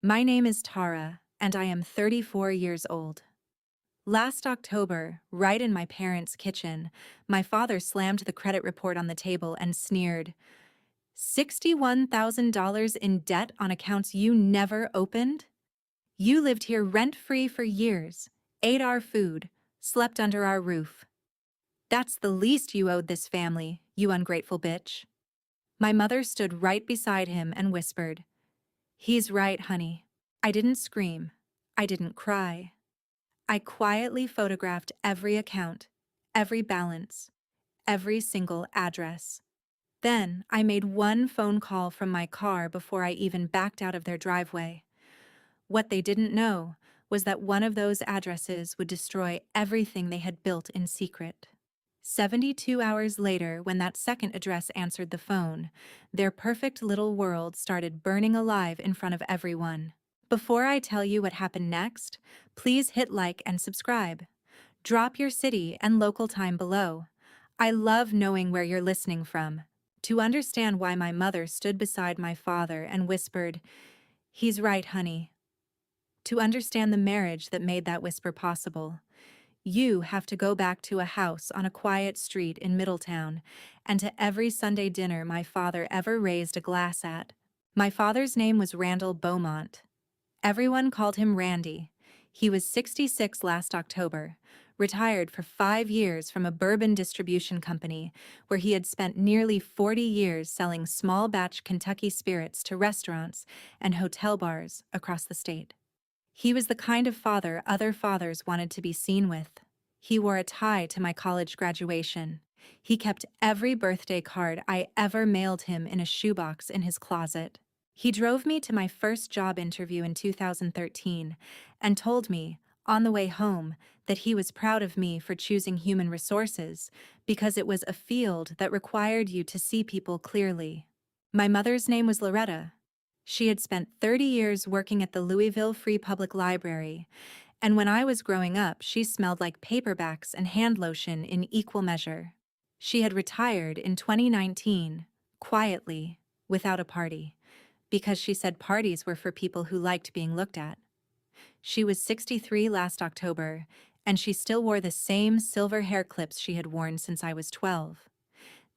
My name is Tara, and I am 34 years old. Last October, right in my parents' kitchen, my father slammed the credit report on the table and sneered, $61,000 in debt on accounts you never opened? You lived here rent-free for years, ate our food, slept under our roof. That's the least you owed this family, you ungrateful bitch. My mother stood right beside him and whispered, "He's right, honey." I didn't scream. I didn't cry. I quietly photographed every account, every balance, every single address. Then I made one phone call from my car before I even backed out of their driveway. What they didn't know was that one of those addresses would destroy everything they had built in secret. 72 hours later, when that second address answered the phone, their perfect little world started burning alive in front of everyone. Before I tell you what happened next, please hit like and subscribe. Drop your city and local time below. I love knowing where you're listening from. To understand why my mother stood beside my father and whispered, "He's right, honey." To understand the marriage that made that whisper possible, you have to go back to a house on a quiet street in Middletown and to every Sunday dinner my father ever raised a glass at. My father's name was Randall Beaumont. Everyone called him Randy. He was 66 last October, retired for 5 years from a bourbon distribution company where he had spent nearly 40 years selling small-batch Kentucky spirits to restaurants and hotel bars across the state. He was the kind of father other fathers wanted to be seen with. He wore a tie to my college graduation. He kept every birthday card I ever mailed him in a shoebox in his closet. He drove me to my first job interview in 2013 and told me, on the way home, that he was proud of me for choosing human resources because it was a field that required you to see people clearly. My mother's name was Loretta. She had spent 30 years working at the Louisville Free Public Library, and when I was growing up, she smelled like paperbacks and hand lotion in equal measure. She had retired in 2019, quietly, without a party, because she said parties were for people who liked being looked at. She was 63 last October, and she still wore the same silver hair clips she had worn since I was 12.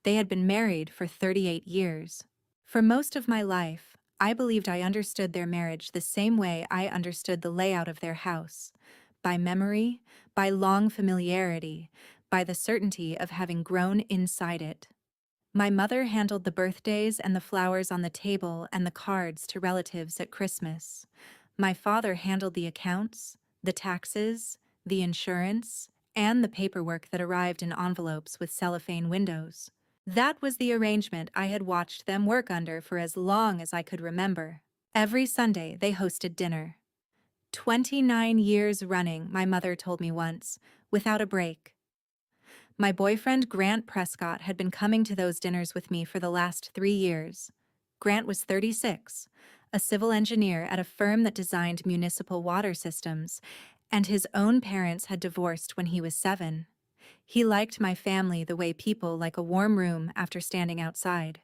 They had been married for 38 years. For most of my life, I believed I understood their marriage the same way I understood the layout of their house, by memory, by long familiarity, by the certainty of having grown inside it. My mother handled the birthdays and the flowers on the table and the cards to relatives at Christmas. My father handled the accounts, the taxes, the insurance, and the paperwork that arrived in envelopes with cellophane windows. That was the arrangement I had watched them work under for as long as I could remember. Every Sunday they hosted dinner. 29 years running, my mother told me once, without a break. My boyfriend Grant Prescott had been coming to those dinners with me for the last 3 years. Grant was 36, a civil engineer at a firm that designed municipal water systems, and his own parents had divorced when he was 7. He liked my family the way people like a warm room after standing outside.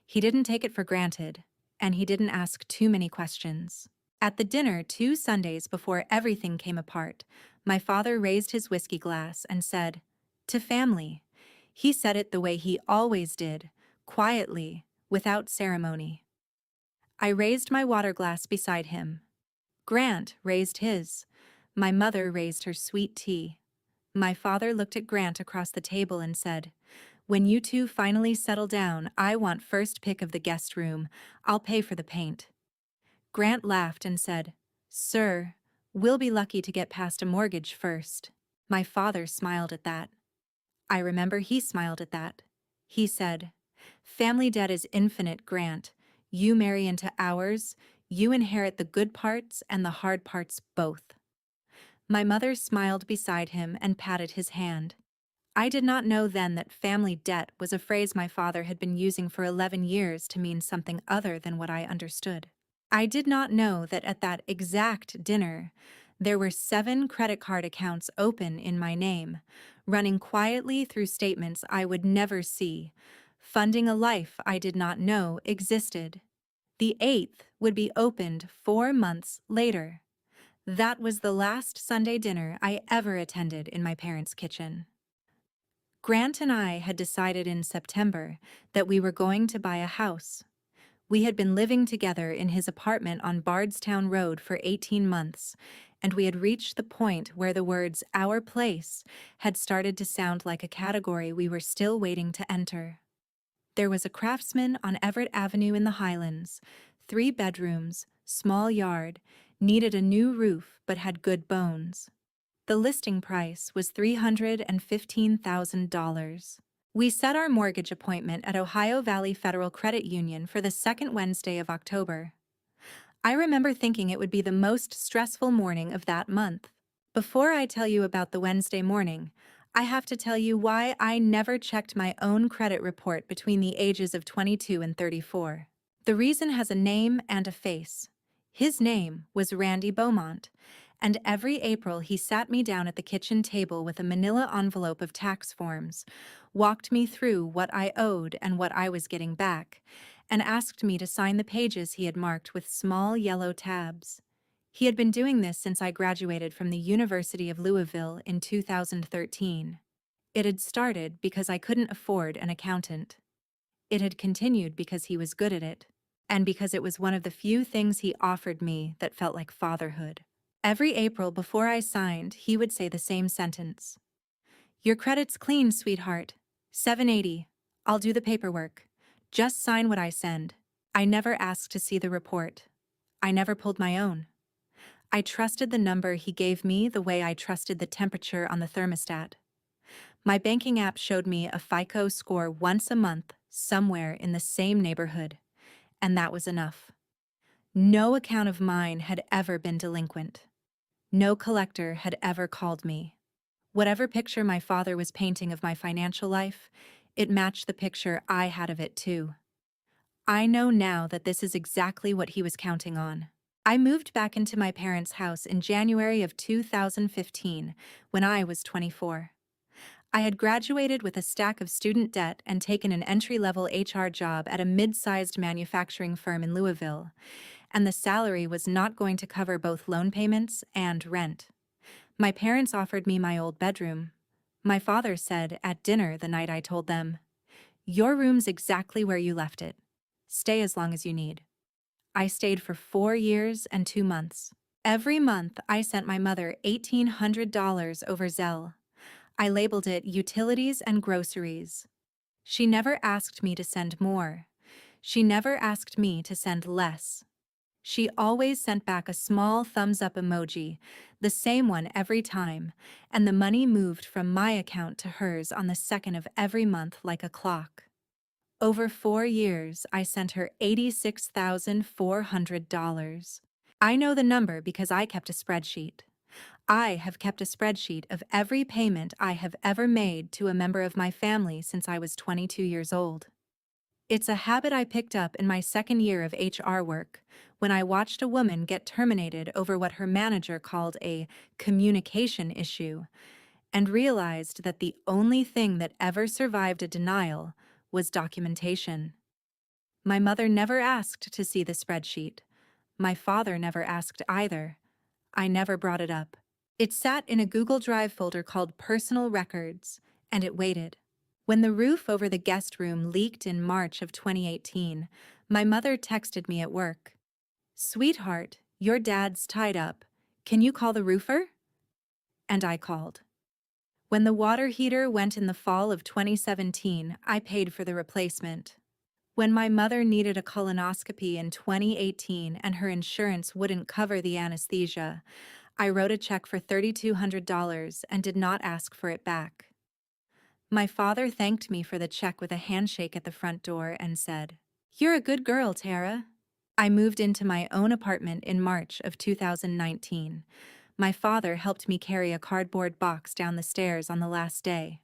He didn't take it for granted, and he didn't ask too many questions. At the dinner 2 Sundays before everything came apart, my father raised his whiskey glass and said, "To family." He said it the way he always did, quietly, without ceremony. I raised my water glass beside him. Grant raised his. My mother raised her sweet tea. My father looked at Grant across the table and said, "When you two finally settle down, I want first pick of the guest room. I'll pay for the paint." Grant laughed and said, "Sir, we'll be lucky to get past a mortgage first." My father smiled at that. I remember he smiled at that. He said, "Family debt is infinite, Grant. You marry into ours, you inherit the good parts and the hard parts both." My mother smiled beside him and patted his hand. I did not know then that family debt was a phrase my father had been using for 11 years to mean something other than what I understood. I did not know that at that exact dinner, there were 7 credit card accounts open in my name, running quietly through statements I would never see, funding a life I did not know existed. The 8th would be opened 4 months later. That was the last Sunday dinner I ever attended in my parents' kitchen. Grant and I had decided in September that we were going to buy a house. We had been living together in his apartment on Bardstown Road for 18 months, and we had reached the point where the words "our place" had started to sound like a category we were still waiting to enter. There was a craftsman on Everett Avenue in the Highlands, 3 bedrooms, small yard, needed a new roof but had good bones. The listing price was $315,000. We set our mortgage appointment at Ohio Valley Federal Credit Union for the second Wednesday of October. I remember thinking it would be the most stressful morning of that month. Before I tell you about the Wednesday morning, I have to tell you why I never checked my own credit report between the ages of 22 and 34. The reason has a name and a face. His name was Randy Beaumont, and every April he sat me down at the kitchen table with a manila envelope of tax forms, walked me through what I owed and what I was getting back, and asked me to sign the pages he had marked with small yellow tabs. He had been doing this since I graduated from the University of Louisville in 2013. It had started because I couldn't afford an accountant. It had continued because he was good at it, and because it was one of the few things he offered me that felt like fatherhood. Every April before I signed, he would say the same sentence. "Your credit's clean, sweetheart. 780. I'll do the paperwork. Just sign what I send." I never asked to see the report. I never pulled my own. I trusted the number he gave me the way I trusted the temperature on the thermostat. My banking app showed me a FICO score once a month somewhere in the same neighborhood, and that was enough. No account of mine had ever been delinquent. No collector had ever called me. Whatever picture my father was painting of my financial life, it matched the picture I had of it too. I know now that this is exactly what he was counting on. I moved back into my parents' house in January of 2015, when I was 24. I had graduated with a stack of student debt and taken an entry-level HR job at a mid-sized manufacturing firm in Louisville, and the salary was not going to cover both loan payments and rent. My parents offered me my old bedroom. My father said at dinner the night I told them, "Your room's exactly where you left it. Stay as long as you need." I stayed for 4 years and 2 months. Every month, I sent my mother $1,800 over Zelle. I labeled it utilities and groceries. She never asked me to send more. She never asked me to send less. She always sent back a small thumbs-up emoji, the same one every time, and the money moved from my account to hers on the second of every month like a clock. Over 4 years, I sent her $86,400. I know the number because I kept a spreadsheet. I have kept a spreadsheet of every payment I have ever made to a member of my family since I was 22 years old. It's a habit I picked up in my second year of HR work, when I watched a woman get terminated over what her manager called a communication issue, and realized that the only thing that ever survived a denial was documentation. My mother never asked to see the spreadsheet. My father never asked either. I never brought it up. It sat in a Google Drive folder called Personal Records, and it waited. When the roof over the guest room leaked in March of 2018, my mother texted me at work. "Sweetheart, your dad's tied up. Can you call the roofer?" And I called. When the water heater went in the fall of 2017, I paid for the replacement. When my mother needed a colonoscopy in 2018 and her insurance wouldn't cover the anesthesia, I wrote a check for $3,200 and did not ask for it back. My father thanked me for the check with a handshake at the front door and said, "You're a good girl, Tara." I moved into my own apartment in March of 2019. My father helped me carry a cardboard box down the stairs on the last day.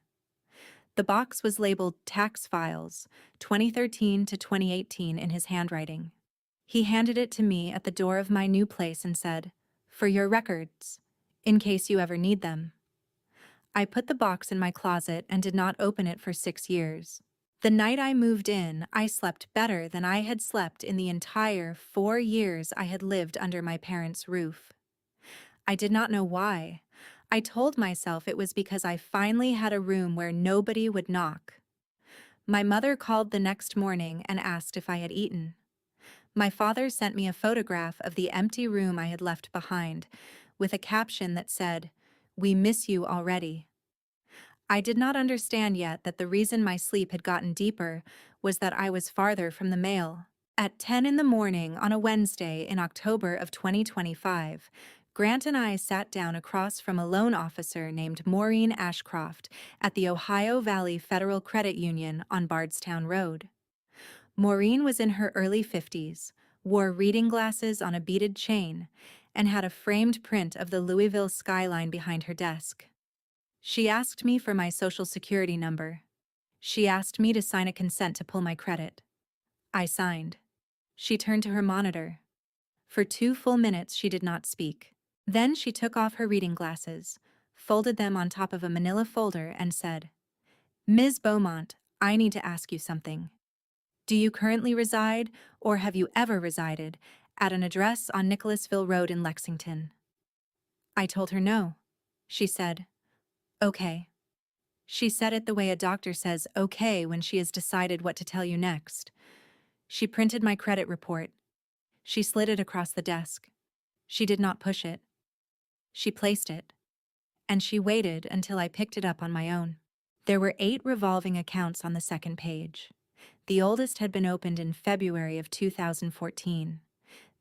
The box was labeled Tax Files, 2013 to 2018 in his handwriting. He handed it to me at the door of my new place and said, "For your records, in case you ever need them." I put the box in my closet and did not open it for 6 years. The night I moved in, I slept better than I had slept in the entire 4 years I had lived under my parents' roof. I did not know why. I told myself it was because I finally had a room where nobody would knock. My mother called the next morning and asked if I had eaten. My father sent me a photograph of the empty room I had left behind, with a caption that said, "We miss you already." I did not understand yet that the reason my sleep had gotten deeper was that I was farther from the mail. At 10 in the morning on a Wednesday in October of 2025, Grant and I sat down across from a loan officer named Maureen Ashcroft at the Ohio Valley Federal Credit Union on Bardstown Road. Maureen was in her early 50s, wore reading glasses on a beaded chain, and had a framed print of the Louisville skyline behind her desk. She asked me for my social security number. She asked me to sign a consent to pull my credit. I signed. She turned to her monitor. For 2 full minutes she did not speak. Then she took off her reading glasses, folded them on top of a manila folder, and said, "Ms. Beaumont, I need to ask you something. Do you currently reside, or have you ever resided, at an address on Nicholasville Road in Lexington?" I told her no. She said, "Okay." She said it the way a doctor says okay when she has decided what to tell you next. She printed my credit report. She slid it across the desk. She did not push it. She placed it. And she waited until I picked it up on my own. There were 8 revolving accounts on the second page. The oldest had been opened in February of 2014.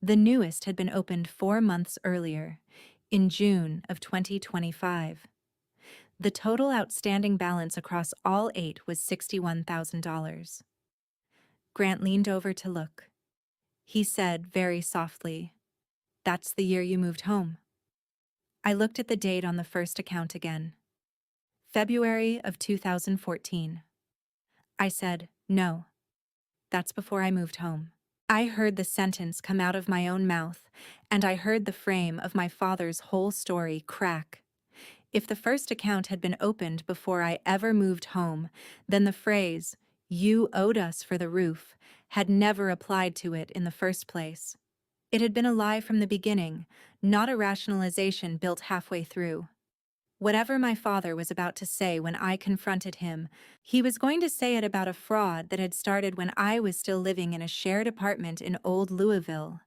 The newest had been opened 4 months earlier, in June of 2025. The total outstanding balance across all 8 was $61,000. Grant leaned over to look. He said very softly, "That's the year you moved home." I looked at the date on the first account again. February of 2014. I said, "No, that's before I moved home." I heard the sentence come out of my own mouth, and I heard the frame of my father's whole story crack. If the first account had been opened before I ever moved home, then the phrase, "You owed us for the roof," had never applied to it in the first place. It had been a lie from the beginning, not a rationalization built halfway through. Whatever my father was about to say when I confronted him, he was going to say it about a fraud that had started when I was still living in a shared apartment in old Louisville,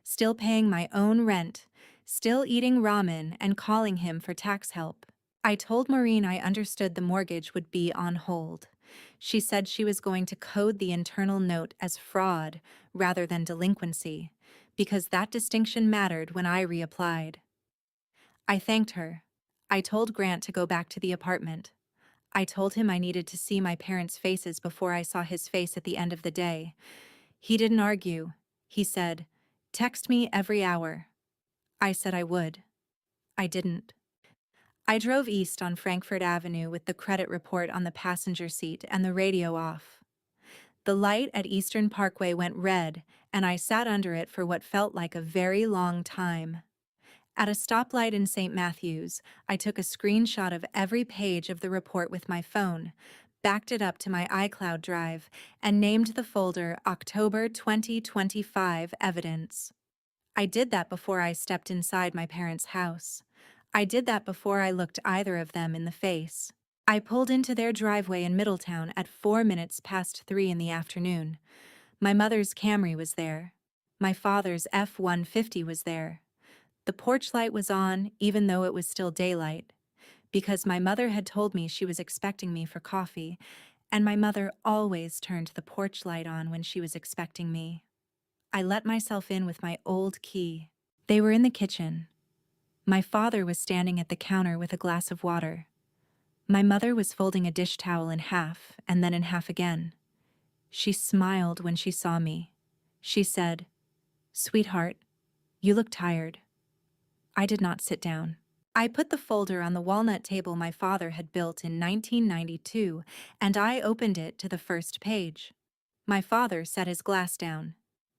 still paying my own rent, still eating ramen and calling him for tax help. I told Maureen I understood the mortgage would be on hold. She said she was going to code the internal note as fraud rather than delinquency, because that distinction mattered when I reapplied. I thanked her. I told Grant to go back to the apartment. I told him I needed to see my parents' faces before I saw his face at the end of the day. He didn't argue. He said, "Text me every hour." I said I would. I didn't. I drove east on Frankfort Avenue with the credit report on the passenger seat and the radio off. The light at Eastern Parkway went red, and I sat under it for what felt like a very long time. At a stoplight in St. Matthews, I took a screenshot of every page of the report with my phone, backed it up to my iCloud drive, and named the folder October 2025 Evidence. I did that before I stepped inside my parents' house. I did that before I looked either of them in the face. I pulled into their driveway in Middletown at 4 minutes past 3 in the afternoon. My mother's Camry was there. My father's F-150 was there. The porch light was on, even though it was still daylight, because my mother had told me she was expecting me for coffee, and my mother always turned the porch light on when she was expecting me. I let myself in with my old key. They were in the kitchen. My father was standing at the counter with a glass of water. My mother was folding a dish towel in half and then in half again. She smiled when she saw me. She said, "Sweetheart, you look tired." I did not sit down. I put the folder on the walnut table my father had built in 1992, and I opened it to the first page. My father set his glass down.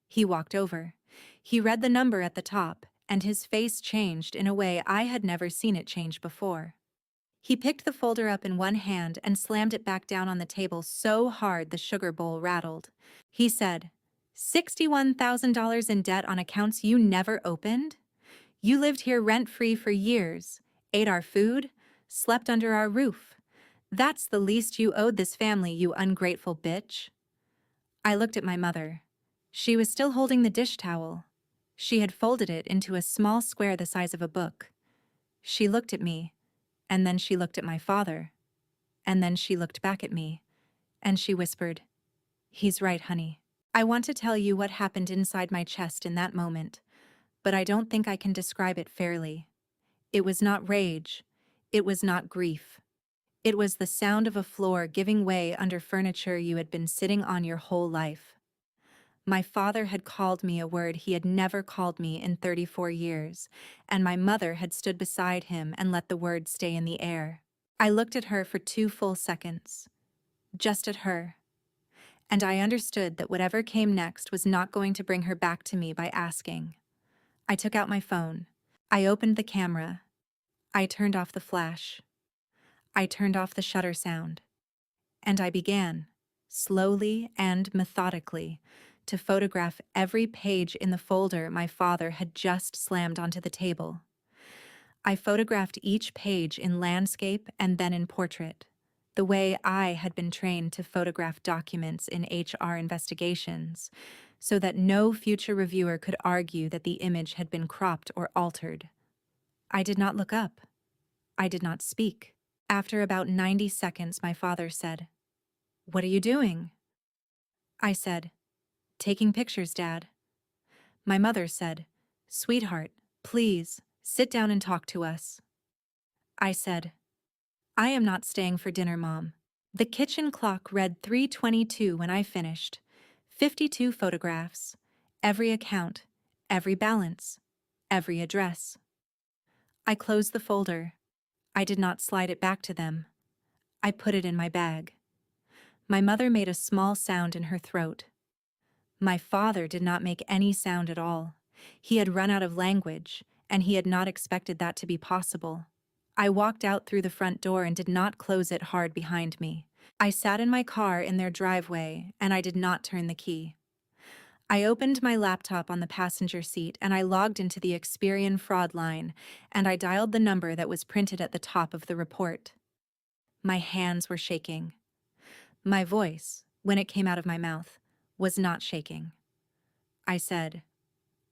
He walked over. He read the number at the top, and his face changed in a way I had never seen it change before. He picked the folder up in one hand and slammed it back down on the table so hard the sugar bowl rattled. He said, $61,000 in debt on accounts you never opened? You lived here rent-free for years, ate our food, slept under our roof. That's the least you owed this family, you ungrateful bitch. I looked at my mother. She was still holding the dish towel. She had folded it into a small square the size of a book. She looked at me, and then she looked at my father, and then she looked back at me, and she whispered, "He's right, honey." I want to tell you what happened inside my chest in that moment, but I don't think I can describe it fairly. It was not rage. It was not grief. It was the sound of a floor giving way under furniture you had been sitting on your whole life. My father had called me a word he had never called me in 34 years, and my mother had stood beside him and let the word stay in the air. I looked at her for 2 full seconds. Just at her. And I understood that whatever came next was not going to bring her back to me by asking. I took out my phone. I opened the camera. I turned off the flash. I turned off the shutter sound. And I began, slowly and methodically, to photograph every page in the folder my father had just slammed onto the table. I photographed each page in landscape and then in portrait, the way I had been trained to photograph documents in HR investigations, so that no future reviewer could argue that the image had been cropped or altered. I did not look up. I did not speak. After about 90 seconds, my father said, "What are you doing?" I said, "Taking pictures, Dad." My mother said, "Sweetheart, please, sit down and talk to us." I said, "I am not staying for dinner, Mom." The kitchen clock read 3:22 when I finished. 52 photographs, every account, every balance, every address. I closed the folder. I did not slide it back to them. I put it in my bag. My mother made a small sound in her throat. My father did not make any sound at all. He had run out of language, and he had not expected that to be possible. I walked out through the front door and did not close it hard behind me. I sat in my car in their driveway, and I did not turn the key. I opened my laptop on the passenger seat and I logged into the Experian fraud line, and I dialed the number that was printed at the top of the report. My hands were shaking. My voice, when it came out of my mouth, was not shaking. I said,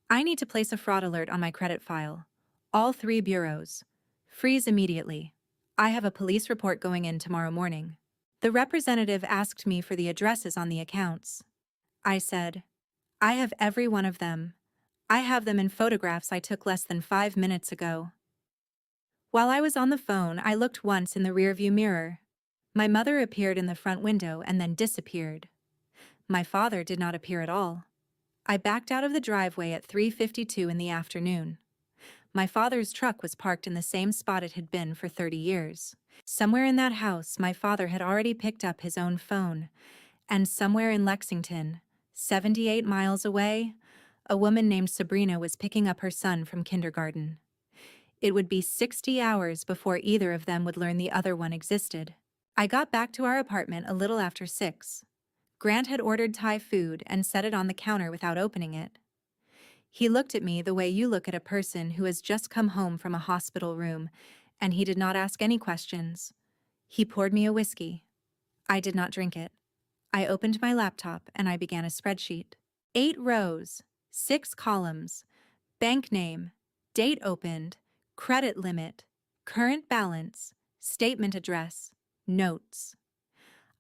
"I need to place a fraud alert on my credit file. All 3 bureaus. Freeze immediately. I have a police report going in tomorrow morning." The representative asked me for the addresses on the accounts. I said, "I have every one of them. I have them in photographs I took less than 5 minutes ago." While I was on the phone, I looked once in the rearview mirror. My mother appeared in the front window and then disappeared. My father did not appear at all. I backed out of the driveway at 3:52 in the afternoon. My father's truck was parked in the same spot it had been for 30 years. Somewhere in that house, my father had already picked up his own phone, and somewhere in Lexington, 78 miles away, a woman named Sabrina was picking up her son from kindergarten. It would be 60 hours before either of them would learn the other one existed. I got back to our apartment a little after 6. Grant had ordered Thai food and set it on the counter without opening it. He looked at me the way you look at a person who has just come home from a hospital room, and he did not ask any questions. He poured me a whiskey. I did not drink it. I opened my laptop and I began a spreadsheet. 8 rows, 6 columns, bank name, date opened, credit limit, current balance, statement address, notes.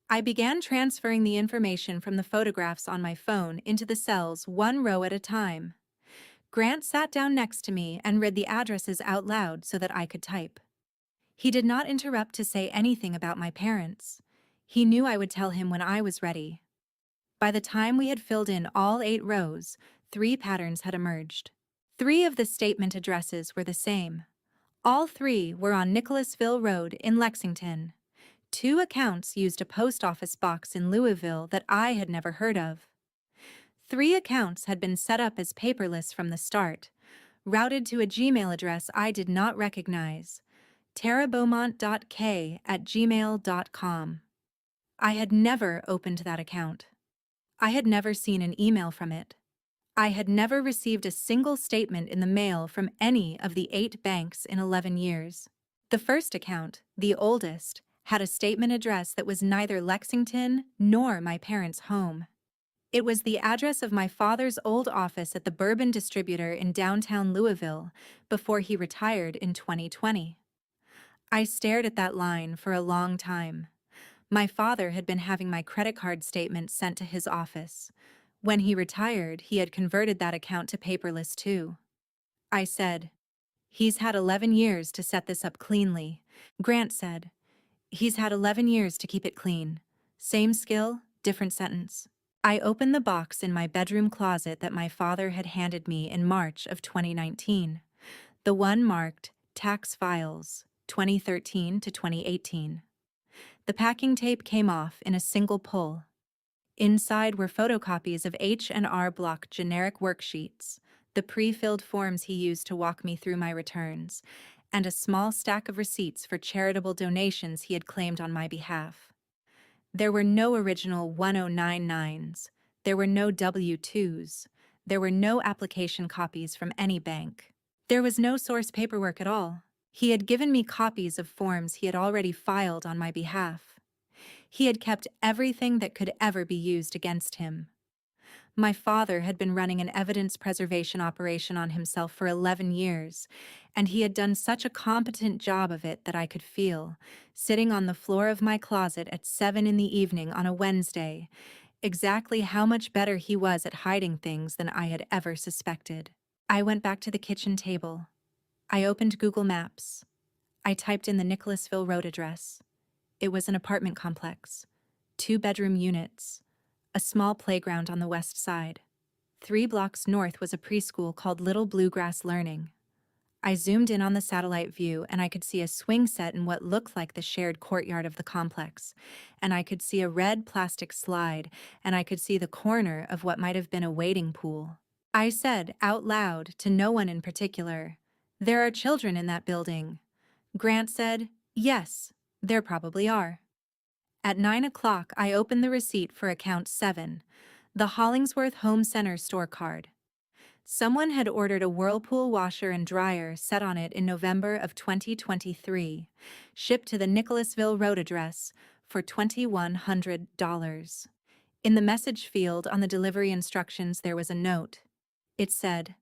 I began transferring the information from the photographs on my phone into the cells 1 row at a time. Grant sat down next to me and read the addresses out loud so that I could type. He did not interrupt to say anything about my parents. He knew I would tell him when I was ready. By the time we had filled in all 8 rows, 3 patterns had emerged. 3 of the statement addresses were the same. All 3 were on Nicholasville Road in Lexington. 2 accounts used a post office box in Louisville that I had never heard of. 3 accounts had been set up as paperless from the start, routed to a Gmail address I did not recognize. tarabeaumont.k@gmail.com. I had never opened that account. I had never seen an email from it. I had never received a single statement in the mail from any of the 8 banks in 11 years. The first account, the oldest, had a statement address that was neither Lexington nor my parents' home. It was the address of my father's old office at the Bourbon Distributor in downtown Louisville before he retired in 2020. I stared at that line for a long time. My father had been having my credit card statement sent to his office. When he retired, he had converted that account to paperless too. I said, "He's had 11 years to set this up cleanly." Grant said, "He's had 11 years to keep it clean. Same skill, different sentence." I opened the box in my bedroom closet that my father had handed me in March of 2019, the one marked Tax Files, 2013 to 2018. The packing tape came off in a single pull. Inside were photocopies of H&R Block generic worksheets, the pre-filled forms he used to walk me through my returns, and a small stack of receipts for charitable donations he had claimed on my behalf. There were no original 1099s. There were no W-2s. There were no application copies from any bank. There was no source paperwork at all. He had given me copies of forms he had already filed on my behalf. He had kept everything that could ever be used against him. My father had been running an evidence preservation operation on himself for 11 years, and he had done such a competent job of it that I could feel, sitting on the floor of my closet at 7 in the evening on a Wednesday, exactly how much better he was at hiding things than I had ever suspected. I went back to the kitchen table. I opened Google Maps. I typed in the Nicholasville Road address. It was an apartment complex, 2-bedroom units, a small playground on the west side. 3 blocks north was a preschool called Little Bluegrass Learning. I zoomed in on the satellite view and I could see a swing set in what looked like the shared courtyard of the complex, and I could see a red plastic slide, and I could see the corner of what might have been a wading pool. I said out loud to no one in particular, "There are children in that building." Grant said, "Yes, there probably are." At 9 o'clock, I opened the receipt for account 7, the Hollingsworth Home Center store card. Someone had ordered a Whirlpool washer and dryer set on it in November of 2023, shipped to the Nicholasville Road address for $2,100. In the message field on the delivery instructions, there was a note. It said,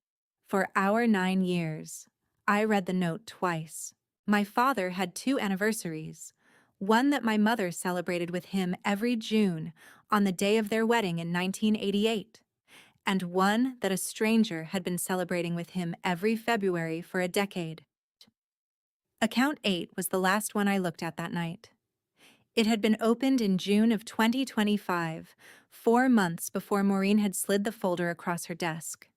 "For our 9 years." I read the note twice. My father had 2 anniversaries. One that my mother celebrated with him every June on the day of their wedding in 1988, and one that a stranger had been celebrating with him every February for a decade. Account 8 was the last one I looked at that night. It had been opened in June of 2025, 4 months before Maureen had slid the folder across her desk.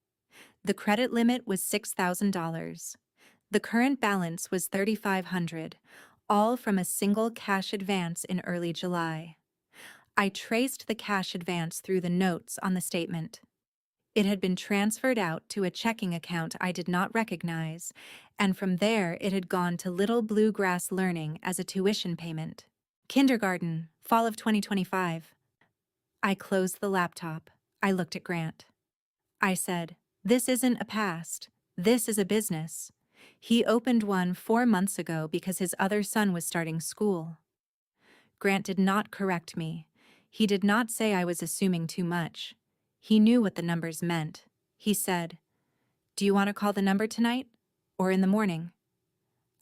The credit limit was $6,000. The current balance was $3,500, all from a single cash advance in early July. I traced the cash advance through the notes on the statement. It had been transferred out to a checking account I did not recognize, and from there it had gone to Little Bluegrass Learning as a tuition payment. Kindergarten, fall of 2025. I closed the laptop. I looked at Grant. I said, "This isn't a past. This is a business. He opened one 4 months ago because his other son was starting school." Grant did not correct me. He did not say I was assuming too much. He knew what the numbers meant. He said, "Do you want to call the number tonight? Or in the morning?"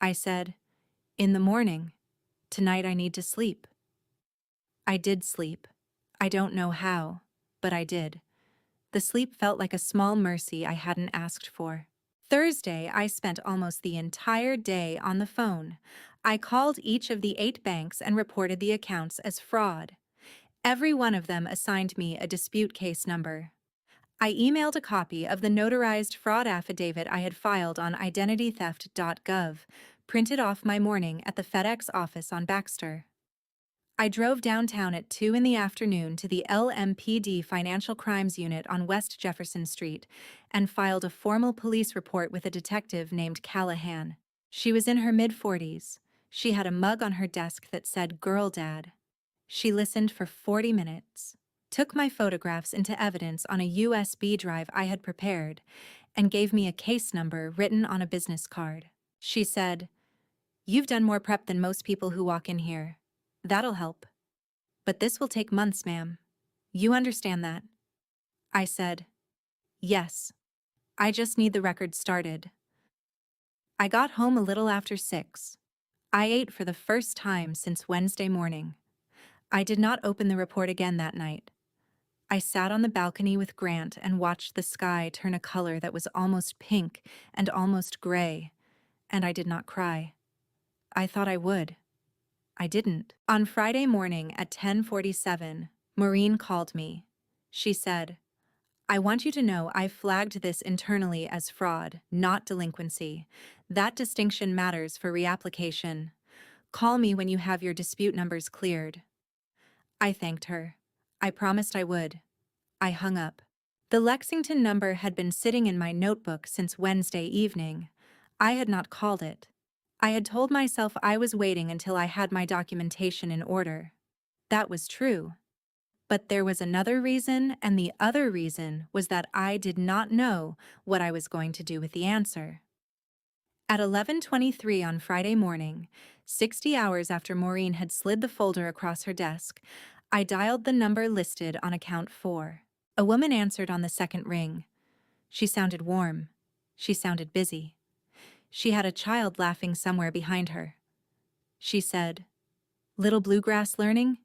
I said, "In the morning. Tonight I need to sleep." I did sleep. I don't know how, but I did. The sleep felt like a small mercy I hadn't asked for. Thursday, I spent almost the entire day on the phone. I called each of the 8 banks and reported the accounts as fraud. Every one of them assigned me a dispute case number. I emailed a copy of the notarized fraud affidavit I had filed on identitytheft.gov, printed off my morning at the FedEx office on Baxter. I drove downtown at 2 in the afternoon to the LMPD Financial Crimes Unit on West Jefferson Street and filed a formal police report with a detective named Callahan. She was in her mid-40s. She had a mug on her desk that said "Girl Dad." She listened for 40 minutes, took my photographs into evidence on a USB drive I had prepared, and gave me a case number written on a business card. She said, "You've done more prep than most people who walk in here. That'll help. But this will take months, ma'am. You understand that?" I said, "Yes. I just need the record started." I got home a little after 6. I ate for the first time since Wednesday morning. I did not open the report again that night. I sat on the balcony with Grant and watched the sky turn a color that was almost pink and almost gray, and I did not cry. I thought I would. I didn't. On Friday morning at 10:47, Maureen called me. She said, "I want you to know I flagged this internally as fraud, not delinquency. That distinction matters for reapplication. Call me when you have your dispute numbers cleared." I thanked her. I promised I would. I hung up. The Lexington number had been sitting in my notebook since Wednesday evening. I had not called it. I had told myself I was waiting until I had my documentation in order. That was true. But there was another reason, and the other reason was that I did not know what I was going to do with the answer. At 11:23 on Friday morning, 60 hours after Maureen had slid the folder across her desk, I dialed the number listed on account 4. A woman answered on the second ring. She sounded warm. She sounded busy. She had a child laughing somewhere behind her. She said, "Little Bluegrass Learning?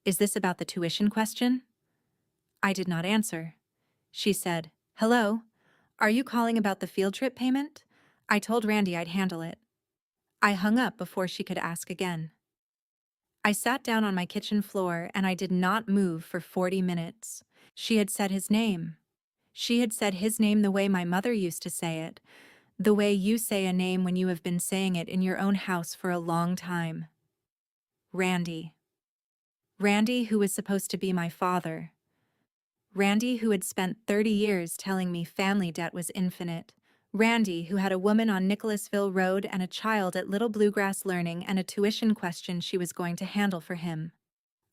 Is this about the tuition question?" I did not answer. She said, "Hello? Are you calling about the field trip payment? I told Randy I'd handle it." I hung up before she could ask again. I sat down on my kitchen floor and I did not move for 40 minutes. She had said his name. She had said his name the way my mother used to say it, the way you say a name when you have been saying it in your own house for a long time. Randy. Randy, who was supposed to be my father. Randy, who had spent 30 years telling me family debt was infinite. Randy, who had a woman on Nicholasville Road and a child at Little Bluegrass Learning and a tuition question she was going to handle for him.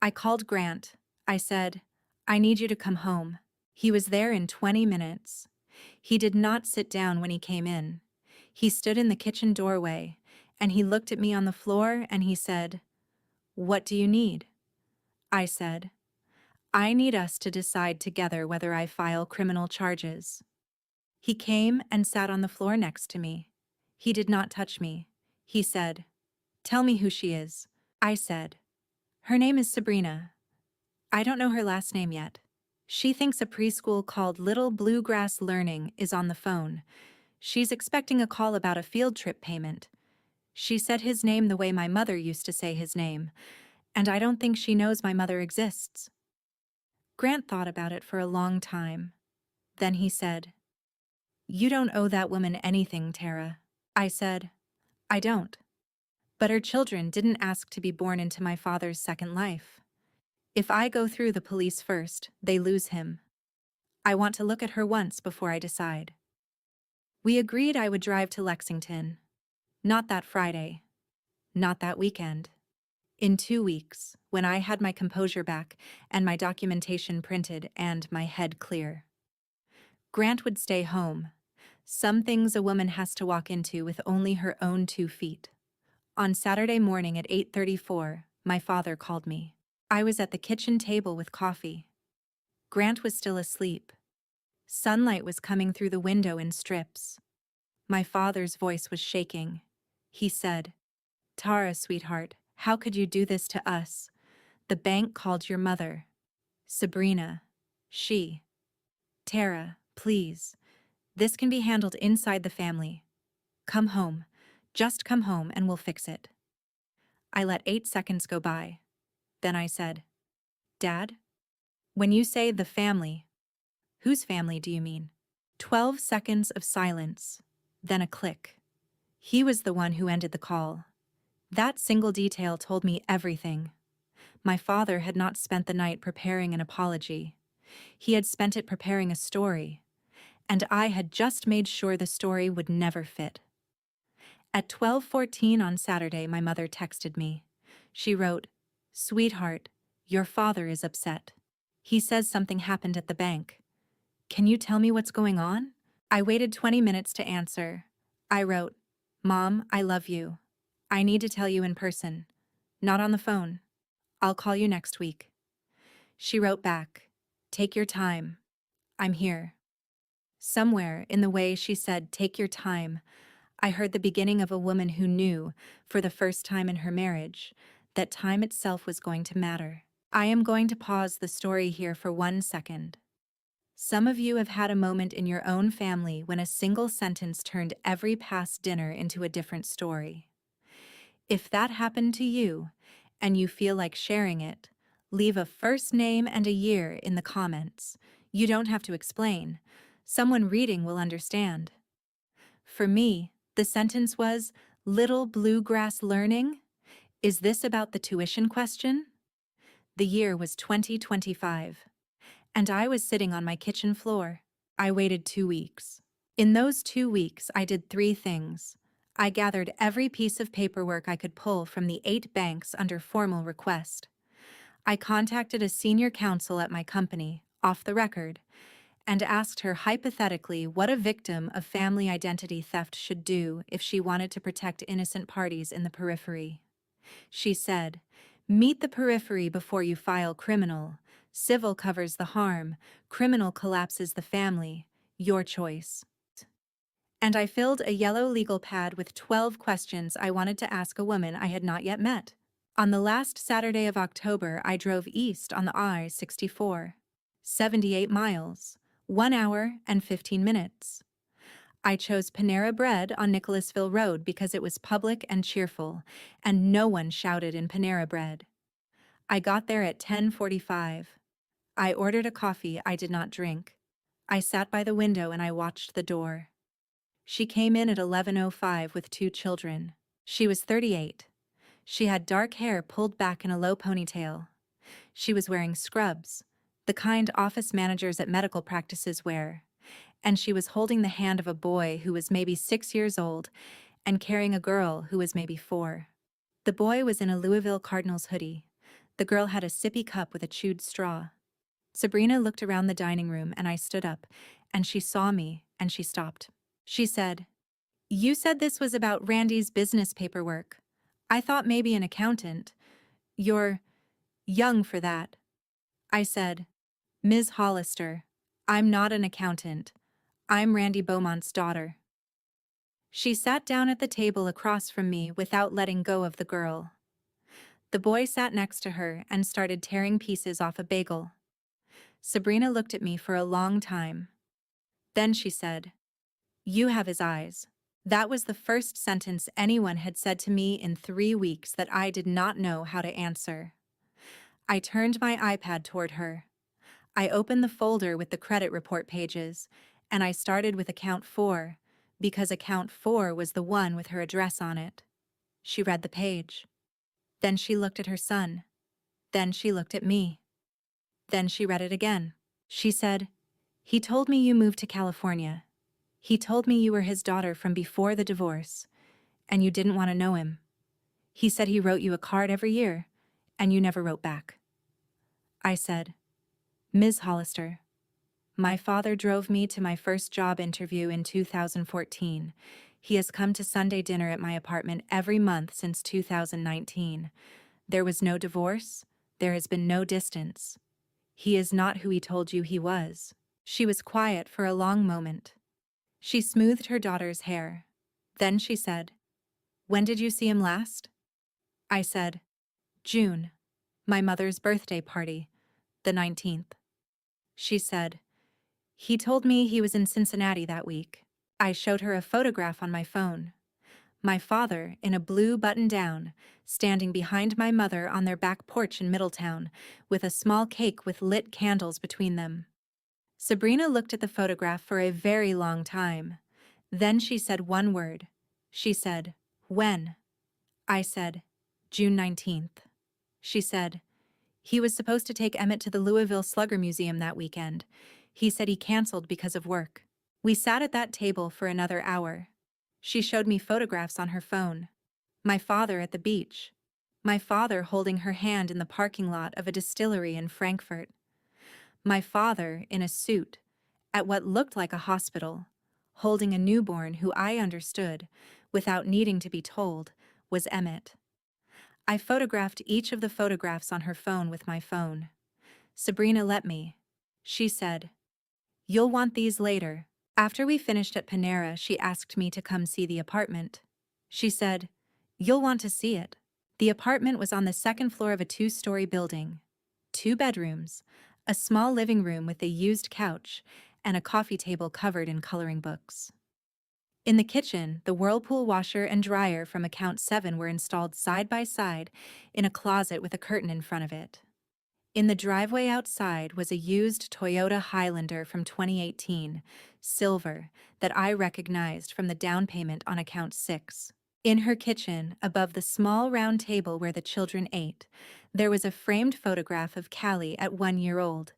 I called Grant. I said, "I need you to come home." He was there in 20 minutes. He did not sit down when he came in. He stood in the kitchen doorway, and he looked at me on the floor and he said, "What do you need?" I said, "I need us to decide together whether I file criminal charges." He came and sat on the floor next to me. He did not touch me. He said, "Tell me who she is." I said, "Her name is Sabrina. I don't know her last name yet. She thinks a preschool called Little Bluegrass Learning is on the phone. She's expecting a call about a field trip payment. She said his name the way my mother used to say his name, and I don't think she knows my mother exists." Grant thought about it for a long time. Then he said, "You don't owe that woman anything, Tara." I said, "I don't. But her children didn't ask to be born into my father's second life. If I go through the police first, they lose him. I want to look at her once before I decide." We agreed I would drive to Lexington. Not that Friday. Not that weekend. In 2 weeks, when I had my composure back and my documentation printed and my head clear. Grant would stay home. Some things a woman has to walk into with only her own 2 feet. On Saturday morning at 8:34, my father called me. I was at the kitchen table with coffee. Grant was still asleep. Sunlight was coming through the window in strips. My father's voice was shaking. He said, "Tara, sweetheart, how could you do this to us? The bank called your mother. Sabrina. She. Tara, please. This can be handled inside the family. Come home. Just come home and we'll fix it." I let 8 seconds go by. Then I said, "Dad? When you say the family, whose family do you mean?" 12 seconds of silence, then a click. He was the one who ended the call. That single detail told me everything. My father had not spent the night preparing an apology. He had spent it preparing a story, and I had just made sure the story would never fit. At 12:14 on Saturday, my mother texted me. She wrote, "Sweetheart, your father is upset. He says something happened at the bank. Can you tell me what's going on?" I waited 20 minutes to answer. I wrote, "Mom, I love you. I need to tell you in person. Not on the phone. I'll call you next week." She wrote back, "Take your time. I'm here." Somewhere in the way she said, "Take your time," I heard the beginning of a woman who knew, for the first time in her marriage, that time itself was going to matter. I am going to pause the story here for 1 second. Some of you have had a moment in your own family when a single sentence turned every past dinner into a different story. If that happened to you, and you feel like sharing it, leave a first name and a year in the comments. You don't have to explain. Someone reading will understand. For me, the sentence was, "Little bluegrass learning? Is this about the tuition question?" The year was 2025, and I was sitting on my kitchen floor. I waited 2 weeks. In those 2 weeks, I did 3 things. I gathered every piece of paperwork I could pull from the 8 banks under formal request. I contacted a senior counsel at my company, off the record, and asked her hypothetically what a victim of family identity theft should do if she wanted to protect innocent parties in the periphery. She said, "Meet the periphery before you file criminal. Civil covers the harm, criminal collapses the family. Your choice." And I filled a yellow legal pad with 12 questions I wanted to ask a woman I had not yet met. On the last Saturday of October, I drove east on the I-64. 78 miles, 1 hour and 15 minutes. I chose Panera Bread on Nicholasville Road because it was public and cheerful, and no one shouted in Panera Bread. I got there at 10:45. I ordered a coffee I did not drink. I sat by the window and I watched the door. She came in at 11:05 with 2 children. She was 38. She had dark hair pulled back in a low ponytail. She was wearing scrubs, the kind office managers at medical practices wear, and she was holding the hand of a boy who was maybe 6 years old and carrying a girl who was maybe 4. The boy was in a Louisville Cardinals hoodie. The girl had a sippy cup with a chewed straw. Sabrina looked around the dining room and I stood up, and she saw me and she stopped. She said, "You said this was about Randy's business paperwork. I thought maybe an accountant. You're young for that." I said, "Ms. Hollister, I'm not an accountant. I'm Randy Beaumont's daughter." She sat down at the table across from me without letting go of the girl. The boy sat next to her and started tearing pieces off a bagel. Sabrina looked at me for a long time. Then she said, "You have his eyes." That was the first sentence anyone had said to me in 3 weeks that I did not know how to answer. I turned my iPad toward her. I opened the folder with the credit report pages, and I started with account 4, because account 4 was the one with her address on it. She read the page. Then she looked at her son. Then she looked at me. Then she read it again. She said, "He told me you moved to California. He told me you were his daughter from before the divorce, and you didn't want to know him. He said he wrote you a card every year, and you never wrote back." I said, "Ms. Hollister, my father drove me to my first job interview in 2014. He has come to Sunday dinner at my apartment every month since 2019. There was no divorce. There has been no distance. He is not who he told you he was." She was quiet for a long moment. She smoothed her daughter's hair. Then she said, "When did you see him last?" I said, "June, my mother's birthday party, the 19th. She said, "He told me he was in Cincinnati that week." I showed her a photograph on my phone. My father, in a blue button-down, standing behind my mother on their back porch in Middletown, with a small cake with lit candles between them. Sabrina looked at the photograph for a very long time. Then she said one word. She said, "When?" I said, "June 19th. She said, "He was supposed to take Emmett to the Louisville Slugger Museum that weekend. He said he canceled because of work." We sat at that table for another hour. She showed me photographs on her phone. My father at the beach. My father holding her hand in the parking lot of a distillery in Frankfurt. My father, in a suit, at what looked like a hospital, holding a newborn who I understood, without needing to be told, was Emmett. I photographed each of the photographs on her phone with my phone. Sabrina let me. She said, "You'll want these later." After we finished at Panera, she asked me to come see the apartment. She said, "You'll want to see it." The apartment was on the second floor of a 2-story building. 2 bedrooms, a small living room with a used couch, and a coffee table covered in coloring books. In the kitchen, the Whirlpool washer and dryer from account 7 were installed side by side in a closet with a curtain in front of it. In the driveway outside was a used Toyota Highlander from 2018, silver, that I recognized from the down payment on account 6. In her kitchen, above the small round table where the children ate, there was a framed photograph of Callie at 1 year old.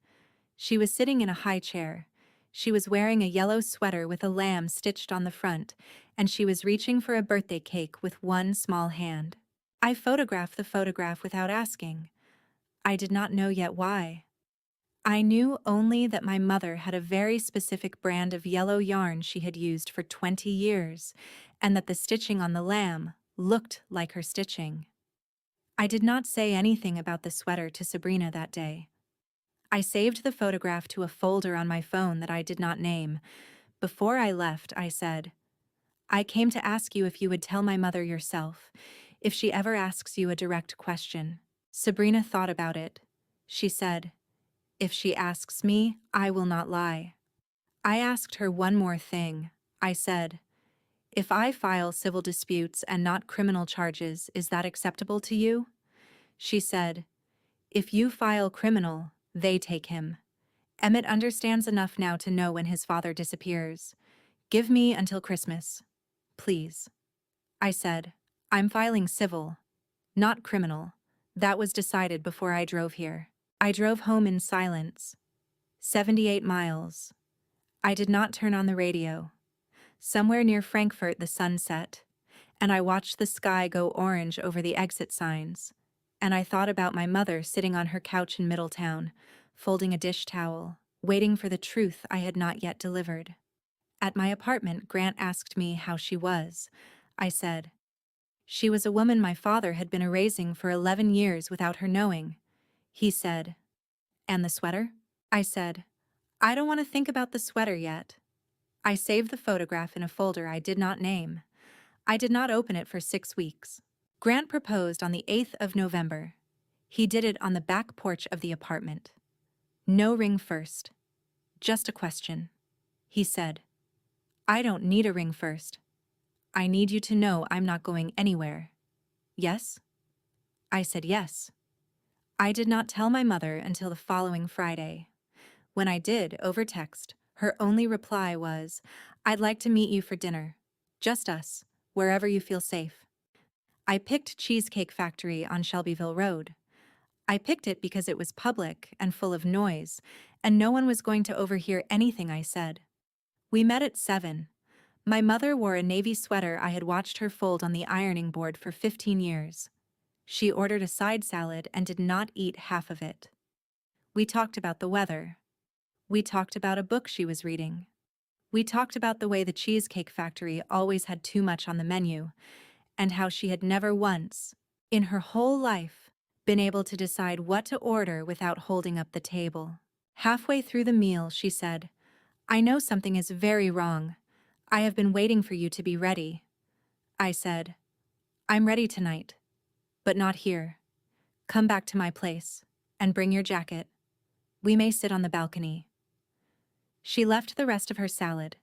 She was sitting in a high chair. She was wearing a yellow sweater with a lamb stitched on the front, and she was reaching for a birthday cake with one small hand. I photographed the photograph without asking. I did not know yet why. I knew only that my mother had a very specific brand of yellow yarn she had used for 20 years, and that the stitching on the lamb looked like her stitching. I did not say anything about the sweater to Sabrina that day. I saved the photograph to a folder on my phone that I did not name. Before I left, I said, "I came to ask you if you would tell my mother yourself, if she ever asks you a direct question." Sabrina thought about it. She said, "If she asks me, I will not lie." I asked her one more thing. I said, "If I file civil disputes and not criminal charges, is that acceptable to you?" She said, "If you file criminal, they take him. Emmett understands enough now to know when his father disappears. Give me until Christmas. Please." I said, "I'm filing civil, not criminal. That was decided before I drove here." I drove home in silence. 78 miles. I did not turn on the radio. Somewhere near Frankfurt the sun set, and I watched the sky go orange over the exit signs, and I thought about my mother sitting on her couch in Middletown, folding a dish towel, waiting for the truth I had not yet delivered. At my apartment, Grant asked me how she was. I said, "She was a woman my father had been erasing for 11 years without her knowing." He said, "And the sweater?" I said, "I don't want to think about the sweater yet." I saved the photograph in a folder I did not name. I did not open it for 6 weeks. Grant proposed on the 8th of November. He did it on the back porch of the apartment. No ring first. Just a question. He said, "I don't need a ring first. I need you to know I'm not going anywhere. Yes?" I said yes. I did not tell my mother until the following Friday. When I did, over text, her only reply was, "I'd like to meet you for dinner. Just us, wherever you feel safe." I picked Cheesecake Factory on Shelbyville Road. I picked it because it was public and full of noise, and no one was going to overhear anything I said. We met at 7. My mother wore a navy sweater I had watched her fold on the ironing board for 15 years. She ordered a side salad and did not eat half of it. We talked about the weather. We talked about a book she was reading. We talked about the way the Cheesecake Factory always had too much on the menu, and how she had never once, in her whole life, been able to decide what to order without holding up the table. Halfway through the meal, she said, "I know something is very wrong. I have been waiting for you to be ready." I said, "I'm ready tonight, but not here. Come back to my place, and bring your jacket. We may sit on the balcony." She left the rest of her salad.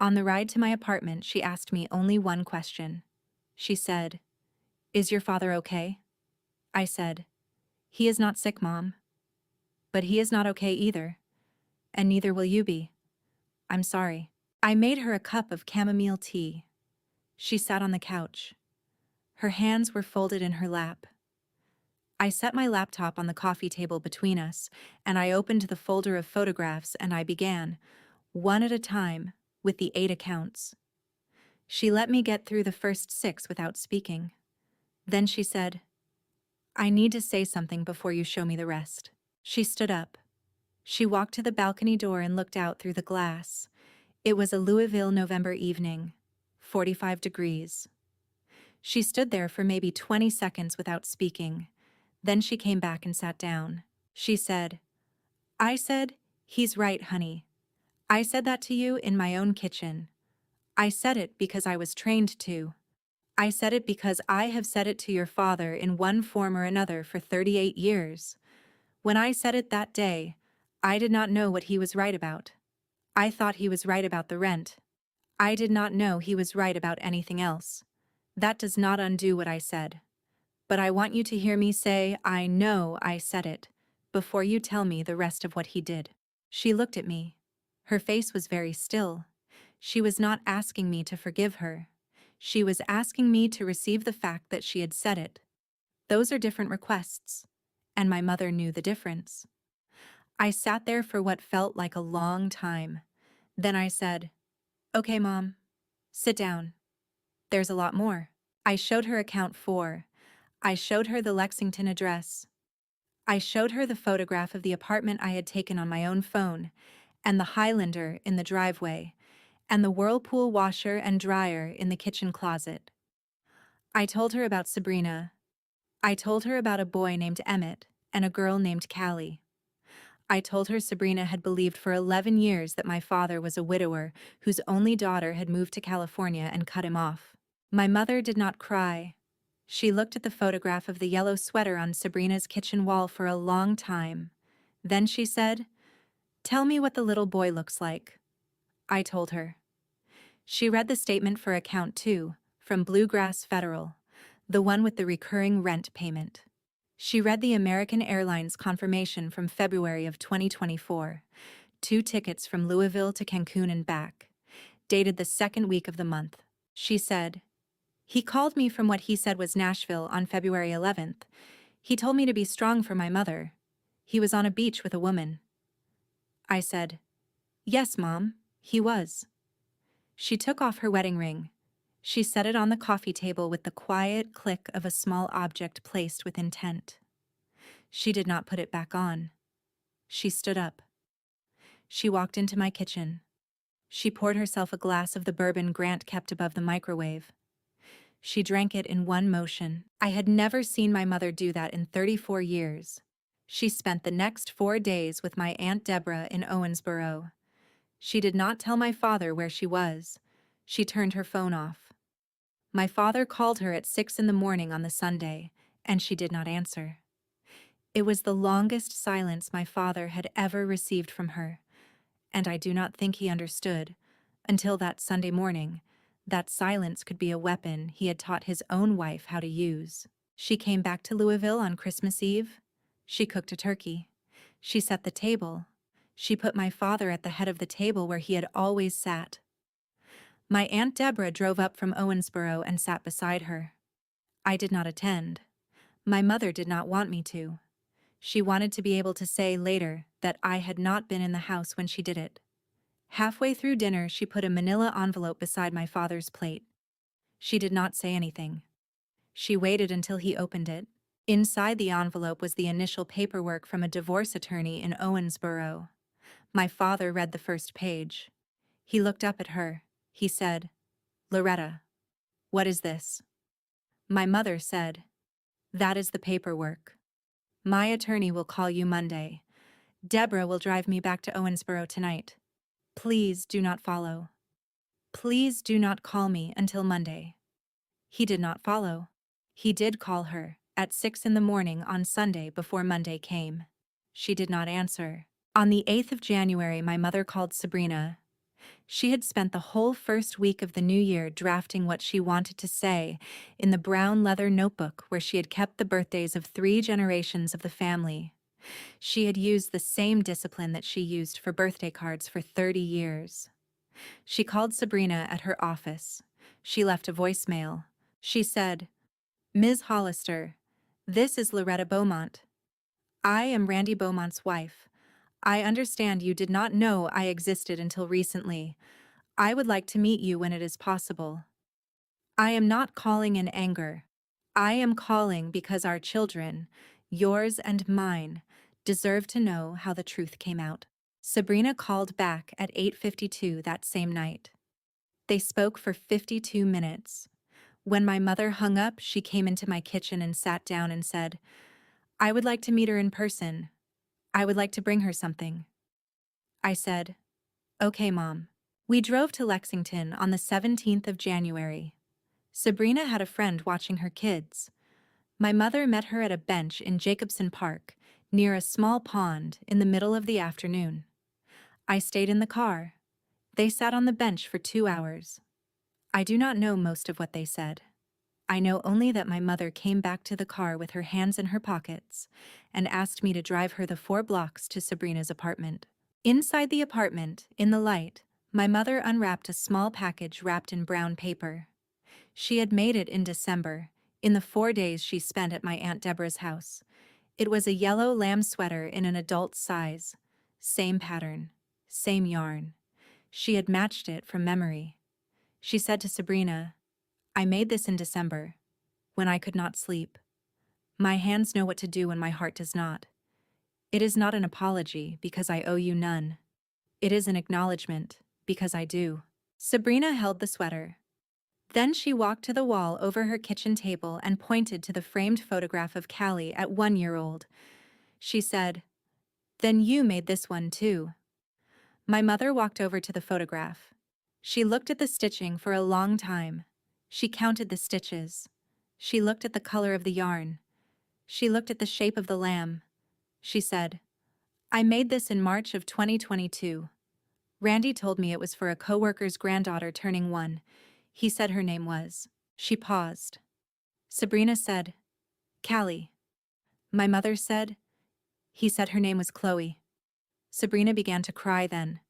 On the ride to my apartment, she asked me only one question. She said, "Is your father okay?" I said, "He is not sick, Mom. But he is not okay either. And neither will you be. I'm sorry." I made her a cup of chamomile tea. She sat on the couch. Her hands were folded in her lap. I set my laptop on the coffee table between us, and I opened the folder of photographs and I began, one at a time, with the 8 accounts. She let me get through the first 6 without speaking. Then she said, "I need to say something before you show me the rest." She stood up. She walked to the balcony door and looked out through the glass. It was a Louisville November evening, 45 degrees. She stood there for maybe 20 seconds without speaking. Then she came back and sat down. She said, "I said, 'He's right, honey.' I said that to you in my own kitchen. I said it because I was trained to. I said it because I have said it to your father in one form or another for 38 years. When I said it that day, I did not know what he was right about. I thought he was right about the rent. I did not know he was right about anything else. That does not undo what I said. But I want you to hear me say, I know I said it, before you tell me the rest of what he did." She looked at me. Her face was very still. She was not asking me to forgive her. She was asking me to receive the fact that she had said it. Those are different requests. And my mother knew the difference. I sat there for what felt like a long time. Then I said, "Okay, Mom, sit down. There's a lot more." I showed her account 4. I showed her the Lexington address. I showed her the photograph of the apartment I had taken on my own phone, and the Highlander in the driveway, and the Whirlpool washer and dryer in the kitchen closet. I told her about Sabrina. I told her about a boy named Emmett and a girl named Callie. I told her Sabrina had believed for 11 years that my father was a widower whose only daughter had moved to California and cut him off. My mother did not cry. She looked at the photograph of the yellow sweater on Sabrina's kitchen wall for a long time. Then she said, "Tell me what the little boy looks like." I told her. She read the statement for account 2, from Bluegrass Federal, the one with the recurring rent payment. She read the American Airlines confirmation from February of 2024, 2 tickets from Louisville to Cancun and back, dated the second week of the month. She said, "He called me from what he said was Nashville on February 11th. He told me to be strong for my mother. He was on a beach with a woman." I said, "Yes, Mom, he was." She took off her wedding ring. She set it on the coffee table with the quiet click of a small object placed with intent. She did not put it back on. She stood up. She walked into my kitchen. She poured herself a glass of the bourbon Grant kept above the microwave. She drank it in one motion. I had never seen my mother do that in 34 years. She spent the next 4 days with my Aunt Deborah in Owensboro. She did not tell my father where she was. She turned her phone off. My father called her at 6 in the morning on the Sunday, and she did not answer. It was the longest silence my father had ever received from her, and I do not think he understood, until that Sunday morning, that silence could be a weapon he had taught his own wife how to use. She came back to Louisville on Christmas Eve. She cooked a turkey. She set the table. She put my father at the head of the table where he had always sat. My Aunt Deborah drove up from Owensboro and sat beside her. I did not attend. My mother did not want me to. She wanted to be able to say later that I had not been in the house when she did it. Halfway through dinner, she put a manila envelope beside my father's plate. She did not say anything. She waited until he opened it. Inside the envelope was the initial paperwork from a divorce attorney in Owensboro. My father read the first page. He looked up at her. He said, "Loretta, what is this?" My mother said, "That is the paperwork. My attorney will call you Monday. Deborah will drive me back to Owensboro tonight. Please do not follow. Please do not call me until Monday." He did not follow. He did call her at 6 in the morning on Sunday before Monday came. She did not answer. On the 8th of January, my mother called Sabrina. She had spent the whole first week of the new year drafting what she wanted to say in the brown leather notebook where she had kept the birthdays of 3 generations of the family. She had used the same discipline that she used for birthday cards for 30 years. She called Sabrina at her office. She left a voicemail. She said, "Ms. Hollister, this is Loretta Beaumont. I am Randy Beaumont's wife. I understand you did not know I existed until recently. I would like to meet you when it is possible. I am not calling in anger. I am calling because our children, yours and mine, deserve to know how the truth came out. Sabrina called back at 8:52 that same night. They spoke for 52 minutes. When my mother hung up, she came into my kitchen and sat down and said, "I would like to meet her in person. I would like to bring her something." I said, "Okay, Mom." We drove to Lexington on the 17th of January. Sabrina had a friend watching her kids. My mother met her at a bench in Jacobson Park, near a small pond, in the middle of the afternoon. I stayed in the car. They sat on the bench for 2 hours. I do not know most of what they said. I know only that my mother came back to the car with her hands in her pockets and asked me to drive her the 4 blocks to Sabrina's apartment. Inside the apartment, in the light, my mother unwrapped a small package wrapped in brown paper. She had made it in December, in the 4 days she spent at my Aunt Deborah's house. It was a yellow lamb sweater in an adult size. Same pattern, same yarn. She had matched it from memory. She said to Sabrina, "I made this in December, when I could not sleep. My hands know what to do when my heart does not. It is not an apology, because I owe you none. It is an acknowledgement, because I do." Sabrina held the sweater. Then she walked to the wall over her kitchen table and pointed to the framed photograph of Callie at 1 year old. She said, "Then you made this one too." My mother walked over to the photograph. She looked at the stitching for a long time. She counted the stitches. She looked at the color of the yarn. She looked at the shape of the lamb. She said, "I made this in March of 2022. Randy told me it was for a coworker's granddaughter turning 1. He said her name was." She paused. Sabrina said, "Callie." My mother said, "He said her name was Chloe." Sabrina began to cry then.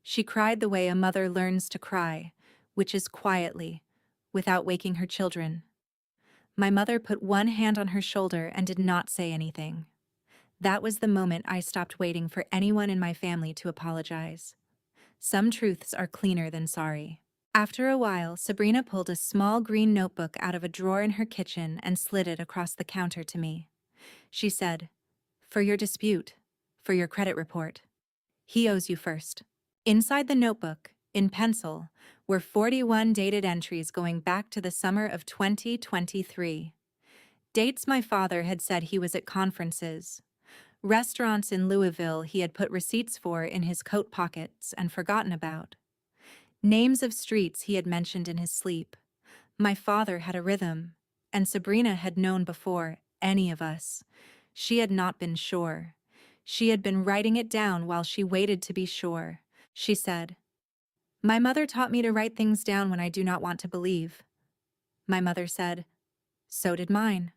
She cried the way a mother learns to cry, which is quietly, without waking her children. My mother put one hand on her shoulder and did not say anything. That was the moment I stopped waiting for anyone in my family to apologize. Some truths are cleaner than sorry. After a while, Sabrina pulled a small green notebook out of a drawer in her kitchen and slid it across the counter to me. She said, "For your dispute, for your credit report. He owes you first." Inside the notebook, in pencil, were 41 dated entries going back to the summer of 2023. Dates my father had said he was at conferences. Restaurants in Louisville he had put receipts for in his coat pockets and forgotten about. Names of streets he had mentioned in his sleep. My father had a rhythm, and Sabrina had known before any of us. She had not been sure. She had been writing it down while she waited to be sure. She said, "My mother taught me to write things down when I do not want to believe." My mother said, "So did mine."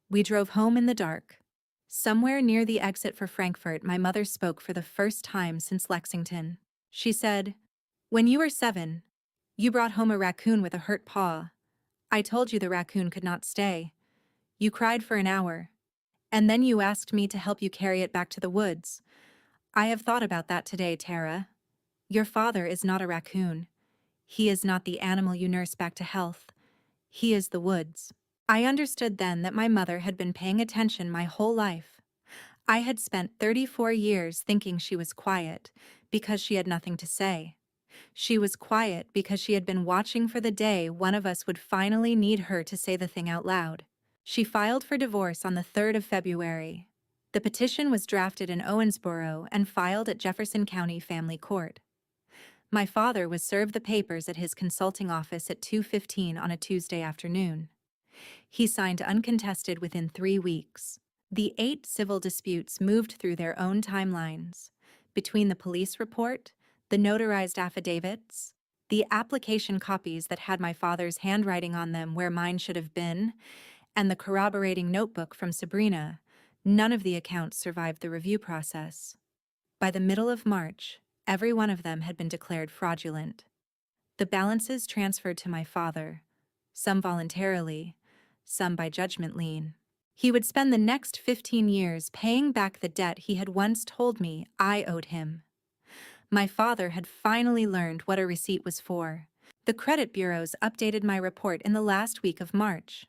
We drove home in the dark. Somewhere near the exit for Frankfurt, my mother spoke for the first time since Lexington. She said, "When you were 7, you brought home a raccoon with a hurt paw. I told you the raccoon could not stay. You cried for an hour. And then you asked me to help you carry it back to the woods. I have thought about that today, Tara. Your father is not a raccoon. He is not the animal you nurse back to health. He is the woods." I understood then that my mother had been paying attention my whole life. I had spent 34 years thinking she was quiet because she had nothing to say. She was quiet because she had been watching for the day one of us would finally need her to say the thing out loud. She filed for divorce on the 3rd of February. The petition was drafted in Owensboro and filed at Jefferson County Family Court. My father was served the papers at his consulting office at 2:15 on a Tuesday afternoon. He signed uncontested within 3 weeks. The 8 civil disputes moved through their own timelines. Between the police report, the notarized affidavits, the application copies that had my father's handwriting on them where mine should have been, and the corroborating notebook from Sabrina, none of the accounts survived the review process. By the middle of March, every one of them had been declared fraudulent. The balances transferred to my father, some voluntarily, some by judgment lien. He would spend the next 15 years paying back the debt he had once told me I owed him. My father had finally learned what a receipt was for. The credit bureaus updated my report in the last week of March.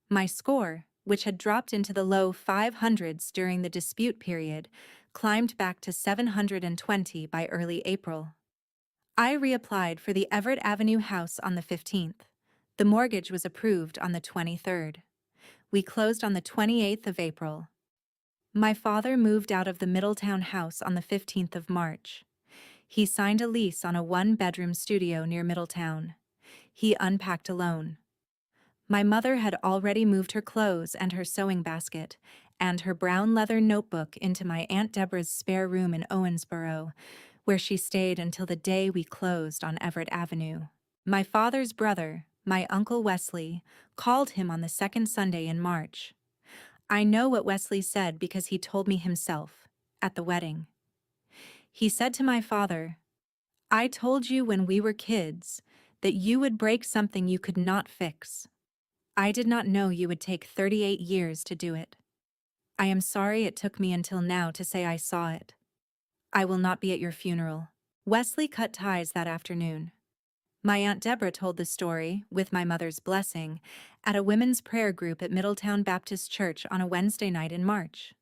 My score, which had dropped into the low 500s during the dispute period, climbed back to 720 by early April. I reapplied for the Everett Avenue house on the 15th. The mortgage was approved on the 23rd. We closed on the 28th of April. My father moved out of the Middletown house on the 15th of March. He signed a lease on a one-bedroom studio near Middletown. He unpacked alone. My mother had already moved her clothes and her sewing basket and her brown leather notebook into my Aunt Deborah's spare room in Owensboro, where she stayed until the day we closed on Everett Avenue. My father's brother, my Uncle Wesley, called him on the second Sunday in March. I know what Wesley said because he told me himself, at the wedding. He said to my father, "I told you when we were kids that you would break something you could not fix. I did not know you would take 38 years to do it. I am sorry it took me until now to say I saw it. I will not be at your funeral." Wesley cut ties that afternoon. My Aunt Deborah told the story, with my mother's blessing, at a women's prayer group at Middletown Baptist Church on a Wednesday night in March.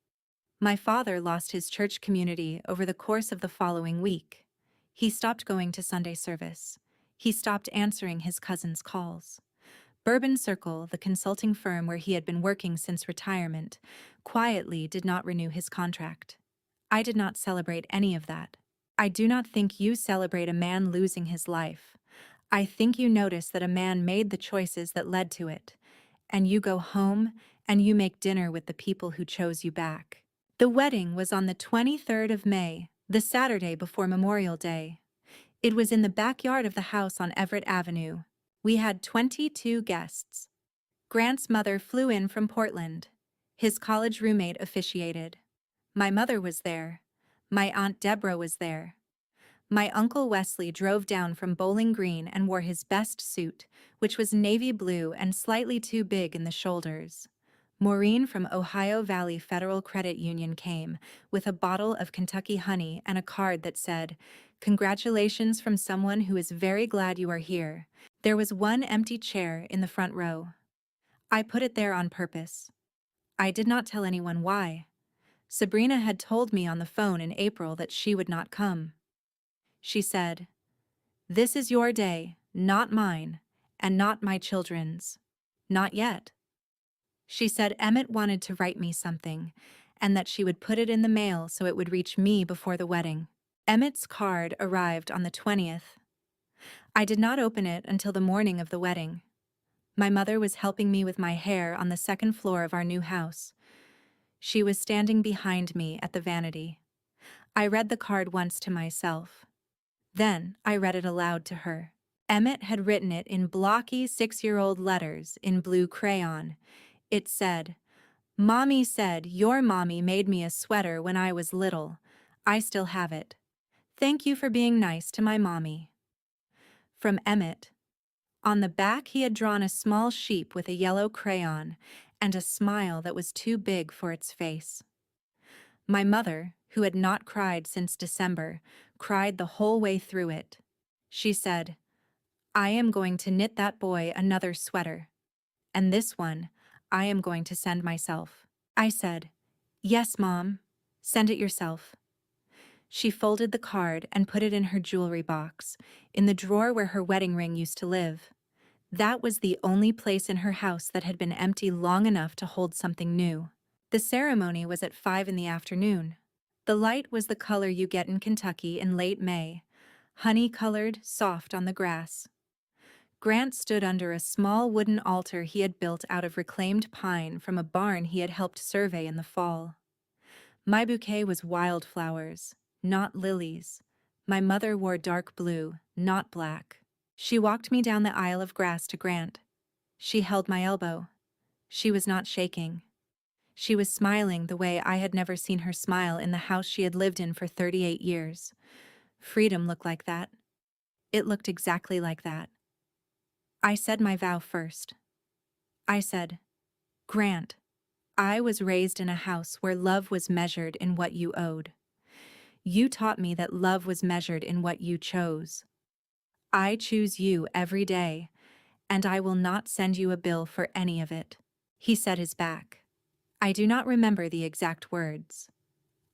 My father lost his church community over the course of the following week. He stopped going to Sunday service. He stopped answering his cousin's calls. Bourbon Circle, the consulting firm where he had been working since retirement, quietly did not renew his contract. I did not celebrate any of that. I do not think you celebrate a man losing his life. I think you notice that a man made the choices that led to it, and you go home and you make dinner with the people who chose you back. The wedding was on the 23rd of May, the Saturday before Memorial Day. It was in the backyard of the house on Everett Avenue. We had 22 guests. Grant's mother flew in from Portland. His college roommate officiated. My mother was there. My Aunt Deborah was there. My Uncle Wesley drove down from Bowling Green and wore his best suit, which was navy blue and slightly too big in the shoulders. Maureen from Ohio Valley Federal Credit Union came, with a bottle of Kentucky honey and a card that said, "Congratulations from someone who is very glad you are here." There was one empty chair in the front row. I put it there on purpose. I did not tell anyone why. Sabrina had told me on the phone in April that she would not come. She said, "This is your day, not mine, and not my children's. Not yet." She said Emmett wanted to write me something, and that she would put it in the mail so it would reach me before the wedding. Emmett's card arrived on the 20th. I did not open it until the morning of the wedding. My mother was helping me with my hair on the second floor of our new house. She was standing behind me at the vanity. I read the card once to myself. Then I read it aloud to her. Emmett had written it in blocky 6-year-old letters in blue crayon. It said, "Mommy said your mommy made me a sweater when I was little. I still have it. Thank you for being nice to my mommy." From Emmett. On the back he had drawn a small sheep with a yellow crayon and a smile that was too big for its face. My mother, who had not cried since December, cried the whole way through it. She said, "I am going to knit that boy another sweater. And this one, I am going to send myself." I said, "Yes, Mom. Send it yourself." She folded the card and put it in her jewelry box, in the drawer where her wedding ring used to live. That was the only place in her house that had been empty long enough to hold something new. The ceremony was at 5 in the afternoon. The light was the color you get in Kentucky in late May, honey-colored, soft on the grass. Grant stood under a small wooden altar he had built out of reclaimed pine from a barn he had helped survey in the fall. My bouquet was wildflowers, not lilies. My mother wore dark blue, not black. She walked me down the aisle of grass to Grant. She held my elbow. She was not shaking. She was smiling the way I had never seen her smile in the house she had lived in for 38 years. Freedom looked like that. It looked exactly like that. I said my vow first. I said, "Grant, I was raised in a house where love was measured in what you owed. You taught me that love was measured in what you chose. I choose you every day, and I will not send you a bill for any of it. He set his back. I do not remember the exact words.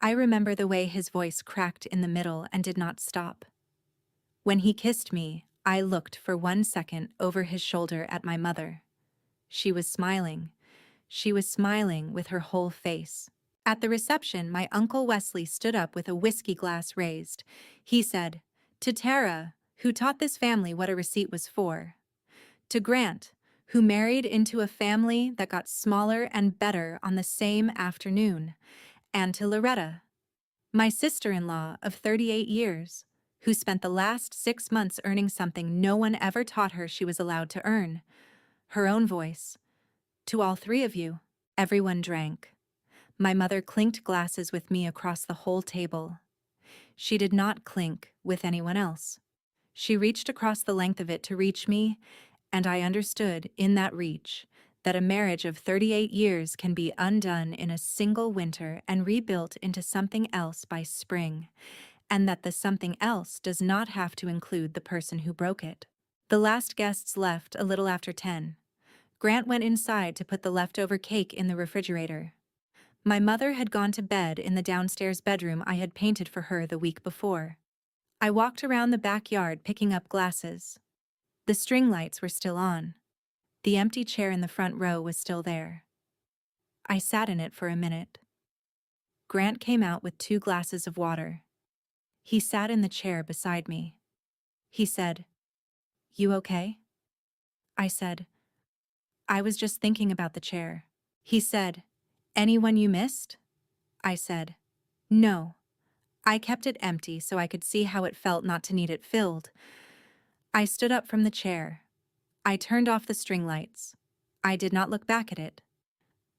I remember the way his voice cracked in the middle and did not stop. When he kissed me, I looked for 1 second over his shoulder at my mother. She was smiling. She was smiling with her whole face. At the reception, my Uncle Wesley stood up with a whiskey glass raised. He said, "To Tara, who taught this family what a receipt was for. To Grant, who married into a family that got smaller and better on the same afternoon. And to Loretta, my sister-in-law of 38 years, who spent the last 6 months earning something no one ever taught her she was allowed to earn, her own voice. To all three of you." Everyone drank. My mother clinked glasses with me across the whole table. She did not clink with anyone else. She reached across the length of it to reach me, and I understood in that reach that a marriage of 38 years can be undone in a single winter and rebuilt into something else by spring, and that the something else does not have to include the person who broke it. The last guests left a little after 10. Grant went inside to put the leftover cake in the refrigerator. My mother had gone to bed in the downstairs bedroom I had painted for her the week before. I walked around the backyard picking up glasses. The string lights were still on. The empty chair in the front row was still there. I sat in it for a minute. Grant came out with 2 glasses of water. He sat in the chair beside me. He said, "You okay?" I said, "I was just thinking about the chair." He said, "Anyone you missed?" I said, "No. I kept it empty so I could see how it felt not to need it filled." I stood up from the chair. I turned off the string lights. I did not look back at it.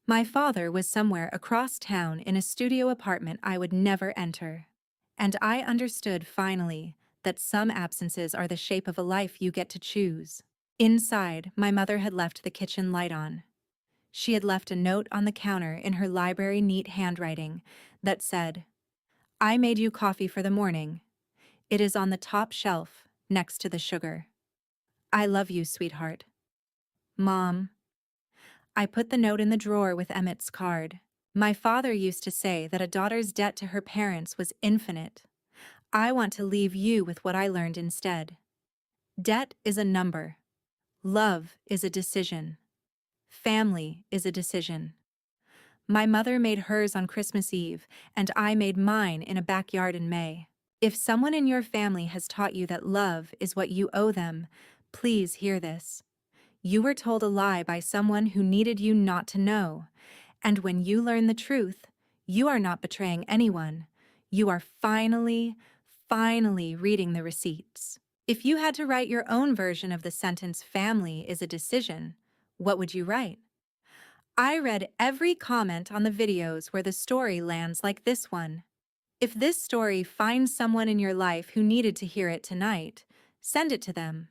My father was somewhere across town in a studio apartment I would never enter. And I understood finally that some absences are the shape of a life you get to choose. Inside, my mother had left the kitchen light on. She had left a note on the counter in her library neat handwriting that said, "I made you coffee for the morning. It is on the top shelf, next to the sugar. I love you, sweetheart." Mom. I put the note in the drawer with Emmett's card. My father used to say that a daughter's debt to her parents was infinite. I want to leave you with what I learned instead. Debt is a number. Love is a decision. Family is a decision. My mother made hers on Christmas Eve, and I made mine in a backyard in May. If someone in your family has taught you that love is what you owe them, please hear this. You were told a lie by someone who needed you not to know, and when you learn the truth, you are not betraying anyone. You are finally reading the receipts. If you had to write your own version of the sentence "family is a decision," what would you write? I read every comment on the videos where the story lands like this one. If this story finds someone in your life who needed to hear it tonight, send it to them.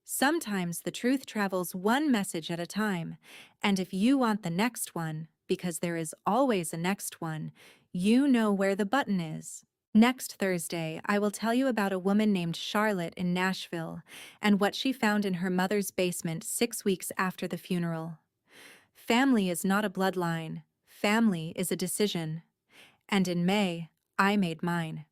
Sometimes the truth travels one message at a time, and if you want the next one, because there is always a next one, you know where the button is. Next Thursday, I will tell you about a woman named Charlotte in Nashville and what she found in her mother's basement 6 weeks after the funeral. Family is not a bloodline. Family is a decision. And in May, I made mine.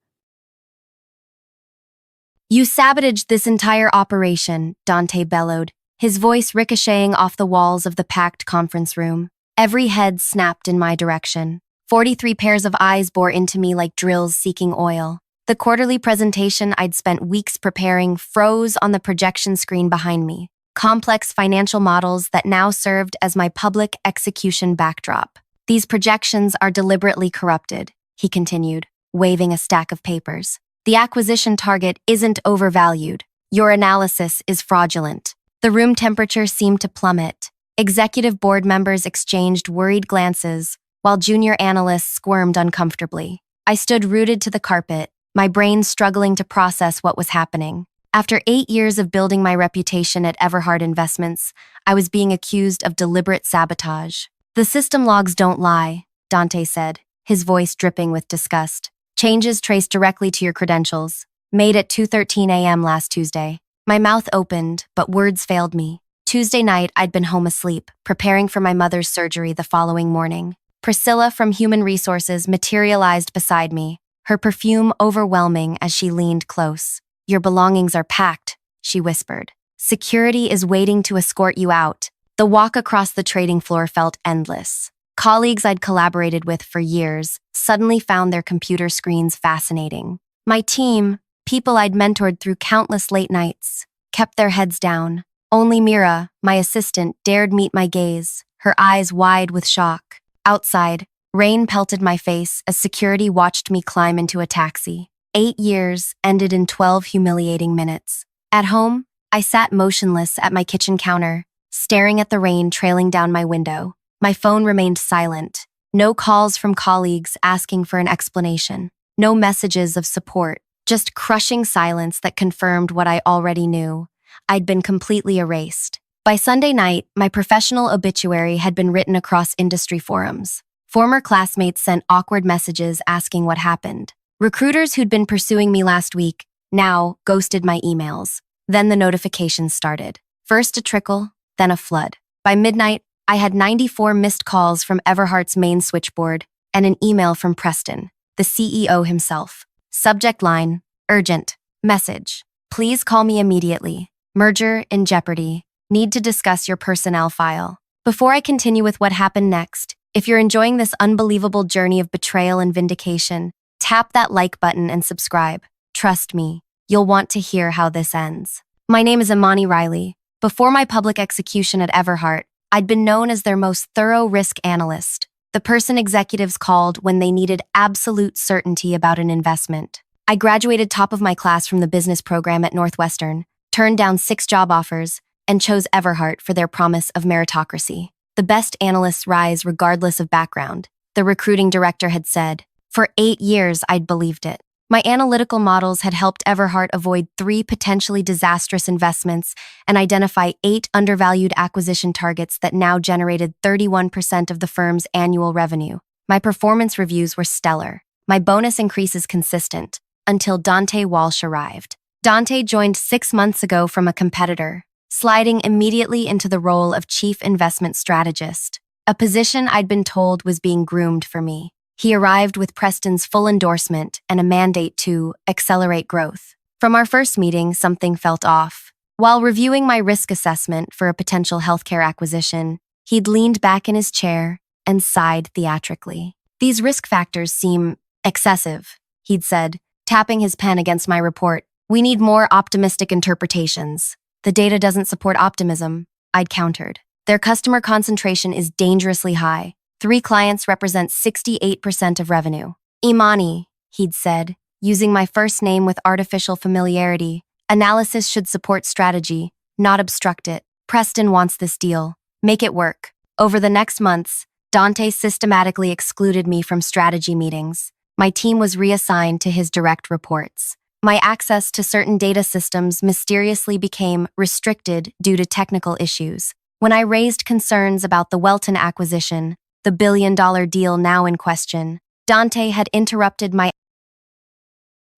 "You sabotaged this entire operation," Dante bellowed, his voice ricocheting off the walls of the packed conference room. Every head snapped in my direction. 43 pairs of eyes bore into me like drills seeking oil. The quarterly presentation I'd spent weeks preparing froze on the projection screen behind me. Complex financial models that now served as my public execution backdrop. "These projections are deliberately corrupted," he continued, waving a stack of papers. "The acquisition target isn't overvalued. Your analysis is fraudulent." The room temperature seemed to plummet. Executive board members exchanged worried glances, while junior analysts squirmed uncomfortably. I stood rooted to the carpet, my brain struggling to process what was happening. After 8 years of building my reputation at Everhard Investments, I was being accused of deliberate sabotage. "The system logs don't lie," Dante said, his voice dripping with disgust. "Changes traced directly to your credentials, made at 2:13 a.m. last Tuesday. My mouth opened, but words failed me. Tuesday night, I'd been home asleep, preparing for my mother's surgery the following morning. Priscilla from Human Resources materialized beside me, her perfume overwhelming as she leaned close. "Your belongings are packed," she whispered. "Security is waiting to escort you out." The walk across the trading floor felt endless. Colleagues I'd collaborated with for years suddenly found their computer screens fascinating. My team, people I'd mentored through countless late nights, kept their heads down. Only Mira, my assistant, dared meet my gaze, her eyes wide with shock. Outside, rain pelted my face as security watched me climb into a taxi. 8 years ended in 12 humiliating minutes. At home, I sat motionless at my kitchen counter, staring at the rain trailing down my window. My phone remained silent. No calls from colleagues asking for an explanation. No messages of support. Just crushing silence that confirmed what I already knew. I'd been completely erased. By Sunday night, my professional obituary had been written across industry forums. Former classmates sent awkward messages asking what happened. Recruiters who'd been pursuing me last week now ghosted my emails. Then the notifications started. First a trickle, then a flood. By midnight, I had 94 missed calls from Everhart's main switchboard and an email from Preston, the CEO himself. Subject line, urgent. Message. Please call me immediately. Merger in jeopardy. Need to discuss your personnel file. Before I continue with what happened next, if you're enjoying this unbelievable journey of betrayal and vindication, tap that like button and subscribe. Trust me, you'll want to hear how this ends. My name is Imani Riley. Before my public execution at Everhart, I'd been known as their most thorough risk analyst, the person executives called when they needed absolute certainty about an investment. I graduated top of my class from the business program at Northwestern, turned down 6 job offers, and chose Everhart for their promise of meritocracy. The best analysts rise regardless of background, the recruiting director had said. For 8 years, I'd believed it. My analytical models had helped Everhart avoid 3 potentially disastrous investments and identify 8 undervalued acquisition targets that now generated 31% of the firm's annual revenue. My performance reviews were stellar. My bonus increases consistent, until Dante Walsh arrived. Dante joined 6 months ago from a competitor, sliding immediately into the role of chief investment strategist, a position I'd been told was being groomed for me. He arrived with Preston's full endorsement and a mandate to accelerate growth. From our first meeting, something felt off. While reviewing my risk assessment for a potential healthcare acquisition, he'd leaned back in his chair and sighed theatrically. "These risk factors seem excessive," he'd said, tapping his pen against my report. "We need more optimistic interpretations." "The data doesn't support optimism," I'd countered. "Their customer concentration is dangerously high. 3 clients represent 68% of revenue." "Imani," he'd said, using my first name with artificial familiarity. "Analysis should support strategy, not obstruct it. Preston wants this deal. Make it work." Over the next months, Dante systematically excluded me from strategy meetings. My team was reassigned to his direct reports. My access to certain data systems mysteriously became restricted due to technical issues. When I raised concerns about the Welton acquisition, the billion-dollar deal now in question, Dante had interrupted my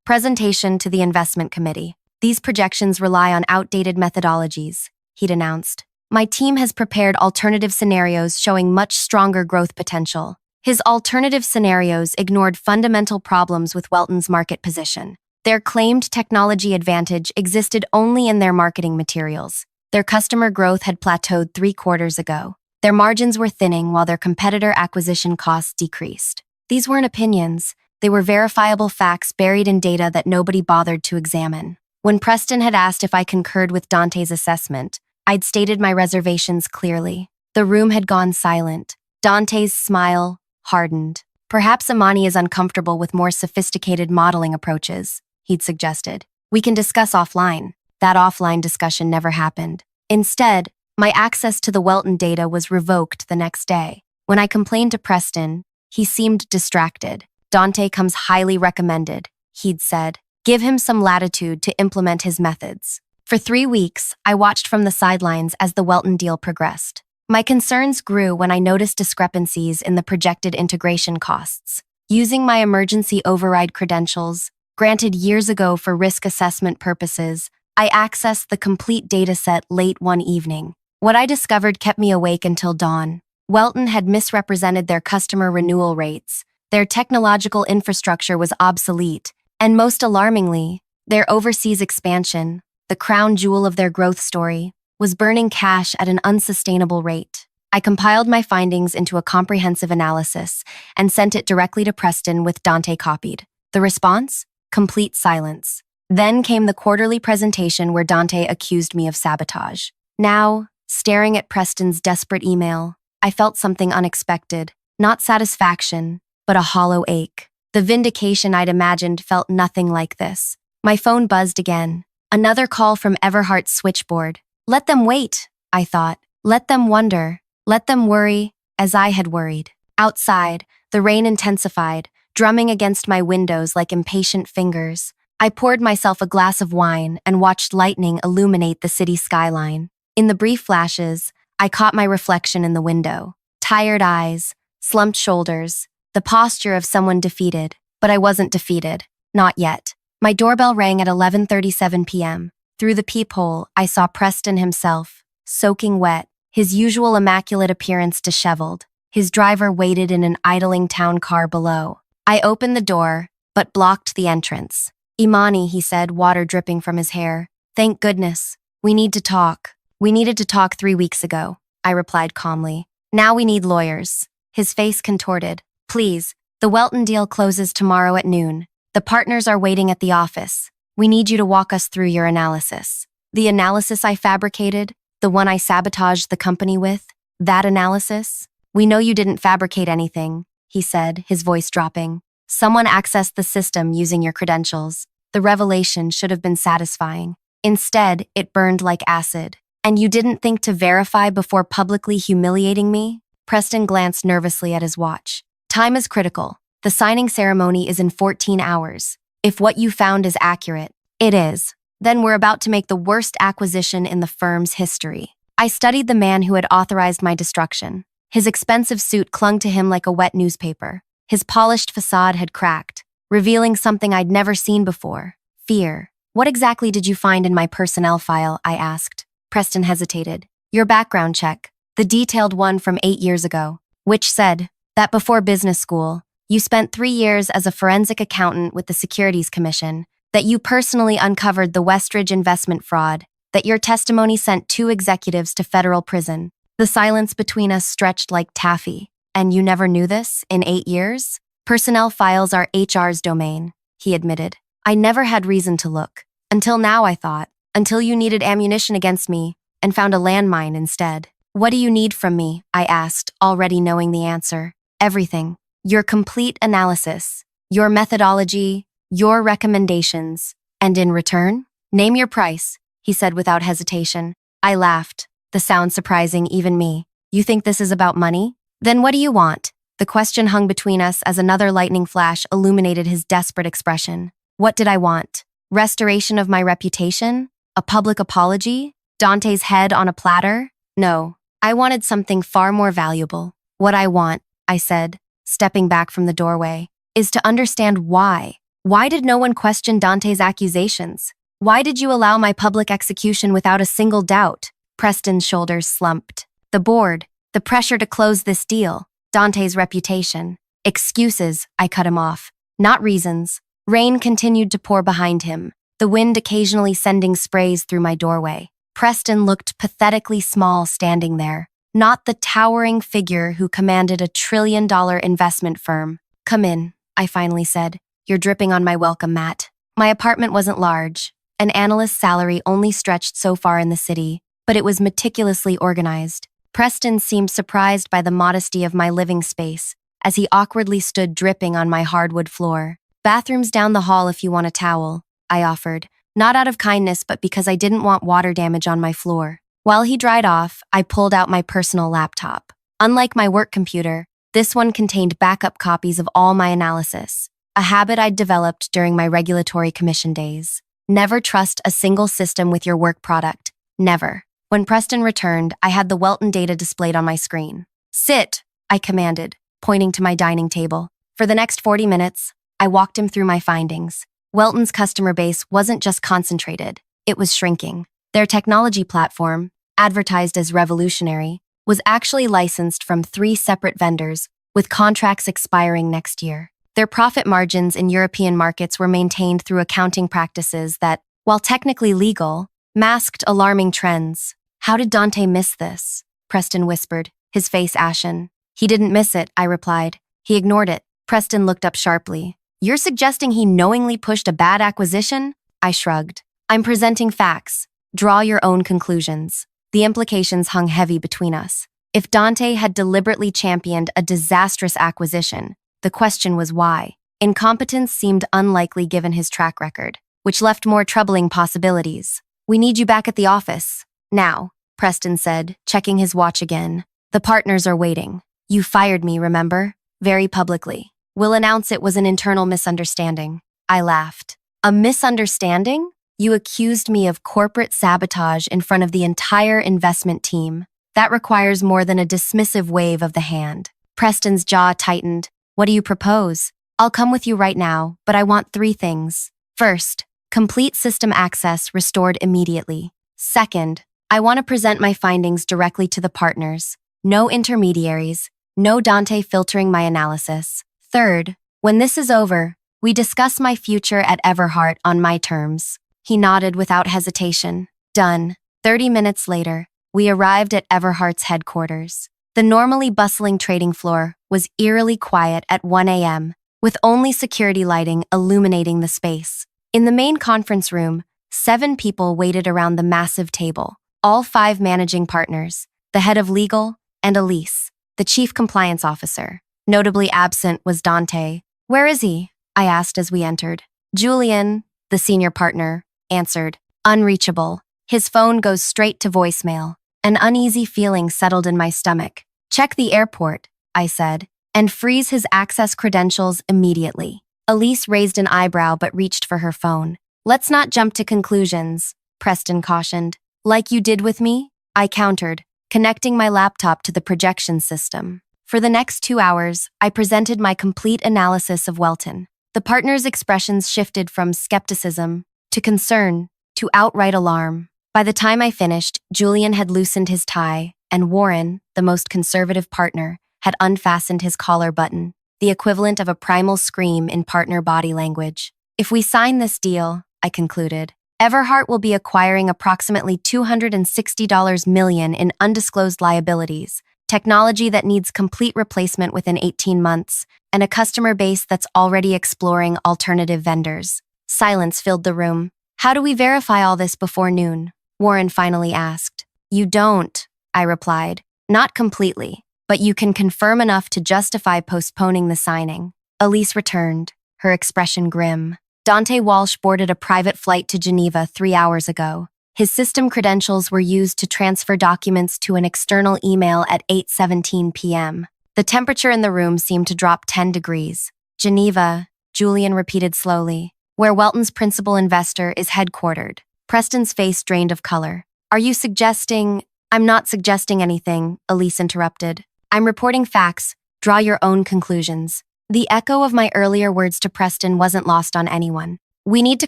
presentation to the investment committee. "These projections rely on outdated methodologies," he'd announced. "My team has prepared alternative scenarios showing much stronger growth potential." His alternative scenarios ignored fundamental problems with Welton's market position. Their claimed technology advantage existed only in their marketing materials. Their customer growth had plateaued 3 quarters ago. Their margins were thinning while their competitor acquisition costs decreased. These weren't opinions. They were verifiable facts buried in data that nobody bothered to examine. When Preston had asked if I concurred with Dante's assessment, I'd stated my reservations clearly. The room had gone silent. Dante's smile hardened. "Perhaps Imani is uncomfortable with more sophisticated modeling approaches," he'd suggested. "We can discuss offline." That offline discussion never happened. Instead, my access to the Welton data was revoked the next day. When I complained to Preston, he seemed distracted. "Dante comes highly recommended," he'd said. "Give him some latitude to implement his methods." For 3 weeks, I watched from the sidelines as the Welton deal progressed. My concerns grew when I noticed discrepancies in the projected integration costs. Using my emergency override credentials, granted years ago for risk assessment purposes, I accessed the complete dataset late one evening. What I discovered kept me awake until dawn. Welton had misrepresented their customer renewal rates. Their technological infrastructure was obsolete, and most alarmingly, their overseas expansion, the crown jewel of their growth story, was burning cash at an unsustainable rate. I compiled my findings into a comprehensive analysis and sent it directly to Preston with Dante copied. The response? Complete silence. Then came the quarterly presentation where Dante accused me of sabotage. Now, staring at Preston's desperate email, I felt something unexpected. Not satisfaction, but a hollow ache. The vindication I'd imagined felt nothing like this. My phone buzzed again. Another call from Everhart's switchboard. Let them wait, I thought. Let them wonder. Let them worry, as I had worried. Outside, the rain intensified, drumming against my windows like impatient fingers. I poured myself a glass of wine and watched lightning illuminate the city skyline. In the brief flashes, I caught my reflection in the window. Tired eyes, slumped shoulders, the posture of someone defeated. But I wasn't defeated. Not yet. My doorbell rang at 11:37 p.m. Through the peephole, I saw Preston himself, soaking wet, his usual immaculate appearance disheveled. His driver waited in an idling town car below. I opened the door, but blocked the entrance. Imani, he said, water dripping from his hair. Thank goodness. We need to talk. We needed to talk 3 weeks ago, I replied calmly. Now we need lawyers. His face contorted. Please, the Welton deal closes tomorrow at noon. The partners are waiting at the office. We need you to walk us through your analysis. The analysis I fabricated? The one I sabotaged the company with? That analysis? We know you didn't fabricate anything, he said, his voice dropping. Someone accessed the system using your credentials. The revelation should have been satisfying. Instead, it burned like acid. And you didn't think to verify before publicly humiliating me? Preston glanced nervously at his watch. Time is critical. The signing ceremony is in 14 hours. If what you found is accurate, it is. Then we're about to make the worst acquisition in the firm's history. I studied the man who had authorized my destruction. His expensive suit clung to him like a wet newspaper. His polished facade had cracked, revealing something I'd never seen before. Fear. What exactly did you find in my personnel file? I asked. Preston hesitated. Your background check, the detailed one from 8 years ago, which said that before business school, you spent 3 years as a forensic accountant with the Securities Commission, that you personally uncovered the Westridge investment fraud, that your testimony sent 2 executives to federal prison. The silence between us stretched like taffy. And you never knew this in 8 years? Personnel files are HR's domain, he admitted. I never had reason to look. Until now, I thought. Until you needed ammunition against me and found a landmine instead. What do you need from me? I asked, already knowing the answer. Everything. Your complete analysis. Your methodology. Your recommendations. And in return? Name your price, he said without hesitation. I laughed, the sound surprising even me. You think this is about money? Then what do you want? The question hung between us as another lightning flash illuminated his desperate expression. What did I want? Restoration of my reputation? A public apology? Dante's head on a platter? No, I wanted something far more valuable. What I want, I said, stepping back from the doorway, is to understand why. Why did no one question Dante's accusations? Why did you allow my public execution without a single doubt? Preston's shoulders slumped. The board, the pressure to close this deal, Dante's reputation. Excuses, I cut him off. Not reasons. Rain continued to pour behind him, the wind occasionally sending sprays through my doorway. Preston looked pathetically small standing there, not the towering figure who commanded a $1 trillion investment firm. Come in, I finally said. You're dripping on my welcome mat. My apartment wasn't large. An analyst's salary only stretched so far in the city, but it was meticulously organized. Preston seemed surprised by the modesty of my living space as he awkwardly stood dripping on my hardwood floor. Bathrooms down the hall if you want a towel, I offered, not out of kindness but because I didn't want water damage on my floor. While he dried off, I pulled out my personal laptop. Unlike my work computer, this one contained backup copies of all my analysis, a habit I'd developed during my regulatory commission days. Never trust a single system with your work product. Never. When Preston returned, I had the Welton data displayed on my screen. Sit, I commanded, pointing to my dining table. For the next 40 minutes, I walked him through my findings. Welton's customer base wasn't just concentrated. It was shrinking. Their technology platform, advertised as revolutionary, was actually licensed from 3 separate vendors, with contracts expiring next year. Their profit margins in European markets were maintained through accounting practices that, while technically legal, masked alarming trends. How did Dante miss this? Preston whispered, his face ashen. He didn't miss it, I replied. He ignored it. Preston looked up sharply. You're suggesting he knowingly pushed a bad acquisition? I shrugged. I'm presenting facts. Draw your own conclusions. The implications hung heavy between us. If Dante had deliberately championed a disastrous acquisition, the question was why. Incompetence seemed unlikely given his track record, which left more troubling possibilities. We need you back at the office. Now, Preston said, checking his watch again. The partners are waiting. You fired me, remember? Very publicly. We'll announce it was an internal misunderstanding. I laughed. A misunderstanding? You accused me of corporate sabotage in front of the entire investment team. That requires more than a dismissive wave of the hand. Preston's jaw tightened. What do you propose? I'll come with you right now, but I want 3 things. First, complete system access restored immediately. Second, I want to present my findings directly to the partners. No intermediaries, no Dante filtering my analysis. Third, when this is over, we discuss my future at Everhart on my terms. He nodded without hesitation. Done. 30 minutes later, we arrived at Everhart's headquarters. The normally bustling trading floor was eerily quiet at 1 a.m., with only security lighting illuminating the space. In the main conference room, 7 people waited around the massive table, all 5 managing partners, the head of legal, and Elise, the chief compliance officer. Notably absent was Dante. Where is he? I asked as we entered. Julian, the senior partner, answered. Unreachable. His phone goes straight to voicemail. An uneasy feeling settled in my stomach. Check the airport, I said, and freeze his access credentials immediately. Elise raised an eyebrow but reached for her phone. Let's not jump to conclusions, Preston cautioned. Like you did with me? I countered, connecting my laptop to the projection system. For the next 2 hours, I presented my complete analysis of Welton. The partners' expressions shifted from skepticism to concern to outright alarm. By the time I finished, Julian had loosened his tie, and Warren, the most conservative partner, had unfastened his collar button, the equivalent of a primal scream in partner body language. If we sign this deal, I concluded, Everhart will be acquiring approximately $260 million in undisclosed liabilities, technology that needs complete replacement within 18 months, and a customer base that's already exploring alternative vendors. Silence filled the room. How do we verify all this before noon? Warren finally asked. You don't, I replied. Not completely, but you can confirm enough to justify postponing the signing. Elise returned, her expression grim. Dante Walsh boarded a private flight to Geneva 3 hours ago. His system credentials were used to transfer documents to an external email at 8:17 p.m. The temperature in the room seemed to drop 10 degrees. Geneva, Julian repeated slowly, where Welton's principal investor is headquartered. Preston's face drained of color. Are you suggesting— I'm not suggesting anything, Elise interrupted. I'm reporting facts. Draw your own conclusions. The echo of my earlier words to Preston wasn't lost on anyone. We need to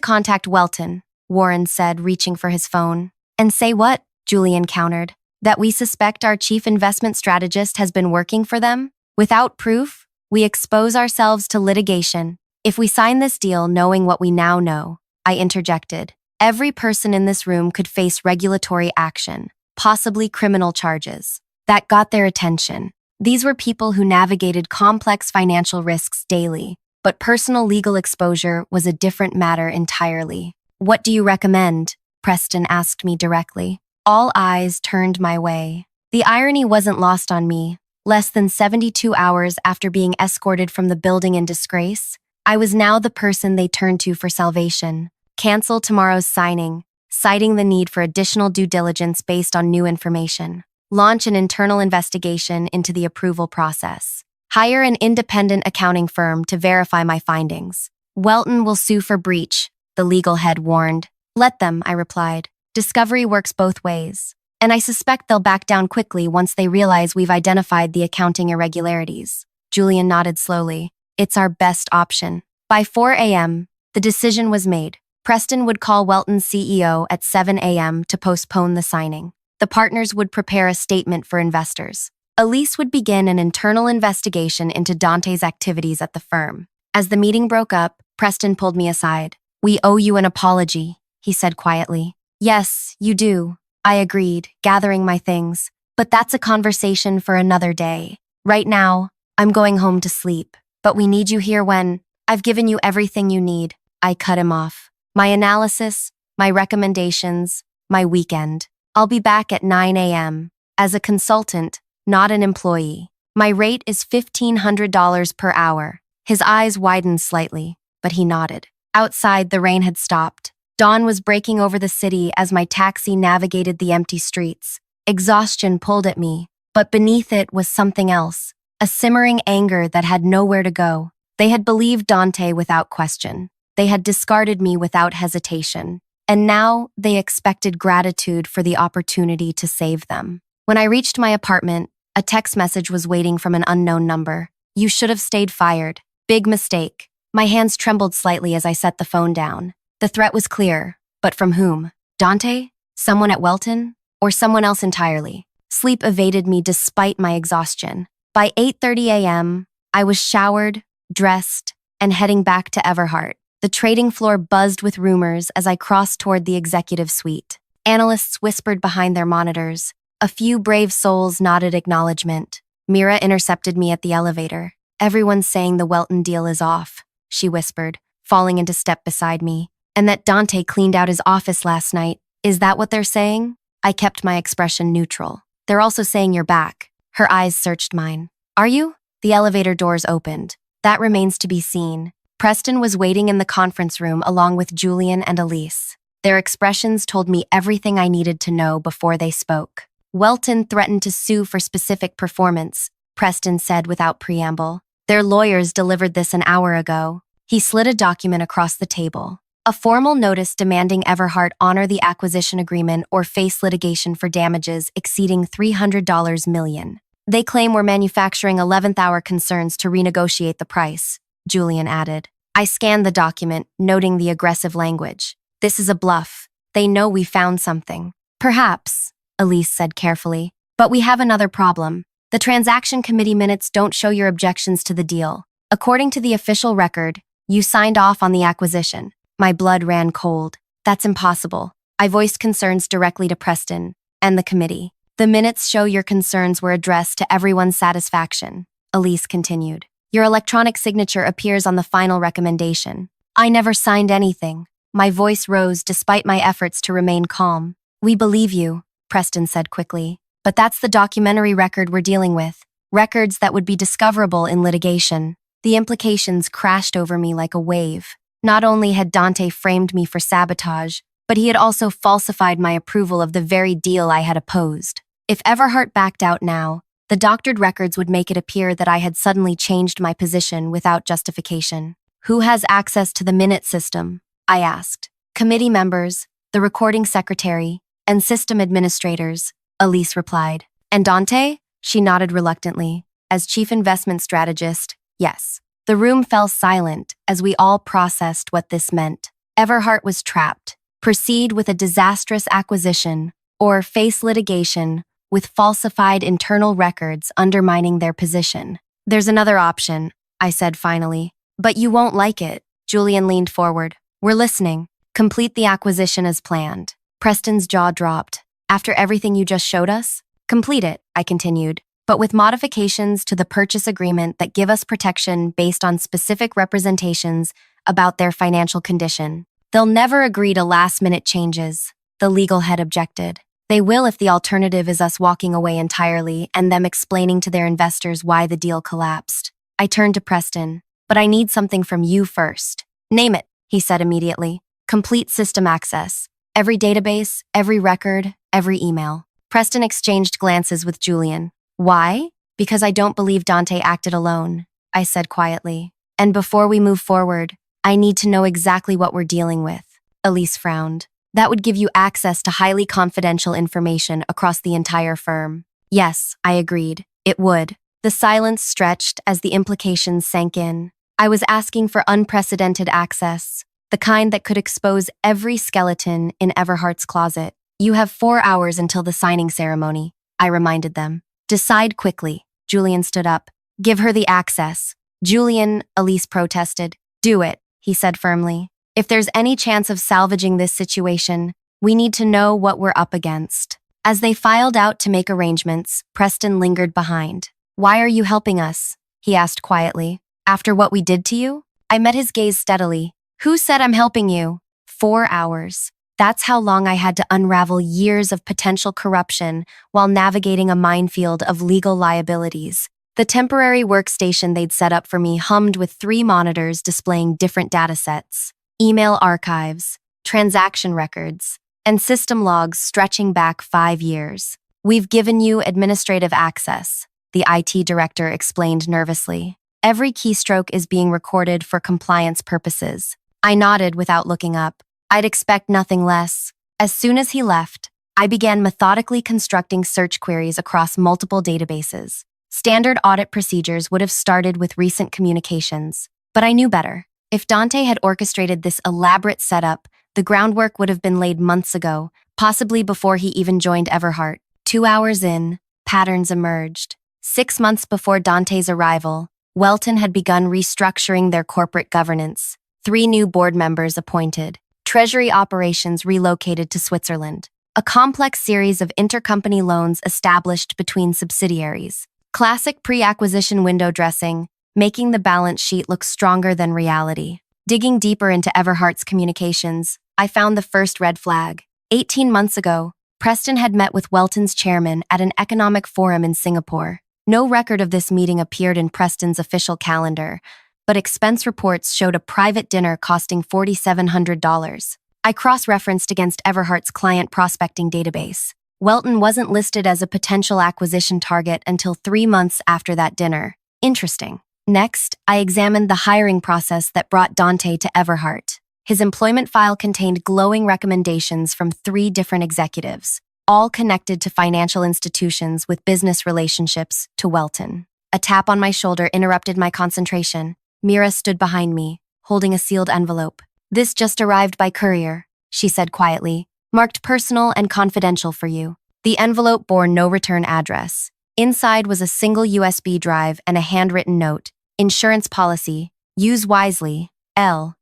contact Welton, Warren said, reaching for his phone. And say what? Julian countered. That we suspect our chief investment strategist has been working for them? Without proof, we expose ourselves to litigation. If we sign this deal knowing what we now know, I interjected, every person in this room could face regulatory action, possibly criminal charges. That got their attention. These were people who navigated complex financial risks daily, but personal legal exposure was a different matter entirely. What do you recommend? Preston asked me directly. All eyes turned my way. The irony wasn't lost on me. Less than 72 hours after being escorted from the building in disgrace, I was now the person they turned to for salvation. Cancel tomorrow's signing, citing the need for additional due diligence based on new information. Launch an internal investigation into the approval process. Hire an independent accounting firm to verify my findings. Welton will sue for breach, the legal head warned. Let them, I replied. Discovery works both ways. And I suspect they'll back down quickly once they realize we've identified the accounting irregularities. Julian nodded slowly. It's our best option. By 4 a.m., the decision was made. Preston would call Welton's CEO at 7 a.m. to postpone the signing. The partners would prepare a statement for investors. Elise would begin an internal investigation into Dante's activities at the firm. As the meeting broke up, Preston pulled me aside. "We owe you an apology," he said quietly. "Yes, you do," I agreed, gathering my things. "But that's a conversation for another day. Right now, I'm going home to sleep. But we need you here when I've given you everything you need." I cut him off. "My analysis, my recommendations, my weekend. I'll be back at 9 a.m. as a consultant, not an employee. My rate is $1,500 per hour." His eyes widened slightly, but he nodded. Outside, the rain had stopped. Dawn was breaking over the city as my taxi navigated the empty streets. Exhaustion pulled at me, but beneath it was something else, a simmering anger that had nowhere to go. They had believed Dante without question. They had discarded me without hesitation. And now they expected gratitude for the opportunity to save them. When I reached my apartment, a text message was waiting from an unknown number. "You should have stayed fired. Big mistake." My hands trembled slightly as I set the phone down. The threat was clear, but from whom? Dante? Someone at Welton? Or someone else entirely? Sleep evaded me despite my exhaustion. By 8:30 a.m., I was showered, dressed, and heading back to Everhart. The trading floor buzzed with rumors as I crossed toward the executive suite. Analysts whispered behind their monitors. A few brave souls nodded acknowledgement. Mira intercepted me at the elevator. "Everyone's saying the Welton deal is off," she whispered, falling into step beside me. "And that Dante cleaned out his office last night. Is that what they're saying?" I kept my expression neutral. "They're also saying you're back." Her eyes searched mine. "Are you?" The elevator doors opened. That remains to be seen. Preston was waiting in the conference room along with Julian and Elise. Their expressions told me everything I needed to know before they spoke. "Welton threatened to sue for specific performance," Preston said without preamble. "Their lawyers delivered this an hour ago." He slid a document across the table. "A formal notice demanding Everhart honor the acquisition agreement or face litigation for damages exceeding $300 million. They claim we're manufacturing 11th-hour concerns to renegotiate the price," Julian added. I scanned the document, noting the aggressive language. "This is a bluff. They know we found something." "Perhaps," Elise said carefully, "but we have another problem. The transaction committee minutes don't show your objections to the deal. According to the official record, you signed off on the acquisition." My blood ran cold. "That's impossible." I voiced concerns directly to Preston and the committee. "The minutes show your concerns were addressed to everyone's satisfaction," Elise continued. "Your electronic signature appears on the final recommendation." "I never signed anything." My voice rose despite my efforts to remain calm. "We believe you," Preston said quickly. "But that's the documentary record we're dealing with. Records that would be discoverable in litigation." The implications crashed over me like a wave. Not only had Dante framed me for sabotage, but he had also falsified my approval of the very deal I had opposed. If Everhart backed out now, the doctored records would make it appear that I had suddenly changed my position without justification. "Who has access to the minute system?" I asked. "Committee members, the recording secretary, and system administrators," Elise replied. "And Dante?" She nodded reluctantly. "As chief investment strategist, yes." The room fell silent as we all processed what this meant. Everhart was trapped. Proceed with a disastrous acquisition, or face litigation with falsified internal records undermining their position. "There's another option," I said finally. "But you won't like it." Julian leaned forward. "We're listening. Complete the acquisition as planned." Preston's jaw dropped. "After everything you just showed us?" "Complete it," I continued, "but with modifications to the purchase agreement that give us protection based on specific representations about their financial condition." "They'll never agree to last-minute changes," the legal head objected. "They will if the alternative is us walking away entirely and them explaining to their investors why the deal collapsed." I turned to Preston. "But I need something from you first." "Name it," he said immediately. "Complete system access. Every database, every record, every email." Preston exchanged glances with Julian. "Why?" "Because I don't believe Dante acted alone," I said quietly. "And before we move forward, I need to know exactly what we're dealing with." Elise frowned. "That would give you access to highly confidential information across the entire firm." "Yes," I agreed. "It would." The silence stretched as the implications sank in. I was asking for unprecedented access, the kind that could expose every skeleton in Everhart's closet. You have 4 hours until the signing ceremony, I reminded them. Decide quickly. Julian stood up. Give her the access. Julian, Elise protested. Do it, he said firmly. If there's any chance of salvaging this situation, we need to know what we're up against. As they filed out to make arrangements, Preston lingered behind. Why are you helping us? He asked quietly. After what we did to you? I met his gaze steadily. Who said I'm helping you? 4 hours. That's how long I had to unravel years of potential corruption while navigating a minefield of legal liabilities. The temporary workstation they'd set up for me hummed with 3 monitors displaying different datasets, email archives, transaction records, and system logs stretching back 5 years. We've given you administrative access, the IT director explained nervously. Every keystroke is being recorded for compliance purposes. I nodded without looking up. I'd expect nothing less. As soon as he left, I began methodically constructing search queries across multiple databases. Standard audit procedures would have started with recent communications, but I knew better. If Dante had orchestrated this elaborate setup, the groundwork would have been laid months ago, possibly before he even joined Everhart. 2 hours in, patterns emerged. 6 months before Dante's arrival, Welton had begun restructuring their corporate governance. 3 new board members appointed. Treasury operations relocated to Switzerland. A complex series of intercompany loans established between subsidiaries. Classic pre-acquisition window dressing, making the balance sheet look stronger than reality. Digging deeper into Everhart's communications, I found the first red flag. 18 months ago, Preston had met with Welton's chairman at an economic forum in Singapore. No record of this meeting appeared in Preston's official calendar, but expense reports showed a private dinner costing $4,700. I cross-referenced against Everhart's client prospecting database. Welton wasn't listed as a potential acquisition target until 3 months after that dinner. Interesting. Next, I examined the hiring process that brought Dante to Everhart. His employment file contained glowing recommendations from 3 different executives, all connected to financial institutions with business relationships to Welton. A tap on my shoulder interrupted my concentration. Mira stood behind me, holding a sealed envelope. This just arrived by courier, she said quietly, marked personal and confidential for you. The envelope bore no return address. Inside was a single USB drive and a handwritten note. Insurance policy. Use wisely. L.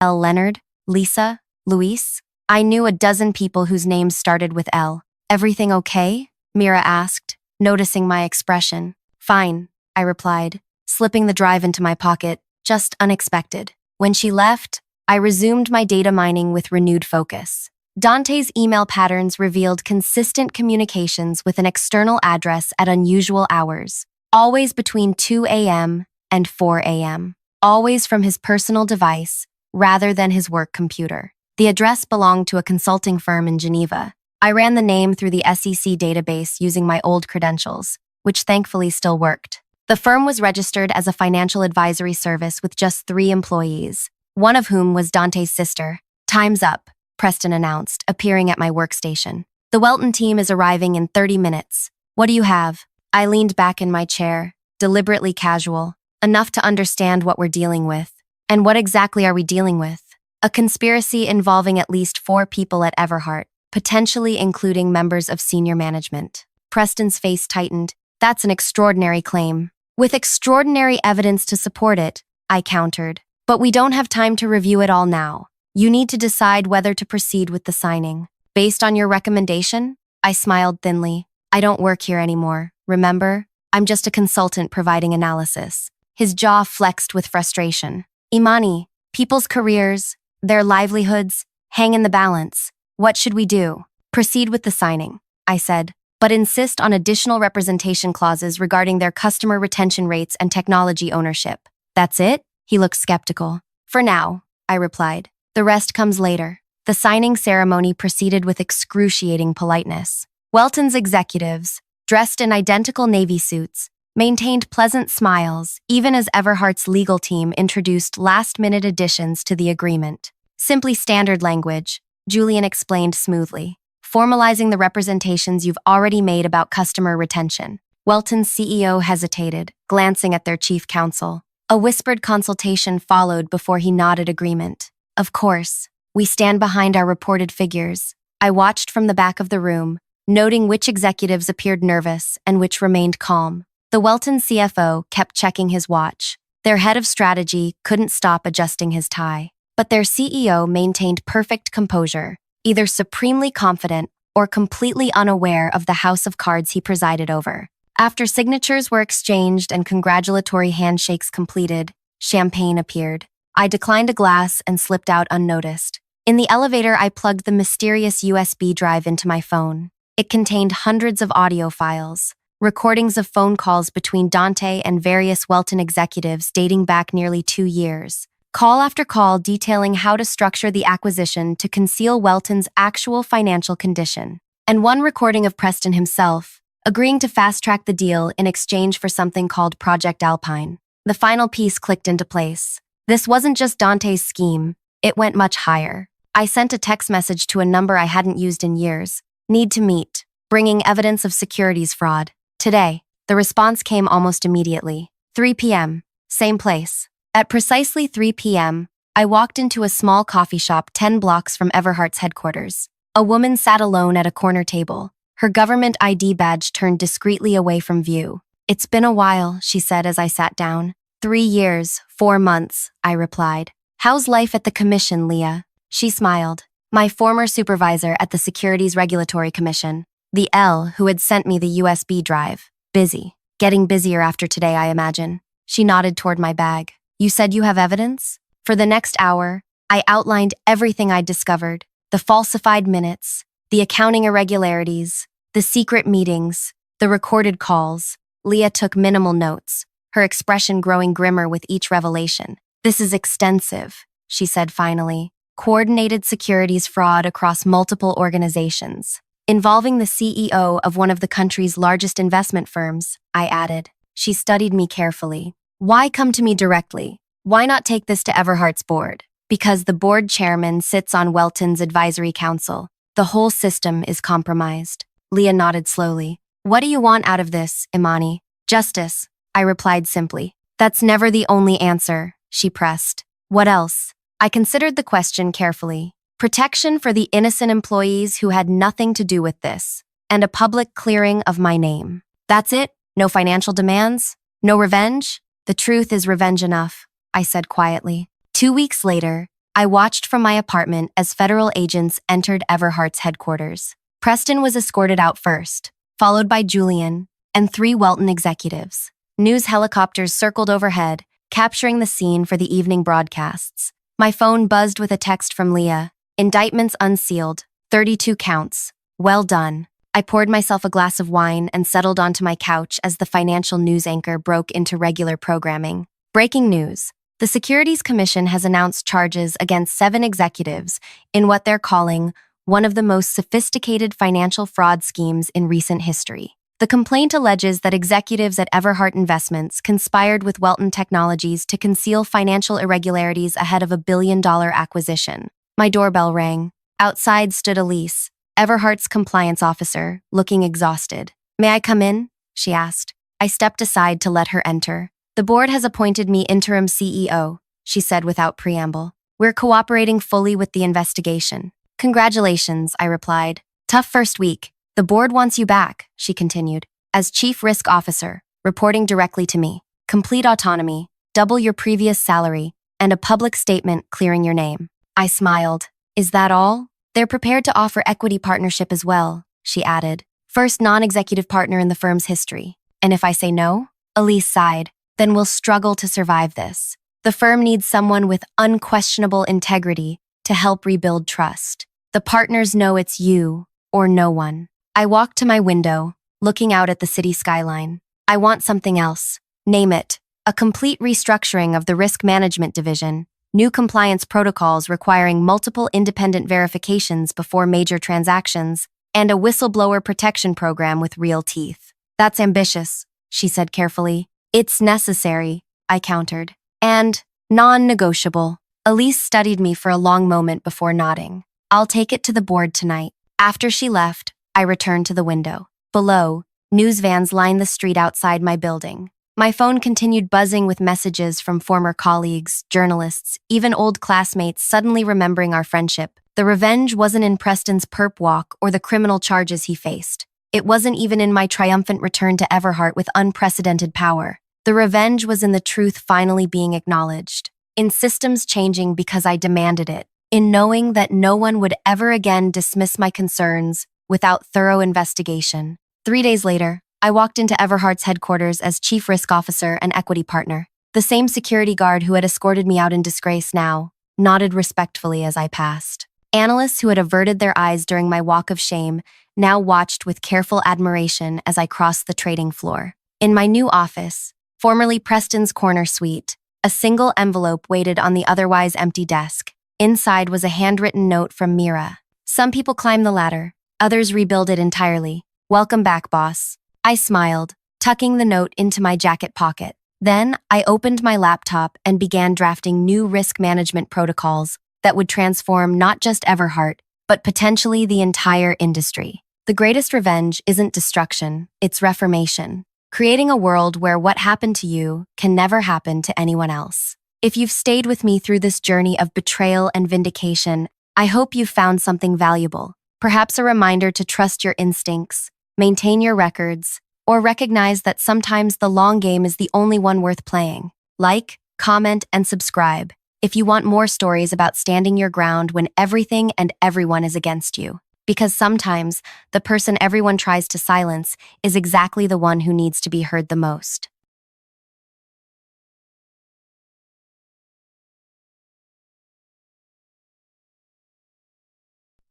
Leonard? Lisa? Luis? I knew a dozen people whose names started with L. Everything okay? Mira asked, noticing my expression. Fine, I replied, slipping the drive into my pocket, just unexpected. When she left, I resumed my data mining with renewed focus. Dante's email patterns revealed consistent communications with an external address at unusual hours, always between 2 a.m. and 4 a.m., always from his personal device rather than his work computer. The address belonged to a consulting firm in Geneva. I ran the name through the SEC database using my old credentials, which thankfully still worked. The firm was registered as a financial advisory service with just 3 employees, one of whom was Dante's sister. Time's up, Preston announced, appearing at my workstation. The Welton team is arriving in 30 minutes. What do you have? I leaned back in my chair, deliberately casual, enough to understand what we're dealing with. And what exactly are we dealing with? A conspiracy involving at least 4 people at Everhart, potentially including members of senior management. Preston's face tightened. That's an extraordinary claim. With extraordinary evidence to support it, I countered. But we don't have time to review it all now. You need to decide whether to proceed with the signing. Based on your recommendation? I smiled thinly. I don't work here anymore, remember? I'm just a consultant providing analysis. His jaw flexed with frustration. Imani, people's careers, their livelihoods, hang in the balance. What should we do? Proceed with the signing, I said, but insist on additional representation clauses regarding their customer retention rates and technology ownership. That's it? He looked skeptical. For now, I replied. The rest comes later. The signing ceremony proceeded with excruciating politeness. Welton's executives, dressed in identical navy suits, maintained pleasant smiles even as Everhart's legal team introduced last-minute additions to the agreement. Simply standard language, Julian explained smoothly, formalizing the representations you've already made about customer retention. Welton's CEO hesitated, glancing at their chief counsel. A whispered consultation followed before he nodded agreement. Of course. We stand behind our reported figures. I watched from the back of the room, noting which executives appeared nervous and which remained calm. The Welton CFO kept checking his watch. Their head of strategy couldn't stop adjusting his tie. But their CEO maintained perfect composure, either supremely confident or completely unaware of the house of cards he presided over. After signatures were exchanged and congratulatory handshakes completed, champagne appeared. I declined a glass and slipped out unnoticed. In the elevator, I plugged the mysterious USB drive into my phone. It contained hundreds of audio files, recordings of phone calls between Dante and various Welton executives dating back nearly 2 years. Call after call detailing how to structure the acquisition to conceal Welton's actual financial condition. And one recording of Preston himself, agreeing to fast-track the deal in exchange for something called Project Alpine. The final piece clicked into place. This wasn't just Dante's scheme, it went much higher. I sent a text message to a number I hadn't used in years. Need to meet, bringing evidence of securities fraud. Today, the response came almost immediately. 3 p.m., same place. At precisely 3 p.m., I walked into a small coffee shop 10 blocks from Everhart's headquarters. A woman sat alone at a corner table, her government ID badge turned discreetly away from view. "It's been a while," she said as I sat down. 3 years, 4 months, I replied. "How's life at the commission, Leah?" She smiled. "My former supervisor at the Securities Regulatory Commission, the L who had sent me the USB drive. Busy. Getting busier after today, I imagine." She nodded toward my bag. "You said you have evidence?" For the next hour, I outlined everything I'd discovered. The falsified minutes, the accounting irregularities, the secret meetings, the recorded calls. Leah took minimal notes, her expression growing grimmer with each revelation. "This is extensive," she said finally. "Coordinated securities fraud across multiple organizations, involving the CEO of one of the country's largest investment firms," I added. She studied me carefully. "Why come to me directly? Why not take this to Everhart's board?" "Because the board chairman sits on Welton's advisory council. The whole system is compromised." Leah nodded slowly. "What do you want out of this, Imani?" "Justice," I replied simply. "That's never the only answer," she pressed. "What else?" I considered the question carefully. "Protection for the innocent employees who had nothing to do with this, and a public clearing of my name. That's it? No financial demands? No revenge?" "The truth is revenge enough," I said quietly. 2 weeks later, I watched from my apartment as federal agents entered Everhart's headquarters. Preston was escorted out first, followed by Julian and 3 Welton executives. News helicopters circled overhead, capturing the scene for the evening broadcasts. My phone buzzed with a text from Leah. "Indictments unsealed. 32 counts. Well done." I poured myself a glass of wine and settled onto my couch as the financial news anchor broke into regular programming. Breaking news. The Securities Commission has announced charges against 7 executives in what they're calling one of the most sophisticated financial fraud schemes in recent history. The complaint alleges that executives at Everhart Investments conspired with Welton Technologies to conceal financial irregularities ahead of a billion-dollar acquisition. My doorbell rang. Outside stood Elise, Everhart's compliance officer, looking exhausted. "May I come in?" she asked. I stepped aside to let her enter. "The board has appointed me interim CEO," she said without preamble. "We're cooperating fully with the investigation." "Congratulations," I replied. "Tough first week. The board wants you back," she continued, "as chief risk officer, reporting directly to me. Complete autonomy, double your previous salary, and a public statement clearing your name." I smiled. "Is that all?" "They're prepared to offer equity partnership as well," she added. "First non-executive partner in the firm's history. And if I say no?" Elise sighed. "Then we'll struggle to survive this. The firm needs someone with unquestionable integrity to help rebuild trust. The partners know it's you or no one." I walked to my window, looking out at the city skyline. "I want something else. Name it. A complete restructuring of the risk management division, new compliance protocols requiring multiple independent verifications before major transactions, and a whistleblower protection program with real teeth." "That's ambitious," she said carefully. "It's necessary," I countered. "And non-negotiable." Elise studied me for a long moment before nodding. "I'll take it to the board tonight." After she left, I returned to the window. Below, news vans lined the street outside my building. My phone continued buzzing with messages from former colleagues, journalists, even old classmates suddenly remembering our friendship. The revenge wasn't in Preston's perp walk or the criminal charges he faced. It wasn't even in my triumphant return to Everhart with unprecedented power. The revenge was in the truth finally being acknowledged, in systems changing because I demanded it, in knowing that no one would ever again dismiss my concerns without thorough investigation. 3 days later, I walked into Everhart's headquarters as chief risk officer and equity partner. The same security guard who had escorted me out in disgrace now nodded respectfully as I passed. Analysts who had averted their eyes during my walk of shame now watched with careful admiration as I crossed the trading floor. In my new office, formerly Preston's corner suite, a single envelope waited on the otherwise empty desk. Inside was a handwritten note from Mira. Some people climb the ladder, others rebuild it entirely. Welcome back, boss. I smiled, tucking the note into my jacket pocket. Then I opened my laptop and began drafting new risk management protocols that would transform not just Everhart, but potentially the entire industry. The greatest revenge isn't destruction, it's reformation, creating a world where what happened to you can never happen to anyone else. If you've stayed with me through this journey of betrayal and vindication, I hope you've found something valuable, perhaps a reminder to trust your instincts, maintain your records, or recognize that sometimes the long game is the only one worth playing. Like, comment, and subscribe if you want more stories about standing your ground when everything and everyone is against you. Because sometimes the person everyone tries to silence is exactly the one who needs to be heard the most.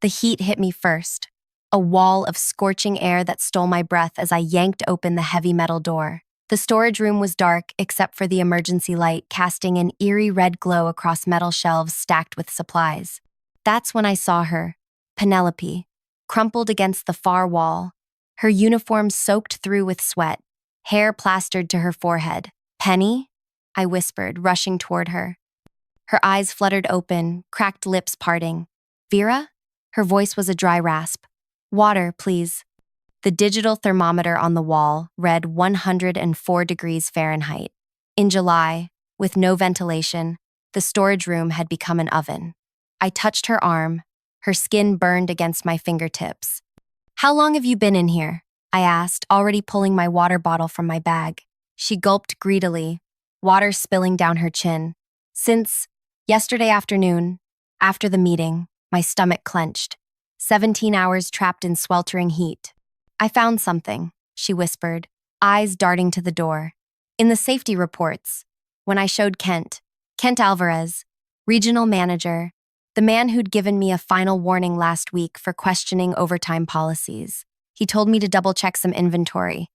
The heat hit me first, a wall of scorching air that stole my breath as I yanked open the heavy metal door. The storage room was dark except for the emergency light casting an eerie red glow across metal shelves stacked with supplies. That's when I saw her, Penelope, crumpled against the far wall, her uniform soaked through with sweat, hair plastered to her forehead. "Penny?" I whispered, rushing toward her. Her eyes fluttered open, cracked lips parting. "Vera?" Her voice was a dry rasp. "Water, please." The digital thermometer on the wall read 104 degrees Fahrenheit. In July, with no ventilation, the storage room had become an oven. I touched her arm, her skin burned against my fingertips. "How long have you been in here?" I asked, already pulling my water bottle from my bag. She gulped greedily, water spilling down her chin. "Since yesterday afternoon, after the meeting." My stomach clenched. 17 hours trapped in sweltering heat. "I found something," she whispered, eyes darting to the door. "In the safety reports, when I showed Kent Alvarez, regional manager, the man who'd given me a final warning last week for questioning overtime policies. He told me to double-check some inventory."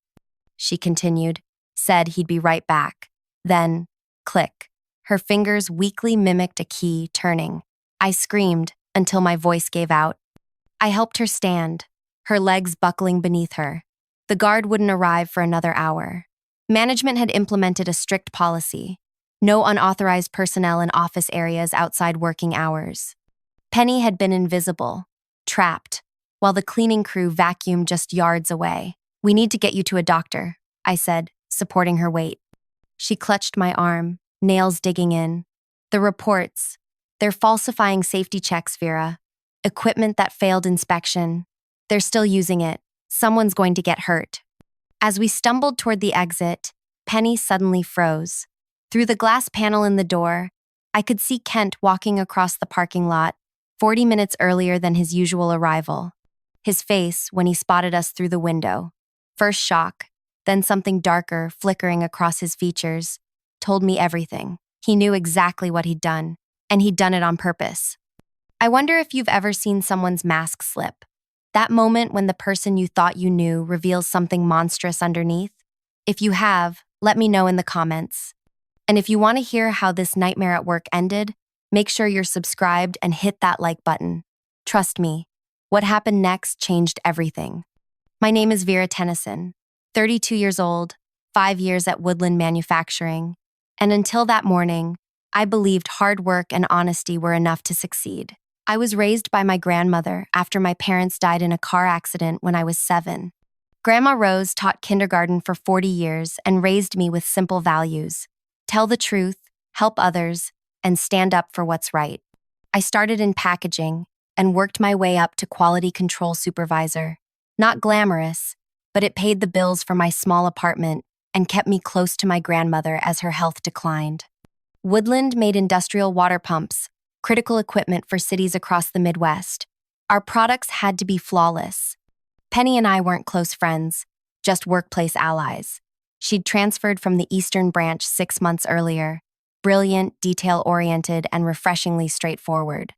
She continued, said he'd be right back. Then, click. Her fingers weakly mimicked a key turning. I screamed until my voice gave out. I helped her stand, her legs buckling beneath her. The guard wouldn't arrive for another hour. Management had implemented a strict policy: no unauthorized personnel in office areas outside working hours. Penny had been invisible, trapped, while the cleaning crew vacuumed just yards away. "We need to get you to a doctor," I said, supporting her weight. She clutched my arm, nails digging in. "The reports. They're falsifying safety checks, Vera. Equipment that failed inspection. They're still using it. Someone's going to get hurt." As we stumbled toward the exit, Penny suddenly froze. Through the glass panel in the door, I could see Kent walking across the parking lot, 40 minutes earlier than his usual arrival. His face, when he spotted us through the window, first shock, then something darker flickering across his features, told me everything. He knew exactly what he'd done, and he'd done it on purpose. I wonder if you've ever seen someone's mask slip. That moment when the person you thought you knew reveals something monstrous underneath? If you have, let me know in the comments. And if you want to hear how this nightmare at work ended, make sure you're subscribed and hit that like button. Trust me, what happened next changed everything. My name is Vera Tennyson, 32 years old, 5 years at Woodland Manufacturing, and until that morning, I believed hard work and honesty were enough to succeed. I was raised by my grandmother after my parents died in a car accident when I was 7. Grandma Rose taught kindergarten for 40 years and raised me with simple values: tell the truth, help others, and stand up for what's right. I started in packaging and worked my way up to quality control supervisor. Not glamorous, but it paid the bills for my small apartment and kept me close to my grandmother as her health declined. Woodland made industrial water pumps, critical equipment for cities across the Midwest. Our products had to be flawless. Penny and I weren't close friends, just workplace allies. She'd transferred from the Eastern Branch 6 months earlier, brilliant, detail-oriented, and refreshingly straightforward.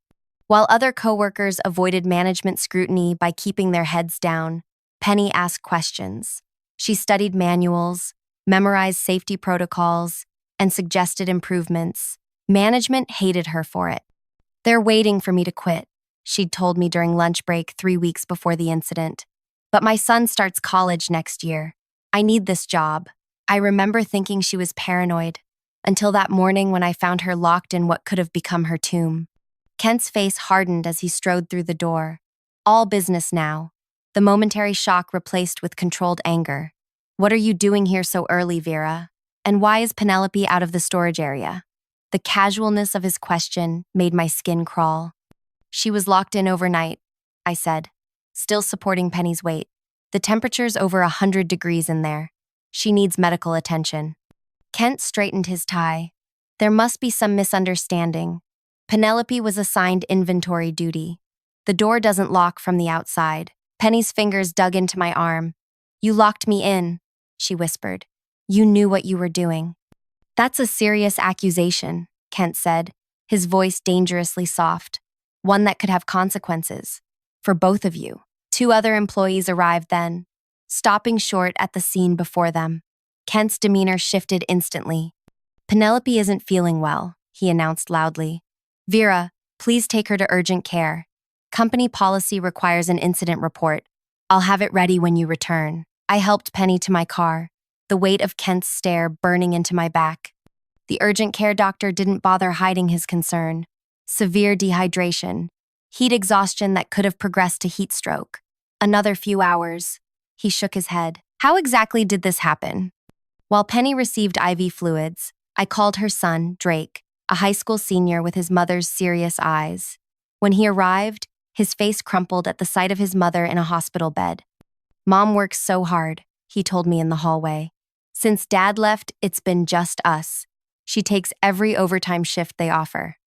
While other coworkers avoided management scrutiny by keeping their heads down, Penny asked questions. She studied manuals, memorized safety protocols, and suggested improvements. Management hated her for it. "They're waiting for me to quit," she'd told me during lunch break 3 weeks before the incident. "But my son starts college next year. I need this job." I remember thinking she was paranoid, until that morning when I found her locked in what could have become her tomb. Kent's face hardened as he strode through the door. All business now, the momentary shock replaced with controlled anger. "What are you doing here so early, Vera? And why is Penelope out of the storage area?" The casualness of his question made my skin crawl. "She was locked in overnight," I said, still supporting Penny's weight. "The temperature's over 100 degrees in there. She needs medical attention." Kent straightened his tie. "There must be some misunderstanding. Penelope was assigned inventory duty. The door doesn't lock from the outside." Penny's fingers dug into my arm. "You locked me in," she whispered. "You knew what you were doing." "That's a serious accusation," Kent said, his voice dangerously soft. "One that could have consequences. For both of you." 2 other employees arrived then, stopping short at the scene before them. Kent's demeanor shifted instantly. "Penelope isn't feeling well," he announced loudly. "Vera, please take her to urgent care. Company policy requires an incident report. I'll have it ready when you return." I helped Penny to my car, the weight of Kent's stare burning into my back. The urgent care doctor didn't bother hiding his concern. Severe dehydration, heat exhaustion that could have progressed to heat stroke. Another few hours. He shook his head. "How exactly did this happen?" While Penny received IV fluids, I called her son, Drake, a high school senior with his mother's serious eyes. When he arrived, his face crumpled at the sight of his mother in a hospital bed. "Mom works so hard," he told me in the hallway. "Since Dad left, it's been just us. She takes every overtime shift they offer."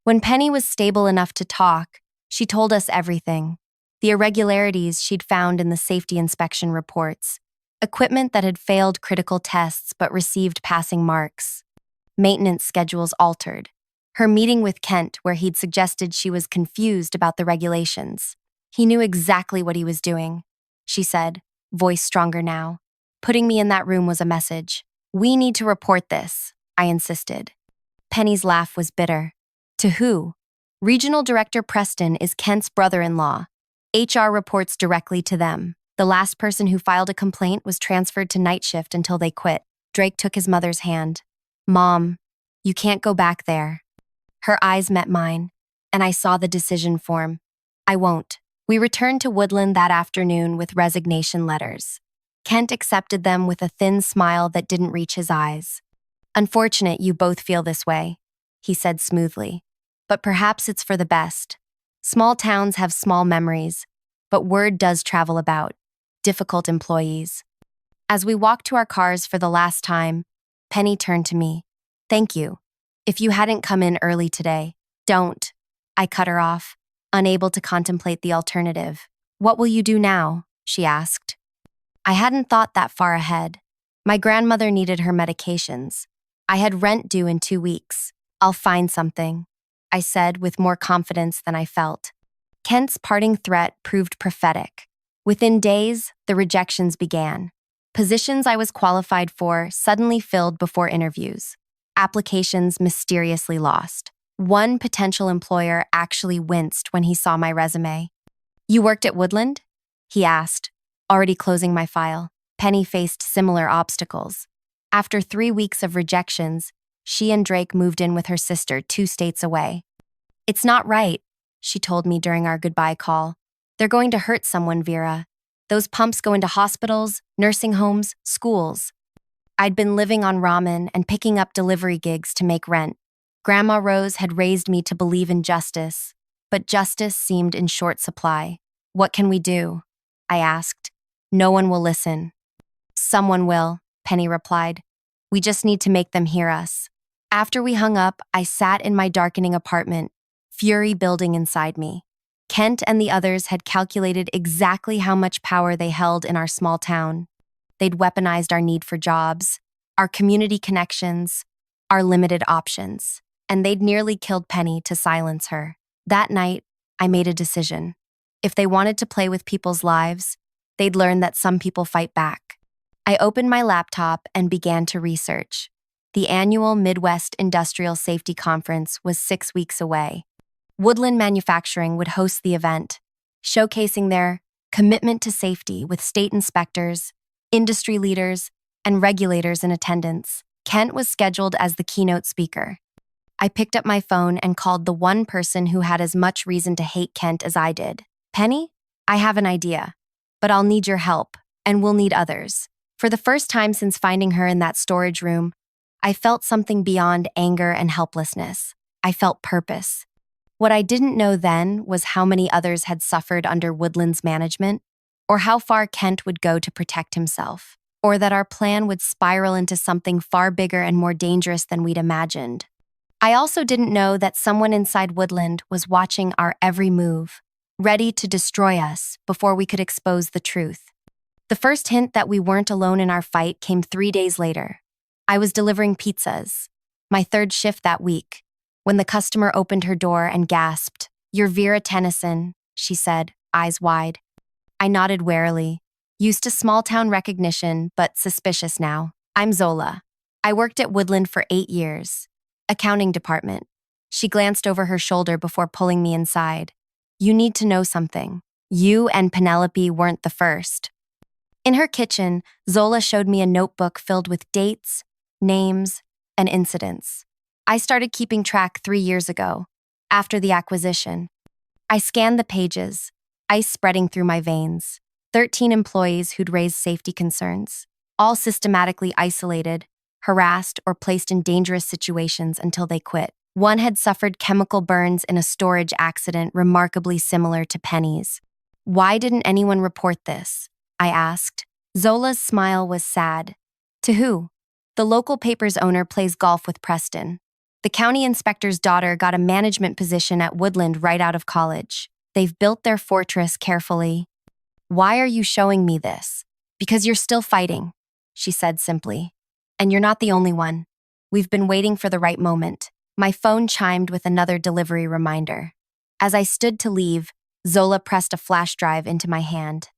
When Penny was stable enough to talk, she told us everything. The irregularities she'd found in the safety inspection reports, equipment that had failed critical tests but received passing marks, maintenance schedules altered, her meeting with Kent where he'd suggested she was confused about the regulations. "He knew exactly what he was doing," she said, voice stronger now. "Putting me in that room was a message. We need to report this," I insisted. Penny's laugh was bitter. "To who?" "Regional Director Preston is Kent's brother-in-law. HR reports directly to them. The last person who filed a complaint was transferred to night shift until they quit." Drake took his mother's hand. "Mom, you can't go back there." Her eyes met mine, and I saw the decision form. "I won't." We returned to Woodland that afternoon with resignation letters. Kent accepted them with a thin smile that didn't reach his eyes. "Unfortunate you both feel this way," he said smoothly. "But perhaps it's for the best. Small towns have small memories, but word does travel about. Difficult employees." As we walked to our cars for the last time, Penny turned to me. "Thank you. If you hadn't come in early today." "Don't." I cut her off, unable to contemplate the alternative. "What will you do now?" she asked. I hadn't thought that far ahead. My grandmother needed her medications. I had rent due in 2 weeks. "I'll find something," I said with more confidence than I felt. Kent's parting threat proved prophetic. Within days, the rejections began. Positions I was qualified for suddenly filled before interviews. Applications mysteriously lost. One potential employer actually winced when he saw my resume. "You worked at Woodland?" he asked, already closing my file. Penny faced similar obstacles. After 3 weeks of rejections, she and Drake moved in with her sister 2 states away. "It's not right," she told me during our goodbye call. "They're going to hurt someone, Vera. Those pumps go into hospitals, nursing homes, schools. I'd been living on ramen and picking up delivery gigs to make rent. Grandma Rose had raised me to believe in justice, but justice seemed in short supply. What can we do? I asked. No one will listen. Someone will, Penny replied. We just need to make them hear us. After we hung up, I sat in my darkening apartment, fury building inside me. Kent and the others had calculated exactly how much power they held in our small town. They'd weaponized our need for jobs, our community connections, our limited options, and they'd nearly killed Penny to silence her. That night, I made a decision. If they wanted to play with people's lives, they'd learn that some people fight back. I opened my laptop and began to research. The annual Midwest Industrial Safety Conference was 6 weeks away. Woodland Manufacturing would host the event, showcasing their commitment to safety with state inspectors, industry leaders, and regulators in attendance. Kent was scheduled as the keynote speaker. I picked up my phone and called the one person who had as much reason to hate Kent as I did. Penny, I have an idea, but I'll need your help, and we'll need others. For the first time since finding her in that storage room, I felt something beyond anger and helplessness. I felt purpose. What I didn't know then was how many others had suffered under Woodland's management, or how far Kent would go to protect himself, or that our plan would spiral into something far bigger and more dangerous than we'd imagined. I also didn't know that someone inside Woodland was watching our every move, ready to destroy us before we could expose the truth. The first hint that we weren't alone in our fight came 3 days later. I was delivering pizzas, my third shift that week, when the customer opened her door and gasped, "You're Vera Tennyson," she said, eyes wide. I nodded warily, used to small-town recognition, but suspicious now. I'm Zola. I worked at Woodland for 8 years. Accounting department. She glanced over her shoulder before pulling me inside. You need to know something. You and Penelope weren't the first. In her kitchen, Zola showed me a notebook filled with dates, names, and incidents. I started keeping track 3 years ago, after the acquisition. I scanned the pages, ice spreading through my veins. 13 employees who'd raised safety concerns, all systematically isolated, harassed, or placed in dangerous situations until they quit. One had suffered chemical burns in a storage accident remarkably similar to Penny's. Why didn't anyone report this? I asked. Zola's smile was sad. To who? The local paper's owner plays golf with Preston. The county inspector's daughter got a management position at Woodland right out of college. They've built their fortress carefully. Why are you showing me this? Because you're still fighting, she said simply. And you're not the only one. We've been waiting for the right moment. My phone chimed with another delivery reminder. As I stood to leave, Zola pressed a flash drive into my hand.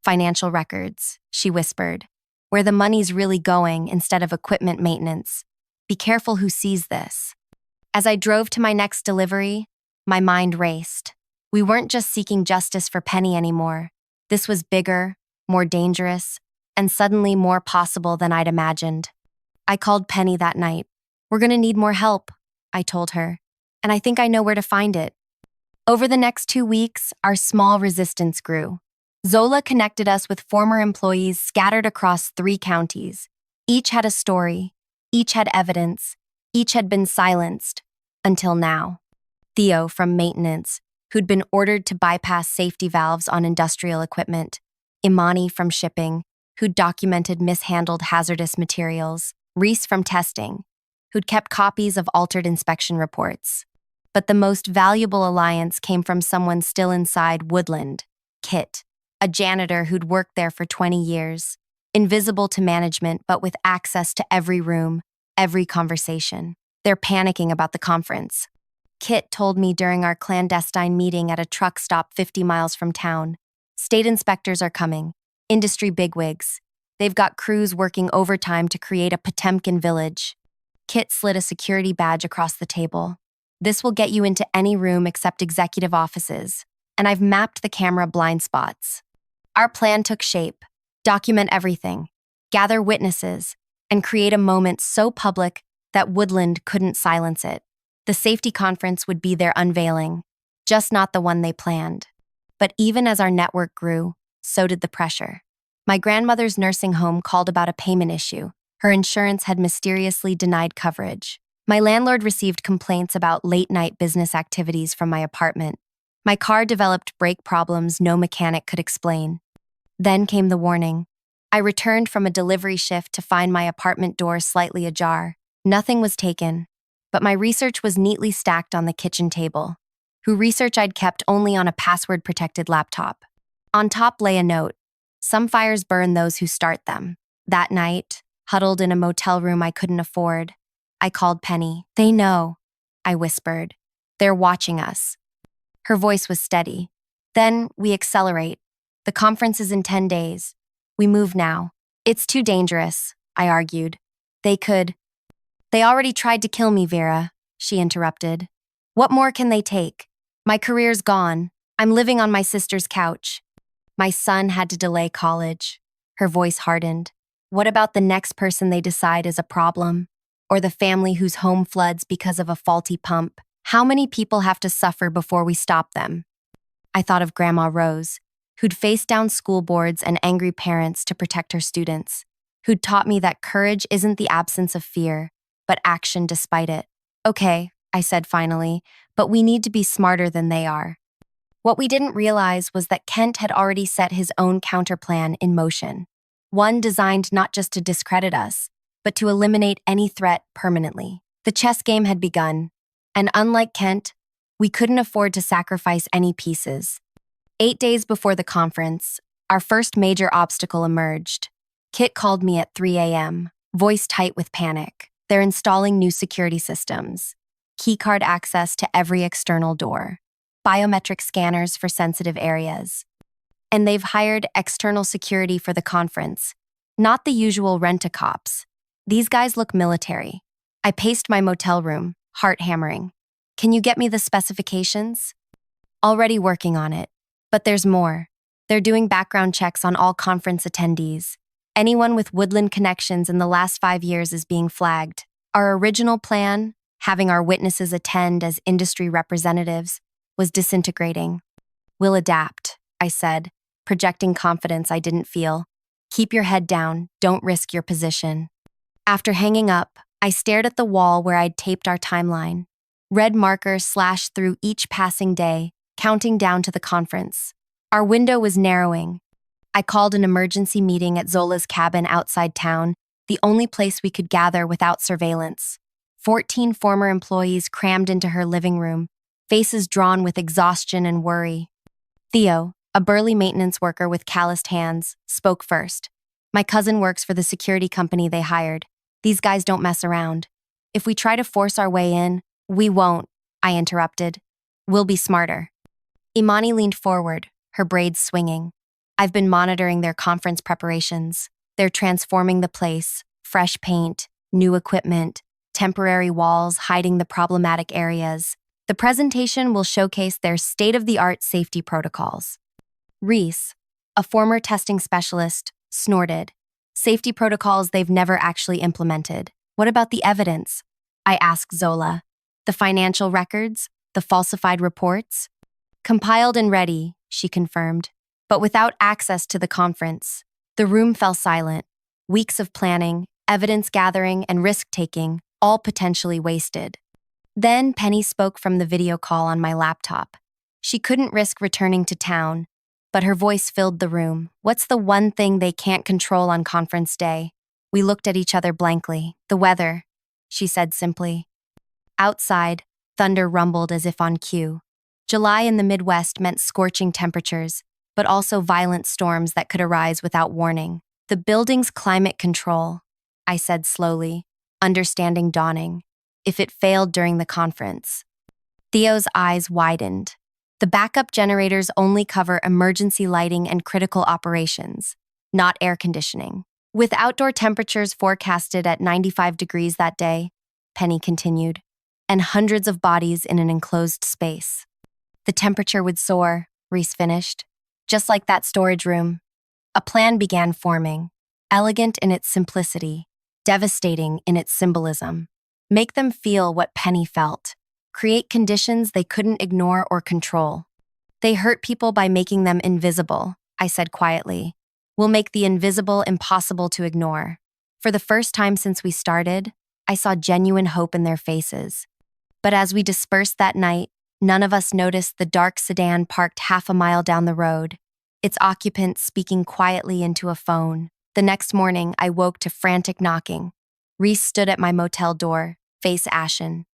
Financial records, she whispered. Where the money's really going instead of equipment maintenance. Be careful who sees this. As I drove to my next delivery, my mind raced. We weren't just seeking justice for Penny anymore. This was bigger, more dangerous, and suddenly more possible than I'd imagined. I called Penny that night. We're gonna need more help, I told her, and I think I know where to find it. Over the next 2 weeks, our small resistance grew. Zola connected us with former employees scattered across 3 counties. Each had a story, each had evidence, each had been silenced, until now. Theo from maintenance, who'd been ordered to bypass safety valves on industrial equipment. Imani from shipping, who'd documented mishandled hazardous materials. Reese from testing, who'd kept copies of altered inspection reports. But the most valuable alliance came from someone still inside Woodland, Kit, a janitor who'd worked there for 20 years, invisible to management but with access to every room, every conversation. They're panicking about the conference. Kit told me during our clandestine meeting at a truck stop 50 miles from town. State inspectors are coming, industry bigwigs. They've got crews working overtime to create a Potemkin village. Kit slid a security badge across the table. This will get you into any room except executive offices, and I've mapped the camera blind spots. Our plan took shape. Document everything, gather witnesses, and create a moment so public that Woodland couldn't silence it. The safety conference would be their unveiling, just not the one they planned. But even as our network grew, so did the pressure. My grandmother's nursing home called about a payment issue. Her insurance had mysteriously denied coverage. My landlord received complaints about late-night business activities from my apartment. My car developed brake problems no mechanic could explain. Then came the warning. I returned from a delivery shift to find my apartment door slightly ajar. Nothing was taken, but my research was neatly stacked on the kitchen table. Research I'd kept only on a password-protected laptop. On top lay a note. Some fires burn those who start them. That night, huddled in a motel room I couldn't afford, I called Penny. They know, I whispered. They're watching us. Her voice was steady. Then we accelerate. The conference is in 10 days. We move now. It's too dangerous, I argued. They already tried to kill me, Vera, she interrupted. What more can they take? My career's gone. I'm living on my sister's couch. My son had to delay college. Her voice hardened. What about the next person they decide is a problem? Or the family whose home floods because of a faulty pump? How many people have to suffer before we stop them? I thought of Grandma Rose, who'd faced down school boards and angry parents to protect her students, who'd taught me that courage isn't the absence of fear, but action despite it. Okay, I said finally, but we need to be smarter than they are. What we didn't realize was that Kent had already set his own counterplan in motion, one designed not just to discredit us, but to eliminate any threat permanently. The chess game had begun, and unlike Kent, we couldn't afford to sacrifice any pieces. 8 days before the conference, our first major obstacle emerged. Kit called me at 3 a.m., voice tight with panic. They're installing new security systems, keycard access to every external door, biometric scanners for sensitive areas. And they've hired external security for the conference, not the usual rent-a-cops. These guys look military. I paced my motel room, heart hammering. Can you get me the specifications? Already working on it. But there's more. They're doing background checks on all conference attendees. Anyone with Woodland connections in the last 5 years is being flagged. Our original plan, having our witnesses attend as industry representatives, was disintegrating. We'll adapt, I said, projecting confidence I didn't feel. Keep your head down, don't risk your position. After hanging up, I stared at the wall where I'd taped our timeline. Red markers slashed through each passing day, counting down to the conference. Our window was narrowing. I called an emergency meeting at Zola's cabin outside town, the only place we could gather without surveillance. 14 former employees crammed into her living room, faces drawn with exhaustion and worry. Theo, a burly maintenance worker with calloused hands, spoke first. My cousin works for the security company they hired. These guys don't mess around. If we try to force our way in, we won't, I interrupted. We'll be smarter. Imani leaned forward, her braids swinging. I've been monitoring their conference preparations. They're transforming the place, fresh paint, new equipment, temporary walls hiding the problematic areas. The presentation will showcase their state-of-the-art safety protocols. Reese, a former testing specialist, snorted. Safety protocols they've never actually implemented. What about the evidence? I asked Zola. The financial records? The falsified reports? Compiled and ready, she confirmed. But without access to the conference, the room fell silent. Weeks of planning, evidence gathering, and risk-taking, all potentially wasted. Then Penny spoke from the video call on my laptop. She couldn't risk returning to town, but her voice filled the room. What's the one thing they can't control on conference day? We looked at each other blankly. The weather, she said simply. Outside, thunder rumbled as if on cue. July in the Midwest meant scorching temperatures, but also violent storms that could arise without warning. The building's climate control, I said slowly, understanding dawning. If it failed during the conference. Theo's eyes widened. The backup generators only cover emergency lighting and critical operations, not air conditioning. With outdoor temperatures forecasted at 95 degrees that day, Penny continued, and hundreds of bodies in an enclosed space. The temperature would soar, Reese finished. Just like that storage room. A plan began forming, elegant in its simplicity, devastating in its symbolism. Make them feel what Penny felt. Create conditions they couldn't ignore or control. They hurt people by making them invisible. I said quietly. We'll make the invisible impossible to ignore. For the first time since we started, I saw genuine hope in their faces. But as we dispersed that night, none of us noticed the dark sedan parked half a mile down the road, its occupant speaking quietly into a phone. The next morning, I woke to frantic knocking. Reese stood at my motel door, face ashen.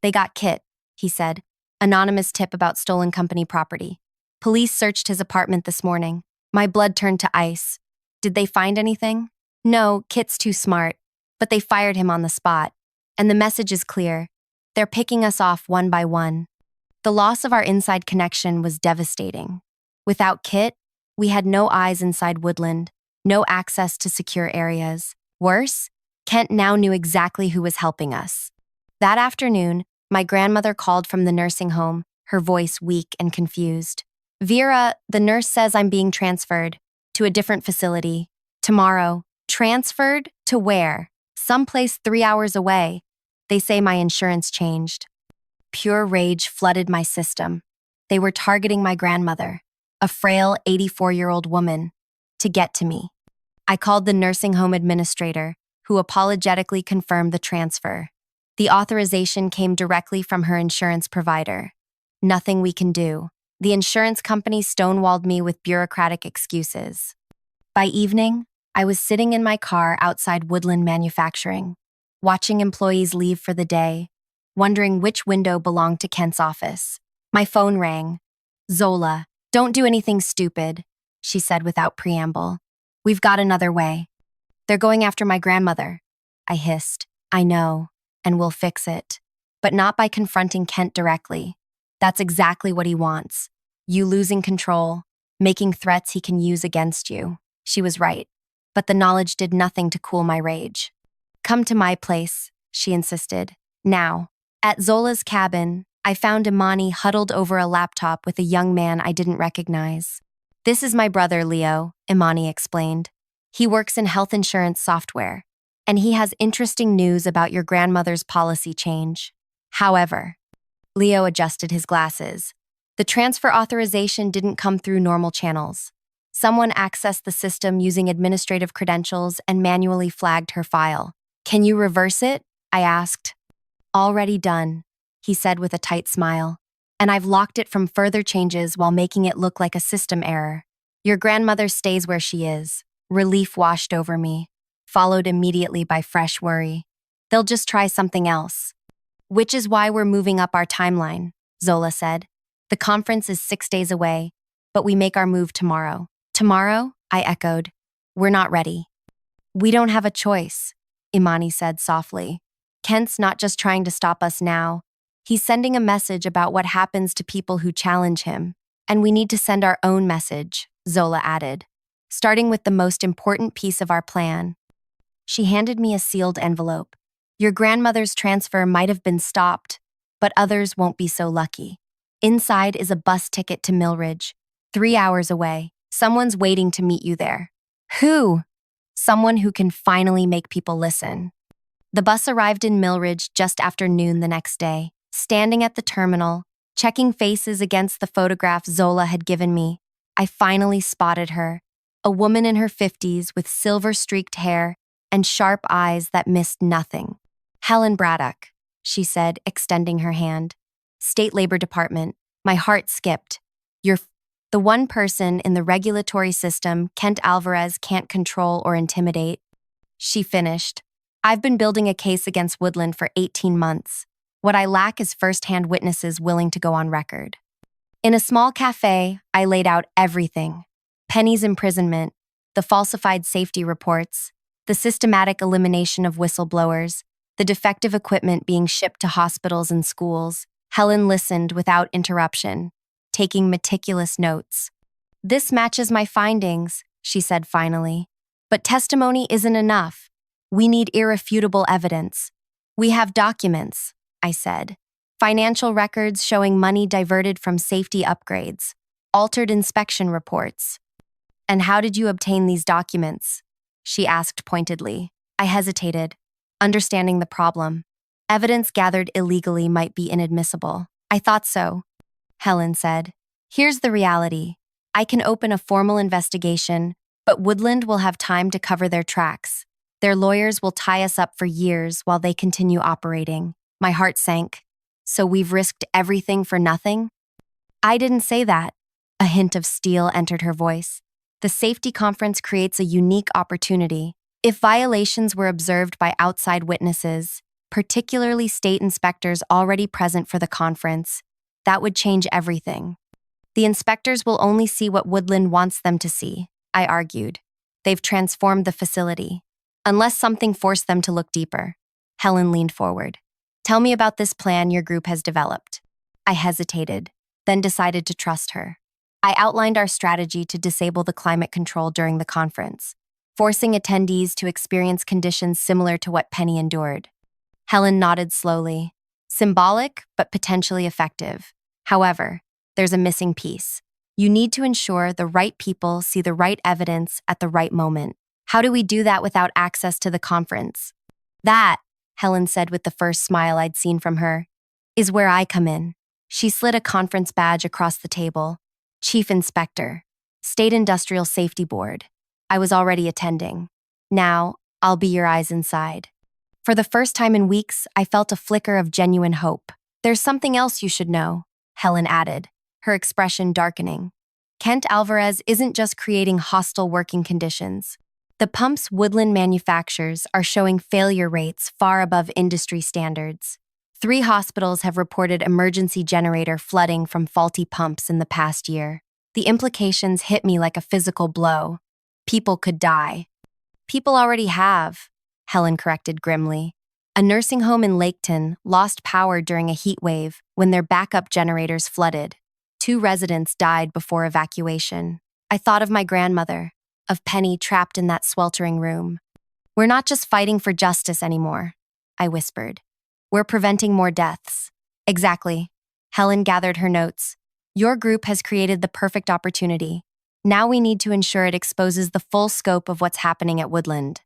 They got Kit, he said. Anonymous tip about stolen company property. Police searched his apartment this morning. My blood turned to ice. Did they find anything? No, Kit's too smart. But they fired him on the spot. And the message is clear. They're picking us off one by one. The loss of our inside connection was devastating. Without Kit, we had no eyes inside Woodland, no access to secure areas. Worse, Kent now knew exactly who was helping us. That afternoon, my grandmother called from the nursing home, her voice weak and confused. Vera, the nurse says I'm being transferred to a different facility. Tomorrow. Transferred to where? Someplace 3 hours away. They say my insurance changed. Pure rage flooded my system. They were targeting my grandmother, a frail 84-year-old woman, to get to me. I called the nursing home administrator, who apologetically confirmed the transfer. The authorization came directly from her insurance provider. Nothing we can do. The insurance company stonewalled me with bureaucratic excuses. By evening, I was sitting in my car outside Woodland Manufacturing, watching employees leave for the day, wondering which window belonged to Kent's office. My phone rang. Zola, don't do anything stupid, she said without preamble. We've got another way. They're going after my grandmother. I hissed. I know, and we'll fix it. But not by confronting Kent directly. That's exactly what he wants. You losing control, making threats he can use against you. She was right. But the knowledge did nothing to cool my rage. Come to my place, she insisted. Now. At Zola's cabin, I found Imani huddled over a laptop with a young man I didn't recognize. This is my brother, Leo, Imani explained. He works in health insurance software, and he has interesting news about your grandmother's policy change. However, Leo adjusted his glasses. The transfer authorization didn't come through normal channels. Someone accessed the system using administrative credentials and manually flagged her file. Can you reverse it? I asked. Already done, he said with a tight smile. And I've locked it from further changes while making it look like a system error. Your grandmother stays where she is. Relief washed over me, followed immediately by fresh worry. They'll just try something else. Which is why we're moving up our timeline, Zola said. The conference is 6 days away, but we make our move tomorrow. Tomorrow? I echoed. We're not ready. We don't have a choice, Imani said softly. Kent's not just trying to stop us now. He's sending a message about what happens to people who challenge him. And we need to send our own message, Zola added, starting with the most important piece of our plan. She handed me a sealed envelope. Your grandmother's transfer might have been stopped, but others won't be so lucky. Inside is a bus ticket to Millridge, 3 hours away. Someone's waiting to meet you there. Who? Someone who can finally make people listen. The bus arrived in Millridge just after noon the next day. Standing at the terminal, checking faces against the photograph Zola had given me, I finally spotted her, a woman in her 50s with silver-streaked hair and sharp eyes that missed nothing. Helen Braddock, she said, extending her hand. State Labor Department. My heart skipped. You're the one person in the regulatory system Kent Alvarez can't control or intimidate. She finished. I've been building a case against Woodland for 18 months. What I lack is first-hand witnesses willing to go on record. In a small cafe, I laid out everything. Penny's imprisonment, the falsified safety reports, the systematic elimination of whistleblowers, the defective equipment being shipped to hospitals and schools. Helen listened without interruption, taking meticulous notes. This matches my findings, she said finally. But testimony isn't enough. We need irrefutable evidence. We have documents, I said. Financial records showing money diverted from safety upgrades, altered inspection reports. And how did you obtain these documents? She asked pointedly. I hesitated, understanding the problem. Evidence gathered illegally might be inadmissible. I thought so, Helen said. Here's the reality. I can open a formal investigation, but Woodland will have time to cover their tracks. Their lawyers will tie us up for years while they continue operating. My heart sank. So we've risked everything for nothing? I didn't say that. A hint of steel entered her voice. The safety conference creates a unique opportunity. If violations were observed by outside witnesses, particularly state inspectors already present for the conference, that would change everything. The inspectors will only see what Woodland wants them to see, I argued. They've transformed the facility. Unless something forced them to look deeper. Helen leaned forward. Tell me about this plan your group has developed. I hesitated, then decided to trust her. I outlined our strategy to disable the climate control during the conference, forcing attendees to experience conditions similar to what Penny endured. Helen nodded slowly. Symbolic, but potentially effective. However, there's a missing piece. You need to ensure the right people see the right evidence at the right moment. How do we do that without access to the conference? That, Helen said with the first smile I'd seen from her, is where I come in. She slid a conference badge across the table. Chief Inspector, State Industrial Safety Board. I was already attending. Now, I'll be your eyes inside. For the first time in weeks, I felt a flicker of genuine hope. There's something else you should know, Helen added, her expression darkening. Kent Alvarez isn't just creating hostile working conditions. The pumps Woodland manufactures are showing failure rates far above industry standards. 3 hospitals have reported emergency generator flooding from faulty pumps in the past year. The implications hit me like a physical blow. People could die. People already have, Helen corrected grimly. A nursing home in Laketon lost power during a heat wave when their backup generators flooded. 2 residents died before evacuation. I thought of my grandmother, of Penny trapped in that sweltering room. We're not just fighting for justice anymore, I whispered. We're preventing more deaths. Exactly. Helen gathered her notes. Your group has created the perfect opportunity. Now we need to ensure it exposes the full scope of what's happening at Woodland.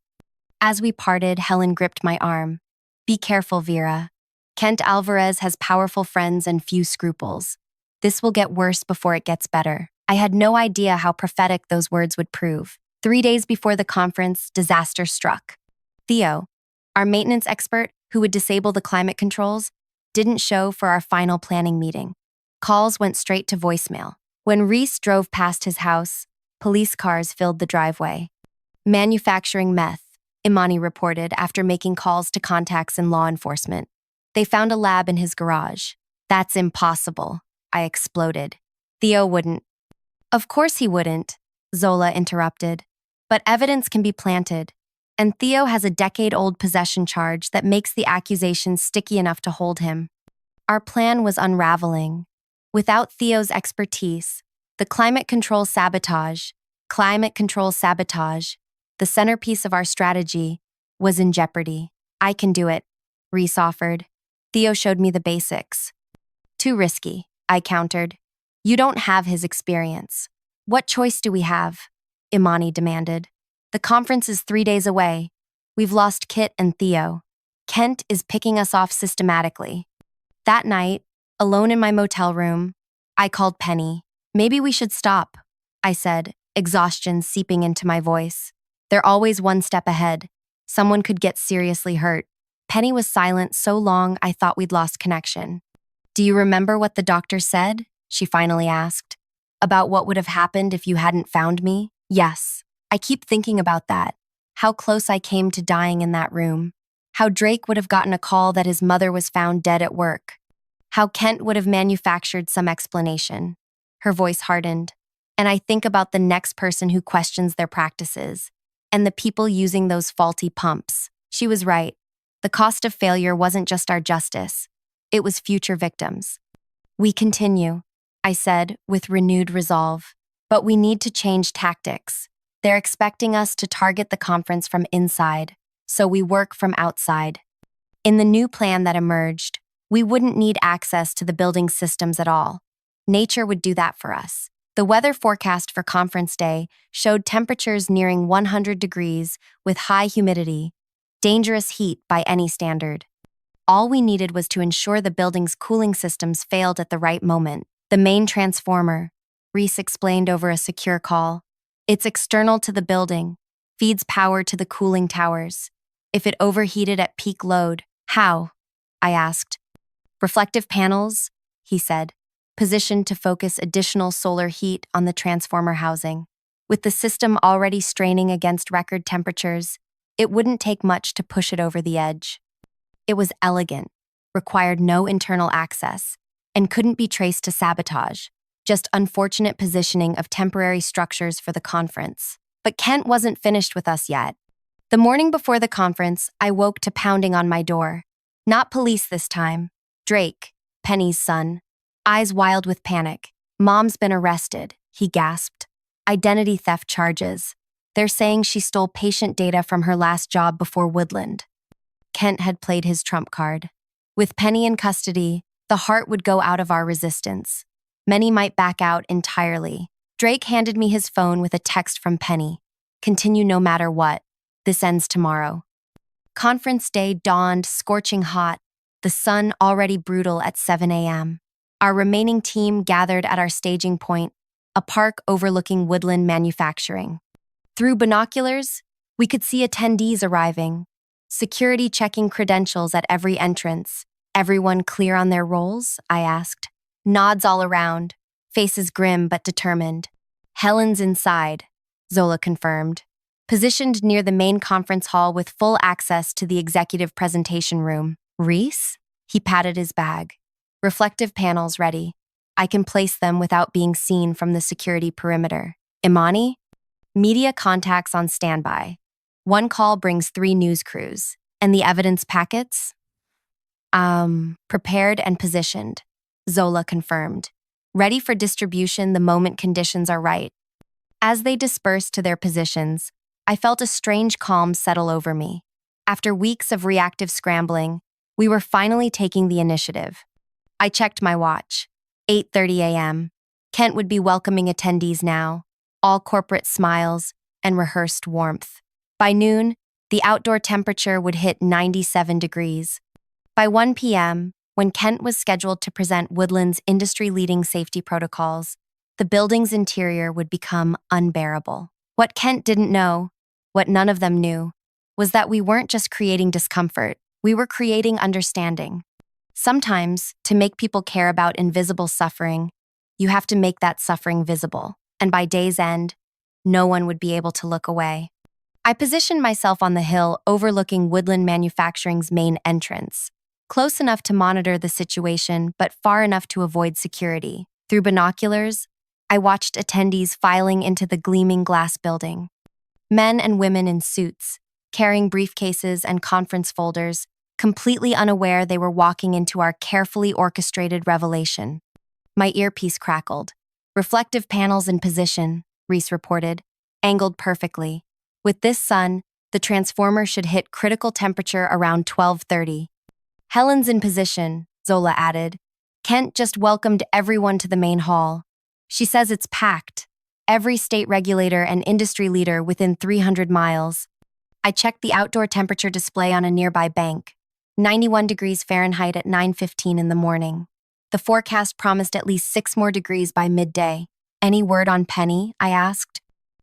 As we parted, Helen gripped my arm. Be careful, Vera. Kent Alvarez has powerful friends and few scruples. This will get worse before it gets better. I had no idea how prophetic those words would prove. 3 days before the conference, disaster struck. Theo, our maintenance expert who would disable the climate controls, didn't show for our final planning meeting. Calls went straight to voicemail. When Reese drove past his house, police cars filled the driveway. Manufacturing meth, Imani reported after making calls to contacts in law enforcement. They found a lab in his garage. That's impossible, I exploded. Theo wouldn't. Of course he wouldn't, Zola interrupted. But evidence can be planted, and Theo has a decade-old possession charge that makes the accusation sticky enough to hold him. Our plan was unraveling. Without Theo's expertise, the climate control sabotage, the centerpiece of our strategy, was in jeopardy. I can do it, Reese offered. Theo showed me the basics. Too risky, I countered. You don't have his experience. What choice do we have? Imani demanded. The conference is 3 days away. We've lost Kit and Theo. Kent is picking us off systematically. That night, alone in my motel room, I called Penny. Maybe we should stop, I said, exhaustion seeping into my voice. They're always one step ahead. Someone could get seriously hurt. Penny was silent so long I thought we'd lost connection. Do you remember what the doctor said? She finally asked. About what would have happened if you hadn't found me? Yes. I keep thinking about that. How close I came to dying in that room. How Drake would have gotten a call that his mother was found dead at work. How Kent would have manufactured some explanation. Her voice hardened. And I think about the next person who questions their practices. And the people using those faulty pumps. She was right. The cost of failure wasn't just our justice. It was future victims. We continue, I said with renewed resolve. But we need to change tactics. They're expecting us to target the conference from inside, so we work from outside. In the new plan that emerged, we wouldn't need access to the building's systems at all. Nature would do that for us. The weather forecast for conference day showed temperatures nearing 100 degrees with high humidity, dangerous heat by any standard. All we needed was to ensure the building's cooling systems failed at the right moment. The main transformer, Reese explained over a secure call. It's external to the building, feeds power to the cooling towers. If it overheated at peak load, how? I asked. Reflective panels, he said, positioned to focus additional solar heat on the transformer housing. With the system already straining against record temperatures, it wouldn't take much to push it over the edge. It was elegant, required no internal access, and couldn't be traced to sabotage, just unfortunate positioning of temporary structures for the conference. But Kent wasn't finished with us yet. The morning before the conference, I woke to pounding on my door. Not police this time. Drake, Penny's son. Eyes wild with panic. Mom's been arrested, he gasped. Identity theft charges. They're saying she stole patient data from her last job before Woodland. Kent had played his trump card. With Penny in custody, the heart would go out of our resistance. Many might back out entirely. Drake handed me his phone with a text from Penny. Continue no matter what. This ends tomorrow. Conference day dawned scorching hot, the sun already brutal at 7 a.m. Our remaining team gathered at our staging point, a park overlooking Woodland Manufacturing. Through binoculars, we could see attendees arriving, security checking credentials at every entrance. Everyone clear on their roles? I asked. Nods all around, faces grim but determined. Helen's inside, Zola confirmed. Positioned near the main conference hall with full access to the executive presentation room. Reese? He patted his bag. Reflective panels ready. I can place them without being seen from the security perimeter. Imani? Media contacts on standby. One call brings 3 news crews. And the evidence packets? Prepared and positioned, Zola confirmed. Ready for distribution the moment conditions are right. As they dispersed to their positions, I felt a strange calm settle over me. After weeks of reactive scrambling, we were finally taking the initiative. I checked my watch. 8:30 a.m. Kent would be welcoming attendees now, all corporate smiles and rehearsed warmth. By noon, the outdoor temperature would hit 97 degrees. By 1 p.m., when Kent was scheduled to present Woodland's industry-leading safety protocols, the building's interior would become unbearable. What Kent didn't know, what none of them knew, was that we weren't just creating discomfort, we were creating understanding. Sometimes, to make people care about invisible suffering, you have to make that suffering visible, and by day's end, no one would be able to look away. I positioned myself on the hill overlooking Woodland Manufacturing's main entrance, close enough to monitor the situation but far enough to avoid security. Through binoculars, I watched attendees filing into the gleaming glass building. Men and women in suits, carrying briefcases and conference folders, completely unaware they were walking into our carefully orchestrated revelation. My earpiece crackled. Reflective panels in position, Reese reported, angled perfectly. With this sun, the transformer should hit critical temperature around 12:30. Helen's in position, Zola added. Kent just welcomed everyone to the main hall. She says it's packed. Every state regulator and industry leader within 300 miles. I checked the outdoor temperature display on a nearby bank. 91 degrees Fahrenheit at 9:15 in the morning. The forecast promised at least 6 more degrees by midday. Any word on Penny? I asked.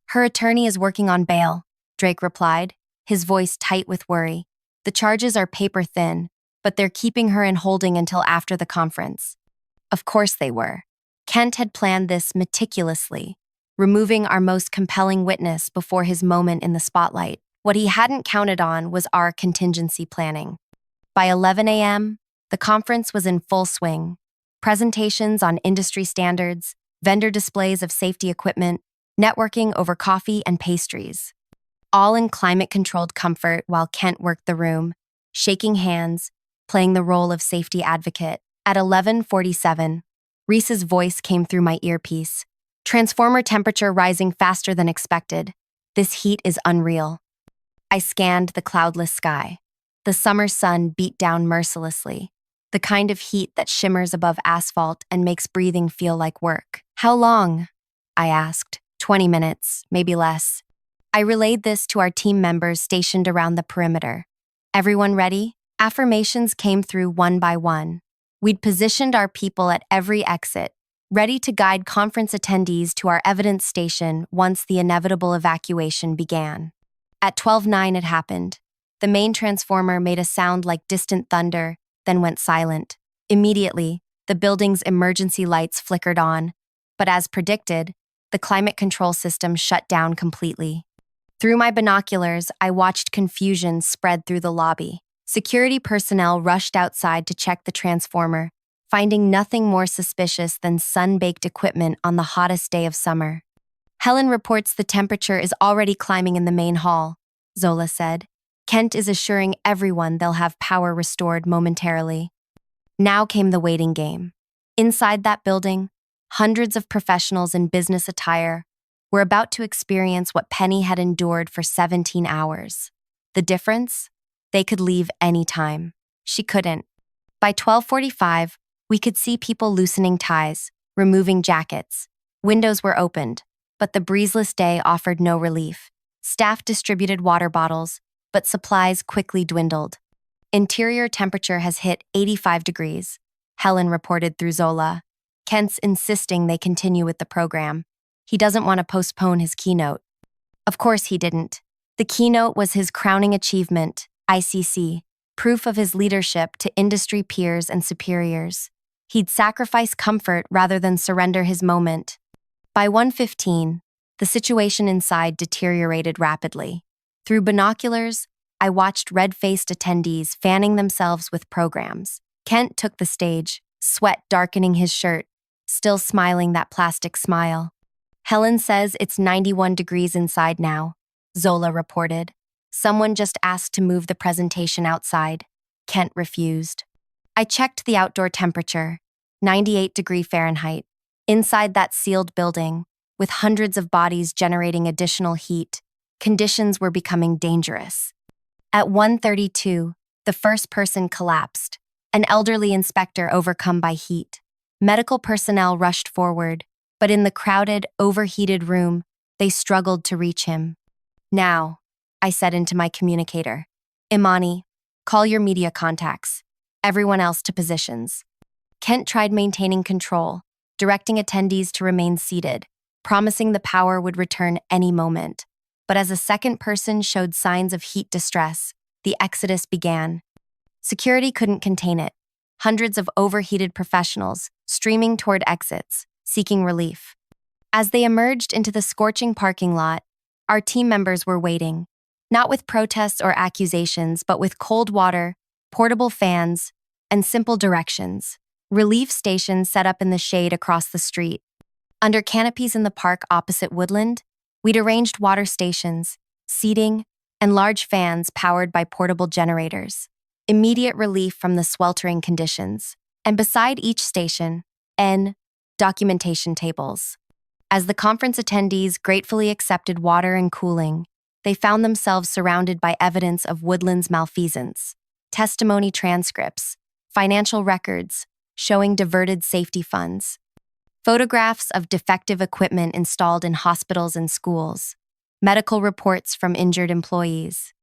Her attorney is working on bail, Drake replied, his voice tight with worry. The charges are paper thin, but they're keeping her in holding until after the conference. Of course they were. Kent had planned this meticulously, removing our most compelling witness before his moment in the spotlight. What he hadn't counted on was our contingency planning. By 11 a.m., the conference was in full swing. Presentations on industry standards, vendor displays of safety equipment, networking over coffee and pastries. All in climate-controlled comfort while Kent worked the room, shaking hands, playing the role of safety advocate. At 11:47, Reese's voice came through my earpiece. Transformer temperature rising faster than expected. This heat is unreal. I scanned the cloudless sky. The summer sun beat down mercilessly, the kind of heat that shimmers above asphalt and makes breathing feel like work. How long? I asked. 20 minutes, maybe less. I relayed this to our team members stationed around the perimeter. Everyone ready? Affirmations came through one by one. We'd positioned our people at every exit, ready to guide conference attendees to our evidence station once the inevitable evacuation began. At 12:09 it happened. The main transformer made a sound like distant thunder, then went silent. Immediately, the building's emergency lights flickered on, but as predicted, the climate control system shut down completely. Through my binoculars, I watched confusion spread through the lobby. Security personnel rushed outside to check the transformer, finding nothing more suspicious than sun-baked equipment on the hottest day of summer. Helen reports the temperature is already climbing in the main hall, Zola said. Kent is assuring everyone they'll have power restored momentarily. Now came the waiting game. Inside that building, hundreds of professionals in business attire were about to experience what Penny had endured for 17 hours. The difference? They could leave any time. She couldn't. By 12:45, we could see people loosening ties, removing jackets. Windows were opened, but the breezeless day offered no relief. Staff distributed water bottles, but supplies quickly dwindled. Interior temperature has hit 85 degrees, Helen reported through Zola. Kent's insisting they continue with the program. He doesn't want to postpone his keynote. Of course he didn't. The keynote was his crowning achievement, ICC, proof of his leadership to industry peers and superiors. He'd sacrifice comfort rather than surrender his moment. By 1:15, the situation inside deteriorated rapidly. Through binoculars, I watched red-faced attendees fanning themselves with programs. Kent took the stage, sweat darkening his shirt, still smiling that plastic smile. Helen says it's 91 degrees inside now, Zola reported. Someone just asked to move the presentation outside. Kent refused. I checked the outdoor temperature, 98°F. Inside that sealed building, with hundreds of bodies generating additional heat, conditions were becoming dangerous. At 1:32, the first person collapsed, an elderly inspector overcome by heat. Medical personnel rushed forward, but in the crowded, overheated room, they struggled to reach him. Now, I said into my communicator, Imani, call your media contacts, everyone else to positions. Kent tried maintaining control, directing attendees to remain seated, promising the power would return any moment. But as a second person showed signs of heat distress, the exodus began. Security couldn't contain it. Hundreds of overheated professionals streaming toward exits, seeking relief. As they emerged into the scorching parking lot, our team members were waiting, not with protests or accusations, but with cold water, portable fans, and simple directions. Relief stations set up in the shade across the street. Under canopies in the park opposite Woodland, we'd arranged water stations, seating, and large fans powered by portable generators. Immediate relief from the sweltering conditions. And beside each station, documentation tables. As the conference attendees gratefully accepted water and cooling, they found themselves surrounded by evidence of Woodland's malfeasance, testimony transcripts, financial records showing diverted safety funds, photographs of defective equipment installed in hospitals and schools, medical reports from injured employees,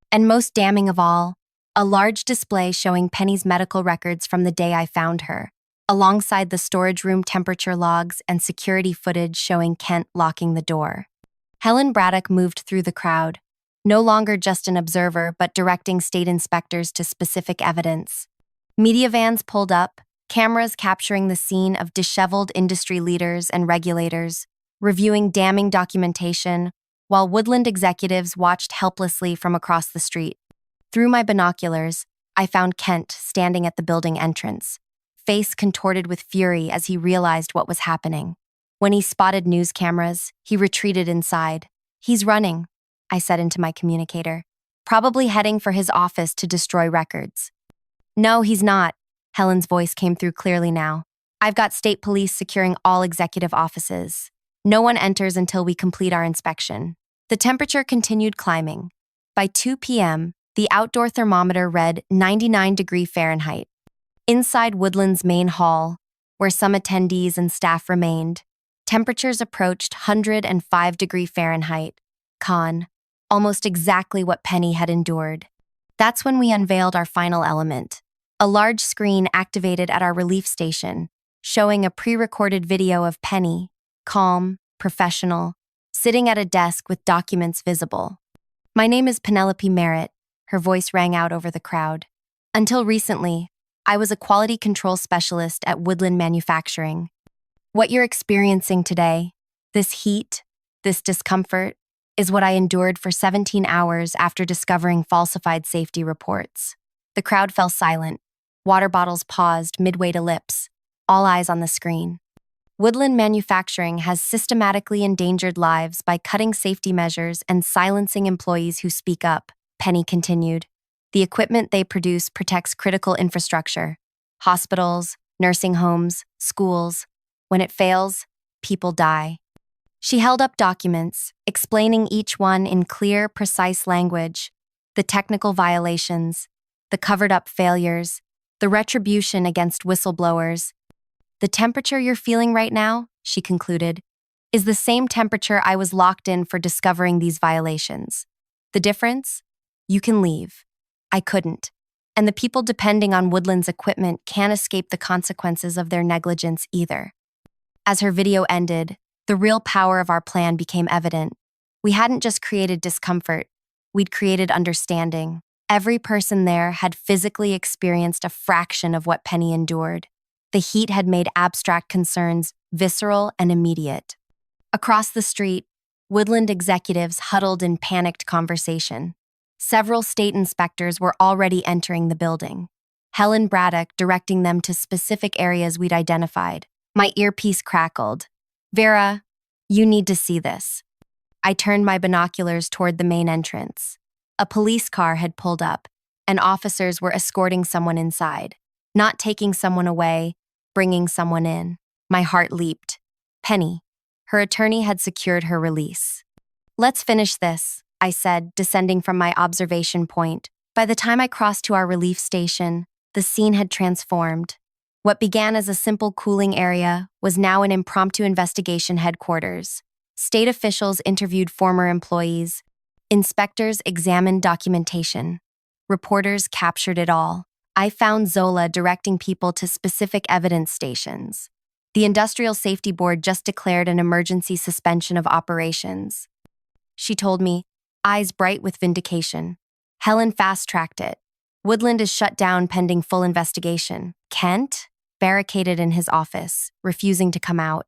and most damning of all, a large display showing Penny's medical records from the day I found her, alongside the storage room temperature logs and security footage showing Kent locking the door. Helen Braddock moved through the crowd, no longer just an observer but directing state inspectors to specific evidence. Media vans pulled up, cameras capturing the scene of disheveled industry leaders and regulators, reviewing damning documentation, while Woodland executives watched helplessly from across the street. Through my binoculars, I found Kent standing at the building entrance, face contorted with fury as he realized what was happening. When he spotted news cameras, he retreated inside. He's running, I said into my communicator, probably heading for his office to destroy records. No, he's not. Helen's voice came through clearly now. I've got state police securing all executive offices. No one enters until we complete our inspection. The temperature continued climbing. By 2 p.m., the outdoor thermometer read 99°F. Inside Woodland's main hall, where some attendees and staff remained, temperatures approached 105°F. Almost exactly what Penny had endured. That's when we unveiled our final element. A large screen activated at our relief station, showing a pre-recorded video of Penny, calm, professional, sitting at a desk with documents visible. "My name is Penelope Merritt," her voice rang out over the crowd. "Until recently, I was a quality control specialist at Woodland Manufacturing. What you're experiencing today, this heat, this discomfort, is what I endured for 17 hours after discovering falsified safety reports." The crowd fell silent. Water bottles paused midway to lips, all eyes on the screen. "Woodland Manufacturing has systematically endangered lives by cutting safety measures and silencing employees who speak up," Penny continued. "The equipment they produce protects critical infrastructure: hospitals, nursing homes, schools. When it fails, people die." She held up documents, explaining each one in clear, precise language: the technical violations, the covered-up failures, the retribution against whistleblowers. "The temperature you're feeling right now," she concluded, "is the same temperature I was locked in for discovering these violations. The difference? You can leave. I couldn't. And the people depending on Woodland's equipment can't escape the consequences of their negligence either." As her video ended, the real power of our plan became evident. We hadn't just created discomfort, we'd created understanding. Every person there had physically experienced a fraction of what Penny endured. The heat had made abstract concerns visceral and immediate. Across the street, Woodland executives huddled in panicked conversation. Several state inspectors were already entering the building, Helen Braddock directing them to specific areas we'd identified. My earpiece crackled. "Vera, you need to see this." I turned my binoculars toward the main entrance. A police car had pulled up, and officers were escorting someone inside. Not taking someone away, bringing someone in. My heart leaped. Penny. Her attorney had secured her release. "Let's finish this," I said, descending from my observation point. By the time I crossed to our relief station, the scene had transformed. What began as a simple cooling area was now an impromptu investigation headquarters. State officials interviewed former employees. Inspectors examined documentation. Reporters captured it all. I found Zola directing people to specific evidence stations. The Industrial Safety Board just declared an emergency suspension of operations. She told me, eyes bright with vindication. Helen fast-tracked it. Woodland is shut down pending full investigation. Kent, barricaded in his office, refusing to come out.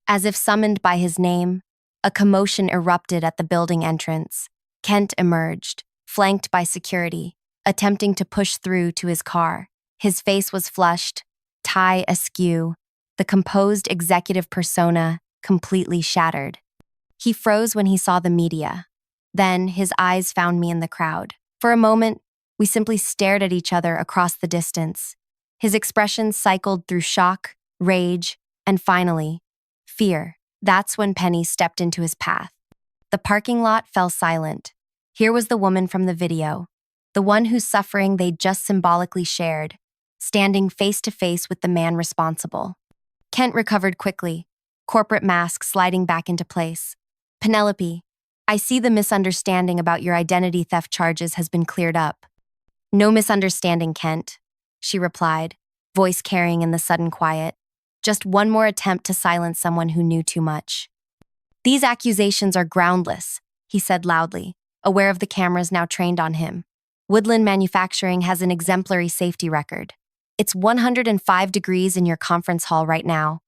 As if summoned by his name, a commotion erupted at the building entrance. Kent emerged, flanked by security, attempting to push through to his car. His face was flushed, tie askew, the composed executive persona completely shattered. He froze when he saw the media. Then his eyes found me in the crowd. For a moment, we simply stared at each other across the distance. His expression cycled through shock, rage, and finally, fear. That's when Penny stepped into his path. The parking lot fell silent. Here was the woman from the video, the one whose suffering they'd just symbolically shared, standing face to face with the man responsible. Kent recovered quickly, corporate mask sliding back into place. "Penelope, I see the misunderstanding about your identity theft charges has been cleared up." "No misunderstanding, Kent," she replied, voice carrying in the sudden quiet. "Just one more attempt to silence someone who knew too much." "These accusations are groundless," he said loudly, aware of the cameras now trained on him. "Woodland Manufacturing has an exemplary safety record. It's 105 degrees in your conference hall right now."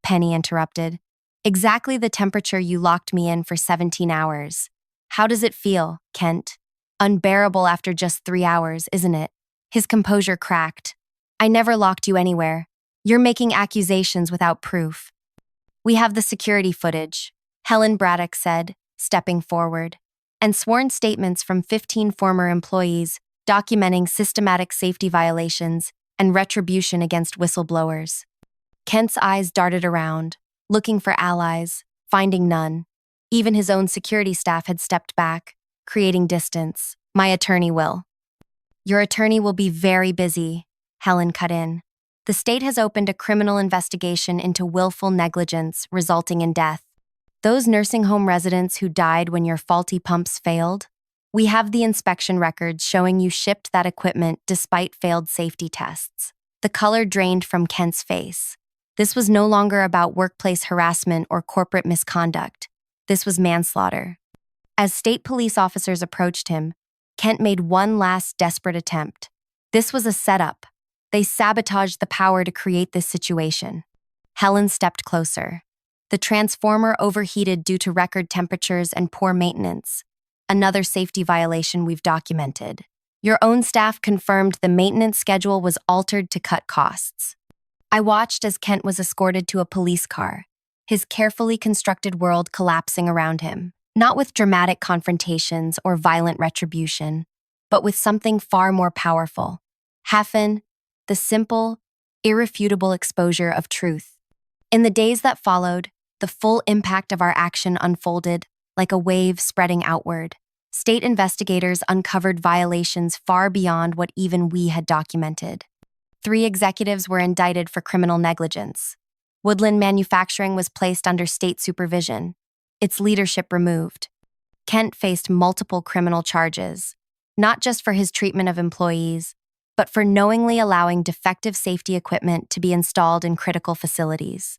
Penny interrupted. "Exactly the temperature you locked me in for 17 hours. How does it feel, Kent? Unbearable after just 3 hours, isn't it?" His composure cracked. "I never locked you anywhere. You're making accusations without proof." "We have the security footage," Helen Braddock said, stepping forward, "and sworn statements from 15 former employees documenting systematic safety violations and retribution against whistleblowers." Kent's eyes darted around, looking for allies, finding none. Even his own security staff had stepped back, creating distance. "My attorney will." "Your attorney will be very busy," Helen cut in. "The state has opened a criminal investigation into willful negligence resulting in death. Those nursing home residents who died when your faulty pumps failed? We have the inspection records showing you shipped that equipment despite failed safety tests." The color drained from Kent's face. This was no longer about workplace harassment or corporate misconduct. This was manslaughter. As state police officers approached him, Kent made one last desperate attempt. This was a setup. They sabotaged the power to create this situation. Helen stepped closer. The transformer overheated due to record temperatures and poor maintenance. Another safety violation we've documented. Your own staff confirmed the maintenance schedule was altered to cut costs. I watched as Kent was escorted to a police car, his carefully constructed world collapsing around him, not with dramatic confrontations or violent retribution, but with something far more powerful. Hafen, the simple, irrefutable exposure of truth. In the days that followed, the full impact of our action unfolded like a wave spreading outward. State investigators uncovered violations far beyond what even we had documented. 3 executives were indicted for criminal negligence. Woodland Manufacturing was placed under state supervision, its leadership removed. Kent faced multiple criminal charges, not just for his treatment of employees, but for knowingly allowing defective safety equipment to be installed in critical facilities.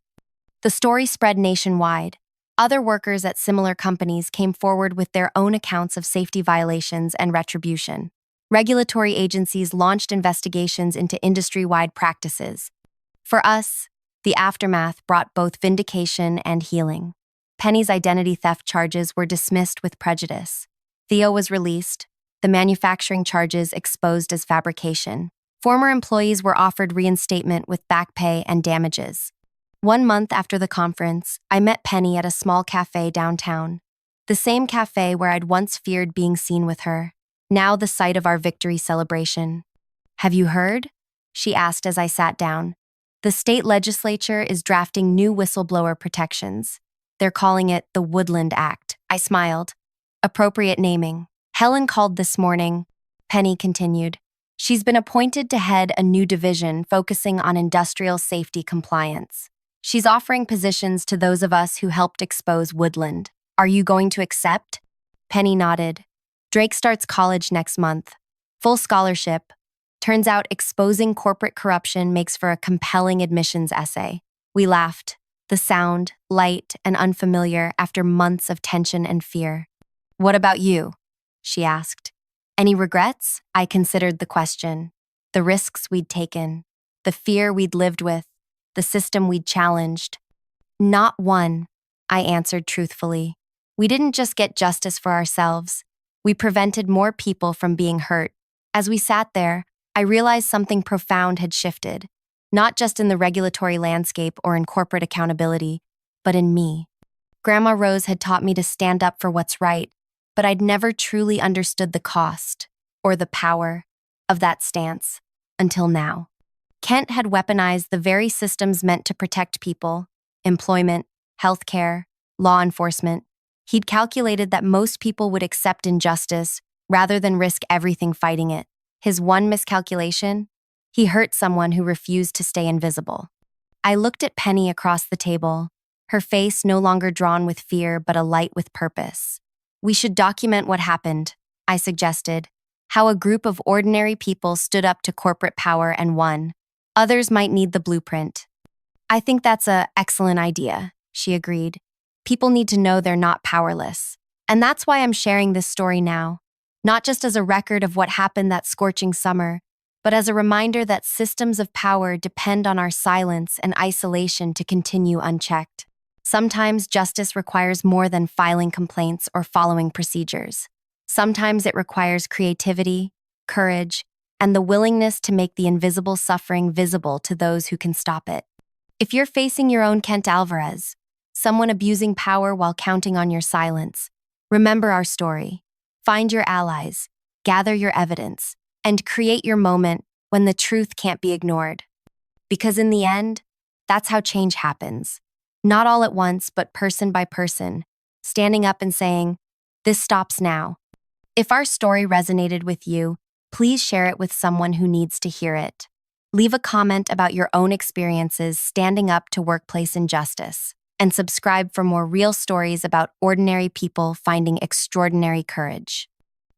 The story spread nationwide. Other workers at similar companies came forward with their own accounts of safety violations and retribution. Regulatory agencies launched investigations into industry-wide practices. For us, the aftermath brought both vindication and healing. Penny's identity theft charges were dismissed with prejudice. Theo was released, the manufacturing charges exposed as fabrication. Former employees were offered reinstatement with back pay and damages. 1 month after the conference, I met Penny at a small cafe downtown. The same cafe where I'd once feared being seen with her, now the site of our victory celebration. "Have you heard?" she asked as I sat down. "The state legislature is drafting new whistleblower protections. They're calling it the Woodland Act." I smiled. Appropriate naming. "Helen called this morning," Penny continued. "She's been appointed to head a new division focusing on industrial safety compliance. She's offering positions to those of us who helped expose Woodland. Are you going to accept?" Penny nodded. "Drake starts college next month. Full scholarship. Turns out exposing corporate corruption makes for a compelling admissions essay." We laughed, the sound, light and unfamiliar after months of tension and fear. "What about you?" she asked. "Any regrets?" I considered the question. The risks we'd taken, the fear we'd lived with, the system we'd challenged. "Not one," I answered truthfully. We didn't just get justice for ourselves. We prevented more people from being hurt. As we sat there, I realized something profound had shifted, not just in the regulatory landscape or in corporate accountability, but in me. Grandma Rose had taught me to stand up for what's right, but I'd never truly understood the cost, or the power, of that stance, until now. Kent had weaponized the very systems meant to protect people: employment, healthcare, law enforcement. He'd calculated that most people would accept injustice rather than risk everything fighting it. His one miscalculation? He hurt someone who refused to stay invisible. I looked at Penny across the table, her face no longer drawn with fear but alight with purpose. "We should document what happened," I suggested. "How a group of ordinary people stood up to corporate power and won. Others might need the blueprint." "I think that's an excellent idea," she agreed. "People need to know they're not powerless. And that's why I'm sharing this story now. Not just as a record of what happened that scorching summer, but as a reminder that systems of power depend on our silence and isolation to continue unchecked. Sometimes justice requires more than filing complaints or following procedures. Sometimes it requires creativity, courage, and the willingness to make the invisible suffering visible to those who can stop it. If you're facing your own Kent Alvarez, someone abusing power while counting on your silence, remember our story. Find your allies, gather your evidence, and create your moment when the truth can't be ignored. Because in the end, that's how change happens. Not all at once, but person by person, standing up and saying, "This stops now." If our story resonated with you, please share it with someone who needs to hear it. Leave a comment about your own experiences standing up to workplace injustice, and subscribe for more real stories about ordinary people finding extraordinary courage.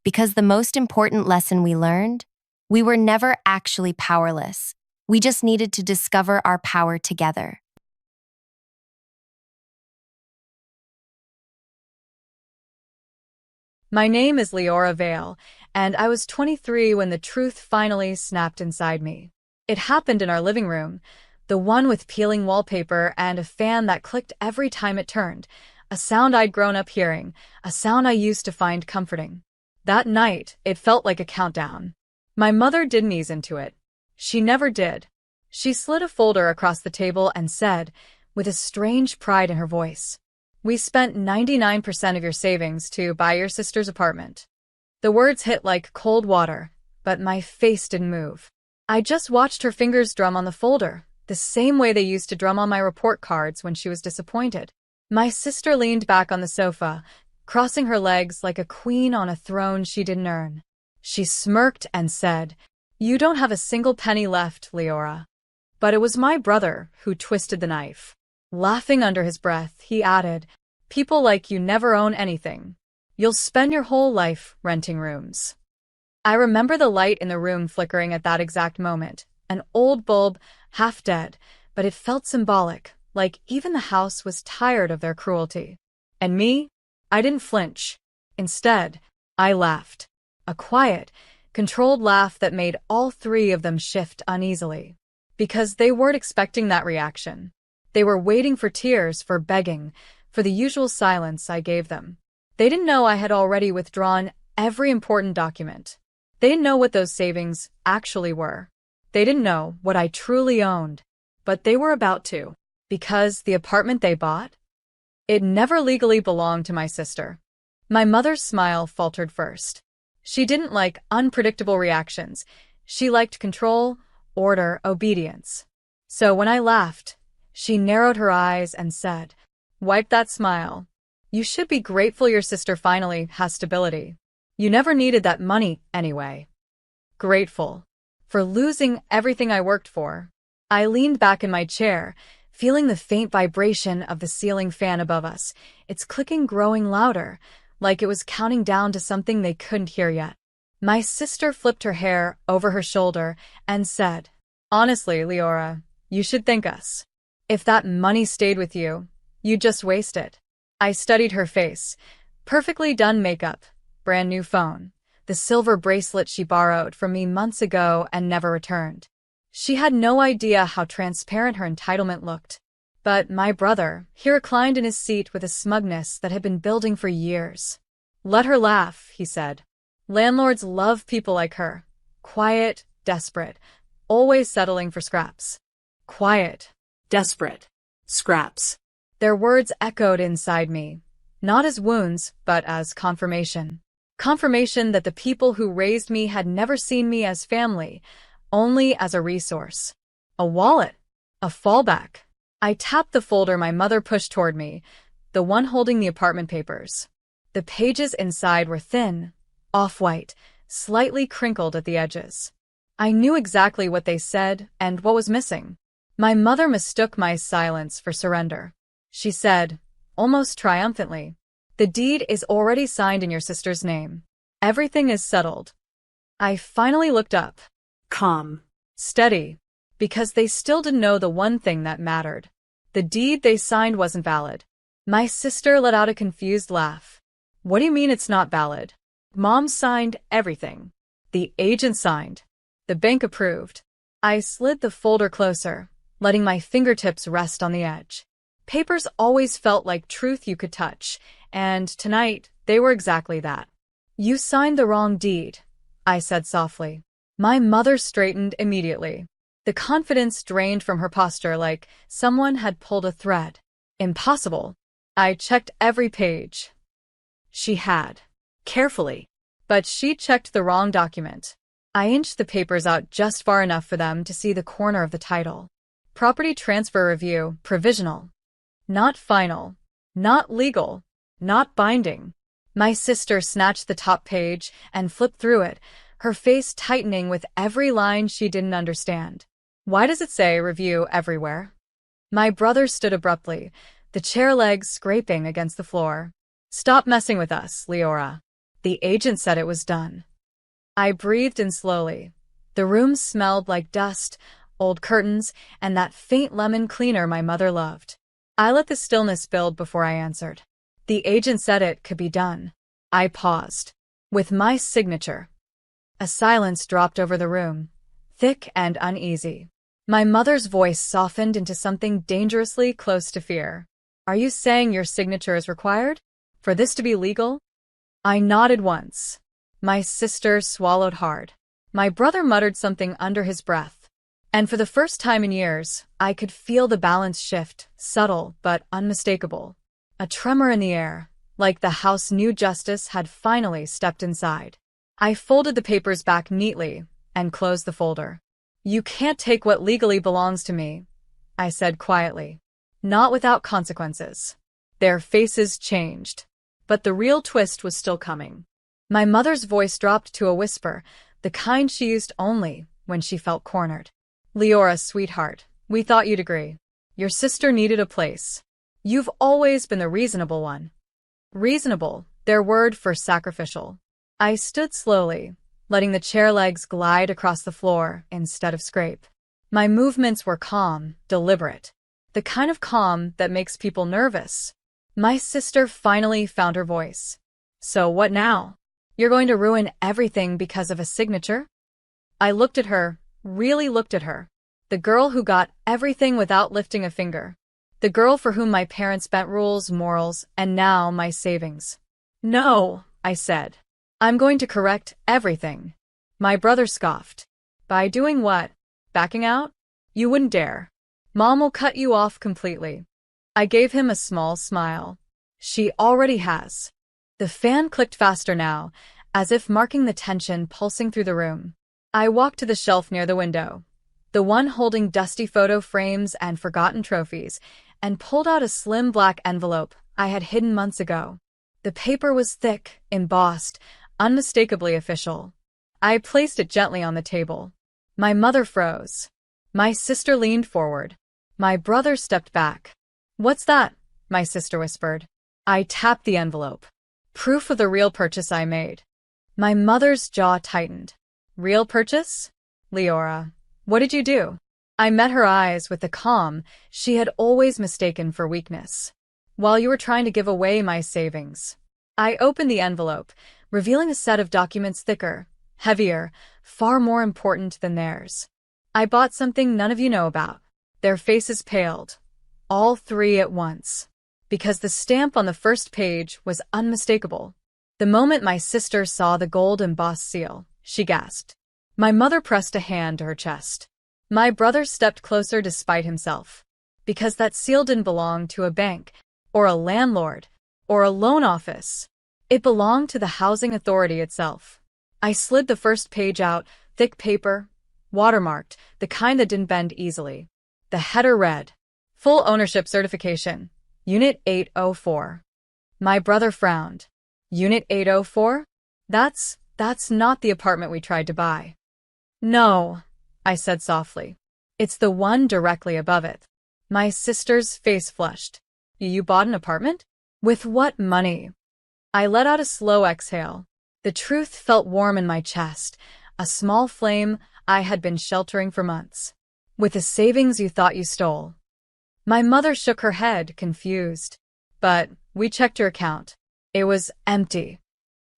Because the most important lesson we learned, we were never actually powerless. We just needed to discover our power together. My name is Leora Vale, and I was 23 when the truth finally snapped inside me. It happened in our living room, the one with peeling wallpaper and a fan that clicked every time it turned, a sound I'd grown up hearing, a sound I used to find comforting. That night, it felt like a countdown. My mother didn't ease into it. She never did. She slid a folder across the table and said, with a strange pride in her voice, "We spent 99% of your savings to buy your sister's apartment." The words hit like cold water, but my face didn't move. I just watched her fingers drum on the folder, the same way they used to drum on my report cards when she was disappointed. My sister leaned back on the sofa, crossing her legs like a queen on a throne she didn't earn. She smirked and said, "You don't have a single penny left, Leora." But it was my brother who twisted the knife. Laughing under his breath, he added, "People like you never own anything. You'll spend your whole life renting rooms." I remember the light in the room flickering at that exact moment, an old bulb, half dead, but it felt symbolic, like even the house was tired of their cruelty. And me? I didn't flinch. Instead, I laughed. A quiet, controlled laugh that made all three of them shift uneasily. Because they weren't expecting that reaction. They were waiting for tears, for begging, for the usual silence I gave them. They didn't know I had already withdrawn every important document. They didn't know what those savings actually were. They didn't know what I truly owned. But they were about to. Because the apartment they bought? It never legally belonged to my sister. My mother's smile faltered first. She didn't like unpredictable reactions. She liked control, order, obedience. So when I laughed, she narrowed her eyes and said, "Wipe that smile. You should be grateful your sister finally has stability. You never needed that money anyway." Grateful. For losing everything I worked for. I leaned back in my chair, feeling the faint vibration of the ceiling fan above us, its clicking growing louder, like it was counting down to something they couldn't hear yet. My sister flipped her hair over her shoulder and said, "Honestly, Leora, you should thank us. If that money stayed with you, you'd just waste it." I studied her face. Perfectly done makeup, brand new phone, the silver bracelet she borrowed from me months ago and never returned. She had no idea how transparent her entitlement looked. But my brother, he reclined in his seat with a smugness that had been building for years. "Let her laugh," he said. "Landlords love people like her. Quiet, desperate, always settling for scraps." Quiet, desperate, scraps. Their words echoed inside me, not as wounds, but as confirmation. Confirmation that the people who raised me had never seen me as family, only as a resource. A wallet. A fallback. I tapped the folder my mother pushed toward me, the one holding the apartment papers. The pages inside were thin, off-white, slightly crinkled at the edges. I knew exactly what they said and what was missing. My mother mistook my silence for surrender. She said, almost triumphantly, "The deed is already signed in your sister's name. Everything is settled." I finally looked up. Calm. Steady. Because they still didn't know the one thing that mattered. The deed they signed wasn't valid. My sister let out a confused laugh. "What do you mean it's not valid? Mom signed everything. The agent signed. The bank approved." I slid the folder closer, letting my fingertips rest on the edge. Papers always felt like truth you could touch, and tonight they were exactly that. "You signed the wrong deed," I said softly. My mother straightened immediately. The confidence drained from her posture like someone had pulled a thread. Impossible. I checked every page. She had. Carefully. But she checked the wrong document. I inched the papers out just far enough for them to see the corner of the title. Property Transfer Review, Provisional. Not final. Not legal. Not binding. My sister snatched the top page and flipped through it, her face tightening with every line she didn't understand. "Why does it say review everywhere?" My brother stood abruptly, the chair legs scraping against the floor. "Stop messing with us, Leora. The agent said it was done." I breathed in slowly. The room smelled like dust, old curtains, and that faint lemon cleaner my mother loved. I let the stillness build before I answered. "The agent said it could be done." I paused. With my signature. A silence dropped over the room, thick and uneasy. My mother's voice softened into something dangerously close to fear. Are you saying your signature is required? For this to be legal? I nodded once. My sister swallowed hard. My brother muttered something under his breath. And for the first time in years, I could feel the balance shift, subtle but unmistakable. A tremor in the air, like the house knew justice had finally stepped inside. I folded the papers back neatly and closed the folder. You can't take what legally belongs to me, I said quietly. Not without consequences. Their faces changed, but the real twist was still coming. My mother's voice dropped to a whisper, the kind she used only when she felt cornered. Leora, sweetheart, we thought you'd agree. Your sister needed a place. You've always been the reasonable one. Reasonable, their word for sacrificial. I stood slowly, letting the chair legs glide across the floor instead of scrape. My movements were calm, deliberate. The kind of calm that makes people nervous. My sister finally found her voice. So what now? You're going to ruin everything because of a signature? I looked at her, really looked at her. The girl who got everything without lifting a finger. The girl for whom my parents bent rules, morals, and now my savings. No, I said. I'm going to correct everything. My brother scoffed. By doing what? Backing out? You wouldn't dare. Mom will cut you off completely. I gave him a small smile. She already has. The fan clicked faster now, as if marking the tension pulsing through the room. I walked to the shelf near the window, the one holding dusty photo frames and forgotten trophies, and pulled out a slim black envelope I had hidden months ago. The paper was thick, embossed, unmistakably official. I placed it gently on the table. My mother froze. My sister leaned forward. My brother stepped back. What's that? My sister whispered. I tapped the envelope. Proof of the real purchase I made. My mother's jaw tightened. Real purchase? Leora, what did you do? I met her eyes with the calm she had always mistaken for weakness. While you were trying to give away my savings. I opened the envelope, revealing a set of documents thicker, heavier, far more important than theirs. I bought something none of you know about. Their faces paled. All three at once. Because the stamp on the first page was unmistakable. The moment my sister saw the gold embossed seal, she gasped. My mother pressed a hand to her chest. My brother stepped closer despite himself. Because that seal didn't belong to a bank, or a landlord, or a loan office. It belonged to the housing authority itself. I slid the first page out, thick paper, watermarked, the kind that didn't bend easily. The header read, Full Ownership Certification, Unit 804. My brother frowned. Unit 804? That's not the apartment we tried to buy. No, I said softly. It's the one directly above it. My sister's face flushed. You bought an apartment? With what money? I let out a slow exhale. The truth felt warm in my chest, a small flame I had been sheltering for months. With the savings you thought you stole. My mother shook her head, confused. But we checked your account. It was empty.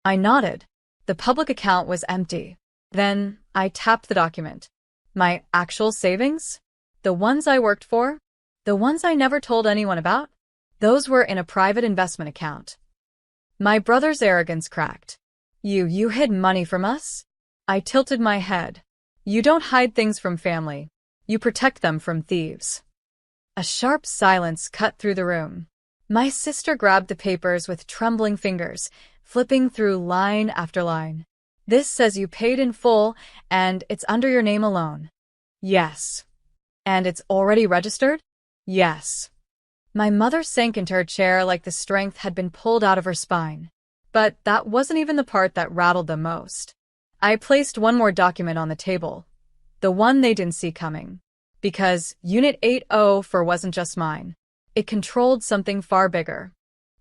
I nodded. The public account was empty. Then I tapped the document. My actual savings? The ones I worked for? The ones I never told anyone about? Those were in a private investment account. My brother's arrogance cracked. You hid money from us? I tilted my head. You don't hide things from family. You protect them from thieves. A sharp silence cut through the room. My sister grabbed the papers with trembling fingers, flipping through line after line. This says you paid in full, and it's under your name alone. Yes. And it's already registered? Yes. My mother sank into her chair like the strength had been pulled out of her spine. But that wasn't even the part that rattled them most. I placed one more document on the table. The one they didn't see coming. Because Unit 804 wasn't just mine. It controlled something far bigger.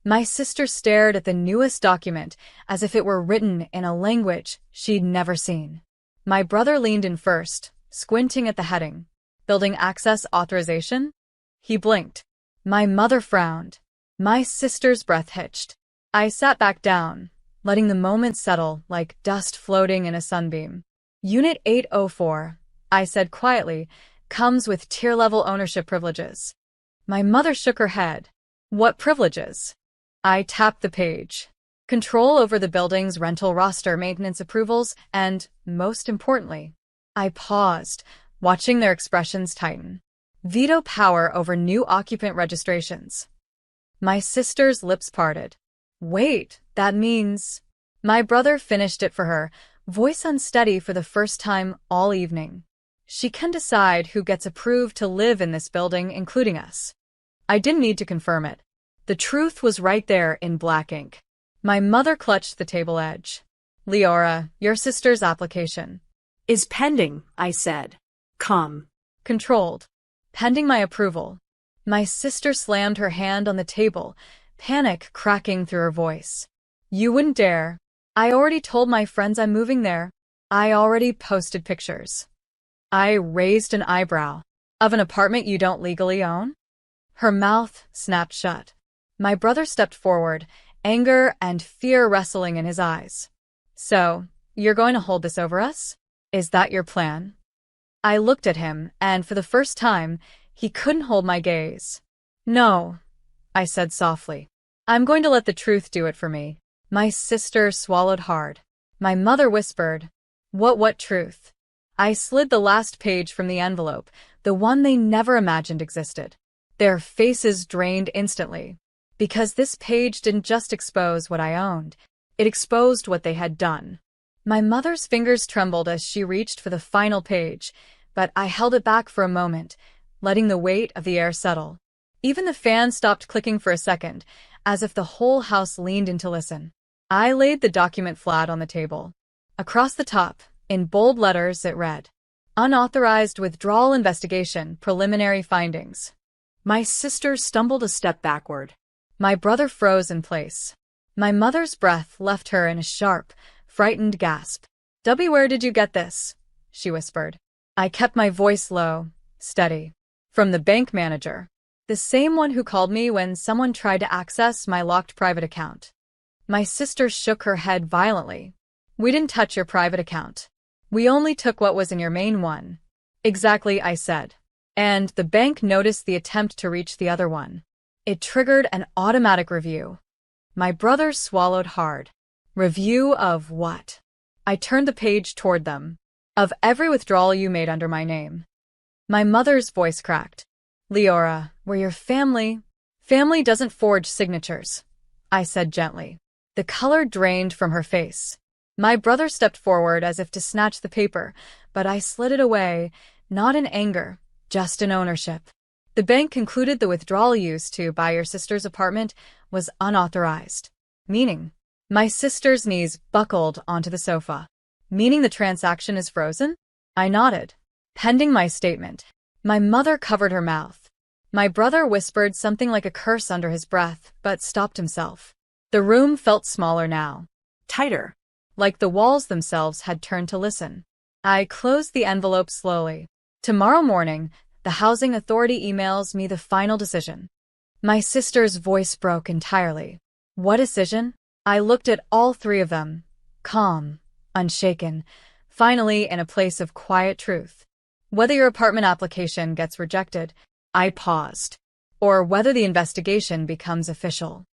My sister stared at the newest document as if it were written in a language she'd never seen. My brother leaned in first, squinting at the heading. Building access authorization? He blinked. My mother frowned. My sister's breath hitched. I sat back down, letting the moment settle like dust floating in a sunbeam. Unit 804, I said quietly, comes with tier-level ownership privileges. My mother shook her head. What privileges? I tapped the page. Control over the building's rental roster, maintenance approvals, and, most importantly, I paused, watching their expressions tighten. Veto power over new occupant registrations. My sister's lips parted. Wait, that means… My brother finished it for her, voice unsteady for the first time all evening. She can decide who gets approved to live in this building, including us. I didn't need to confirm it. The truth was right there in black ink. My mother clutched the table edge. Leora, your sister's application Is pending, I said. Come. controlled. Pending my approval. My sister slammed her hand on the table, panic cracking through her voice. You wouldn't dare. I already told my friends I'm moving there. I already posted pictures. I raised an eyebrow. Of an apartment you don't legally own? Her mouth snapped shut. My brother stepped forward, anger and fear wrestling in his eyes. So, you're going to hold this over us? Is that your plan? I looked at him, and for the first time, he couldn't hold my gaze. No, I said softly. I'm going to let the truth do it for me. My sister swallowed hard. My mother whispered, What truth? I slid the last page from the envelope, the one they never imagined existed. Their faces drained instantly. Because this page didn't just expose what I owned, it exposed what they had done. My mother's fingers trembled as she reached for the final page, but I held it back for a moment, letting the weight of the air settle. Even the fan stopped clicking for a second, as if the whole house leaned in to listen. I laid the document flat on the table. Across the top, in bold letters, it read, Unauthorized withdrawal investigation, preliminary findings. My sister stumbled a step backward. My brother froze in place. My mother's breath left her in a sharp, frightened gasp. "W, where did you get this?" she whispered. I kept my voice low, steady. From the bank manager. The same one who called me when someone tried to access my locked private account. My sister shook her head violently. We didn't touch your private account. We only took what was in your main one. Exactly, I said. And the bank noticed the attempt to reach the other one. It triggered an automatic review. My brother swallowed hard. Review of what? I turned the page toward them. Of every withdrawal you made under my name. My mother's voice cracked. Leora, we're your family. Family doesn't forge signatures, I said gently. The color drained from her face. My brother stepped forward as if to snatch the paper, but I slid it away, not in anger, just in ownership. The bank concluded the withdrawal used to buy your sister's apartment was unauthorized. Meaning, my sister's knees buckled onto the sofa. Meaning the transaction is frozen? I nodded. Pending my statement. My mother covered her mouth. My brother whispered something like a curse under his breath, but stopped himself. The room felt smaller now. Tighter. Like the walls themselves had turned to listen. I closed the envelope slowly. Tomorrow morning, the housing authority emails me the final decision. My sister's voice broke entirely. What decision? I looked at all three of them, calm, unshaken, finally in a place of quiet truth. Whether your apartment application gets rejected, I paused, or whether the investigation becomes official.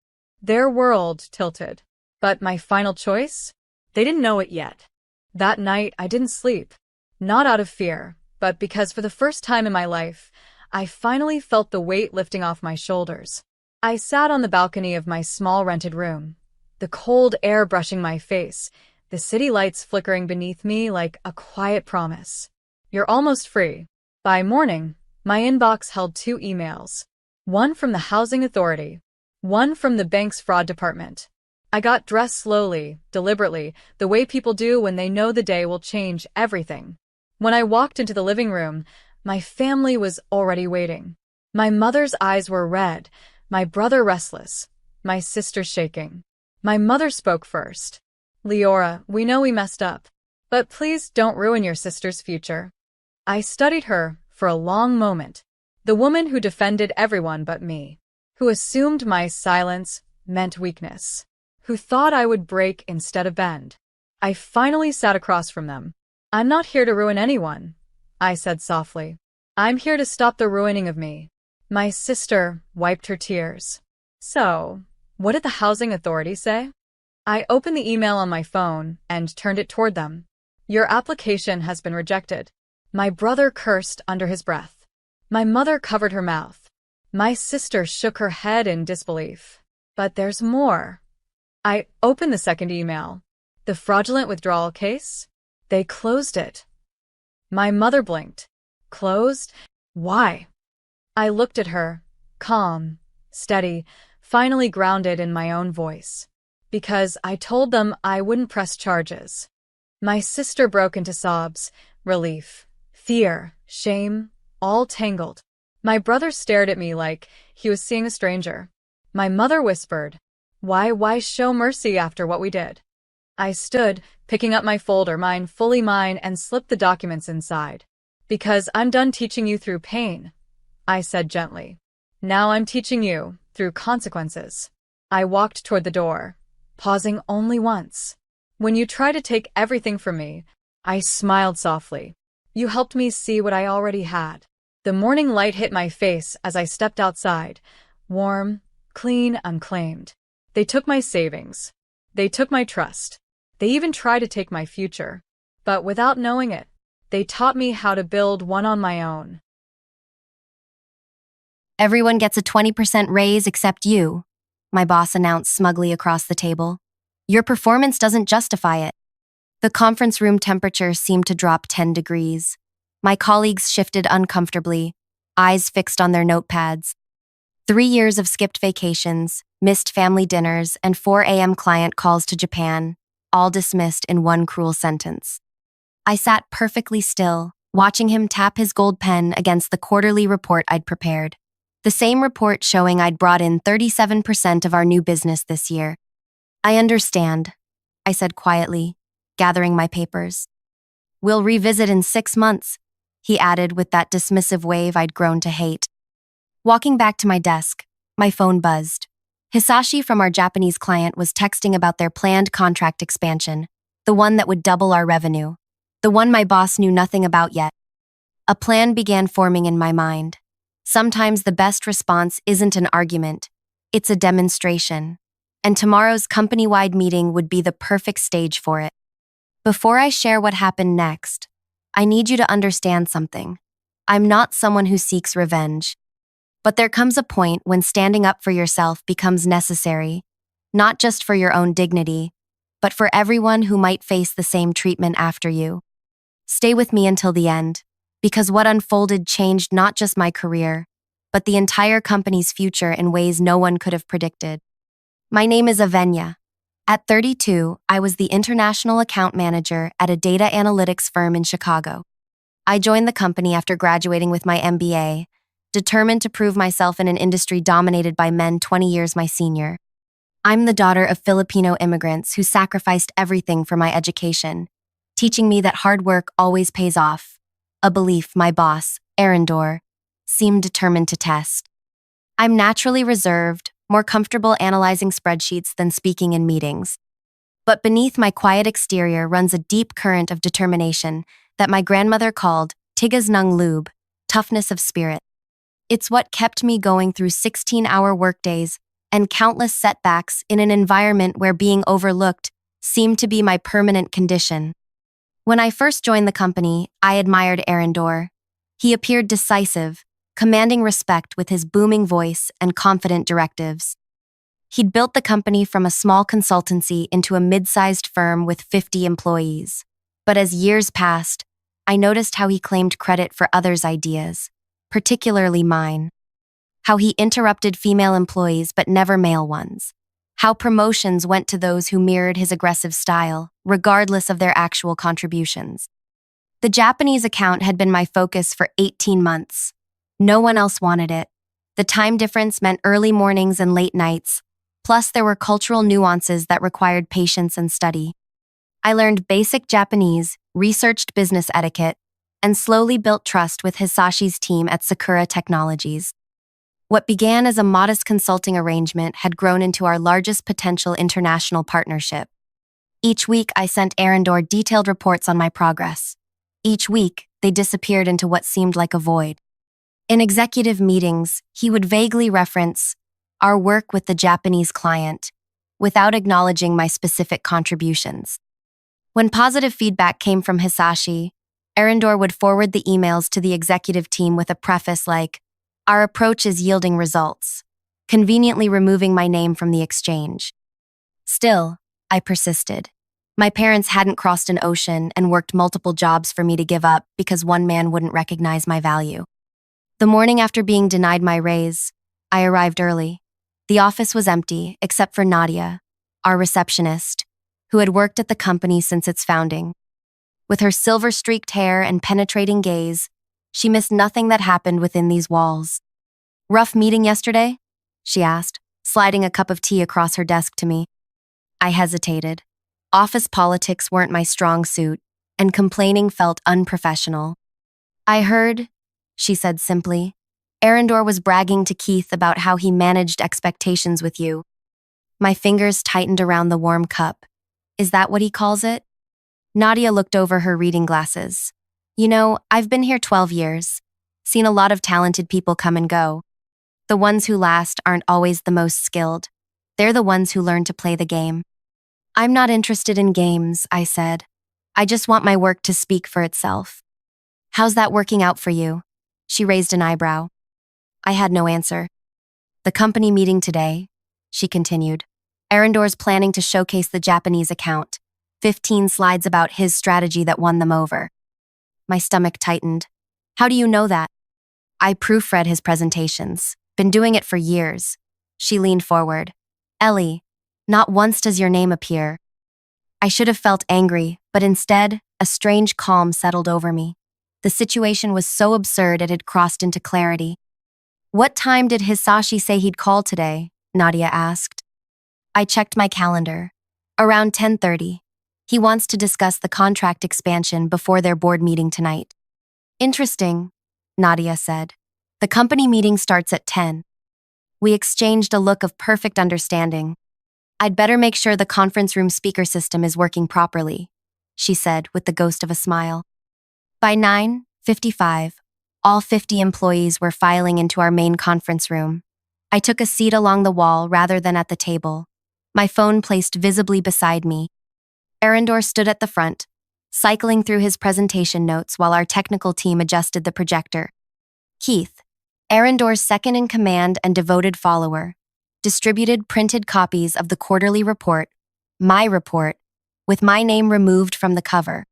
Their world tilted. But my final choice? They didn't know it yet. That night, I didn't sleep. Not out of fear, but because for the first time in my life, I finally felt the weight lifting off my shoulders. I sat on the balcony of my small rented room, the cold air brushing my face, the city lights flickering beneath me like a quiet promise. You're almost free. By morning, my inbox held 2 emails. One from the housing authority, one from the bank's fraud department. I got dressed slowly, deliberately, the way people do when they know the day will change everything. When I walked into the living room, my family was already waiting. My mother's eyes were red, my brother restless, my sister shaking. My mother spoke first. Leora, we know we messed up, but please don't ruin your sister's future. I studied her for a long moment. The woman who defended everyone but me. Who assumed my silence meant weakness. who thought I would break instead of bend. I finally sat across from them. I'm not here to ruin anyone, I said softly. I'm here to stop the ruining of me. My sister wiped her tears. So, what did the housing authority say? I opened the email on my phone and turned it toward them. Your application has been rejected. My brother cursed under his breath. My mother covered her mouth. My sister shook her head in disbelief. But there's more. I opened the second email. The fraudulent withdrawal case? They closed it. My mother blinked. Closed? Why? I looked at her, calm, steady, finally grounded in my own voice. Because I told them I wouldn't press charges. My sister broke into sobs, relief, fear, shame, all tangled. My brother stared at me like he was seeing a stranger. My mother whispered, Why show mercy after what we did? I stood, picking up my folder, mine fully mine, and slipped the documents inside. Because I'm done teaching you through pain, I said gently. Now I'm teaching you through consequences. I walked toward the door, pausing only once. When you try to take everything from me, I smiled softly. You helped me see what I already had. The morning light hit my face as I stepped outside, warm, clean, unclaimed. They took my savings. They took my trust. They even tried to take my future. But without knowing it, they taught me how to build one on my own. Everyone gets a 20% raise except you, my boss announced smugly across the table. Your performance doesn't justify it. The conference room temperature seemed to drop 10 degrees. My colleagues shifted uncomfortably, eyes fixed on their notepads. 3 years of skipped vacations, missed family dinners, and 4 a.m. client calls to Japan, all dismissed in one cruel sentence. I sat perfectly still, watching him tap his gold pen against the quarterly report I'd prepared. The same report showing I'd brought in 37% of our new business this year. I understand, I said quietly, gathering my papers. We'll revisit in 6 months, he added with that dismissive wave I'd grown to hate. Walking back to my desk, my phone buzzed. Hisashi from our Japanese client was texting about their planned contract expansion, the one that would double our revenue, the one my boss knew nothing about yet. A plan began forming in my mind. Sometimes the best response isn't an argument, it's a demonstration. And tomorrow's company-wide meeting would be the perfect stage for it. Before I share what happened next, I need you to understand something. I'm not someone who seeks revenge. But there comes a point when standing up for yourself becomes necessary, not just for your own dignity, but for everyone who might face the same treatment after you. Stay with me until the end, because what unfolded changed not just my career, but the entire company's future in ways no one could have predicted. My name is Avenya. At 32, I was the international account manager at a data analytics firm in Chicago. I joined the company after graduating with my MBA, determined to prove myself in an industry dominated by men 20 years my senior. I'm the daughter of Filipino immigrants who sacrificed everything for my education, teaching me that hard work always pays off, a belief my boss, Arendor, seemed determined to test. I'm naturally reserved, more comfortable analyzing spreadsheets than speaking in meetings. But beneath my quiet exterior runs a deep current of determination that my grandmother called tigas ng loob, toughness of spirit. It's what kept me going through 16-hour workdays and countless setbacks in an environment where being overlooked seemed to be my permanent condition. When I first joined the company, I admired Arendor. He appeared decisive, commanding respect with his booming voice and confident directives. He'd built the company from a small consultancy into a mid-sized firm with 50 employees. But as years passed, I noticed how he claimed credit for others' ideas, particularly mine. How he interrupted female employees but never male ones. How promotions went to those who mirrored his aggressive style, regardless of their actual contributions. The Japanese account had been my focus for 18 months. No one else wanted it. The time difference meant early mornings and late nights, plus there were cultural nuances that required patience and study. I learned basic Japanese, researched business etiquette, and slowly built trust with Hisashi's team at Sakura Technologies. What began as a modest consulting arrangement had grown into our largest potential international partnership. Each week, I sent Arendor detailed reports on my progress. Each week, they disappeared into what seemed like a void. In executive meetings, he would vaguely reference our work with the Japanese client, without acknowledging my specific contributions. When positive feedback came from Hisashi, Arendor would forward the emails to the executive team with a preface like, "Our approach is yielding results," conveniently removing my name from the exchange. Still, I persisted. My parents hadn't crossed an ocean and worked multiple jobs for me to give up because one man wouldn't recognize my value. The morning after being denied my raise, I arrived early. The office was empty, except for Nadia, our receptionist, who had worked at the company since its founding. With her silver-streaked hair and penetrating gaze, she missed nothing that happened within these walls. "Rough meeting yesterday?" she asked, sliding a cup of tea across her desk to me. I hesitated. Office politics weren't my strong suit, and complaining felt unprofessional. "I heard," she said simply, "Arendor was bragging to Keith about how he managed expectations with you." My fingers tightened around the warm cup. "Is that what he calls it?" Nadia looked over her reading glasses. "You know, I've been here 12 years. Seen a lot of talented people come and go. The ones who last aren't always the most skilled. They're the ones who learn to play the game." "I'm not interested in games," I said. "I just want my work to speak for itself." "How's that working out for you?" She raised an eyebrow. I had no answer. "The company meeting today," she continued. "Arendor's planning to showcase the Japanese account. 15 slides about his strategy that won them over." My stomach tightened. "How do you know that?" "I proofread his presentations. Been doing it for years." She leaned forward. "Ellie, not once does your name appear." I should have felt angry, but instead, a strange calm settled over me. The situation was so absurd it had crossed into clarity. "What time did Hisashi say he'd call today?" Nadia asked. I checked my calendar. "Around 10:30. He wants to discuss the contract expansion before their board meeting tonight." "Interesting," Nadia said. "The company meeting starts at 10. We exchanged a look of perfect understanding. "I'd better make sure the conference room speaker system is working properly," she said with the ghost of a smile. By 9:55, all 50 employees were filing into our main conference room. I took a seat along the wall rather than at the table, my phone placed visibly beside me. Arendor stood at the front, cycling through his presentation notes while our technical team adjusted the projector. Keith, Arendor's second-in-command and devoted follower, distributed printed copies of the quarterly report, my report, with my name removed from the cover.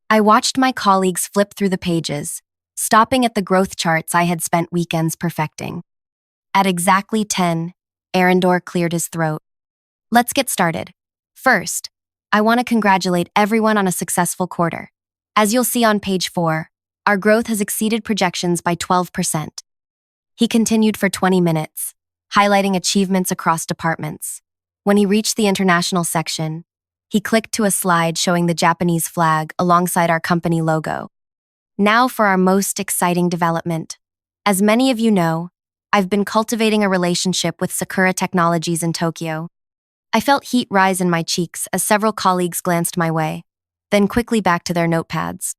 I watched my colleagues flip through the pages, stopping at the growth charts I had spent weekends perfecting. At exactly 10, Arendor cleared his throat. "Let's get started. First, I want to congratulate everyone on a successful quarter. As you'll see on page 4, our growth has exceeded projections by 12%. He continued for 20 minutes, highlighting achievements across departments. When he reached the international section, he clicked to a slide showing the Japanese flag alongside our company logo. Now for our most exciting development. As many of you know, I've been cultivating a relationship with Sakura Technologies in Tokyo. I felt heat rise in my cheeks as several colleagues glanced my way, then quickly back to their notepads.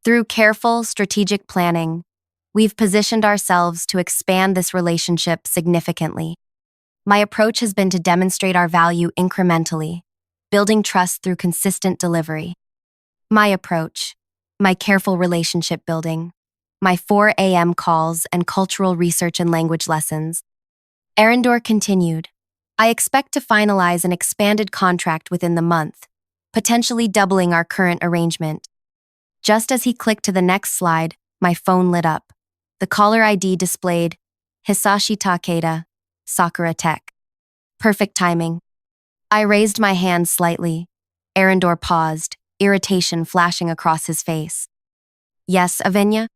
Through careful, strategic planning, we've positioned ourselves to expand this relationship significantly. My approach has been to demonstrate our value incrementally, building trust through consistent delivery. My approach, my careful relationship building, my 4 a.m. calls and cultural research and language lessons. Arendor continued, "I expect to finalize an expanded contract within the month, potentially doubling our current arrangement." Just as he clicked to the next slide, my phone lit up. The caller ID displayed Hisashi Takeda, Sakura Tech. Perfect timing. I raised my hand slightly. Arendor paused, irritation flashing across his face. "Yes, Avenya?"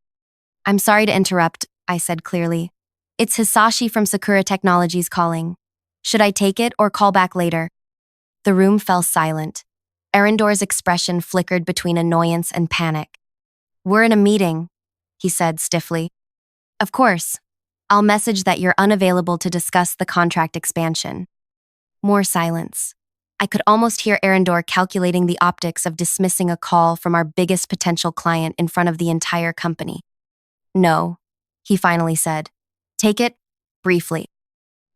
"I'm sorry to interrupt," I said clearly. "It's Hisashi from Sakura Technologies calling. Should I take it or call back later?" The room fell silent. Arendor's expression flickered between annoyance and panic. "We're in a meeting," he said stiffly. "Of course. I'll message that you're unavailable to discuss the contract expansion. More silence. I could almost hear Arendor calculating the optics of dismissing a call from our biggest potential client in front of the entire company. No, he finally said. Take it, briefly.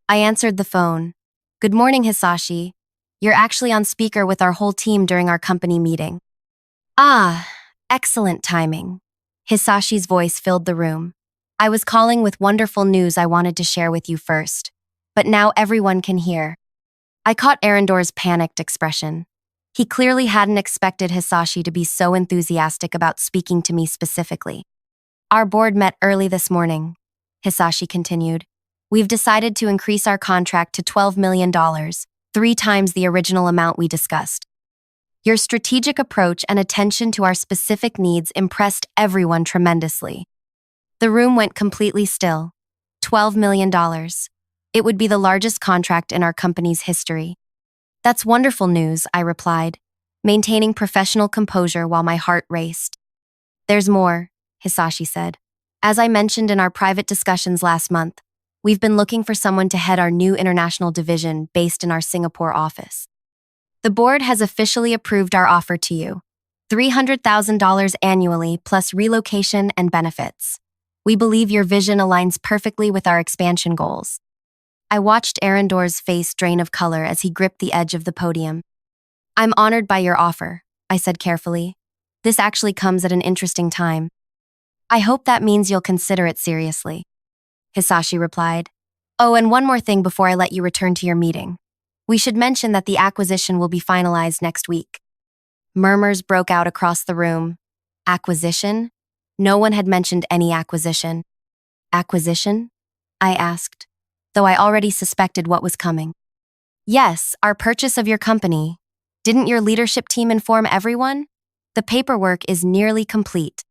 I answered the phone. Good morning, Hisashi. You're actually on speaker with our whole team during our company meeting. Ah, excellent timing. Hisashi's voice filled the room. I was calling with wonderful news I wanted to share with you first, but now everyone can hear. I caught Arendor's panicked expression. He clearly hadn't expected Hisashi to be so enthusiastic about speaking to me specifically. Our board met early this morning, Hisashi continued. We've decided to increase our contract to $12 million, 3 times the original amount we discussed. Your strategic approach and attention to our specific needs impressed everyone tremendously. The room went completely still. $12 million. It would be the largest contract in our company's history. That's wonderful news, I replied, maintaining professional composure while my heart raced. There's more, Hisashi said. As I mentioned in our private discussions last month, we've been looking for someone to head our new international division based in our Singapore office. The board has officially approved our offer to you. $300,000 annually plus relocation and benefits. We believe your vision aligns perfectly with our expansion goals. I watched Arendor's face drain of color as he gripped the edge of the podium. I'm honored by your offer, I said carefully. This actually comes at an interesting time. I hope that means you'll consider it seriously. Hisashi replied. Oh, and one more thing before I let you return to your meeting. We should mention that the acquisition will be finalized next week. Murmurs broke out across the room. Acquisition? No one had mentioned any acquisition. Acquisition? I asked, though I already suspected what was coming. Yes, our purchase of your company. Didn't your leadership team inform everyone? The paperwork is nearly complete.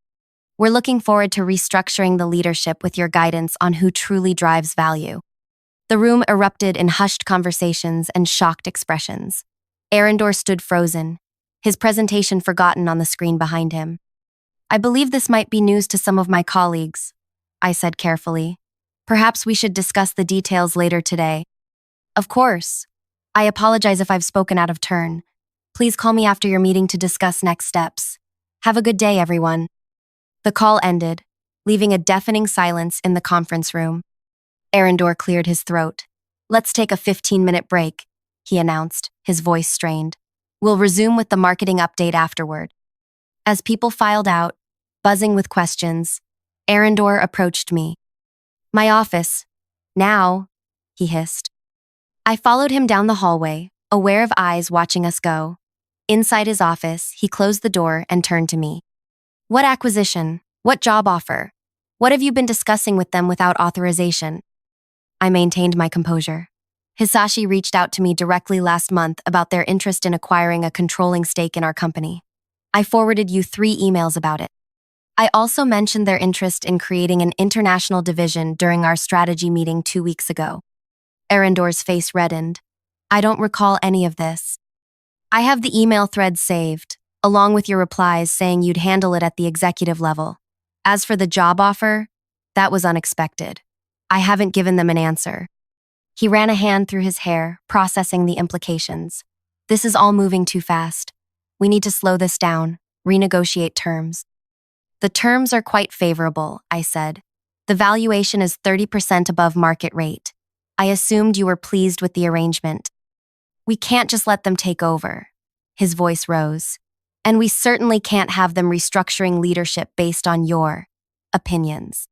We're looking forward to restructuring the leadership with your guidance on who truly drives value. The room erupted in hushed conversations and shocked expressions. Arendor stood frozen, his presentation forgotten on the screen behind him. I believe this might be news to some of my colleagues, I said carefully. Perhaps we should discuss the details later today. Of course. I apologize if I've spoken out of turn. Please call me after your meeting to discuss next steps. Have a good day, everyone. The call ended, leaving a deafening silence in the conference room. Arendor cleared his throat. Let's take a 15-minute break, he announced, his voice strained. We'll resume with the marketing update afterward. As people filed out, buzzing with questions, Arendor approached me. My office. Now, he hissed. I followed him down the hallway, aware of eyes watching us go. Inside his office, he closed the door and turned to me. What acquisition? What job offer? What have you been discussing with them without authorization? I maintained my composure. Hisashi reached out to me directly last month about their interest in acquiring a controlling stake in our company. I forwarded you 3 emails about it. I also mentioned their interest in creating an international division during our strategy meeting 2 weeks ago. Arendor's face reddened. I don't recall any of this. I have the email thread saved, along with your replies saying you'd handle it at the executive level. As for the job offer, that was unexpected. I haven't given them an answer. He ran a hand through his hair, processing the implications. This is all moving too fast. We need to slow this down, renegotiate terms. The terms are quite favorable, I said. The valuation is 30% above market rate. I assumed you were pleased with the arrangement. We can't just let them take over. His voice rose. And we certainly can't have them restructuring leadership based on your opinions.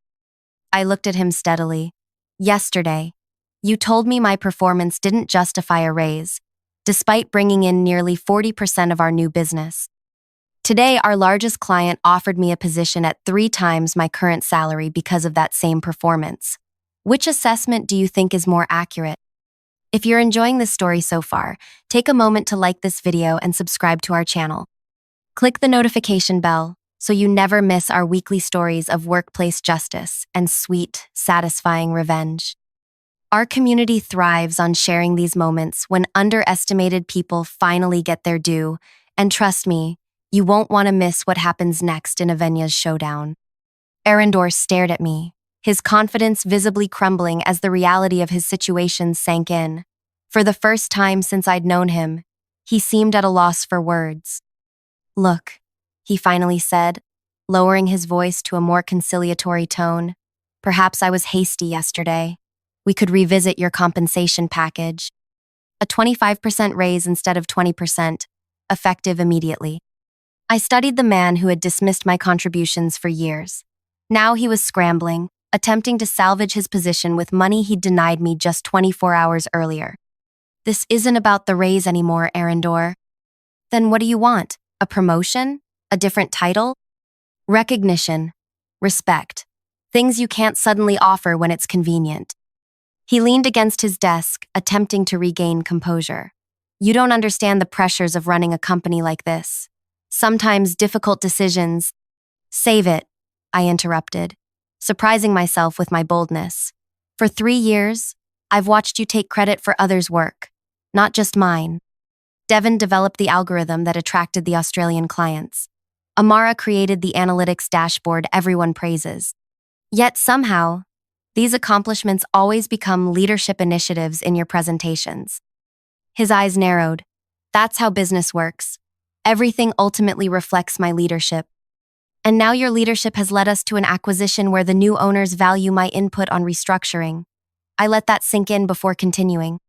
I looked at him steadily. Yesterday, you told me my performance didn't justify a raise, despite bringing in nearly 40% of our new business. Today, our largest client offered me a position at 3 times my current salary because of that same performance. Which assessment do you think is more accurate? If you're enjoying this story so far, take a moment to like this video and subscribe to our channel. Click the notification bell so you never miss our weekly stories of workplace justice and sweet, satisfying revenge. Our community thrives on sharing these moments when underestimated people finally get their due, and trust me, you won't want to miss what happens next in Avenya's showdown. Arendor stared at me, his confidence visibly crumbling as the reality of his situation sank in. For the first time since I'd known him, he seemed at a loss for words. "Look," he finally said, lowering his voice to a more conciliatory tone. "Perhaps I was hasty yesterday. We could revisit your compensation package. A 25% raise instead of 20%, effective immediately." I studied the man who had dismissed my contributions for years. Now he was scrambling, attempting to salvage his position with money he'd denied me just 24 hours earlier. "This isn't about the raise anymore, Arendor." "Then what do you want? A promotion? A different title?" "Recognition. Respect. Things you can't suddenly offer when it's convenient." He leaned against his desk, attempting to regain composure. "You don't understand the pressures of running a company like this. Sometimes difficult decisions—" "Save it," I interrupted, surprising myself with my boldness. "For 3 years, I've watched you take credit for others' work, not just mine." Devon developed the algorithm that attracted the Australian clients. Amara created the analytics dashboard everyone praises. Yet somehow, these accomplishments always become leadership initiatives in your presentations. His eyes narrowed. "That's how business works. Everything ultimately reflects my leadership. And now your leadership has led us to an acquisition where the new owners value my input on restructuring." I let that sink in before continuing.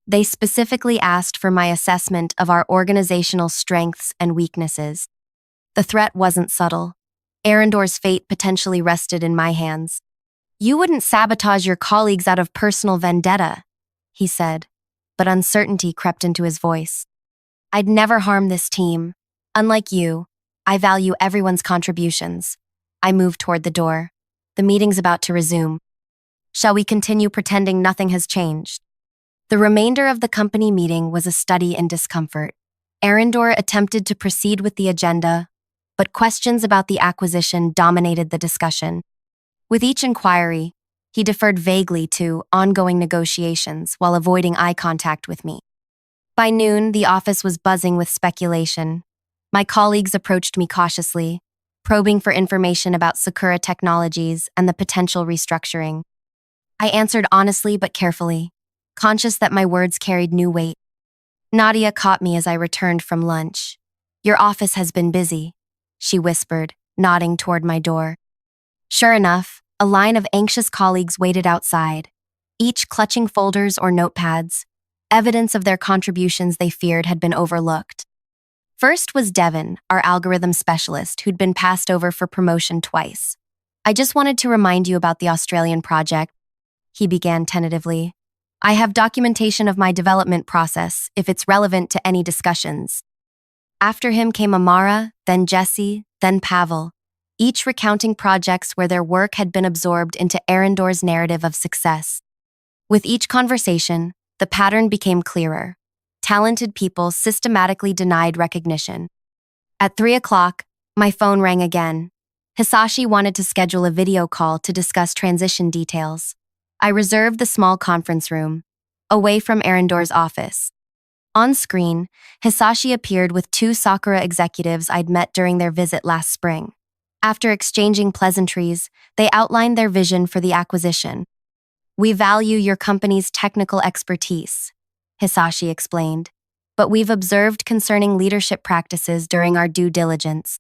"They specifically asked for my assessment of our organizational strengths and weaknesses." The threat wasn't subtle. Arendor's fate potentially rested in my hands. "You wouldn't sabotage your colleagues out of personal vendetta," he said, but uncertainty crept into his voice. "I'd never harm this team. Unlike you, I value everyone's contributions." I moved toward the door. "The meeting's about to resume. Shall we continue pretending nothing has changed?" The remainder of the company meeting was a study in discomfort. Arendor attempted to proceed with the agenda, but questions about the acquisition dominated the discussion. With each inquiry, he deferred vaguely to ongoing negotiations while avoiding eye contact with me. By noon, the office was buzzing with speculation. My colleagues approached me cautiously, probing for information about Sakura Technologies and the potential restructuring. I answered honestly but carefully, conscious that my words carried new weight. Nadia caught me as I returned from lunch. "Your office has been busy," she whispered, nodding toward my door. Sure enough, a line of anxious colleagues waited outside, each clutching folders or notepads, evidence of their contributions they feared had been overlooked. First was Devon, our algorithm specialist, who'd been passed over for promotion twice. "I just wanted to remind you about the Australian project," he began tentatively. "I have documentation of my development process if it's relevant to any discussions." After him came Amara, then Jesse, then Pavel, each recounting projects where their work had been absorbed into Arendor's narrative of success. With each conversation, the pattern became clearer. Talented people systematically denied recognition. At 3 o'clock, my phone rang again. Hisashi wanted to schedule a video call to discuss transition details. I reserved the small conference room, away from Arendor's office. On screen, Hisashi appeared with 2 Sakura executives I'd met during their visit last spring. After exchanging pleasantries, they outlined their vision for the acquisition. "We value your company's technical expertise," Hisashi explained, "but we've observed concerning leadership practices during our due diligence."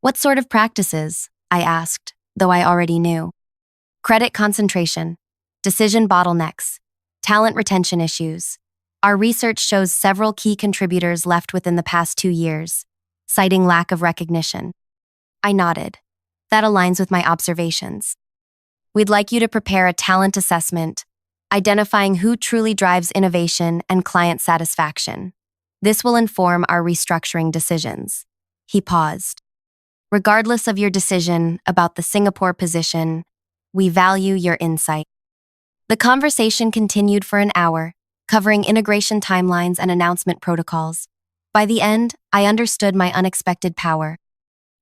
"What sort of practices?" I asked, though I already knew. "Credit concentration, decision bottlenecks, talent retention issues. Our research shows several key contributors left within the past 2 years, citing lack of recognition." I nodded. "That aligns with my observations. We'd like you to prepare a talent assessment, identifying who truly drives innovation and client satisfaction. This will inform our restructuring decisions." He paused. "Regardless of your decision about the Singapore position, we value your insight." The conversation continued for an hour, covering integration timelines and announcement protocols. By the end, I understood my unexpected power.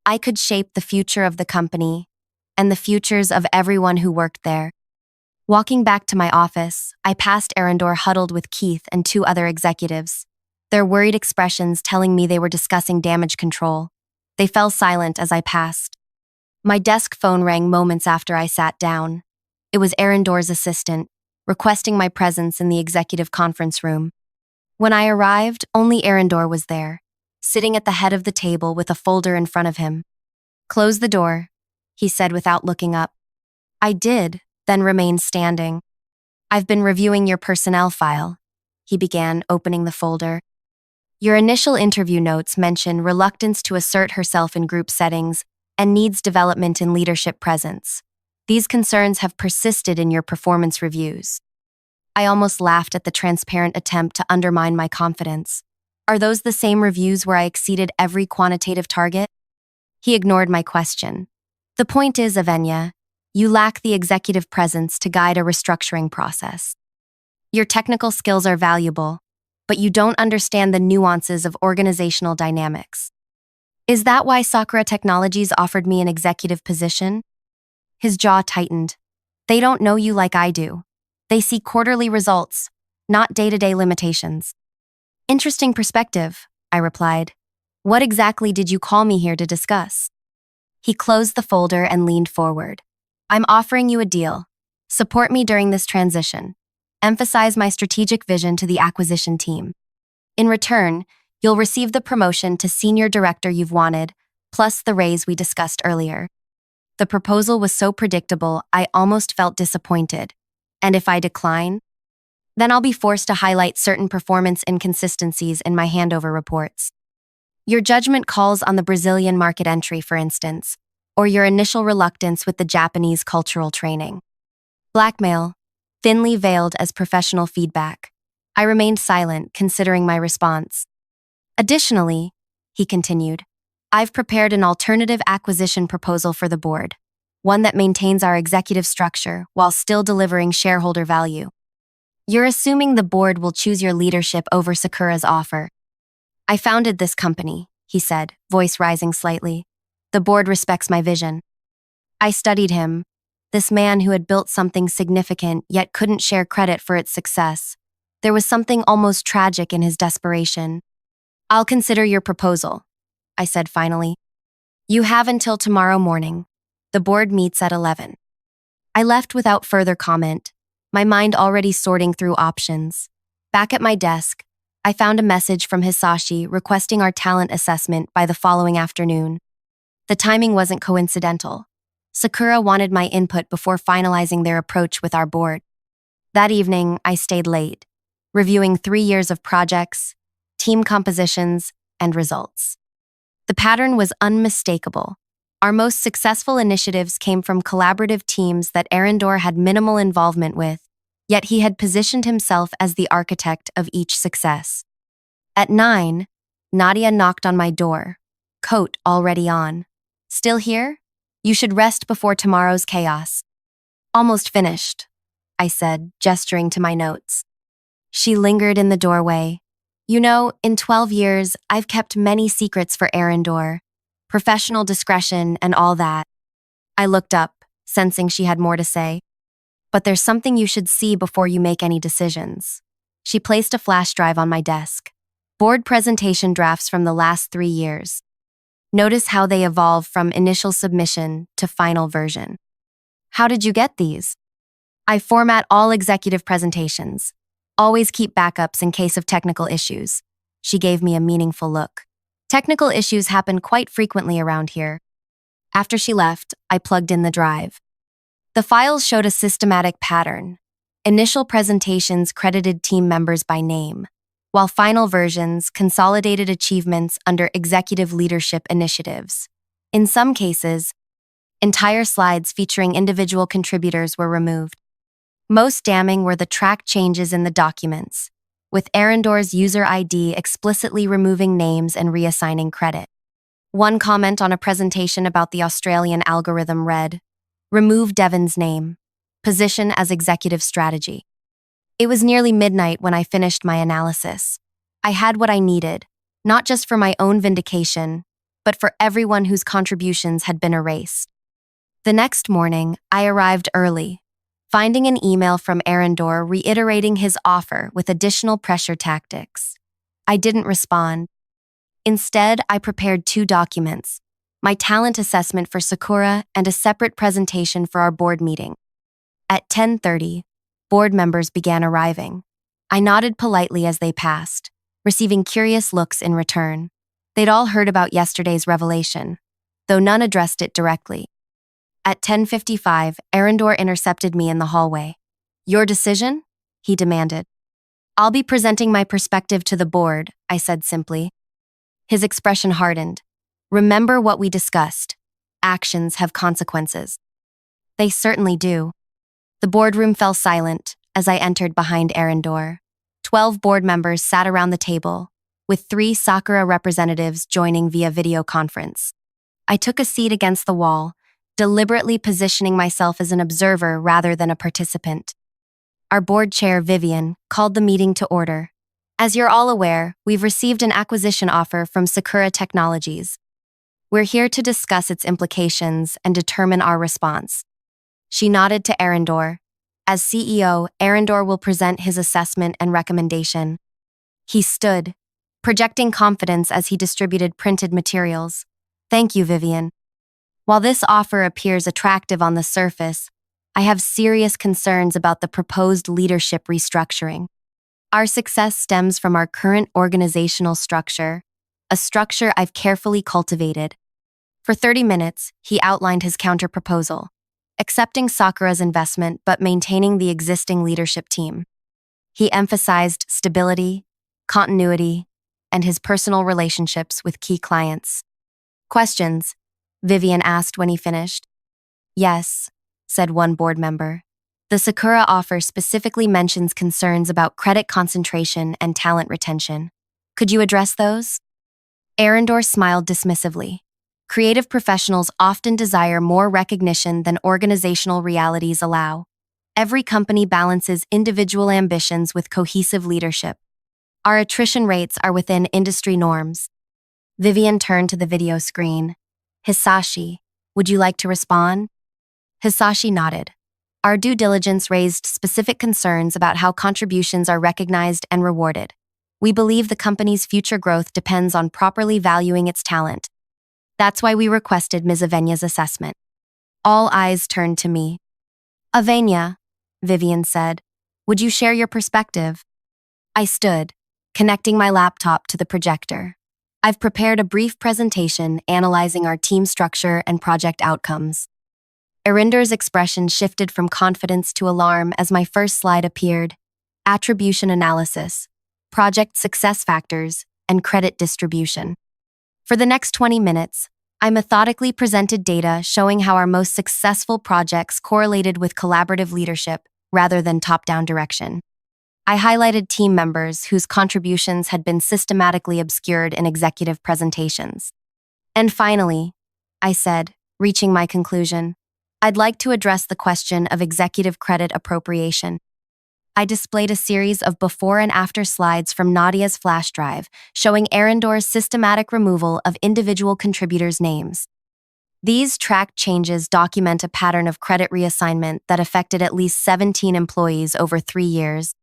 I could shape the future of the company and the futures of everyone who worked there. Walking back to my office, I passed Arendor huddled with Keith and 2 other executives, their worried expressions telling me they were discussing damage control. They fell silent as I passed. My desk phone rang moments after I sat down. It was Arendor's assistant, requesting my presence in the executive conference room. When I arrived, only Arendor was there, sitting at the head of the table with a folder in front of him. "Close the door," he said without looking up. I did, then remained standing. "I've been reviewing your personnel file," he began, opening the folder. "Your initial interview notes mention reluctance to assert herself in group settings and needs development in leadership presence. These concerns have persisted in your performance reviews." I almost laughed at the transparent attempt to undermine my confidence. Are those the same reviews where I exceeded every quantitative target? He ignored my question. "The point is, Avenya, you lack the executive presence to guide a restructuring process. Your technical skills are valuable, but you don't understand the nuances of organizational dynamics. Is that why Sakura Technologies offered me an executive position?" His jaw tightened. "They don't know you like I do. They see quarterly results, not day-to-day limitations." "Interesting perspective," I replied. "What exactly did you call me here to discuss?" He closed the folder and leaned forward. "I'm offering you a deal. Support me during this transition. Emphasize my strategic vision to the acquisition team. In return, you'll receive the promotion to senior director you've wanted, plus the raise we discussed earlier." The proposal was so predictable, I almost felt disappointed. And if I decline, then I'll be forced to highlight certain performance inconsistencies in my handover reports. Your judgment calls on the Brazilian market entry, for instance, or your initial reluctance with the Japanese cultural training. Blackmail, thinly veiled as professional feedback. I remained silent, considering my response. "Additionally," he continued, "I've prepared an alternative acquisition proposal for the board, one that maintains our executive structure while still delivering shareholder value. You're assuming the board will choose your leadership over Sakura's offer." "I founded this company," he said, voice rising slightly. "The board respects my vision." I studied him, this man who had built something significant yet couldn't share credit for its success. There was something almost tragic in his desperation. "I'll consider your proposal," I said finally. "You have until tomorrow morning. The board meets at 11. I left without further comment, my mind already sorting through options. Back at my desk, I found a message from Hisashi requesting our talent assessment by the following afternoon. The timing wasn't coincidental. Sakura wanted my input before finalizing their approach with our board. That evening, I stayed late, reviewing 3 years of projects, team compositions, and results. The pattern was unmistakable. Our most successful initiatives came from collaborative teams that Arendor had minimal involvement with, yet he had positioned himself as the architect of each success. At 9, Nadia knocked on my door, coat already on. "Still here? You should rest before tomorrow's chaos." "Almost finished," I said, gesturing to my notes. She lingered in the doorway. "You know, in 12 years, I've kept many secrets for Arendor. Professional discretion and all that." I looked up, sensing she had more to say. "But there's something you should see before you make any decisions." She placed a flash drive on my desk. Board presentation drafts from the last 3 years. Notice how they evolve from initial submission to final version. "How did you get these?" "I format all executive presentations. Always keep backups in case of technical issues." She gave me a meaningful look. "Technical issues happen quite frequently around here." After she left, I plugged in the drive. The files showed a systematic pattern. Initial presentations credited team members by name, while final versions consolidated achievements under executive leadership initiatives. In some cases, entire slides featuring individual contributors were removed. Most damning were the track changes in the documents, with Arendor's user ID explicitly removing names and reassigning credit. One comment on a presentation about the Australian algorithm read, "Remove Devon's name. Position as executive strategy." It was nearly midnight when I finished my analysis. I had what I needed, not just for my own vindication, but for everyone whose contributions had been erased. The next morning, I arrived early, finding an email from Arendor reiterating his offer with additional pressure tactics. I didn't respond. Instead, I prepared 2 documents, my talent assessment for Sakura, and a separate presentation for our board meeting. At 10:30, board members began arriving. I nodded politely as they passed, receiving curious looks in return. They'd all heard about yesterday's revelation, though none addressed it directly. At 10:55, Arendor intercepted me in the hallway. "Your decision?" he demanded. "I'll be presenting my perspective to the board," I said simply. His expression hardened. "Remember what we discussed. Actions have consequences." "They certainly do." The boardroom fell silent as I entered behind Arendor. 12 board members sat around the table, with 3 Sakura representatives joining via video conference. I took a seat against the wall, deliberately positioning myself as an observer rather than a participant. Our board chair, Vivian, called the meeting to order. "As you're all aware, we've received an acquisition offer from Sakura Technologies. We're here to discuss its implications and determine our response." She nodded to Arendor. As CEO, Arendor will present his assessment and recommendation. He stood, projecting confidence as he distributed printed materials. "Thank you, Vivian. While this offer appears attractive on the surface, I have serious concerns about the proposed leadership restructuring. Our success stems from our current organizational structure, a structure I've carefully cultivated." For 30 minutes, he outlined his counterproposal, accepting Sakura's investment but maintaining the existing leadership team. He emphasized stability, continuity, and his personal relationships with key clients. "Questions?" Vivian asked when he finished. "Yes," said one board member. "The Sakura offer specifically mentions concerns about credit concentration and talent retention. Could you address those?" Arendor smiled dismissively. "Creative professionals often desire more recognition than organizational realities allow. Every company balances individual ambitions with cohesive leadership. Our attrition rates are within industry norms." Vivian turned to the video screen. "Hisashi, would you like to respond?" Hisashi nodded. "Our due diligence raised specific concerns about how contributions are recognized and rewarded. We believe the company's future growth depends on properly valuing its talent. That's why we requested Ms. Avenya's assessment." All eyes turned to me. "Avenya," Vivian said, "would you share your perspective?" I stood, connecting my laptop to the projector. "I've prepared a brief presentation analyzing our team structure and project outcomes." Arendor's expression shifted from confidence to alarm as my first slide appeared: attribution analysis, project success factors, and credit distribution. For the next 20 minutes, I methodically presented data showing how our most successful projects correlated with collaborative leadership rather than top-down direction. I highlighted team members whose contributions had been systematically obscured in executive presentations. "And finally," I said, reaching my conclusion, "I'd like to address the question of executive credit appropriation." I displayed a series of before and after slides from Nadia's flash drive, showing Arendor's systematic removal of individual contributors' names. These tracked changes document a pattern of credit reassignment that affected at least 17 employees over 3 years.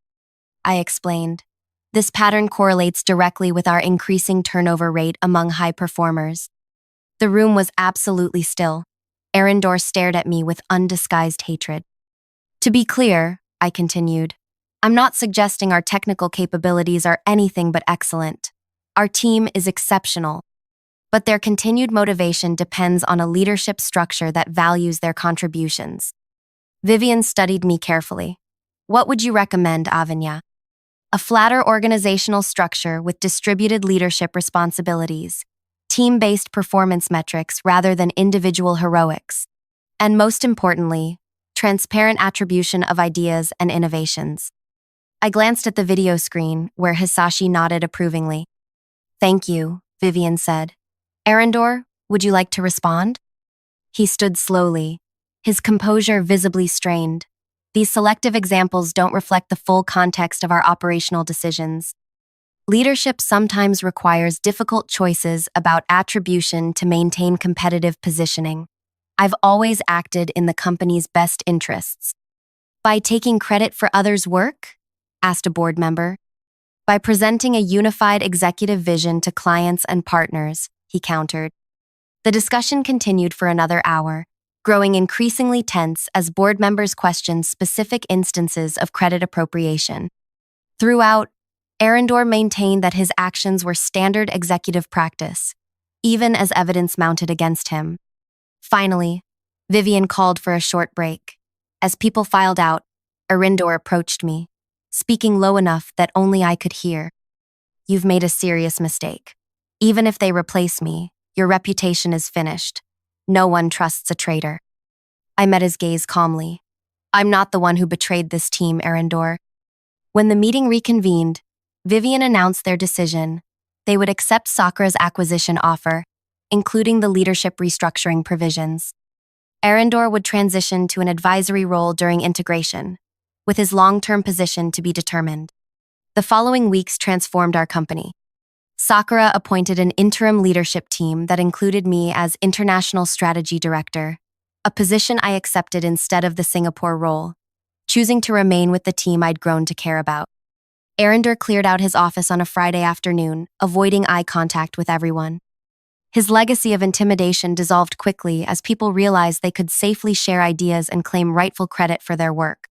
I explained. This pattern correlates directly with our increasing turnover rate among high performers. The room was absolutely still. Arendor stared at me with undisguised hatred. "To be clear," I continued, "I'm not suggesting our technical capabilities are anything but excellent. Our team is exceptional. But their continued motivation depends on a leadership structure that values their contributions." Vivian studied me carefully. "What would you recommend, Avenya?" "A flatter organizational structure with distributed leadership responsibilities, team-based performance metrics rather than individual heroics, and most importantly, transparent attribution of ideas and innovations." I glanced at the video screen, where Hisashi nodded approvingly. "Thank you," Vivian said. "Arendor, would you like to respond?" He stood slowly, his composure visibly strained. These selective examples don't reflect the full context of our operational decisions. Leadership sometimes requires difficult choices about attribution to maintain competitive positioning. I've always acted in the company's best interests. "By taking credit for others' work?" asked a board member. "By presenting a unified executive vision to clients and partners," he countered. The discussion continued for another hour, growing increasingly tense as board members questioned specific instances of credit appropriation. Throughout, Arendor maintained that his actions were standard executive practice, even as evidence mounted against him. Finally, Vivian called for a short break. As people filed out, Arendor approached me, speaking low enough that only I could hear. "You've made a serious mistake. Even if they replace me, your reputation is finished. No one trusts a traitor." I met his gaze calmly. "I'm not the one who betrayed this team, Arendor." When the meeting reconvened, Vivian announced their decision. They would accept Sakura's acquisition offer, including the leadership restructuring provisions. Arendor would transition to an advisory role during integration, with his long-term position to be determined. The following weeks transformed our company. Sakura appointed an interim leadership team that included me as International Strategy Director, a position I accepted instead of the Singapore role, choosing to remain with the team I'd grown to care about. Arendor cleared out his office on a Friday afternoon, avoiding eye contact with everyone. His legacy of intimidation dissolved quickly as people realized they could safely share ideas and claim rightful credit for their work.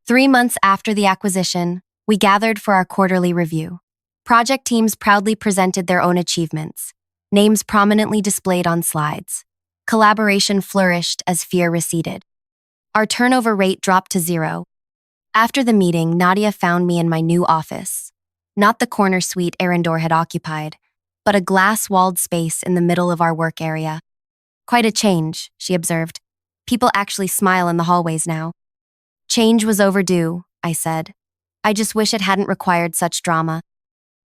3 months after the acquisition, we gathered for our quarterly review. Project teams proudly presented their own achievements, names prominently displayed on slides. Collaboration flourished as fear receded. Our turnover rate dropped to 0. After the meeting, Nadia found me in my new office. Not the corner suite Arendor had occupied, but a glass-walled space in the middle of our work area. "Quite a change," she observed. "People actually smile in the hallways now." "Change was overdue," I said. "I just wish it hadn't required such drama."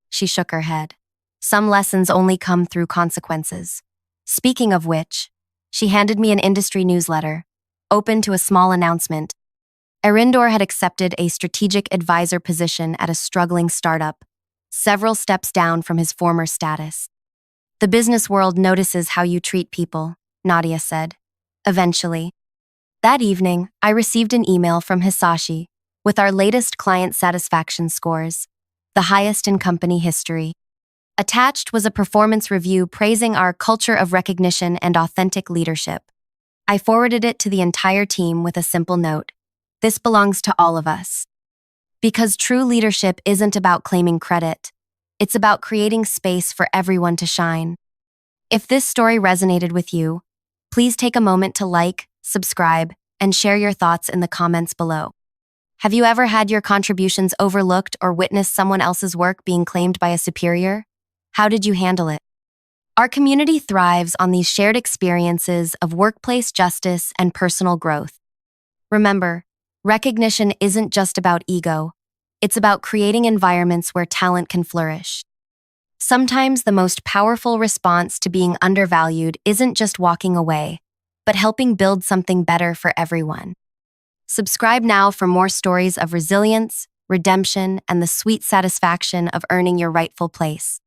She shook her head. "Some lessons only come through consequences." Speaking of which, she handed me an industry newsletter, open to a small announcement. Arendor had accepted a strategic advisor position at a struggling startup, several steps down from his former status. "The business world notices how you treat people," Nadia said. "Eventually." That evening, I received an email from Hisashi with our latest client satisfaction scores, the highest in company history. Attached was a performance review praising our culture of recognition and authentic leadership. I forwarded it to the entire team with a simple note: "This belongs to all of us." Because true leadership isn't about claiming credit. It's about creating space for everyone to shine. If this story resonated with you, please take a moment to like, subscribe, and share your thoughts in the comments below. Have you ever had your contributions overlooked or witnessed someone else's work being claimed by a superior? How did you handle it? Our community thrives on these shared experiences of workplace justice and personal growth. Remember, recognition isn't just about ego. It's about creating environments where talent can flourish. Sometimes the most powerful response to being undervalued isn't just walking away, but helping build something better for everyone. Subscribe now for more stories of resilience, redemption, and the sweet satisfaction of earning your rightful place.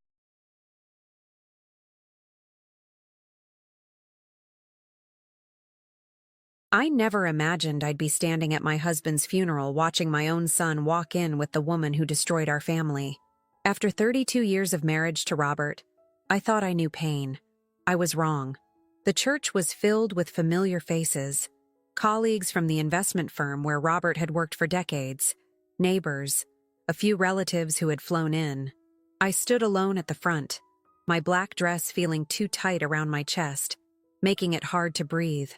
I never imagined I'd be standing at my husband's funeral watching my own son walk in with the woman who destroyed our family. After 32 years of marriage to Robert, I thought I knew pain. I was wrong. The church was filled with familiar faces, colleagues from the investment firm where Robert had worked for decades, neighbors, a few relatives who had flown in. I stood alone at the front, my black dress feeling too tight around my chest, making it hard to breathe.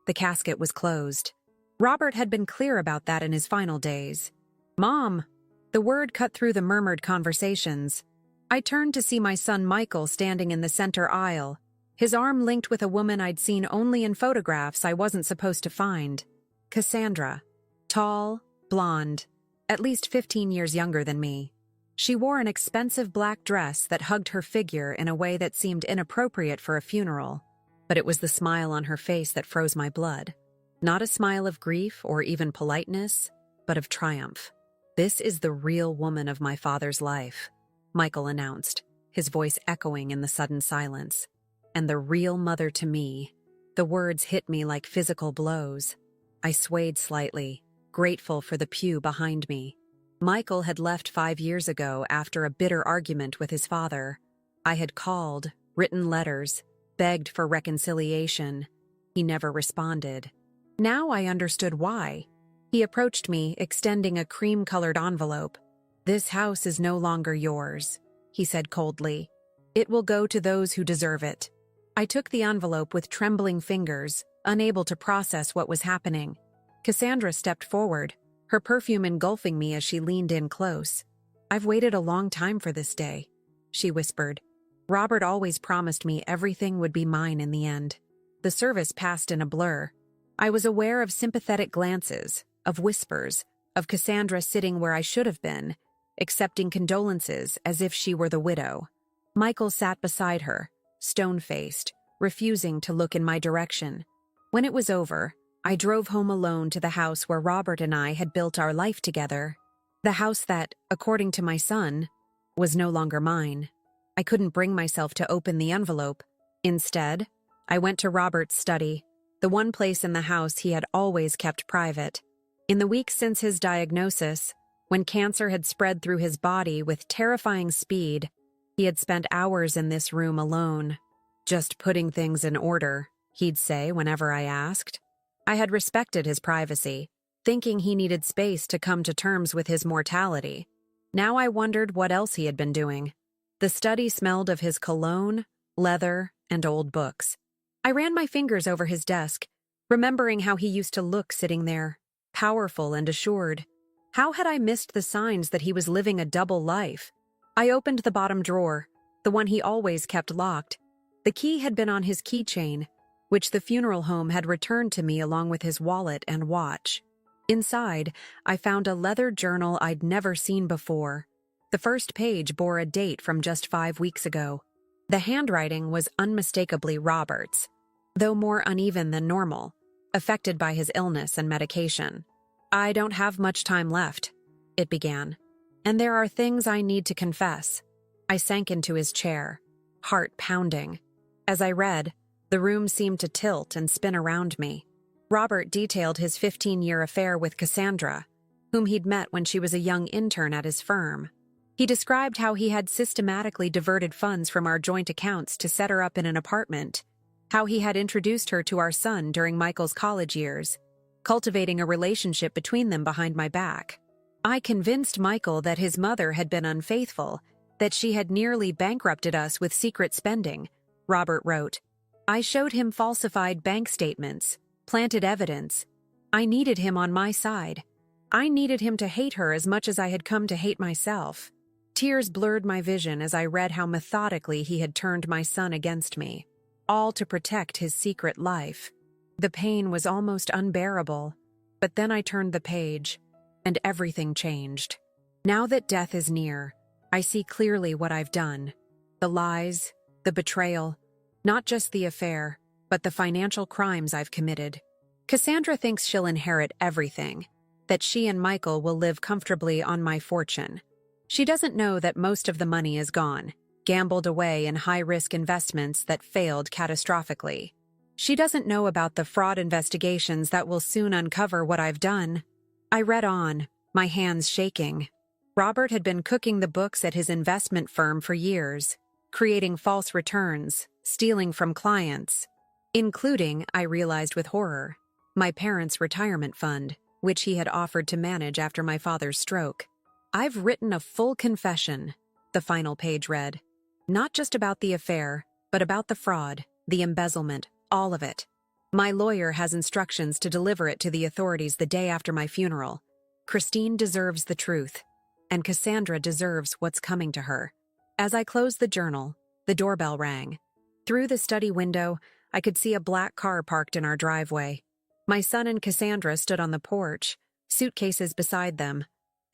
The casket was closed. Robert had been clear about that in his final days. "Mom!" The word cut through the murmured conversations. I turned to see my son Michael standing in the center aisle, his arm linked with a woman I'd seen only in photographs I wasn't supposed to find. Cassandra. Tall, blonde, at least 15 years younger than me. She wore an expensive black dress that hugged her figure in a way that seemed inappropriate for a funeral. But it was the smile on her face that froze my blood. Not a smile of grief or even politeness, but of triumph. "This is the real woman of my father's life," Michael announced, his voice echoing in the sudden silence. "And the real mother to me." The words hit me like physical blows. I swayed slightly, grateful for the pew behind me. Michael had left 5 years ago after a bitter argument with his father. I had called, written letters, begged for reconciliation. He never responded. Now I understood why. He approached me, extending a cream-colored envelope. "This house is no longer yours," he said coldly. "It will go to those who deserve it." I took the envelope with trembling fingers, unable to process what was happening. Cassandra stepped forward, her perfume engulfing me as she leaned in close. "I've waited a long time for this day," she whispered. "Robert always promised me everything would be mine in the end." The service passed in a blur. I was aware of sympathetic glances, of whispers, of Cassandra sitting where I should have been, accepting condolences as if she were the widow. Michael sat beside her, stone-faced, refusing to look in my direction. When it was over, I drove home alone to the house where Robert and I had built our life together. The house that, according to my son, was no longer mine. I couldn't bring myself to open the envelope. Instead, I went to Robert's study, the one place in the house he had always kept private. In the weeks since his diagnosis, when cancer had spread through his body with terrifying speed, he had spent hours in this room alone. "Just putting things in order," he'd say whenever I asked. I had respected his privacy, thinking he needed space to come to terms with his mortality. Now I wondered what else he had been doing. The study smelled of his cologne, leather, and old books. I ran my fingers over his desk, remembering how he used to look sitting there, powerful and assured. How had I missed the signs that he was living a double life? I opened the bottom drawer, the one he always kept locked. The key had been on his keychain, which the funeral home had returned to me along with his wallet and watch. Inside, I found a leather journal I'd never seen before. The first page bore a date from just 5 weeks ago. The handwriting was unmistakably Robert's, though more uneven than normal, affected by his illness and medication. "I don't have much time left," it began, "and there are things I need to confess." I sank into his chair, heart pounding. As I read, the room seemed to tilt and spin around me. Robert detailed his 15-year affair with Cassandra, whom he'd met when she was a young intern at his firm. He described how he had systematically diverted funds from our joint accounts to set her up in an apartment, how he had introduced her to our son during Michael's college years, cultivating a relationship between them behind my back. I convinced Michael that his mother had been unfaithful, that she had nearly bankrupted us with secret spending, Robert wrote. I showed him falsified bank statements, planted evidence. I needed him on my side. I needed him to hate her as much as I had come to hate myself. Tears blurred my vision as I read how methodically he had turned my son against me, all to protect his secret life. The pain was almost unbearable, but then I turned the page, and everything changed. Now that death is near, I see clearly what I've done. The lies, the betrayal, not just the affair, but the financial crimes I've committed. Cassandra thinks she'll inherit everything, that she and Michael will live comfortably on my fortune. She doesn't know that most of the money is gone, gambled away in high-risk investments that failed catastrophically. She doesn't know about the fraud investigations that will soon uncover what I've done. I read on, my hands shaking. Robert had been cooking the books at his investment firm for years, creating false returns, stealing from clients, including, I realized with horror, my parents' retirement fund, which he had offered to manage after my father's stroke. I've written a full confession, the final page read. Not just about the affair, but about the fraud, the embezzlement, all of it. My lawyer has instructions to deliver it to the authorities the day after my funeral. Christine deserves the truth, and Cassandra deserves what's coming to her. As I closed the journal, the doorbell rang. Through the study window, I could see a black car parked in our driveway. My son and Cassandra stood on the porch, suitcases beside them.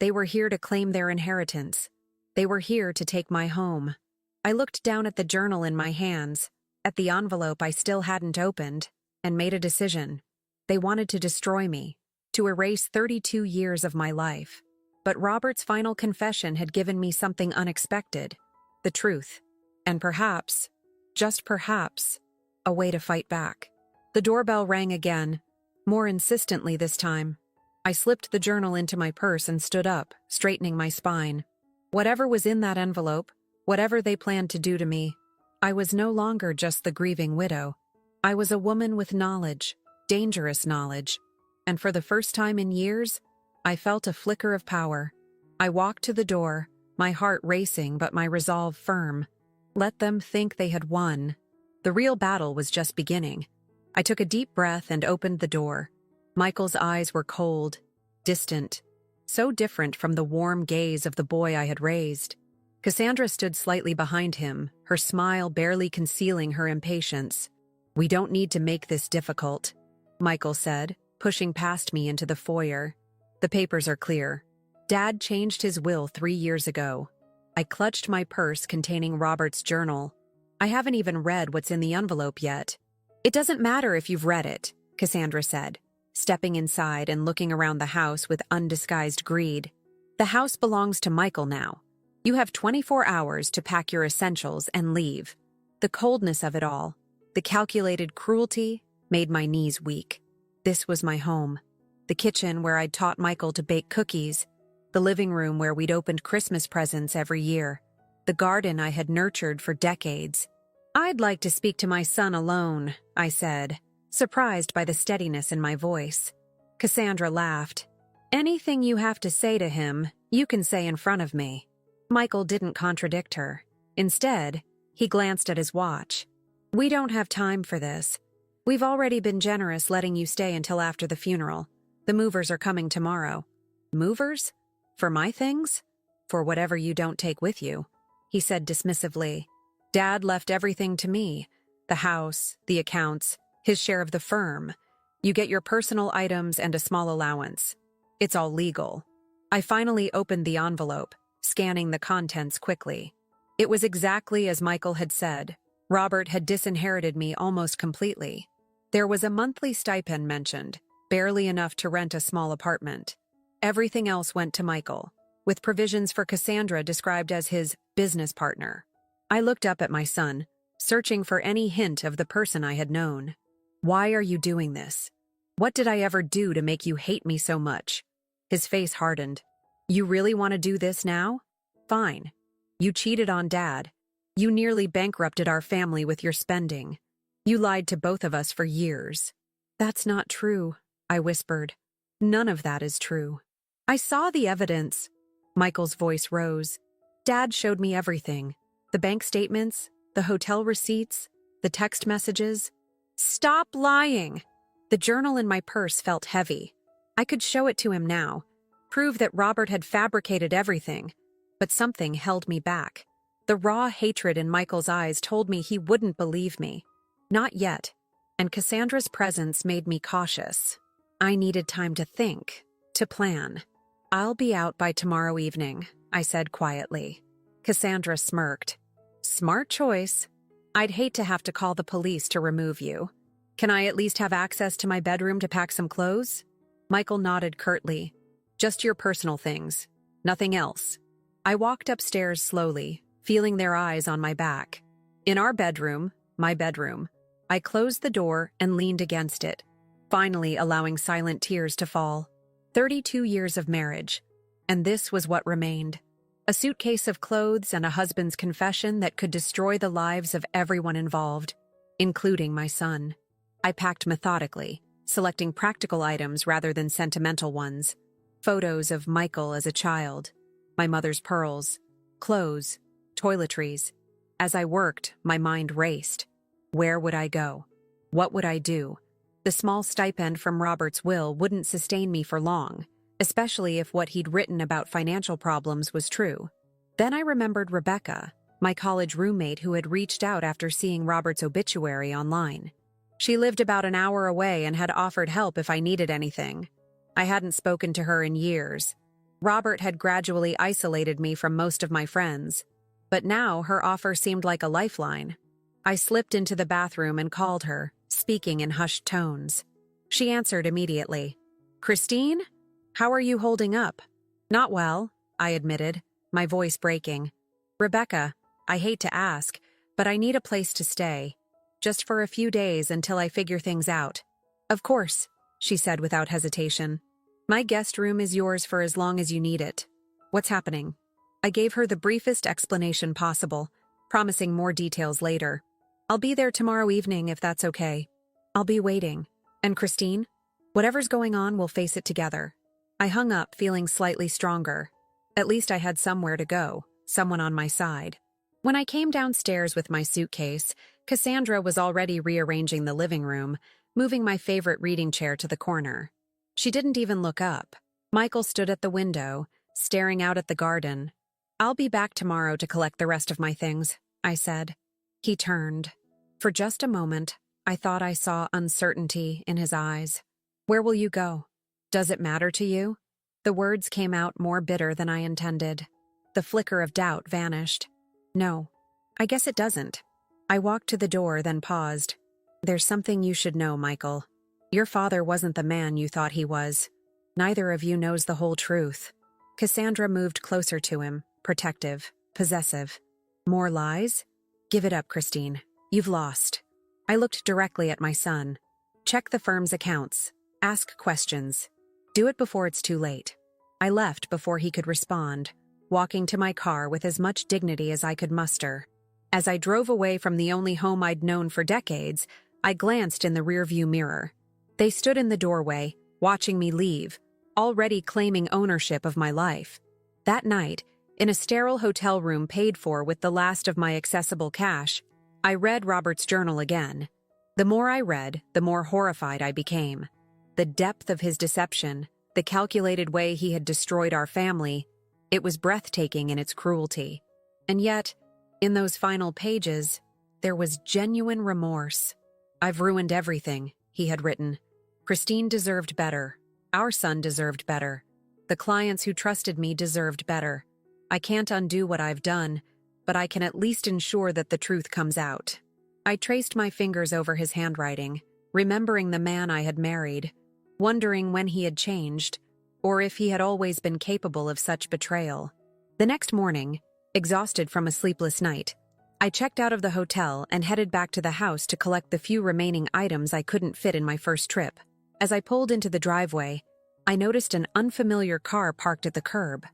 They were here to claim their inheritance. They were here to take my home. I looked down at the journal in my hands, at the envelope I still hadn't opened, and made a decision. They wanted to destroy me, to erase 32 years of my life. But Robert's final confession had given me something unexpected, the truth, and perhaps, just perhaps, a way to fight back. The doorbell rang again, more insistently this time. I slipped the journal into my purse and stood up, straightening my spine. Whatever was in that envelope, whatever they planned to do to me, I was no longer just the grieving widow. I was a woman with knowledge, dangerous knowledge, and for the first time in years, I felt a flicker of power. I walked to the door, my heart racing but my resolve firm. Let them think they had won. The real battle was just beginning. I took a deep breath and opened the door. Michael's eyes were cold, distant, so different from the warm gaze of the boy I had raised. Cassandra stood slightly behind him, her smile barely concealing her impatience. "We don't need to make this difficult," Michael said, pushing past me into the foyer. "The papers are clear. Dad changed his will 3 years ago." I clutched my purse containing Robert's journal. "I haven't even read what's in the envelope yet." "It doesn't matter if you've read it," Cassandra said, stepping inside and looking around the house with undisguised greed. "The house belongs to Michael now. You have 24 hours to pack your essentials and leave." The coldness of it all, the calculated cruelty, made my knees weak. This was my home. The kitchen where I'd taught Michael to bake cookies, the living room where we'd opened Christmas presents every year, the garden I had nurtured for decades. "I'd like to speak to my son alone," I said, surprised by the steadiness in my voice. Cassandra laughed. "Anything you have to say to him, you can say in front of me." Michael didn't contradict her. Instead, he glanced at his watch. "We don't have time for this. We've already been generous letting you stay until after the funeral. The movers are coming tomorrow." "Movers? For my things? For whatever you don't take with you," he said dismissively. "Dad left everything to me. The house, the accounts, his share of the firm. You get your personal items and a small allowance. It's all legal." I finally opened the envelope, scanning the contents quickly. It was exactly as Michael had said. Robert had disinherited me almost completely. There was a monthly stipend mentioned, barely enough to rent a small apartment. Everything else went to Michael, with provisions for Cassandra described as his business partner. I looked up at my son, searching for any hint of the person I had known. "Why are you doing this? What did I ever do to make you hate me so much?" His face hardened. "You really want to do this now? Fine. You cheated on Dad. You nearly bankrupted our family with your spending. You lied to both of us for years." "That's not true," I whispered. "None of that is true." "I saw the evidence." Michael's voice rose. "Dad showed me everything. The bank statements, the hotel receipts, the text messages." "Stop lying!" The journal in my purse felt heavy. I could show it to him now, prove that Robert had fabricated everything, but something held me back. The raw hatred in Michael's eyes told me he wouldn't believe me. Not yet, and Cassandra's presence made me cautious. I needed time to think, to plan. "I'll be out by tomorrow evening," I said quietly. Cassandra smirked. "Smart choice. I'd hate to have to call the police to remove you. Can I at least have access to my bedroom to pack some clothes?" Michael nodded curtly. "Just your personal things. Nothing else." I walked upstairs slowly, feeling their eyes on my back. In our bedroom, my bedroom, I closed the door and leaned against it, finally allowing silent tears to fall. 32 years of marriage, and this was what remained. A suitcase of clothes and a husband's confession that could destroy the lives of everyone involved, including my son. I packed methodically, selecting practical items rather than sentimental ones. Photos of Michael as a child, my mother's pearls, clothes, toiletries. As I worked, my mind raced. Where would I go? What would I do? The small stipend from Robert's will wouldn't sustain me for long, especially if what he'd written about financial problems was true. Then I remembered Rebecca, my college roommate who had reached out after seeing Robert's obituary online. She lived about an hour away and had offered help if I needed anything. I hadn't spoken to her in years. Robert had gradually isolated me from most of my friends, but now her offer seemed like a lifeline. I slipped into the bathroom and called her, speaking in hushed tones. She answered immediately. "Christine? How are you holding up?" "Not well," I admitted, my voice breaking. "Rebecca, I hate to ask, but I need a place to stay. Just for a few days until I figure things out." "Of course," she said without hesitation. "My guest room is yours for as long as you need it. What's happening?" I gave her the briefest explanation possible, promising more details later. I'll be there tomorrow evening if that's okay. I'll be waiting. And Christine? Whatever's going on, we'll face it together. I hung up, feeling slightly stronger. At least I had somewhere to go, someone on my side. When I came downstairs with my suitcase, Cassandra was already rearranging the living room, moving my favorite reading chair to the corner. She didn't even look up. Michael stood at the window, staring out at the garden. "I'll be back tomorrow to collect the rest of my things," I said. He turned. For just a moment, I thought I saw uncertainty in his eyes. "Where will you go? Does it matter to you?" The words came out more bitter than I intended. The flicker of doubt vanished. "No, I guess it doesn't." I walked to the door, then paused. "There's something you should know, Michael. Your father wasn't the man you thought he was. Neither of you knows the whole truth." Cassandra moved closer to him, protective, possessive. "More lies? Give it up, Christine. You've lost." I looked directly at my son. "Check the firm's accounts. Ask questions. Do it before it's too late." I left before he could respond, walking to my car with as much dignity as I could muster. As I drove away from the only home I'd known for decades, I glanced in the rearview mirror. They stood in the doorway, watching me leave, already claiming ownership of my life. That night, in a sterile hotel room paid for with the last of my accessible cash, I read Robert's journal again. The more I read, the more horrified I became. The depth of his deception, the calculated way he had destroyed our family, it was breathtaking in its cruelty. And yet, in those final pages, there was genuine remorse. "I've ruined everything," he had written. "Christine deserved better. Our son deserved better. The clients who trusted me deserved better. I can't undo what I've done, but I can at least ensure that the truth comes out." I traced my fingers over his handwriting, remembering the man I had married, wondering when he had changed, or if he had always been capable of such betrayal. The next morning, exhausted from a sleepless night, I checked out of the hotel and headed back to the house to collect the few remaining items I couldn't fit in my first trip. As I pulled into the driveway, I noticed an unfamiliar car parked at the curb.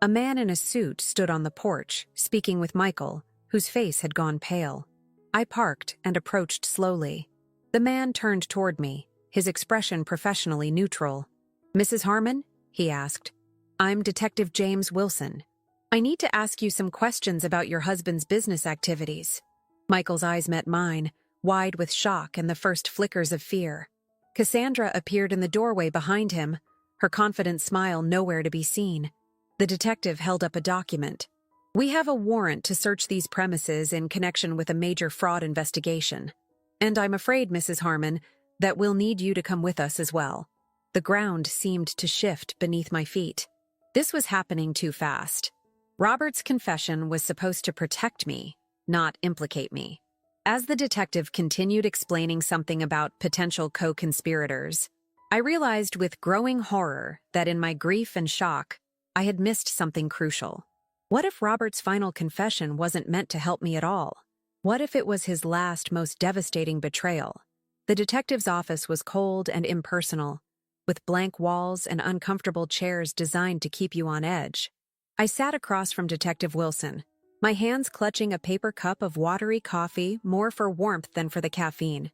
A man in a suit stood on the porch, speaking with Michael, whose face had gone pale. I parked and approached slowly. The man turned toward me, his expression professionally neutral. "Mrs. Harmon?" he asked. "I'm Detective James Wilson. I need to ask you some questions about your husband's business activities." Michael's eyes met mine, wide with shock and the first flickers of fear. Cassandra appeared in the doorway behind him, her confident smile nowhere to be seen. The detective held up a document. "We have a warrant to search these premises in connection with a major fraud investigation. And I'm afraid, Mrs. Harmon, that we'll need you to come with us as well." The ground seemed to shift beneath my feet. This was happening too fast. Robert's confession was supposed to protect me, not implicate me. As the detective continued explaining something about potential co-conspirators, I realized with growing horror that in my grief and shock, I had missed something crucial. What if Robert's final confession wasn't meant to help me at all? What if it was his last, most devastating betrayal? The detective's office was cold and impersonal, with blank walls and uncomfortable chairs designed to keep you on edge. I sat across from Detective Wilson, my hands clutching a paper cup of watery coffee more for warmth than for the caffeine.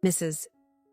"Mrs.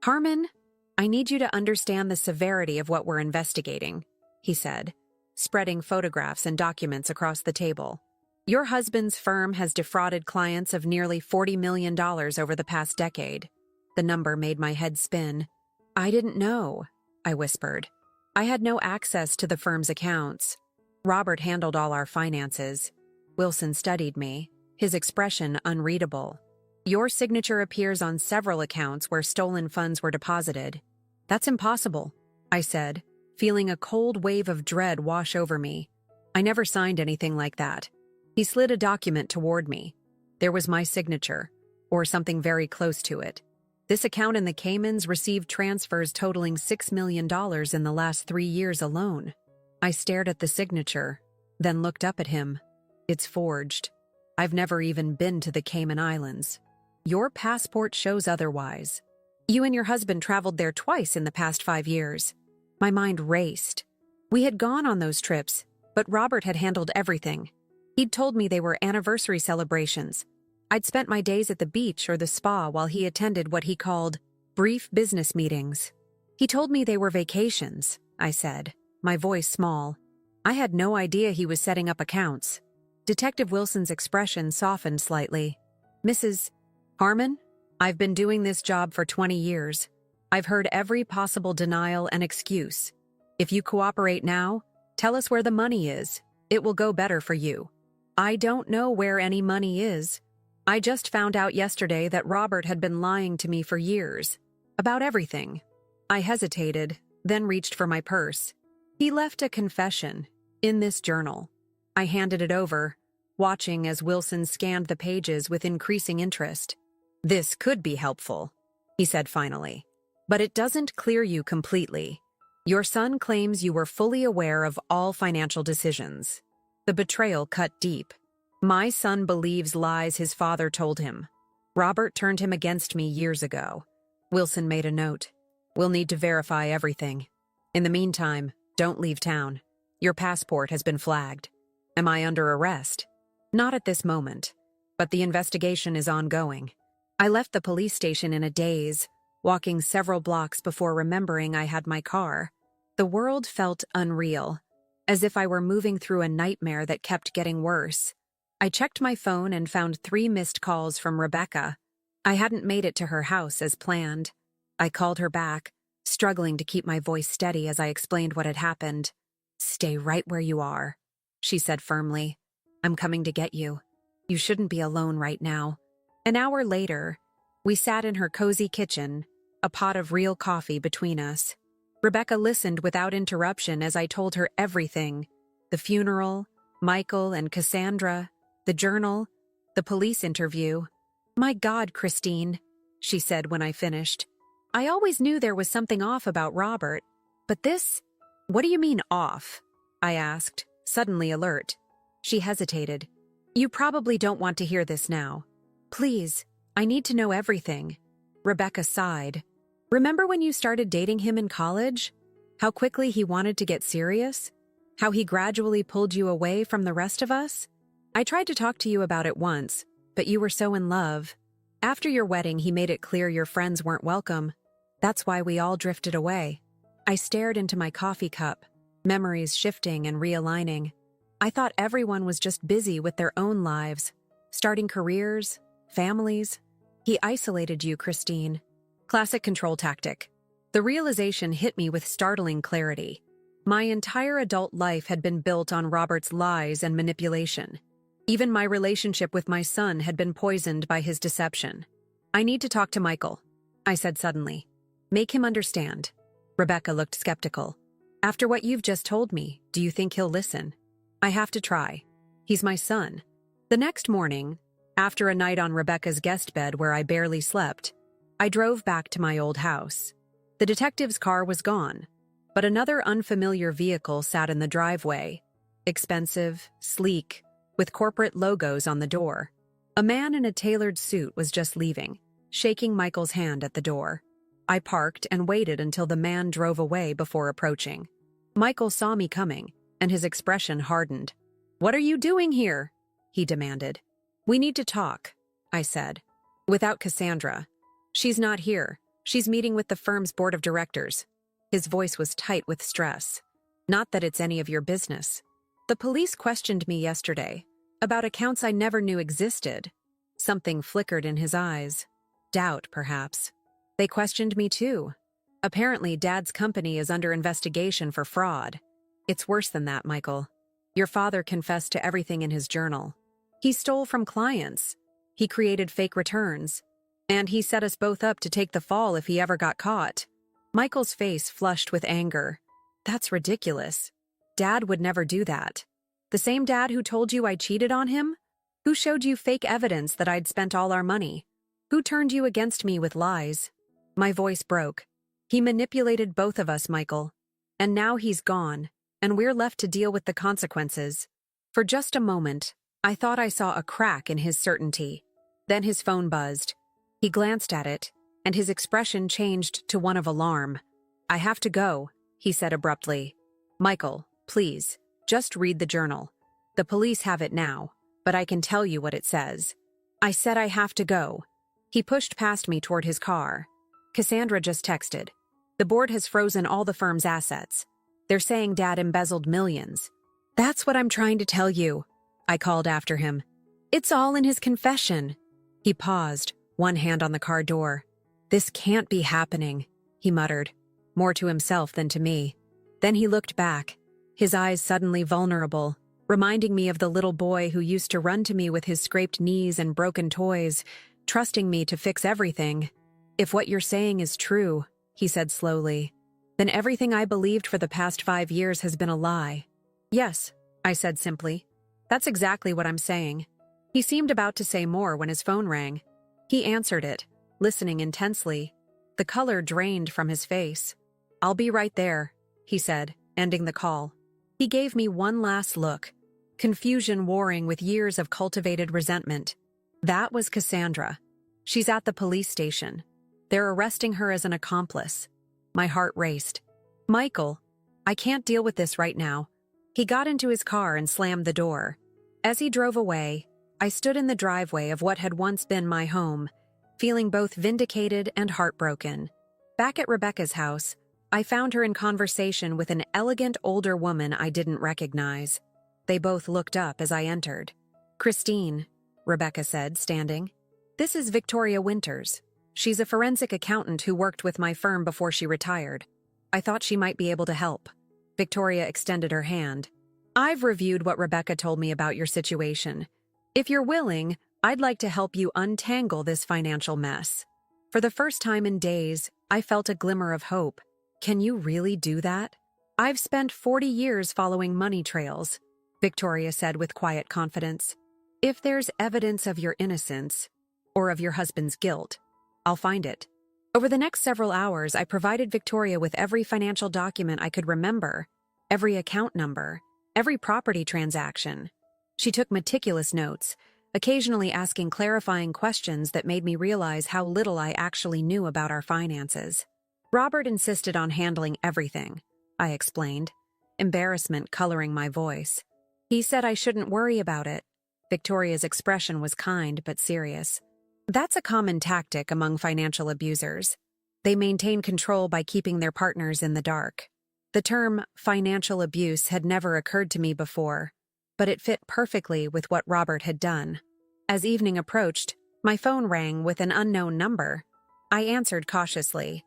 Harmon, I need you to understand the severity of what we're investigating," he said, spreading photographs and documents across the table. "Your husband's firm has defrauded clients of nearly $40 million over the past decade." The number made my head spin. "I didn't know," I whispered. "I had no access to the firm's accounts. Robert handled all our finances." Wilson studied me, his expression unreadable. "Your signature appears on several accounts where stolen funds were deposited." "That's impossible," I said, feeling a cold wave of dread wash over me. "I never signed anything like that." He slid a document toward me. There was my signature, or something very close to it. "This account in the Caymans received transfers totaling $6 million in the last 3 years alone." I stared at the signature, then looked up at him. "It's forged. I've never even been to the Cayman Islands. Your passport shows otherwise. You and your husband traveled there twice in the past 5 years." My mind raced. We had gone on those trips, but Robert had handled everything. He'd told me they were anniversary celebrations, I'd spent my days at the beach or the spa while he attended what he called brief business meetings. He told me they were vacations, I said, my voice small. I had no idea he was setting up accounts. Detective Wilson's expression softened slightly. Mrs. Harmon, I've been doing this job for 20 years. I've heard every possible denial and excuse. If you cooperate now, tell us where the money is. It will go better for you. I don't know where any money is. I just found out yesterday that Robert had been lying to me for years. About everything. I hesitated, then reached for my purse. He left a confession in this journal. I handed it over, watching as Wilson scanned the pages with increasing interest. This could be helpful, he said finally. But it doesn't clear you completely. Your son claims you were fully aware of all financial decisions. The betrayal cut deep. My son believes lies his father told him. Robert turned him against me years ago. Wilson made a note. We'll need to verify everything. In the meantime, don't leave town. Your passport has been flagged. Am I under arrest? Not at this moment, but the investigation is ongoing. I left the police station in a daze, walking several blocks before remembering I had my car. The world felt unreal, as if I were moving through a nightmare that kept getting worse. I checked my phone and found 3 missed calls from Rebecca. I hadn't made it to her house as planned. I called her back, struggling to keep my voice steady as I explained what had happened. Stay right where you are, she said firmly. I'm coming to get you. You shouldn't be alone right now. An hour later, we sat in her cozy kitchen, a pot of real coffee between us. Rebecca listened without interruption as I told her everything. The funeral, Michael and Cassandra, the journal, the police interview. My God, Christine, she said when I finished. I always knew there was something off about Robert, but this? What do you mean off? I asked, suddenly alert. She hesitated. You probably don't want to hear this now. Please, I need to know everything. Rebecca sighed. Remember when you started dating him in college? How quickly he wanted to get serious? How he gradually pulled you away from the rest of us? I tried to talk to you about it once, but you were so in love. After your wedding, he made it clear your friends weren't welcome. That's why we all drifted away. I stared into my coffee cup, memories shifting and realigning. I thought everyone was just busy with their own lives, starting careers, families. He isolated you, Christine. Classic control tactic. The realization hit me with startling clarity. My entire adult life had been built on Robert's lies and manipulation. Even my relationship with my son had been poisoned by his deception. I need to talk to Michael, I said suddenly. Make him understand. Rebecca looked skeptical. After what you've just told me, do you think he'll listen? I have to try. He's my son. The next morning, after a night on Rebecca's guest bed where I barely slept, I drove back to my old house. The detective's car was gone, but another unfamiliar vehicle sat in the driveway. Expensive, sleek, with corporate logos on the door. A man in a tailored suit was just leaving, shaking Michael's hand at the door. I parked and waited until the man drove away before approaching. Michael saw me coming, and his expression hardened. "What are you doing here?" he demanded. "We need to talk," I said. "Without Cassandra. She's not here. She's meeting with the firm's board of directors." His voice was tight with stress. "Not that it's any of your business. The police questioned me yesterday about accounts I never knew existed." Something flickered in his eyes. Doubt, perhaps. "They questioned me too. Apparently, Dad's company is under investigation for fraud. It's worse than that, Michael. Your father confessed to everything in his journal. He stole from clients. He created fake returns. And he set us both up to take the fall if he ever got caught." Michael's face flushed with anger. "That's ridiculous. Dad would never do that. The same dad who told you I cheated on him? Who showed you fake evidence that I'd spent all our money? Who turned you against me with lies?" My voice broke. "He manipulated both of us, Michael. And now he's gone, and we're left to deal with the consequences." For just a moment, I thought I saw a crack in his certainty. Then his phone buzzed. He glanced at it, and his expression changed to one of alarm. "I have to go," he said abruptly. "Michael, please, just read the journal. The police have it now, but I can tell you what it says." I said I have to go. He pushed past me toward his car. Cassandra just texted. The board has frozen all the firm's assets. They're saying Dad embezzled millions. That's what I'm trying to tell you, I called after him. It's all in his confession. He paused, one hand on the car door. This can't be happening, he muttered, more to himself than to me. Then he looked back, his eyes suddenly vulnerable, reminding me of the little boy who used to run to me with his scraped knees and broken toys, trusting me to fix everything. If what you're saying is true, he said slowly, then everything I believed for the past 5 years has been a lie. Yes, I said simply. That's exactly what I'm saying. He seemed about to say more when his phone rang. He answered it, listening intensely. The color drained from his face. I'll be right there, he said, ending the call. He gave me one last look, confusion warring with years of cultivated resentment. That was Cassandra. She's at the police station. They're arresting her as an accomplice. My heart raced. Michael, I can't deal with this right now. He got into his car and slammed the door. As he drove away, I stood in the driveway of what had once been my home, feeling both vindicated and heartbroken. Back at Rebecca's house, I found her in conversation with an elegant older woman I didn't recognize. They both looked up as I entered. Christine, Rebecca said, standing. This is Victoria Winters. She's a forensic accountant who worked with my firm before she retired. I thought she might be able to help. Victoria extended her hand. I've reviewed what Rebecca told me about your situation. If you're willing, I'd like to help you untangle this financial mess. For the first time in days, I felt a glimmer of hope. Can you really do that? I've spent 40 years following money trails, Victoria said with quiet confidence. If there's evidence of your innocence, or of your husband's guilt, I'll find it. Over the next several hours, I provided Victoria with every financial document I could remember, every account number, every property transaction. She took meticulous notes, occasionally asking clarifying questions that made me realize how little I actually knew about our finances. Robert insisted on handling everything, I explained, embarrassment coloring my voice. He said I shouldn't worry about it. Victoria's expression was kind but serious. That's a common tactic among financial abusers. They maintain control by keeping their partners in the dark. The term financial abuse had never occurred to me before, but it fit perfectly with what Robert had done. As evening approached, my phone rang with an unknown number. I answered cautiously.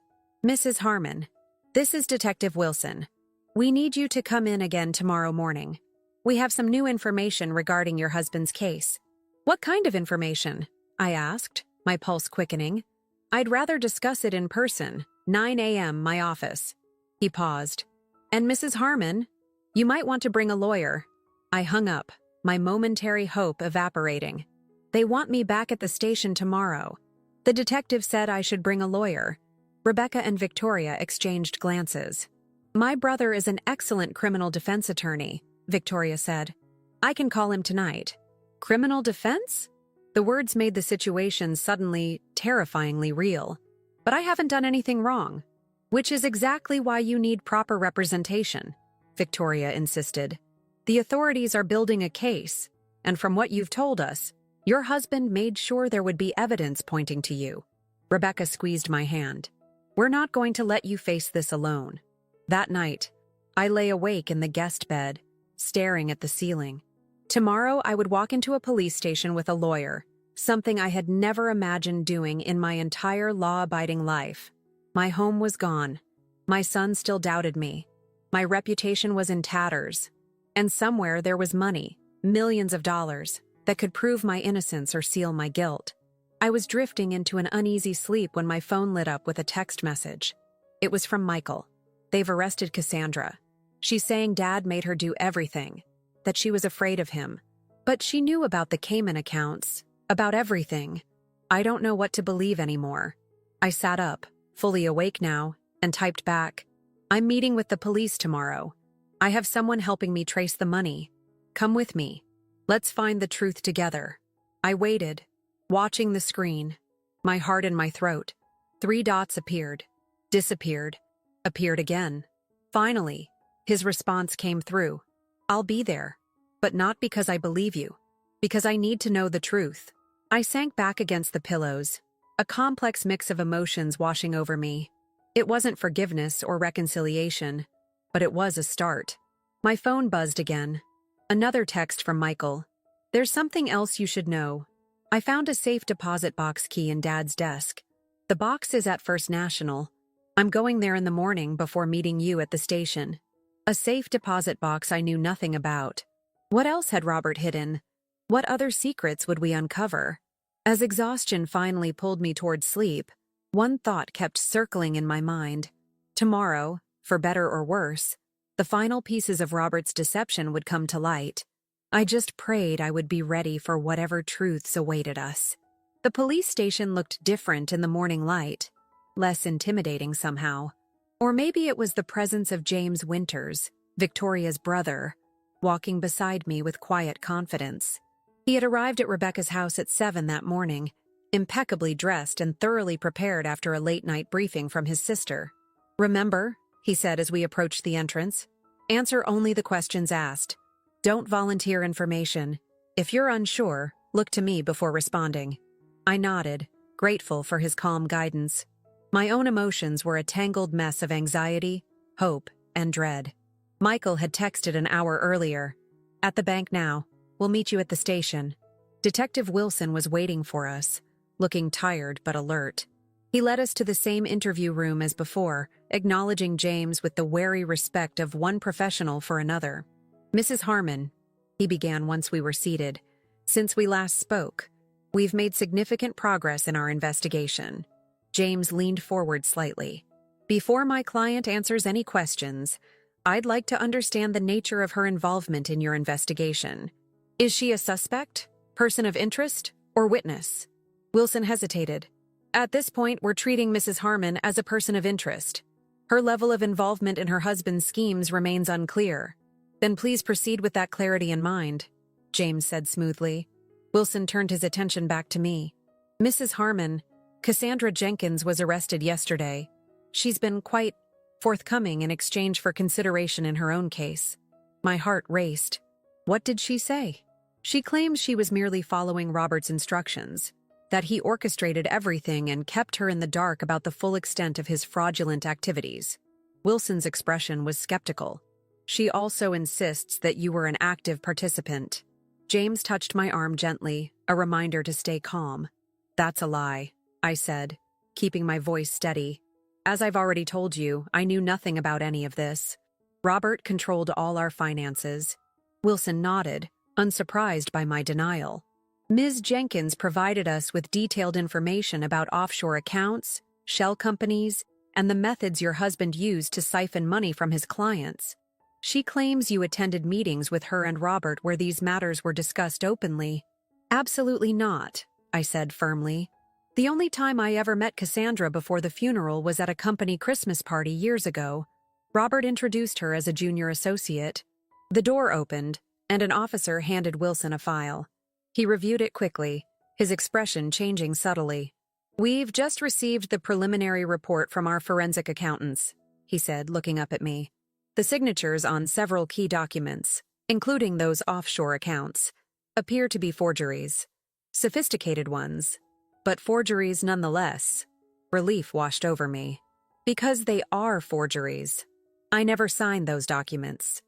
Mrs. Harmon, this is Detective Wilson. We need you to come in again tomorrow morning. We have some new information regarding your husband's case. What kind of information? I asked, my pulse quickening. I'd rather discuss it in person, 9 a.m., my office. He paused. And Mrs. Harmon, you might want to bring a lawyer. I hung up, my momentary hope evaporating. They want me back at the station tomorrow. The detective said I should bring a lawyer. Rebecca and Victoria exchanged glances. My brother is an excellent criminal defense attorney, Victoria said. I can call him tonight. Criminal defense? The words made the situation suddenly, terrifyingly real. But I haven't done anything wrong. Which is exactly why you need proper representation, Victoria insisted. The authorities are building a case, and from what you've told us, your husband made sure there would be evidence pointing to you. Rebecca squeezed my hand. We're not going to let you face this alone. That night, I lay awake in the guest bed, staring at the ceiling. Tomorrow, I would walk into a police station with a lawyer, something I had never imagined doing in my entire law-abiding life. My home was gone. My son still doubted me. My reputation was in tatters. And somewhere there was money, millions of dollars, that could prove my innocence or seal my guilt. I was drifting into an uneasy sleep when my phone lit up with a text message. It was from Michael. They've arrested Cassandra. She's saying Dad made her do everything, that she was afraid of him. But she knew about the Cayman accounts, about everything. I don't know what to believe anymore. I sat up, fully awake now, and typed back. I'm meeting with the police tomorrow. I have someone helping me trace the money. Come with me. Let's find the truth together. I waited, watching the screen, my heart in my throat. 3 dots appeared, disappeared, appeared again. Finally, his response came through. I'll be there, but not because I believe you, because I need to know the truth. I sank back against the pillows, a complex mix of emotions washing over me. It wasn't forgiveness or reconciliation, but it was a start. My phone buzzed again. Another text from Michael. There's something else you should know. I found a safe deposit box key in Dad's desk. The box is at First National. I'm going there in the morning before meeting you at the station. A safe deposit box I knew nothing about. What else had Robert hidden? What other secrets would we uncover? As exhaustion finally pulled me toward sleep, one thought kept circling in my mind. Tomorrow, for better or worse, the final pieces of Robert's deception would come to light. I just prayed I would be ready for whatever truths awaited us. The police station looked different in the morning light, less intimidating somehow. Or maybe it was the presence of James Winters, Victoria's brother, walking beside me with quiet confidence. He had arrived at Rebecca's house at 7 that morning, impeccably dressed and thoroughly prepared after a late-night briefing from his sister. "Remember," he said as we approached the entrance, "answer only the questions asked. Don't volunteer information. If you're unsure, look to me before responding." I nodded, grateful for his calm guidance. My own emotions were a tangled mess of anxiety, hope, and dread. Michael had texted an hour earlier. "At the bank now. We'll meet you at the station." Detective Wilson was waiting for us, looking tired but alert. He led us to the same interview room as before, acknowledging James with the wary respect of one professional for another. "Mrs. Harmon," he began once we were seated, "since we last spoke, we've made significant progress in our investigation." James leaned forward slightly. "Before my client answers any questions, I'd like to understand the nature of her involvement in your investigation. Is she a suspect, person of interest, or witness?" Wilson hesitated. "At this point, we're treating Mrs. Harmon as a person of interest. Her level of involvement in her husband's schemes remains unclear." "Then please proceed with that clarity in mind," James said smoothly. Wilson turned his attention back to me. "Mrs. Harmon, Cassandra Jenkins was arrested yesterday. She's been quite forthcoming in exchange for consideration in her own case." My heart raced. What did she say? She claims she was merely following Robert's instructions, that he orchestrated everything and kept her in the dark about the full extent of his fraudulent activities. Wilson's expression was skeptical. "She also insists that you were an active participant." James touched my arm gently, a reminder to stay calm. "That's a lie," I said, keeping my voice steady. "As I've already told you, I knew nothing about any of this. Robert controlled all our finances." Wilson nodded, unsurprised by my denial. "Ms. Jenkins provided us with detailed information about offshore accounts, shell companies, and the methods your husband used to siphon money from his clients. She claims you attended meetings with her and Robert where these matters were discussed openly." "Absolutely not," I said firmly. "The only time I ever met Cassandra before the funeral was at a company Christmas party years ago. Robert introduced her as a junior associate." The door opened, and an officer handed Wilson a file. He reviewed it quickly, his expression changing subtly. "We've just received the preliminary report from our forensic accountants," he said, looking up at me. "The signatures on several key documents, including those offshore accounts, appear to be forgeries. Sophisticated ones, but forgeries nonetheless." Relief washed over me. "Because they are forgeries. I never signed those documents."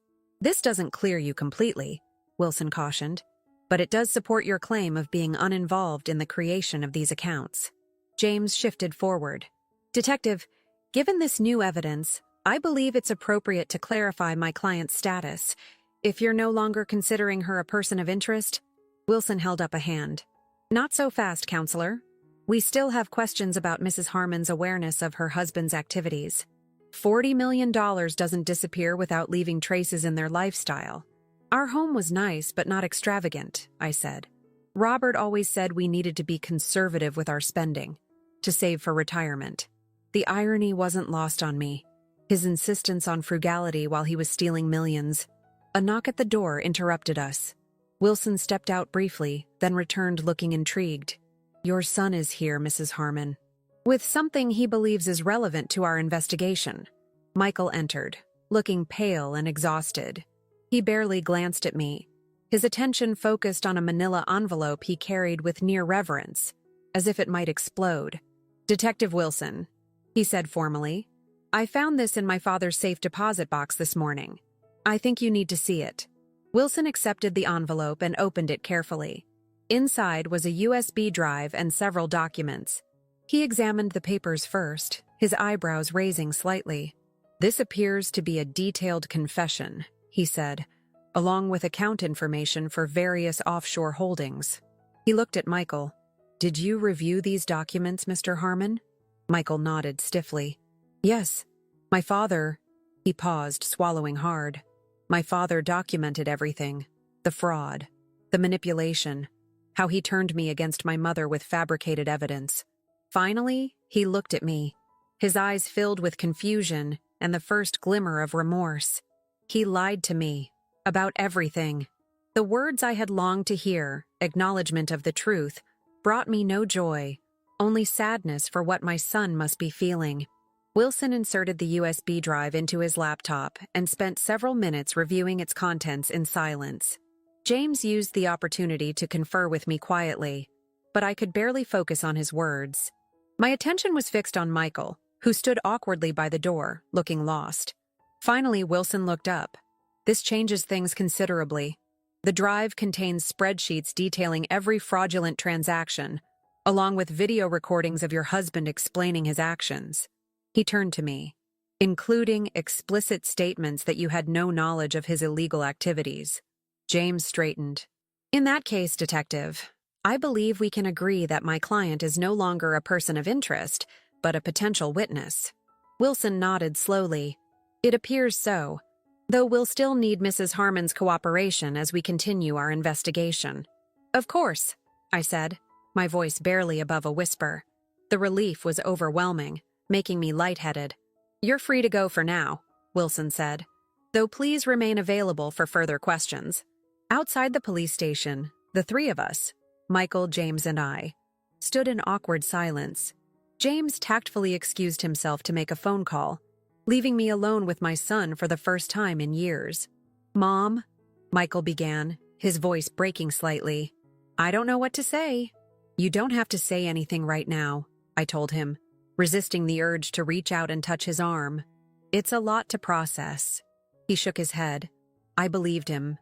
"This doesn't clear you completely," Wilson cautioned, "but it does support your claim of being uninvolved in the creation of these accounts." James shifted forward. "Detective, given this new evidence, I believe it's appropriate to clarify my client's status. If you're no longer considering her a person of interest..." Wilson held up a hand. "Not so fast, counselor. We still have questions about Mrs. Harmon's awareness of her husband's activities. $40 million doesn't disappear without leaving traces in their lifestyle. Our home was nice but not extravagant," I said. "Robert always said we needed to be conservative with our spending, to save for retirement." The irony wasn't lost on me. His insistence on frugality while he was stealing millions. A knock at the door interrupted us. Wilson stepped out briefly, then returned looking intrigued. "Your son is here, Mrs. Harmon, with something he believes is relevant to our investigation." Michael entered, looking pale and exhausted. He barely glanced at me. His attention focused on a manila envelope he carried with near reverence, as if it might explode. "Detective Wilson," he said formally, "I found this in my father's safe deposit box this morning. I think you need to see it." Wilson accepted the envelope and opened it carefully. Inside was a USB drive and several documents. He examined the papers first, his eyebrows raising slightly. "This appears to be a detailed confession," he said, "along with account information for various offshore holdings." He looked at Michael. "Did you review these documents, Mr. Harmon?" Michael nodded stiffly. "Yes. My father—" He paused, swallowing hard. "My father documented everything. The fraud, the manipulation, how he turned me against my mother with fabricated evidence." Finally, he looked at me, his eyes filled with confusion and the first glimmer of remorse. "He lied to me about everything." The words I had longed to hear, acknowledgement of the truth, brought me no joy, only sadness for what my son must be feeling. Wilson inserted the USB drive into his laptop and spent several minutes reviewing its contents in silence. James used the opportunity to confer with me quietly, but I could barely focus on his words. My attention was fixed on Michael, who stood awkwardly by the door, looking lost. Finally, Wilson looked up. "This changes things considerably. The drive contains spreadsheets detailing every fraudulent transaction, along with video recordings of your husband explaining his actions." He turned to me, "including explicit statements that you had no knowledge of his illegal activities." James straightened. "In that case, Detective, I believe we can agree that my client is no longer a person of interest, but a potential witness." Wilson nodded slowly. "It appears so, though we'll still need Mrs. Harmon's cooperation as we continue our investigation." "Of course," I said, my voice barely above a whisper. The relief was overwhelming, making me lightheaded. "You're free to go for now," Wilson said, "though please remain available for further questions." Outside the police station, the three of us, Michael, James, and I, stood in awkward silence. James tactfully excused himself to make a phone call, leaving me alone with my son for the first time in years. "Mom," Michael began, his voice breaking slightly. "I don't know what to say." "You don't have to say anything right now," I told him, resisting the urge to reach out and touch his arm. "It's a lot to process." He shook his head. I believed him.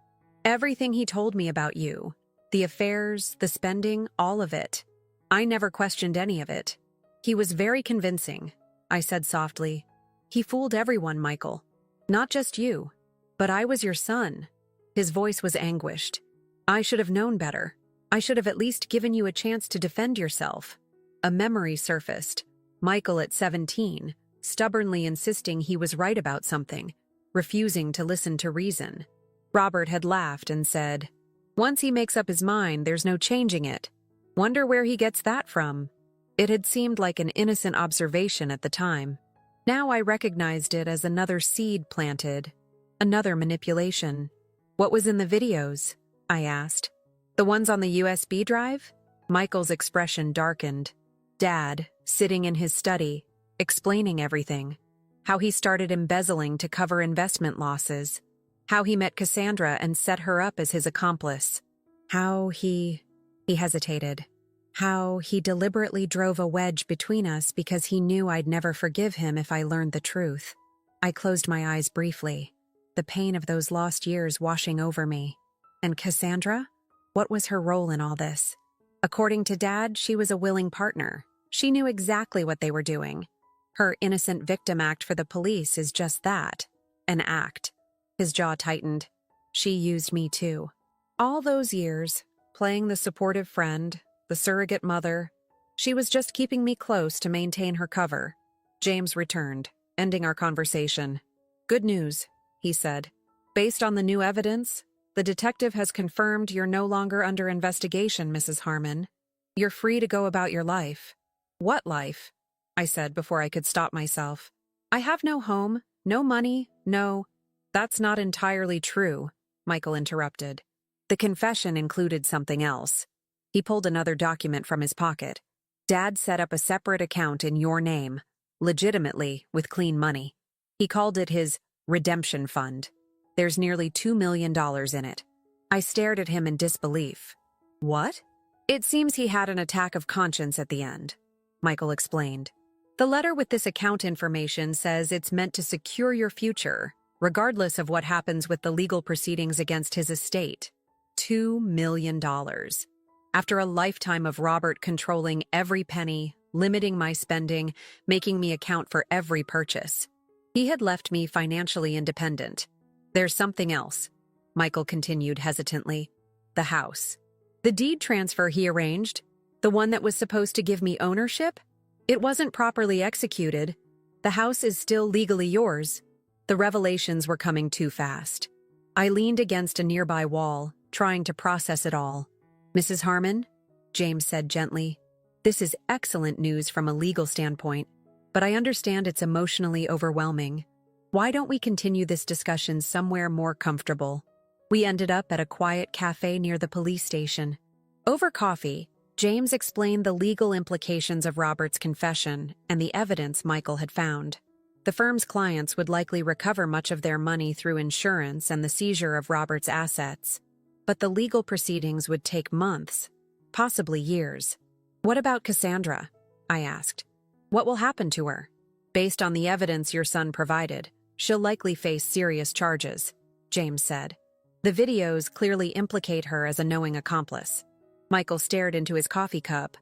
Everything he told me about you, the affairs, the spending, all of it. I never questioned any of it. "He was very convincing," I said softly. "He fooled everyone, Michael. Not just you. But I was your son." His voice was anguished. "I should have known better. I should have at least given you a chance to defend yourself." A memory surfaced. Michael at 17, stubbornly insisting he was right about something, refusing to listen to reason. Robert had laughed and said, "Once he makes up his mind, there's no changing it. Wonder where he gets that from." It had seemed like an innocent observation at the time. Now I recognized it as another seed planted, another manipulation. "What was in the videos?" I asked. "The ones on the USB drive?" Michael's expression darkened. Dad, sitting in his study, explaining everything. How he started embezzling to cover investment losses. How he met Cassandra and set her up as his accomplice. How he hesitated. How he deliberately drove a wedge between us because he knew I'd never forgive him if I learned the truth. I closed my eyes briefly, the pain of those lost years washing over me. And Cassandra? What was her role in all this? According to Dad, she was a willing partner. She knew exactly what they were doing. Her innocent victim act for the police is just that, an act. His jaw tightened. She used me too. All those years, playing the supportive friend, the surrogate mother, she was just keeping me close to maintain her cover. James returned, ending our conversation. "Good news," he said. "Based on the new evidence, the detective has confirmed you're no longer under investigation, Mrs. Harmon. You're free to go about your life." "What life?" I said before I could stop myself. "I have no home, no money, no—" "That's not entirely true," Michael interrupted. The confession included something else. He pulled another document from his pocket. Dad set up a separate account in your name, legitimately, with clean money. He called it his redemption fund. There's nearly $2 million in it. I stared at him in disbelief. What? It seems he had an attack of conscience at the end, Michael explained. The letter with this account information says it's meant to secure your future, regardless of what happens with the legal proceedings against his estate. $2 million. After a lifetime of Robert controlling every penny, limiting my spending, making me account for every purchase, he had left me financially independent. There's something else, Michael continued hesitantly. The house. The deed transfer he arranged, the one that was supposed to give me ownership, it wasn't properly executed. The house is still legally yours. The revelations were coming too fast. I leaned against a nearby wall, trying to process it all. Mrs. Harmon, James said gently, this is excellent news from a legal standpoint, but I understand it's emotionally overwhelming. Why don't we continue this discussion somewhere more comfortable? We ended up at a quiet cafe near the police station. Over coffee, James explained the legal implications of Robert's confession and the evidence Michael had found. The firm's clients would likely recover much of their money through insurance and the seizure of Robert's assets. But the legal proceedings would take months, possibly years. What about Cassandra? I asked. What will happen to her? Based on the evidence your son provided, she'll likely face serious charges, James said. The videos clearly implicate her as a knowing accomplice. Michael stared into his coffee cup.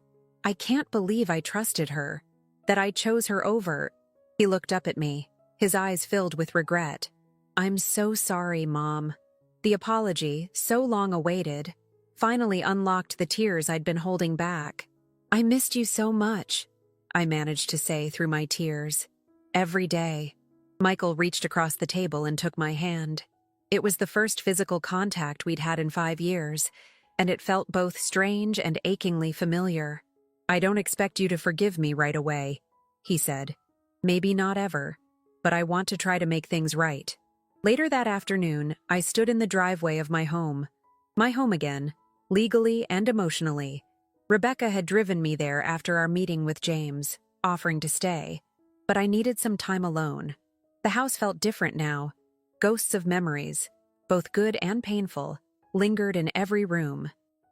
I can't believe I trusted her, that I chose her over. He looked up at me, his eyes filled with regret. I'm so sorry, Mom. The apology, so long awaited, finally unlocked the tears I'd been holding back. I missed you so much, I managed to say through my tears. Every day. Michael reached across the table and took my hand. It was the first physical contact we'd had in 5 years, and it felt both strange and achingly familiar. I don't expect you to forgive me right away, he said. Maybe not ever, but I want to try to make things right. Later that afternoon, I stood in the driveway of my home. My home again, legally and emotionally. Rebecca had driven me there after our meeting with James, offering to stay, but I needed some time alone. The house felt different now. Ghosts of memories, both good and painful, lingered in every room.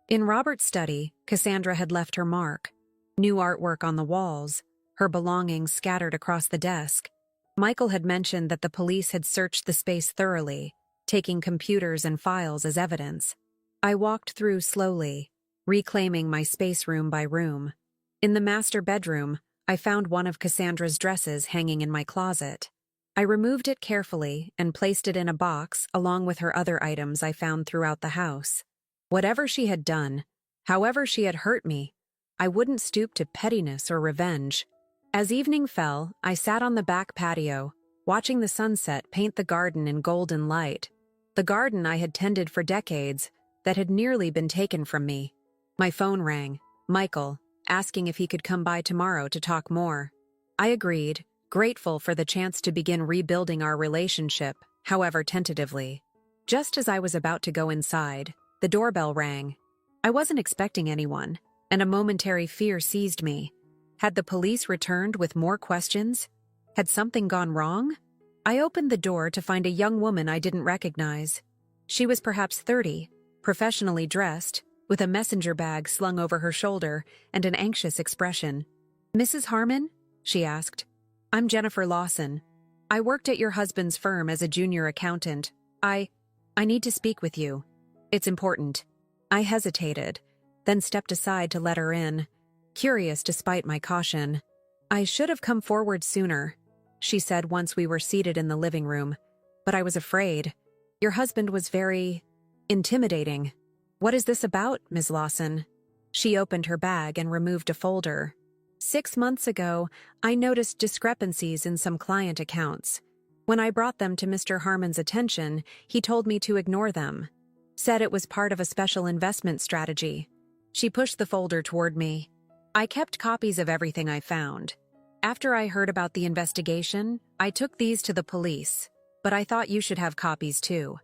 In Robert's study, Cassandra had left her mark. New artwork on the walls, her belongings scattered across the desk. Michael had mentioned that the police had searched the space thoroughly, taking computers and files as evidence. I walked through slowly, reclaiming my space room by room. In the master bedroom, I found one of Cassandra's dresses hanging in my closet. I removed it carefully and placed it in a box along with her other items I found throughout the house. Whatever she had done, however she had hurt me, I wouldn't stoop to pettiness or revenge. As evening fell, I sat on the back patio, watching the sunset paint the garden in golden light. The garden I had tended for decades, that had nearly been taken from me. My phone rang, Michael, asking if he could come by tomorrow to talk more. I agreed, grateful for the chance to begin rebuilding our relationship, however tentatively. Just as I was about to go inside, the doorbell rang. I wasn't expecting anyone, and a momentary fear seized me. Had the police returned with more questions? Had something gone wrong? I opened the door to find a young woman I didn't recognize. She was perhaps 30, professionally dressed, with a messenger bag slung over her shoulder and an anxious expression. Mrs. Harmon? She asked. I'm Jennifer Lawson. I worked at your husband's firm as a junior accountant. I need to speak with you. It's important. I hesitated, then stepped aside to let her in, curious despite my caution. I should have come forward sooner, she said once we were seated in the living room, but I was afraid. Your husband was very intimidating. What is this about, Ms. Lawson? She opened her bag and removed a folder. 6 months ago, I noticed discrepancies in some client accounts. When I brought them to Mr. Harmon's attention, he told me to ignore them. Said it was part of a special investment strategy. She pushed the folder toward me. I kept copies of everything I found. After I heard about the investigation, I took these to the police, but I thought you should have copies too.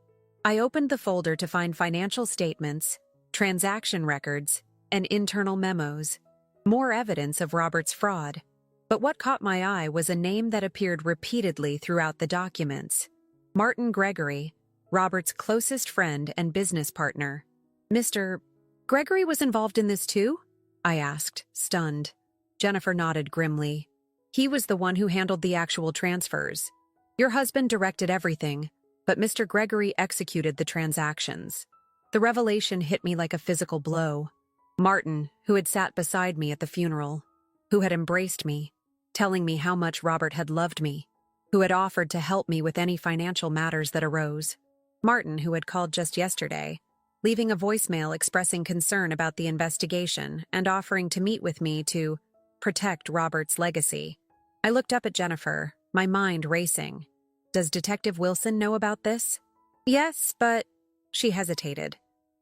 I opened the folder to find financial statements, transaction records, and internal memos. More evidence of Robert's fraud. But what caught my eye was a name that appeared repeatedly throughout the documents. Martin Gregory, Robert's closest friend and business partner. Mr. Gregory was involved in this too? I asked, stunned. Jennifer nodded grimly. He was the one who handled the actual transfers. Your husband directed everything, but Mr. Gregory executed the transactions. The revelation hit me like a physical blow. Martin, who had sat beside me at the funeral, who had embraced me, telling me how much Robert had loved me, who had offered to help me with any financial matters that arose. Martin, who had called just yesterday, leaving a voicemail expressing concern about the investigation and offering to meet with me to protect Robert's legacy. I looked up at Jennifer, my mind racing. Does Detective Wilson know about this? Yes, but... She hesitated.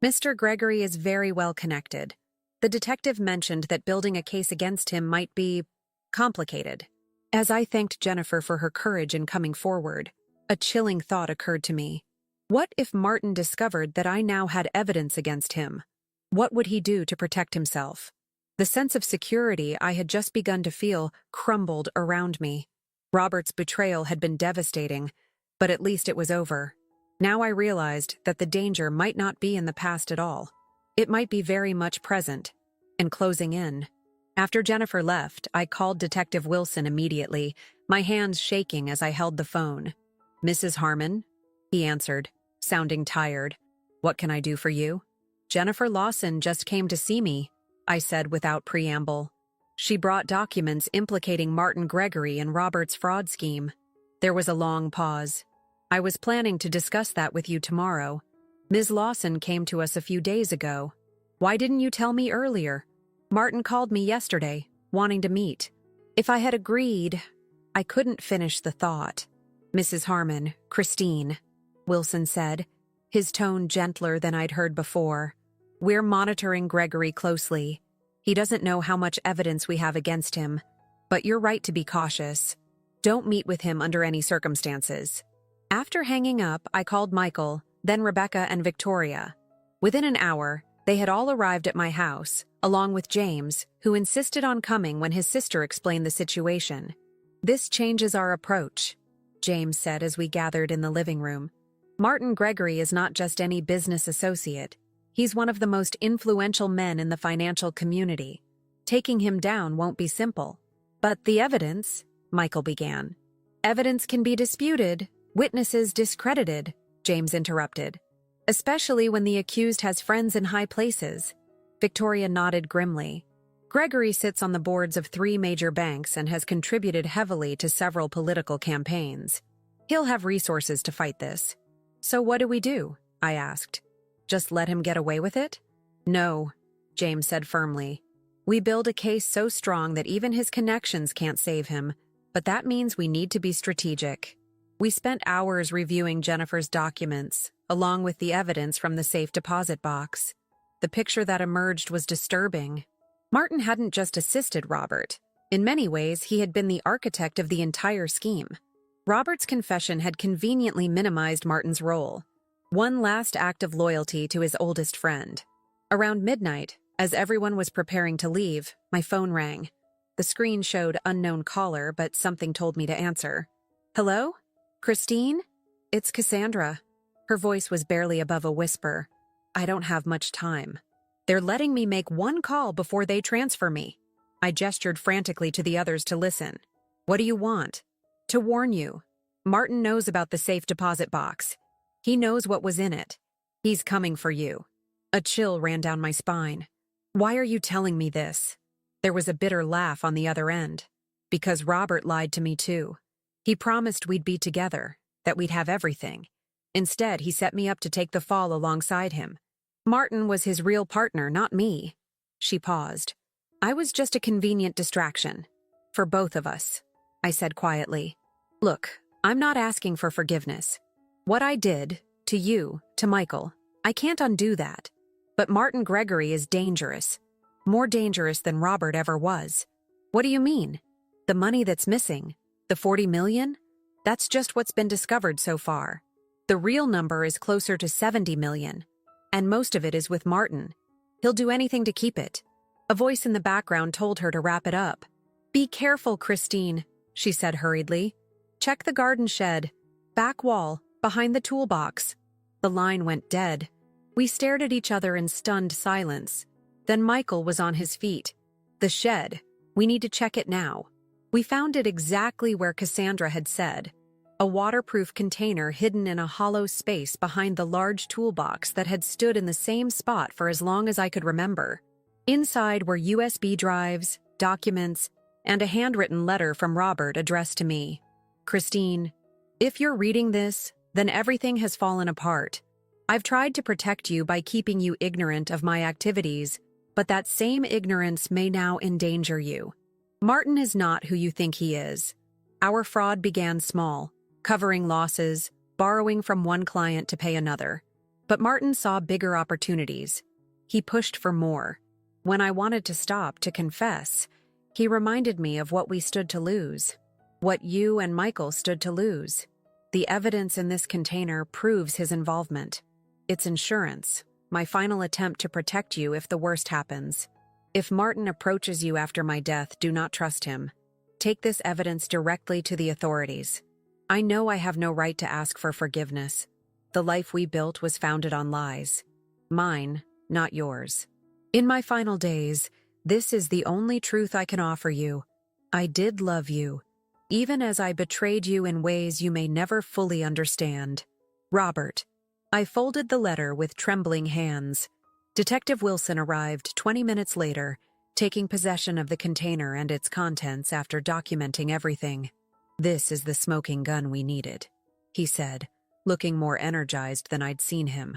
Mr. Gregory is very well connected. The detective mentioned that building a case against him might be complicated. As I thanked Jennifer for her courage in coming forward, a chilling thought occurred to me. What if Martin discovered that I now had evidence against him? What would he do to protect himself? The sense of security I had just begun to feel crumbled around me. Robert's betrayal had been devastating, but at least it was over. Now I realized that the danger might not be in the past at all. It might be very much present and closing in. After Jennifer left, I called Detective Wilson immediately, my hands shaking as I held the phone. Mrs. Harmon? He answered, sounding tired. What can I do for you? Jennifer Lawson just came to see me, I said without preamble. She brought documents implicating Martin Gregory in Robert's fraud scheme. There was a long pause. I was planning to discuss that with you tomorrow. Ms. Lawson came to us a few days ago. Why didn't you tell me earlier? Martin called me yesterday, wanting to meet. If I had agreed, I couldn't finish the thought. Mrs. Harmon, Christine, Wilson said, his tone gentler than I'd heard before. We're monitoring Gregory closely. He doesn't know how much evidence we have against him, but you're right to be cautious. Don't meet with him under any circumstances. After hanging up, I called Michael, then Rebecca and Victoria. Within an hour, they had all arrived at my house, along with James, who insisted on coming when his sister explained the situation. This changes our approach, James said as we gathered in the living room. Martin Gregory is not just any business associate. He's one of the most influential men in the financial community. Taking him down won't be simple. But the evidence, Michael began. Evidence can be disputed, witnesses discredited, James interrupted. Especially when the accused has friends in high places. Victoria nodded grimly. Gregory sits on the boards of 3 major banks and has contributed heavily to several political campaigns. He'll have resources to fight this. So what do? I asked. Just let him get away with it? No, James said firmly. We build a case so strong that even his connections can't save him, but that means we need to be strategic. We spent hours reviewing Jennifer's documents, along with the evidence from the safe deposit box. The picture that emerged was disturbing. Martin hadn't just assisted Robert. In many ways, he had been the architect of the entire scheme. Robert's confession had conveniently minimized Martin's role. One last act of loyalty to his oldest friend. Around midnight, as everyone was preparing to leave, my phone rang. The screen showed unknown caller, but something told me to answer. Hello? Christine? It's Cassandra. Her voice was barely above a whisper. I don't have much time. They're letting me make one call before they transfer me. I gestured frantically to the others to listen. What do you want? To warn you. Martin knows about the safe deposit box. He knows what was in it. He's coming for you. A chill ran down my spine. Why are you telling me this? There was a bitter laugh on the other end. Because Robert lied to me too. He promised we'd be together, that we'd have everything. Instead, he set me up to take the fall alongside him. Martin was his real partner, not me. She paused. I was just a convenient distraction. For both of us, I said quietly. Look, I'm not asking for forgiveness. What I did, to you, to Michael, I can't undo that. But Martin Gregory is dangerous. More dangerous than Robert ever was. What do you mean? The money that's missing? The 40 million? That's just what's been discovered so far. The real number is closer to 70 million. And most of it is with Martin. He'll do anything to keep it. A voice in the background told her to wrap it up. Be careful, Christine, she said hurriedly. Check the garden shed. Back wall, behind the toolbox. The line went dead. We stared at each other in stunned silence. Then Michael was on his feet. The shed. We need to check it now. We found it exactly where Cassandra had said. A waterproof container hidden in a hollow space behind the large toolbox that had stood in the same spot for as long as I could remember. Inside were USB drives, documents, and a handwritten letter from Robert addressed to me. Christine, if you're reading this, then everything has fallen apart. I've tried to protect you by keeping you ignorant of my activities, but that same ignorance may now endanger you. Martin is not who you think he is. Our fraud began small, covering losses, borrowing from one client to pay another. But Martin saw bigger opportunities. He pushed for more. When I wanted to stop to confess, he reminded me of what we stood to lose, what you and Michael stood to lose. The evidence in this container proves his involvement. It's insurance, my final attempt to protect you if the worst happens. If Martin approaches you after my death, do not trust him. Take this evidence directly to the authorities. I know I have no right to ask for forgiveness. The life we built was founded on lies. Mine, not yours. In my final days, this is the only truth I can offer you. I did love you, even as I betrayed you in ways you may never fully understand. Robert. I folded the letter with trembling hands. Detective Wilson arrived 20 minutes later, taking possession of the container and its contents after documenting everything. This is the smoking gun we needed, he said, looking more energized than I'd seen him.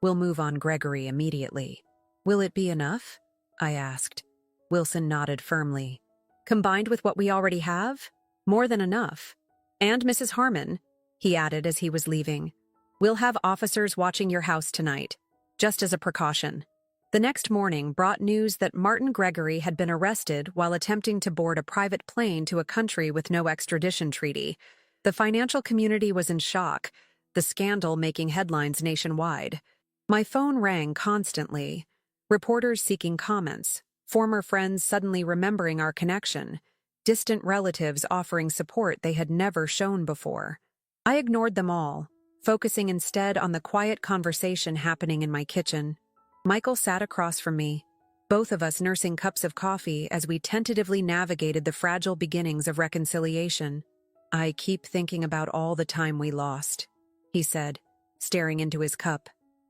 We'll move on Gregory immediately. Will it be enough? I asked. Wilson nodded firmly. Combined with what we already have? More than enough. And Mrs. Harmon, he added as he was leaving. We'll have officers watching your house tonight, just as a precaution. The next morning brought news that Martin Gregory had been arrested while attempting to board a private plane to a country with no extradition treaty. The financial community was in shock, the scandal making headlines nationwide. My phone rang constantly. Reporters seeking comments, former friends suddenly remembering our connection, distant relatives offering support they had never shown before. I ignored them all, focusing instead on the quiet conversation happening in my kitchen. Michael sat across from me, both of us nursing cups of coffee as we tentatively navigated the fragile beginnings of reconciliation. I keep thinking about all the time we lost, he said, staring into his cup.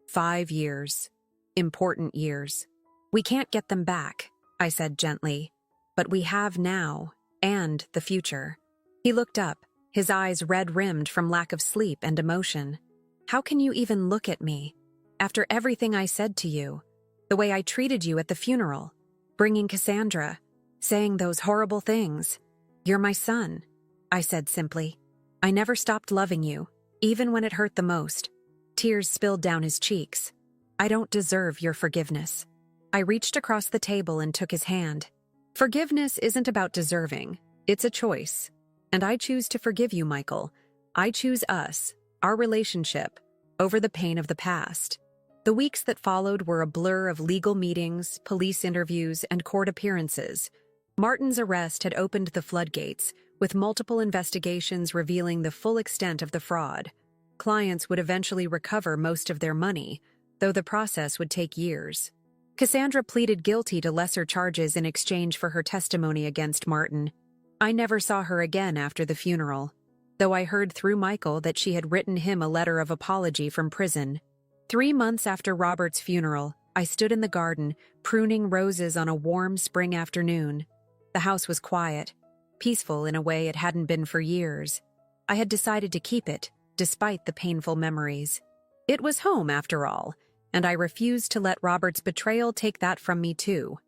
5 years. Important years. We can't get them back, I said gently, but we have now, and the future. He looked up, his eyes red-rimmed from lack of sleep and emotion. How can you even look at me? After everything I said to you, the way I treated you at the funeral, bringing Cassandra, saying those horrible things. You're my son, I said simply. I never stopped loving you, even when it hurt the most. Tears spilled down his cheeks. I don't deserve your forgiveness. I reached across the table and took his hand. Forgiveness isn't about deserving. It's a choice. And I choose to forgive you, Michael. I choose us, our relationship, over the pain of the past. The weeks that followed were a blur of legal meetings, police interviews, and court appearances. Martin's arrest had opened the floodgates, with multiple investigations revealing the full extent of the fraud. Clients would eventually recover most of their money, though the process would take years. Cassandra pleaded guilty to lesser charges in exchange for her testimony against Martin. I never saw her again after the funeral, though I heard through Michael that she had written him a letter of apology from prison. 3 months after Robert's funeral, I stood in the garden, pruning roses on a warm spring afternoon. The house was quiet, peaceful in a way it hadn't been for years. I had decided to keep it, despite the painful memories. It was home, after all, and I refused to let Robert's betrayal take that from me too.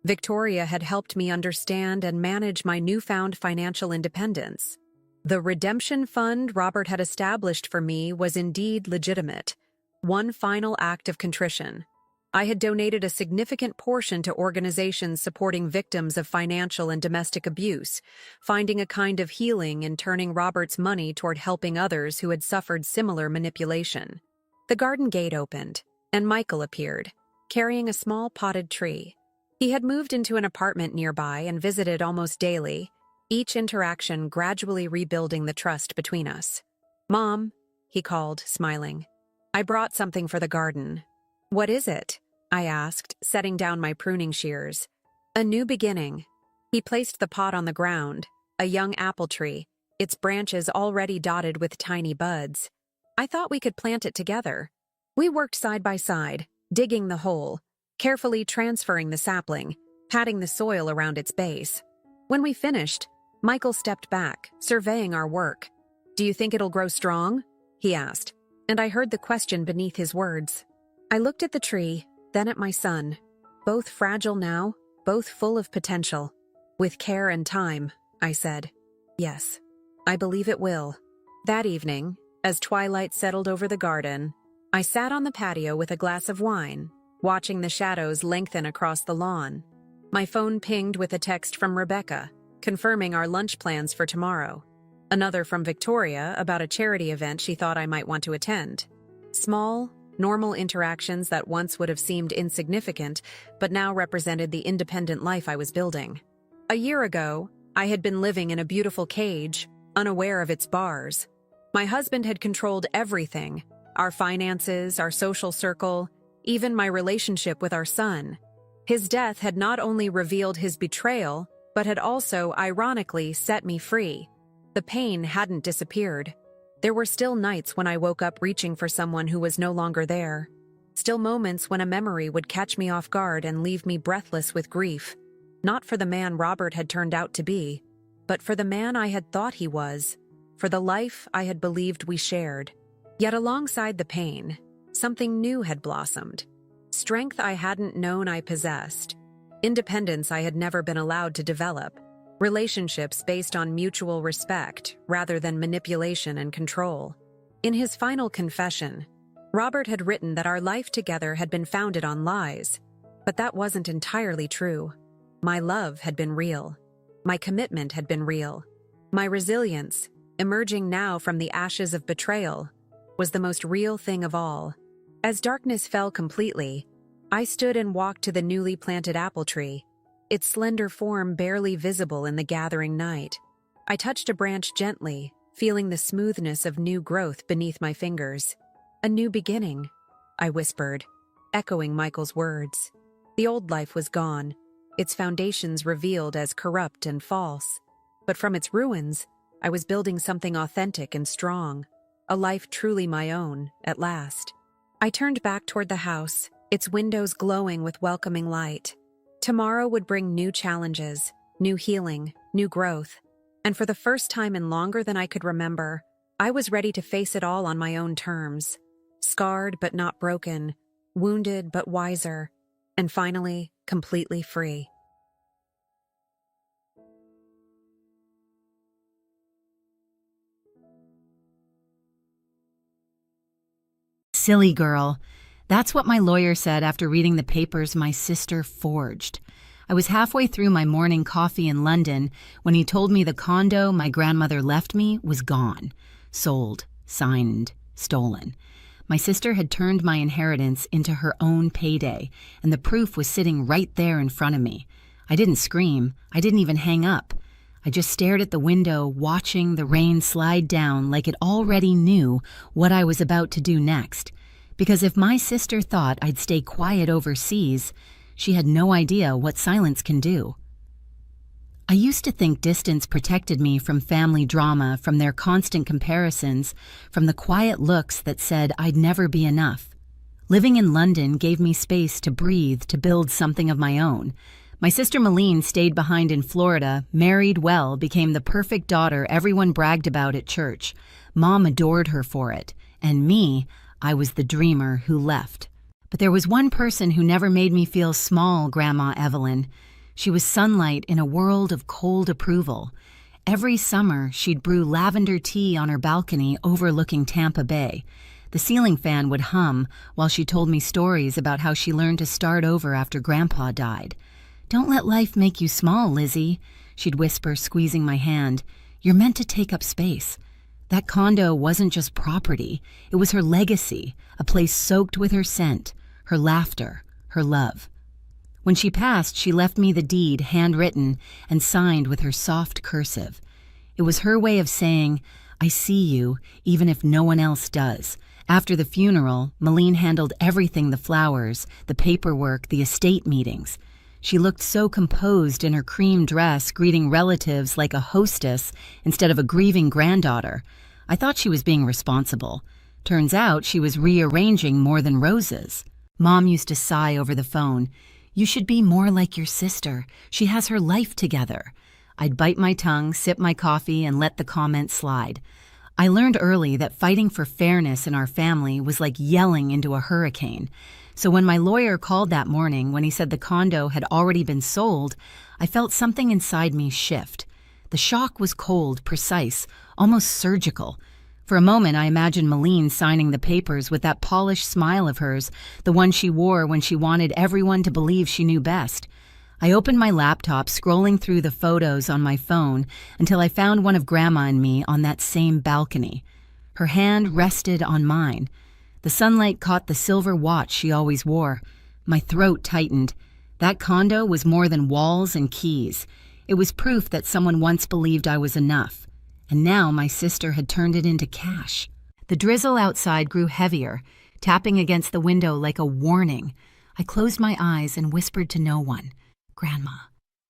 Victoria had helped me understand and manage my newfound financial independence. The redemption fund Robert had established for me was indeed legitimate. One final act of contrition. I had donated a significant portion to organizations supporting victims of financial and domestic abuse, finding a kind of healing in turning Robert's money toward helping others who had suffered similar manipulation. The garden gate opened, and Michael appeared, carrying a small potted tree. He had moved into an apartment nearby and visited almost daily, each interaction gradually rebuilding the trust between us. "Mom," he called, smiling. I brought something for the garden. What is it? I asked, setting down my pruning shears. A new beginning. He placed the pot on the ground, a young apple tree, its branches already dotted with tiny buds. I thought we could plant it together. We worked side by side, digging the hole, carefully transferring the sapling, patting the soil around its base. When we finished, Michael stepped back, surveying our work. "Do you think it'll grow strong?" he asked, and I heard the question beneath his words. I looked at the tree, then at my son. Both fragile now, both full of potential. "With care and time," I said. "Yes, I believe it will." That evening, as twilight settled over the garden, I sat on the patio with a glass of wine, watching the shadows lengthen across the lawn. My phone pinged with a text from Rebecca, confirming our lunch plans for tomorrow. Another from Victoria about a charity event she thought I might want to attend. Small, normal interactions that once would have seemed insignificant, but now represented the independent life I was building. A year ago, I had been living in a beautiful cage, unaware of its bars. My husband had controlled everything: our finances, our social circle, even my relationship with our son. His death had not only revealed his betrayal, but had also, ironically, set me free. The pain hadn't disappeared. There were still nights when I woke up reaching for someone who was no longer there. Still moments when a memory would catch me off guard and leave me breathless with grief. Not for the man Robert had turned out to be, but for the man I had thought he was, for the life I had believed we shared. Yet alongside the pain, something new had blossomed. Strength I hadn't known I possessed. Independence I had never been allowed to develop. Relationships based on mutual respect rather than manipulation and control. In his final confession, Robert had written that our life together had been founded on lies, but that wasn't entirely true. My love had been real. My commitment had been real. My resilience, emerging now from the ashes of betrayal, was the most real thing of all. As darkness fell completely, I stood and walked to the newly planted apple tree, its slender form barely visible in the gathering night. I touched a branch gently, feeling the smoothness of new growth beneath my fingers. "A new beginning," I whispered, echoing Michael's words. The old life was gone, its foundations revealed as corrupt and false. But from its ruins, I was building something authentic and strong, a life truly my own, at last. I turned back toward the house, its windows glowing with welcoming light. Tomorrow would bring new challenges, new healing, new growth. And for the first time in longer than I could remember, I was ready to face it all on my own terms. Scarred but not broken, wounded but wiser, and finally, completely free. Silly girl. That's what my lawyer said after reading the papers my sister forged. I was halfway through my morning coffee in London when he told me the condo my grandmother left me was gone. Sold, signed, stolen. My sister had turned my inheritance into her own payday, and the proof was sitting right there in front of me. I didn't scream. I didn't even hang up. I just stared at the window, watching the rain slide down like it already knew what I was about to do next. Because if my sister thought I'd stay quiet overseas, she had no idea what silence can do. I used to think distance protected me from family drama, from their constant comparisons, from the quiet looks that said I'd never be enough. Living in London gave me space to breathe, to build something of my own. My sister Malene stayed behind in Florida, married well, became the perfect daughter everyone bragged about at church. Mom adored her for it. And me, I was the dreamer who left. But there was one person who never made me feel small, Grandma Evelyn. She was sunlight in a world of cold approval. Every summer, she'd brew lavender tea on her balcony overlooking Tampa Bay. The ceiling fan would hum while she told me stories about how she learned to start over after Grandpa died. "Don't let life make you small, Lizzie," she'd whisper, squeezing my hand. "You're meant to take up space." That condo wasn't just property. It was her legacy, a place soaked with her scent, her laughter, her love. When she passed, she left me the deed, handwritten and signed with her soft cursive. It was her way of saying, "I see you, even if no one else does," After the funeral, Malene handled everything: the flowers, the paperwork, the estate meetings. She looked so composed in her cream dress, greeting relatives like a hostess instead of a grieving granddaughter. I thought she was being responsible. Turns out she was rearranging more than roses. Mom used to sigh over the phone. "You should be more like your sister. She has her life together." I'd bite my tongue, sip my coffee, and let the comments slide. I learned early that fighting for fairness in our family was like yelling into a hurricane. So when my lawyer called that morning, when he said the condo had already been sold, I felt something inside me shift. The shock was cold, precise, almost surgical. For a moment, I imagined Malene signing the papers with that polished smile of hers, the one she wore when she wanted everyone to believe she knew best. I opened my laptop, scrolling through the photos on my phone until I found one of Grandma and me on that same balcony. Her hand rested on mine. The sunlight caught the silver watch she always wore. My throat tightened. That condo was more than walls and keys. It was proof that someone once believed I was enough. And now my sister had turned it into cash. The drizzle outside grew heavier, tapping against the window like a warning. I closed my eyes and whispered to no one. "Grandma,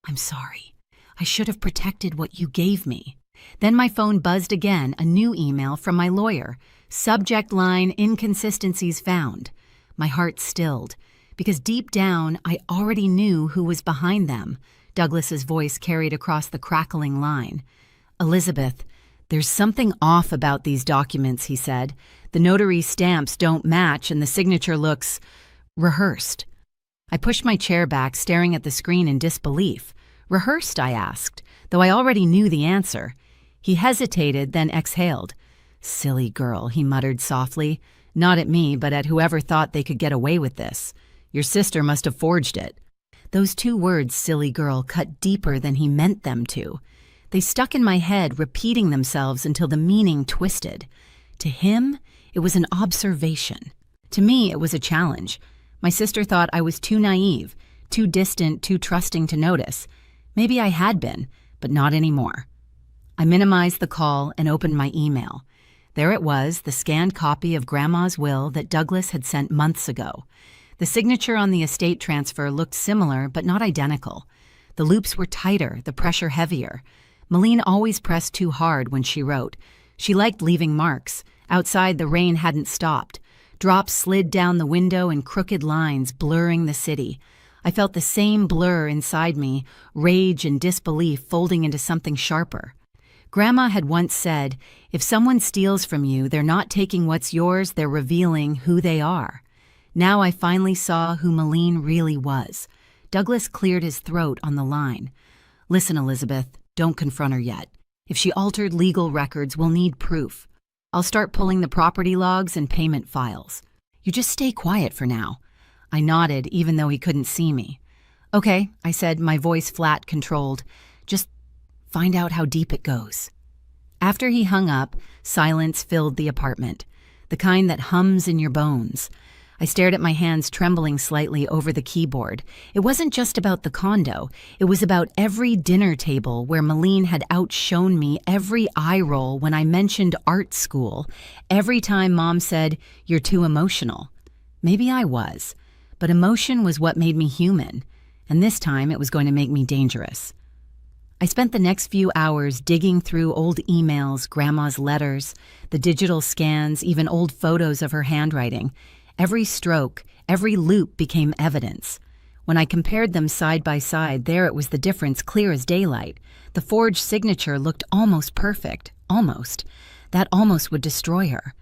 I'm sorry. I should have protected what you gave me." Then my phone buzzed again, a new email from my lawyer. Subject line: inconsistencies found. My heart stilled, because deep down I already knew who was behind them. Douglas's voice carried across the crackling line. "Elizabeth, there's something off about these documents," he said. "The notary stamps don't match and the signature looks rehearsed." I pushed my chair back, staring at the screen in disbelief. "Rehearsed?" I asked, though I already knew the answer. He hesitated, then exhaled. "Silly girl," he muttered softly, not at me, but at whoever thought they could get away with this. "Your sister must have forged it." Those two words, "silly girl," cut deeper than he meant them to. They stuck in my head, repeating themselves until the meaning twisted. To him, it was an observation. To me, it was a challenge. My sister thought I was too naive, too distant, too trusting to notice. Maybe I had been, but not anymore. I minimized the call and opened my email. There it was, the scanned copy of Grandma's will that Douglas had sent months ago. The signature on the estate transfer looked similar, but not identical. The loops were tighter, the pressure heavier. Malene always pressed too hard when she wrote. She liked leaving marks. Outside, the rain hadn't stopped. Drops slid down the window in crooked lines, blurring the city. I felt the same blur inside me, rage and disbelief folding into something sharper. Grandma had once said, "If someone steals from you, they're not taking what's yours, they're revealing who they are." Now I finally saw who Malene really was. Douglas cleared his throat on the line. "Listen, Elizabeth, don't confront her yet. If she altered legal records, we'll need proof. I'll start pulling the property logs and payment files. You just stay quiet for now." I nodded, even though he couldn't see me. "Okay," I said, my voice flat, controlled. "Just find out how deep it goes." After he hung up, silence filled the apartment, the kind that hums in your bones. I stared at my hands trembling slightly over the keyboard. It wasn't just about the condo. It was about every dinner table where Malene had outshone me, every eye roll when I mentioned art school, every time Mom said, "You're too emotional." Maybe I was, but emotion was what made me human, and this time it was going to make me dangerous. I spent the next few hours digging through old emails, Grandma's letters, the digital scans, even old photos of her handwriting. Every stroke, every loop became evidence. When I compared them side by side, there it was, the difference clear as daylight. The forged signature looked almost perfect. Almost. That almost would destroy her.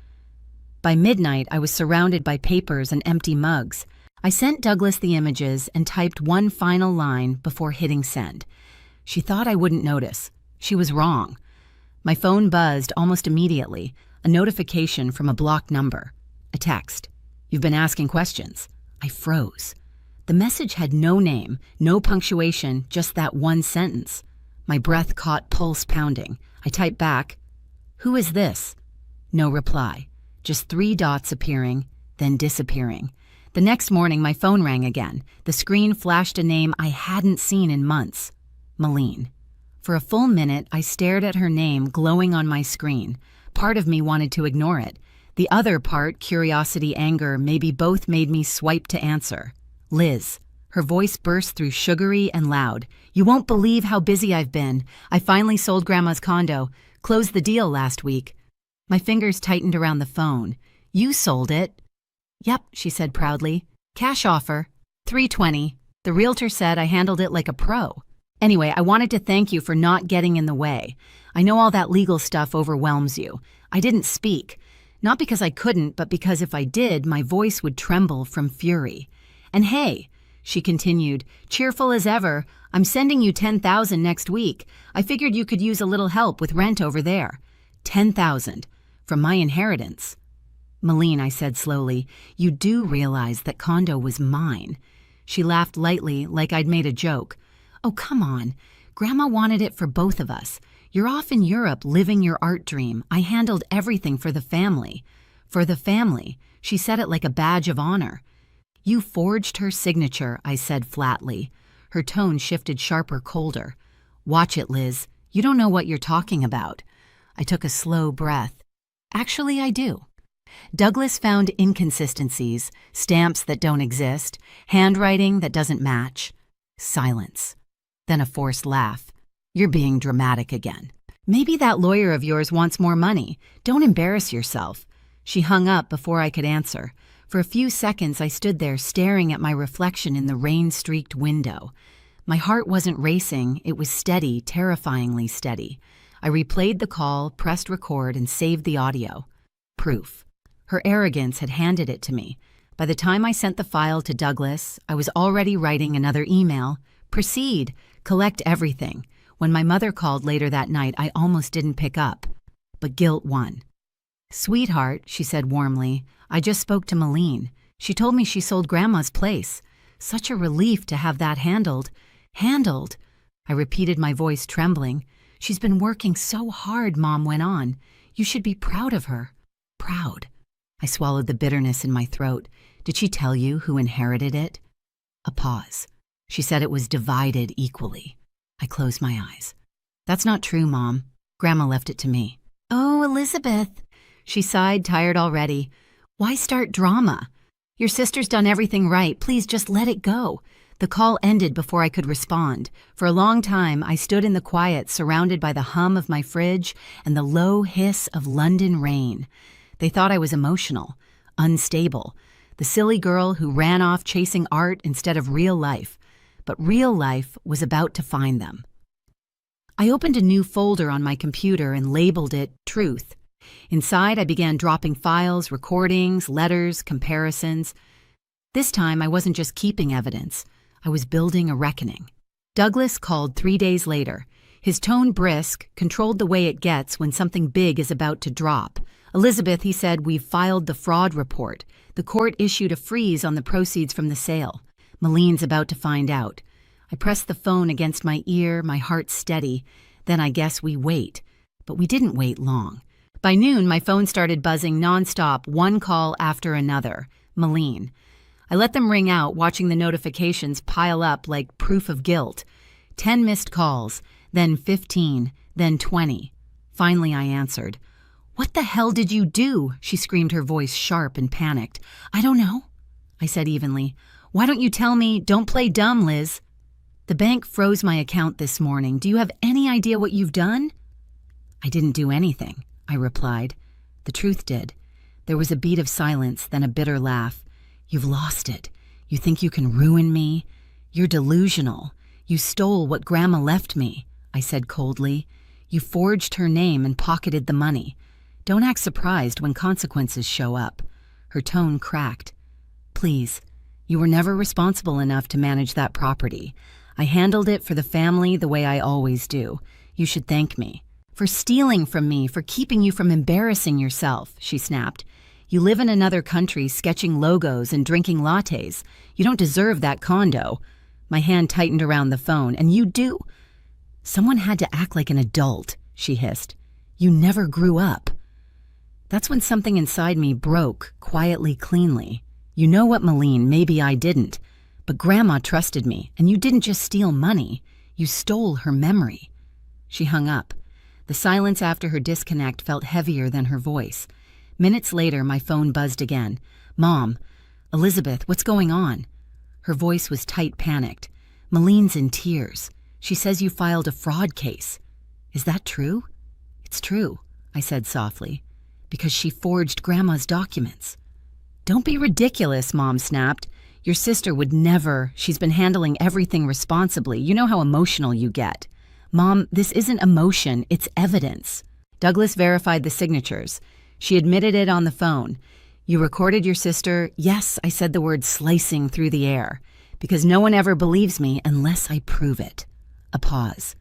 By midnight, I was surrounded by papers and empty mugs. I sent Douglas the images and typed one final line before hitting send. She thought I wouldn't notice. She was wrong. My phone buzzed almost immediately, a notification from a blocked number. A text. "You've been asking questions." I froze. The message had no name, no punctuation, just that one sentence. My breath caught, pulse pounding. I typed back, "Who is this?" No reply. Just 3 dots appearing, then disappearing. The next morning, my phone rang again. The screen flashed a name I hadn't seen in months. Malene. For a full minute, I stared at her name glowing on my screen. Part of me wanted to ignore it. The other part, curiosity, anger, maybe both, made me swipe to answer. Liz. Her voice burst through sugary and loud. You won't believe how busy I've been. I finally sold Grandma's condo. Closed the deal last week. My fingers tightened around the phone. You sold it? Yep, she said proudly. Cash offer. $320. The realtor said I handled it like a pro. Anyway, I wanted to thank you for not getting in the way. I know all that legal stuff overwhelms you. I didn't speak. Not because I couldn't, but because if I did, my voice would tremble from fury. And hey, she continued, cheerful as ever, I'm sending you $10,000 next week. I figured you could use a little help with rent over there. $10,000 from my inheritance. Malene, I said slowly, you do realize that condo was mine. She laughed lightly, like I'd made a joke. Oh, come on. Grandma wanted it for both of us. You're off in Europe living your art dream. I handled everything for the family. For the family. She said it like a badge of honor. You forged her signature, I said flatly. Her tone shifted sharper, colder. Watch it, Liz. You don't know what you're talking about. I took a slow breath. Actually, I do. Douglas found inconsistencies, stamps that don't exist, handwriting that doesn't match. Silence. Then a forced laugh. You're being dramatic again. Maybe that lawyer of yours wants more money. Don't embarrass yourself. She hung up before I could answer. For a few seconds, I stood there staring at my reflection in the rain-streaked window. My heart wasn't racing. It was steady, terrifyingly steady. I replayed the call, pressed record, and saved the audio. Proof. Her arrogance had handed it to me. By the time I sent the file to Douglas, I was already writing another email. Proceed. Collect everything. When my mother called later that night, I almost didn't pick up. But guilt won. Sweetheart, she said warmly, I just spoke to Malene. She told me she sold Grandma's place. Such a relief to have that handled. Handled? I repeated, my voice trembling. She's been working so hard, Mom went on. You should be proud of her. Proud. I swallowed the bitterness in my throat. Did she tell you who inherited it? A pause. She said it was divided equally. I closed my eyes. That's not true, Mom. Grandma left it to me. Oh, Elizabeth. She sighed, tired already. Why start drama? Your sister's done everything right. Please just let it go. The call ended before I could respond. For a long time, I stood in the quiet, surrounded by the hum of my fridge and the low hiss of London rain. They thought I was emotional, unstable, the silly girl who ran off chasing art instead of real life. But real life was about to find them. I opened a new folder on my computer and labeled it Truth. Inside, I began dropping files, recordings, letters, comparisons. This time, I wasn't just keeping evidence. I was building a reckoning. Douglas called 3 days later. His tone brisk, controlled the way it gets when something big is about to drop. Elizabeth, he said, we've filed the fraud report. The court issued a freeze on the proceeds from the sale. Malene's about to find out. I pressed the phone against my ear, my heart steady. Then I guess we wait. But we didn't wait long. By noon, my phone started buzzing nonstop, one call after another. Malene. I let them ring out, watching the notifications pile up like proof of guilt. 10 missed calls, then 15, then 20. Finally, I answered. What the hell did you do? She screamed, her voice sharp and panicked. I don't know, I said evenly. Why don't you tell me? Don't play dumb, Liz. The bank froze my account this morning. Do you have any idea what you've done? I didn't do anything, I replied. The truth did. There was a beat of silence, then a bitter laugh. You've lost it. You think you can ruin me? You're delusional. You stole what Grandma left me, I said coldly. You forged her name and pocketed the money. Don't act surprised when consequences show up. Her tone cracked. Please, you were never responsible enough to manage that property. I handled it for the family the way I always do. You should thank me. For stealing from me, for keeping you from embarrassing yourself, she snapped. You live in another country sketching logos and drinking lattes. You don't deserve that condo. My hand tightened around the phone. And you do. Someone had to act like an adult, she hissed. You never grew up. That's when something inside me broke, quietly, cleanly. You know what, Malene, maybe I didn't. But Grandma trusted me, and you didn't just steal money. You stole her memory. She hung up. The silence after her disconnect felt heavier than her voice. Minutes later, my phone buzzed again. "Mom, Elizabeth, what's going on?" Her voice was tight, panicked. "Malene's in tears. She says you filed a fraud case." "Is that true?" "It's true," I said softly, "because she forged Grandma's documents." "Don't be ridiculous," Mom snapped. "Your sister would never. She's been handling everything responsibly. You know how emotional you get." "Mom, this isn't emotion, it's evidence." Douglas verified the signatures. She admitted it on the phone. "You recorded your sister?" "Yes," I said the word slicing through the air. "Because no one ever believes me unless I prove it." A pause.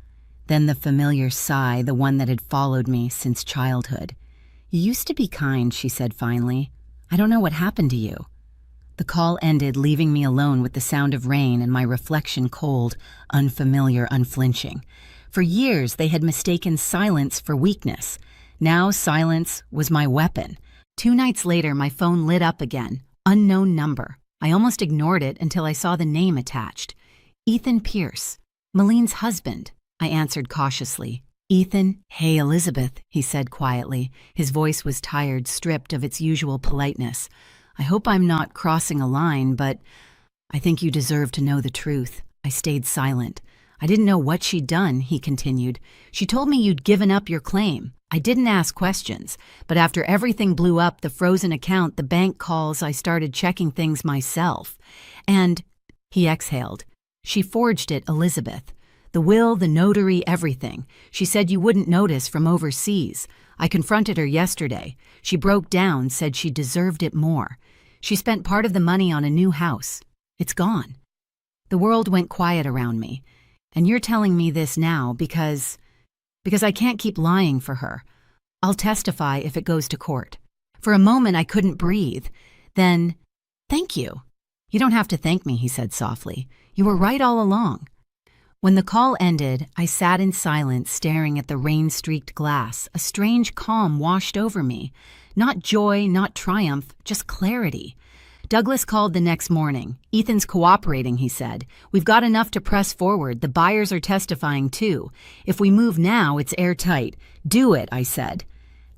Then the familiar sigh, the one that had followed me since childhood. "You used to be kind," she said finally. "I don't know what happened to you." The call ended, leaving me alone with the sound of rain and my reflection cold, unfamiliar, unflinching. For years, they had mistaken silence for weakness. Now silence was my weapon. 2 nights later, my phone lit up again. Unknown number. I almost ignored it until I saw the name attached. Ethan Pierce, Malene's husband. I answered cautiously. "Ethan, hey, Elizabeth," he said quietly. His voice was tired, stripped of its usual politeness. "I hope I'm not crossing a line, but I think you deserve to know the truth." I stayed silent. "I didn't know what she'd done," he continued. "She told me you'd given up your claim. I didn't ask questions, but after everything blew up, the frozen account, the bank calls, I started checking things myself. And," he exhaled, "she forged it, Elizabeth. The will, the notary, everything. She said you wouldn't notice from overseas. I confronted her yesterday. She broke down, said she deserved it more. She spent part of the money on a new house. It's gone." The world went quiet around me. "And you're telling me this now because I can't keep lying for her. I'll testify if it goes to court." For a moment, I couldn't breathe. Then, "Thank you." "You don't have to thank me," he said softly. "You were right all along." When the call ended, I sat in silence, staring at the rain-streaked glass. A strange calm washed over me. Not joy, not triumph, just clarity. Douglas called the next morning. "Ethan's cooperating," he said. "We've got enough to press forward. The buyers are testifying too. If we move now, it's airtight." "Do it," I said.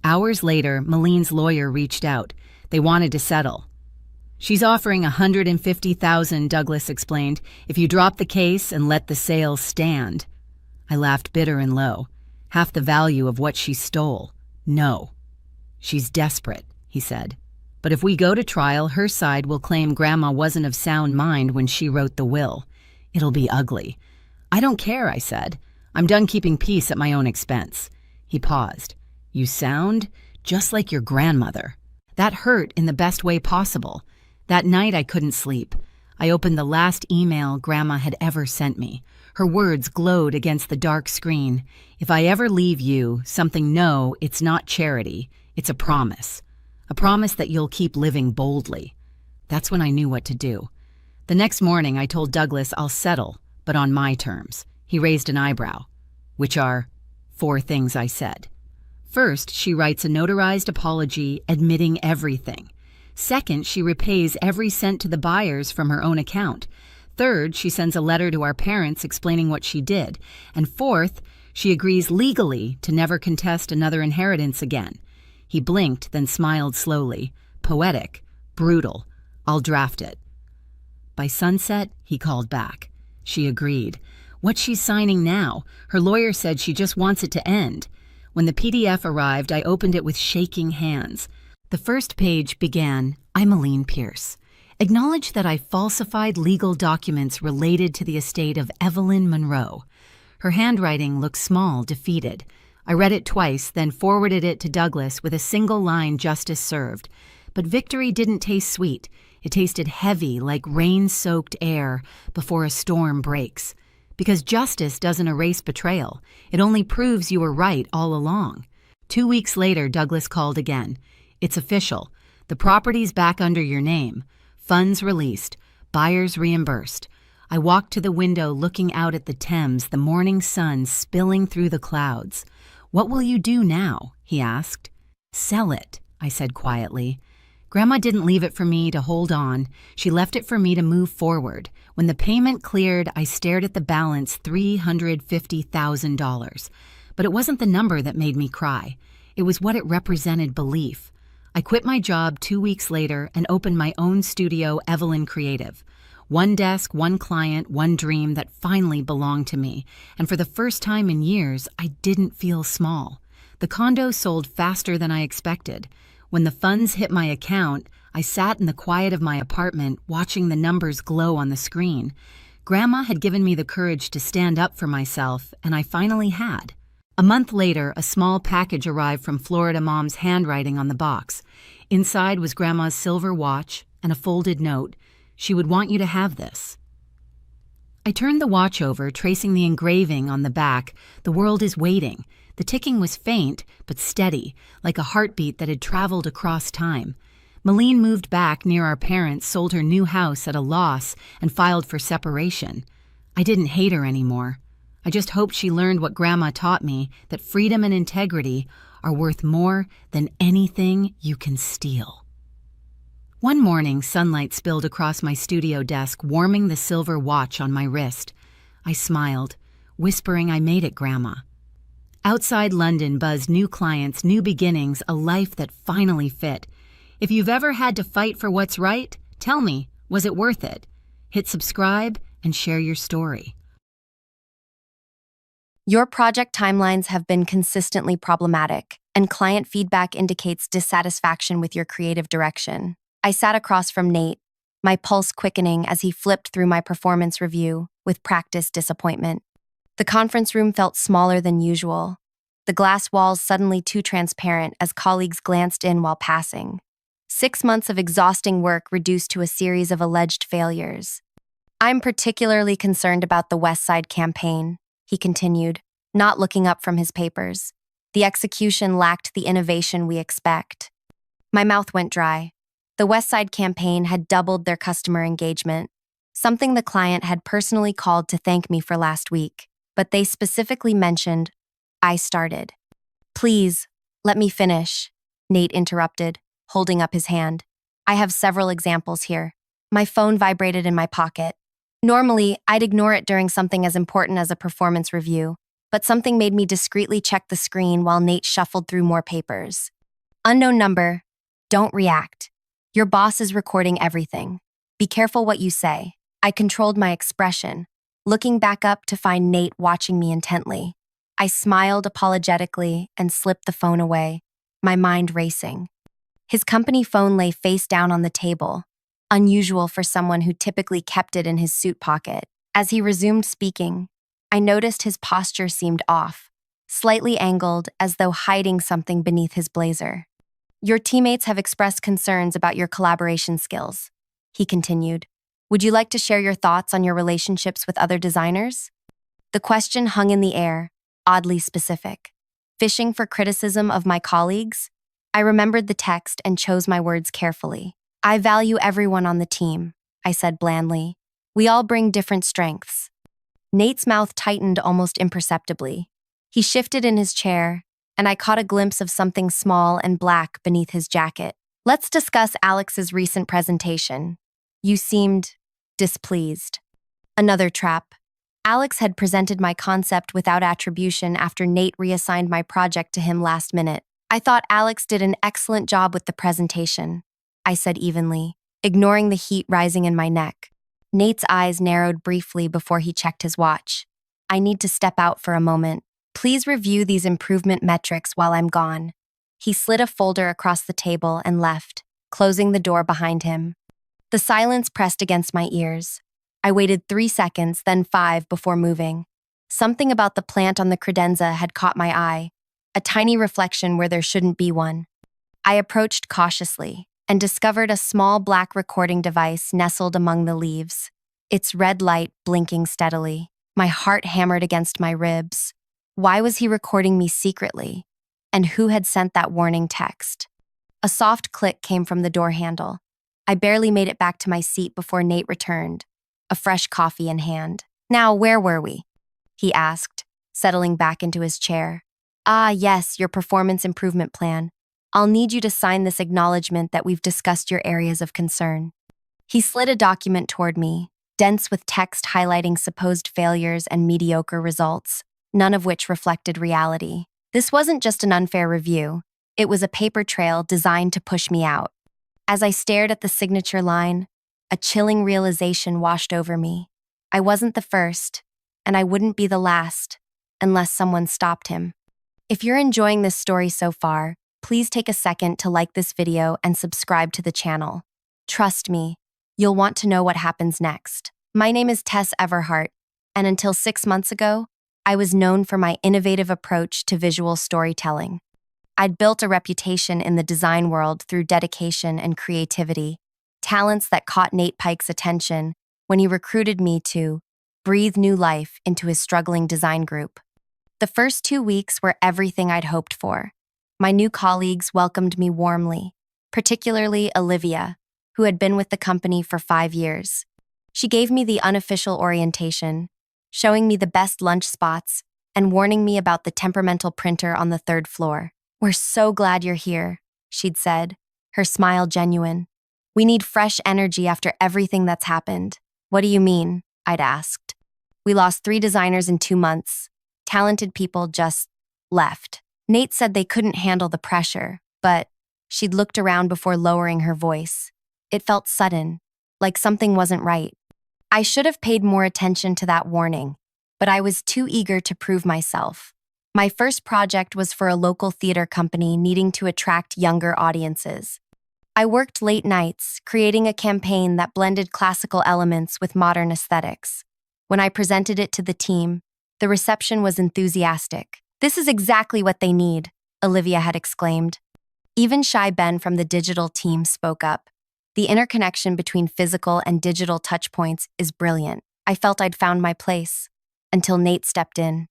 Hours later, Malene's lawyer reached out. They wanted to settle. "She's offering $150,000, Douglas explained, "if you drop the case and let the sale stand." I laughed bitter and low. "Half the value of what she stole." "No." "She's desperate," he said. "But if we go to trial, her side will claim Grandma wasn't of sound mind when she wrote the will. It'll be ugly." "I don't care," I said. "I'm done keeping peace at my own expense." He paused. "You sound just like your grandmother." That hurt in the best way possible. That night I couldn't sleep. I opened the last email Grandma had ever sent me. Her words glowed against the dark screen. "If I ever leave you, something, no, it's not charity. It's a promise. A promise that you'll keep living boldly." That's when I knew what to do. The next morning I told Douglas I'll settle, but on my terms. He raised an eyebrow. "Which are?" 4 things I said. First, she writes a notarized apology admitting everything. Second, she repays every cent to the buyers from her own account. Third, she sends a letter to our parents explaining what she did. And fourth, she agrees legally to never contest another inheritance again. He blinked, then smiled slowly. Poetic, brutal. "I'll draft it." By sunset, he called back. She agreed. What she's signing now? Her lawyer said she just wants it to end. When the PDF arrived, I opened it with shaking hands. The first page began, "I'm Malene Pierce. Acknowledge that I falsified legal documents related to the estate of Evelyn Monroe." Her handwriting looked small, defeated. I read it twice, then forwarded it to Douglas with a single line, "Justice served." But victory didn't taste sweet. It tasted heavy, like rain-soaked air before a storm breaks. Because justice doesn't erase betrayal. It only proves you were right all along. 2 weeks later, Douglas called again. "It's official. The property's back under your name. Funds released. Buyers reimbursed." I walked to the window looking out at the Thames, the morning sun spilling through the clouds. "What will you do now?" he asked. "Sell it," I said quietly. Grandma didn't leave it for me to hold on. She left it for me to move forward. When the payment cleared, I stared at the balance, $350,000. But it wasn't the number that made me cry. It was what it represented: belief. I quit my job 2 weeks later and opened my own studio, Evelyn Creative. One desk, one client, one dream that finally belonged to me. And for the first time in years, I didn't feel small. The condo sold faster than I expected. When the funds hit my account, I sat in the quiet of my apartment watching the numbers glow on the screen. Grandma had given me the courage to stand up for myself, and I finally had. A month later, a small package arrived from Florida Mom's handwriting on the box. Inside was Grandma's silver watch and a folded note. She would want you to have this. I turned the watch over, tracing the engraving on the back. The world is waiting. The ticking was faint, but steady, like a heartbeat that had traveled across time. Malene moved back near our parents, sold her new house at a loss, and filed for separation. I didn't hate her anymore. I just hoped she learned what Grandma taught me, that freedom and integrity are worth more than anything you can steal. One morning, sunlight spilled across my studio desk, warming the silver watch on my wrist. I smiled, whispering I made it, Grandma. Outside London buzzed new clients, new beginnings, a life that finally fit. If you've ever had to fight for what's right, tell me, was it worth it? Hit subscribe and share your story. Your project timelines have been consistently problematic, and client feedback indicates dissatisfaction with your creative direction. I sat across from Nate, my pulse quickening as he flipped through my performance review with practiced disappointment. The conference room felt smaller than usual, the glass walls suddenly too transparent as colleagues glanced in while passing. 6 months of exhausting work reduced to a series of alleged failures. I'm particularly concerned about the West Side campaign, he continued, not looking up from his papers. The execution lacked the innovation we expect. My mouth went dry. The West Side campaign had doubled their customer engagement, something the client had personally called to thank me for last week, but they specifically mentioned, I started. Please, let me finish, Nate interrupted, holding up his hand. I have several examples here. My phone vibrated in my pocket. Normally, I'd ignore it during something as important as a performance review, but something made me discreetly check the screen while Nate shuffled through more papers. Unknown number. Don't react. Your boss is recording everything. Be careful what you say. I controlled my expression, looking back up to find Nate watching me intently. I smiled apologetically and slipped the phone away, my mind racing. His company phone lay face down on the table, unusual for someone who typically kept it in his suit pocket. As he resumed speaking, I noticed his posture seemed off, slightly angled as though hiding something beneath his blazer. Your teammates have expressed concerns about your collaboration skills, he continued. Would you like to share your thoughts on your relationships with other designers? The question hung in the air, oddly specific. Fishing for criticism of my colleagues? I remembered the text and chose my words carefully. I value everyone on the team, I said blandly. We all bring different strengths. Nate's mouth tightened almost imperceptibly. He shifted in his chair, and I caught a glimpse of something small and black beneath his jacket. Let's discuss Alex's recent presentation. You seemed displeased. Another trap. Alex had presented my concept without attribution after Nate reassigned my project to him last minute. I thought Alex did an excellent job with the presentation, I said evenly, ignoring the heat rising in my neck. Nate's eyes narrowed briefly before he checked his watch. I need to step out for a moment. Please review these improvement metrics while I'm gone. He slid a folder across the table and left, closing the door behind him. The silence pressed against my ears. I waited 3 seconds, then 5 before moving. Something about the plant on the credenza had caught my eye, a tiny reflection where there shouldn't be one. I approached cautiously and discovered a small black recording device nestled among the leaves, its red light blinking steadily. My heart hammered against my ribs. Why was he recording me secretly? And who had sent that warning text? A soft click came from the door handle. I barely made it back to my seat before Nate returned, a fresh coffee in hand. Now, where were we? He asked, settling back into his chair. Ah, yes, your performance improvement plan. I'll need you to sign this acknowledgement that we've discussed your areas of concern. He slid a document toward me, dense with text highlighting supposed failures and mediocre results, none of which reflected reality. This wasn't just an unfair review. It was a paper trail designed to push me out. As I stared at the signature line, a chilling realization washed over me. I wasn't the first, and I wouldn't be the last, unless someone stopped him. If you're enjoying this story so far, please take a second to like this video and subscribe to the channel. Trust me, you'll want to know what happens next. My name is Tess Everhart, and until 6 months ago, I was known for my innovative approach to visual storytelling. I'd built a reputation in the design world through dedication and creativity, talents that caught Nate Pike's attention when he recruited me to breathe new life into his struggling design group. The first 2 weeks were everything I'd hoped for. My new colleagues welcomed me warmly, particularly Olivia, who had been with the company for 5 years. She gave me the unofficial orientation, showing me the best lunch spots and warning me about the temperamental printer on the 3rd floor. "We're so glad you're here," she'd said, her smile genuine. "We need fresh energy after everything that's happened." "What do you mean?" I'd asked. "We lost 3 designers in 2 months. Talented people just left." Nate said they couldn't handle the pressure, but she'd looked around before lowering her voice. It felt sudden, like something wasn't right. I should have paid more attention to that warning, but I was too eager to prove myself. My first project was for a local theater company needing to attract younger audiences. I worked late nights, creating a campaign that blended classical elements with modern aesthetics. When I presented it to the team, the reception was enthusiastic. "This is exactly what they need," Olivia had exclaimed. Even shy Ben from the digital team spoke up. "The interconnection between physical and digital touchpoints is brilliant." I felt I'd found my place, until Nate stepped in.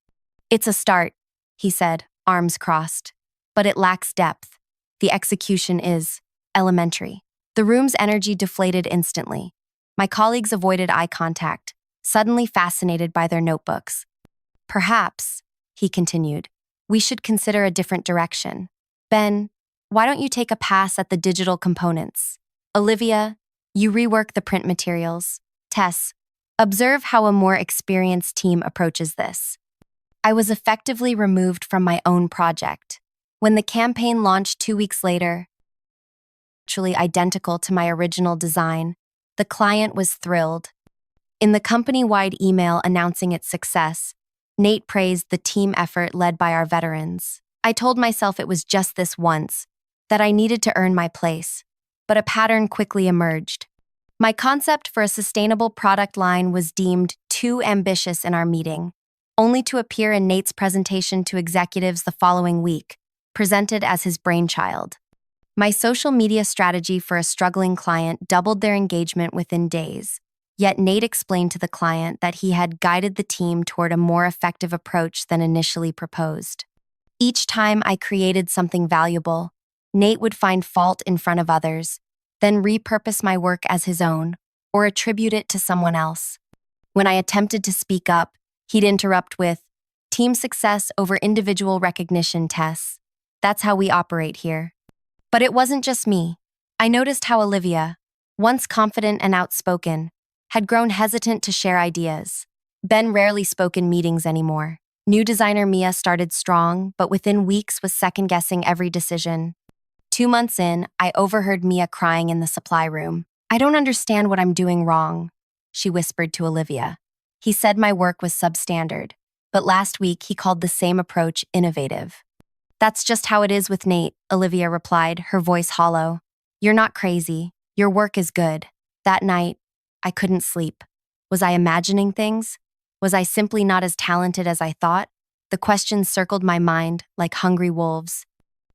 "It's a start," he said, arms crossed. "But it lacks depth. The execution is elementary." The room's energy deflated instantly. My colleagues avoided eye contact, suddenly fascinated by their notebooks. "Perhaps," he continued, "we should consider a different direction. Ben, why don't you take a pass at the digital components? Olivia, you rework the print materials. Tess, observe how a more experienced team approaches this." I was effectively removed from my own project. When the campaign launched 2 weeks later, virtually identical to my original design, the client was thrilled. In the company-wide email announcing its success, Nate praised the team effort led by our veterans. I told myself it was just this once, that I needed to earn my place, but a pattern quickly emerged. My concept for a sustainable product line was deemed too ambitious in our meeting, only to appear in Nate's presentation to executives the following week, presented as his brainchild. My social media strategy for a struggling client doubled their engagement within days, yet Nate explained to the client that he had guided the team toward a more effective approach than initially proposed. Each time I created something valuable, Nate would find fault in front of others, then repurpose my work as his own, or attribute it to someone else. When I attempted to speak up, he'd interrupt with, "Team success over individual recognition, Tess. That's how we operate here." But it wasn't just me. I noticed how Olivia, once confident and outspoken, had grown hesitant to share ideas. Ben rarely spoke in meetings anymore. New designer Mia started strong, but within weeks was second-guessing every decision. 2 months in, I overheard Mia crying in the supply room. "I don't understand what I'm doing wrong," she whispered to Olivia. "He said my work was substandard, but last week he called the same approach innovative." "That's just how it is with Nate," Olivia replied, her voice hollow. "You're not crazy. Your work is good." That night, I couldn't sleep. Was I imagining things? Was I simply not as talented as I thought? The questions circled my mind like hungry wolves.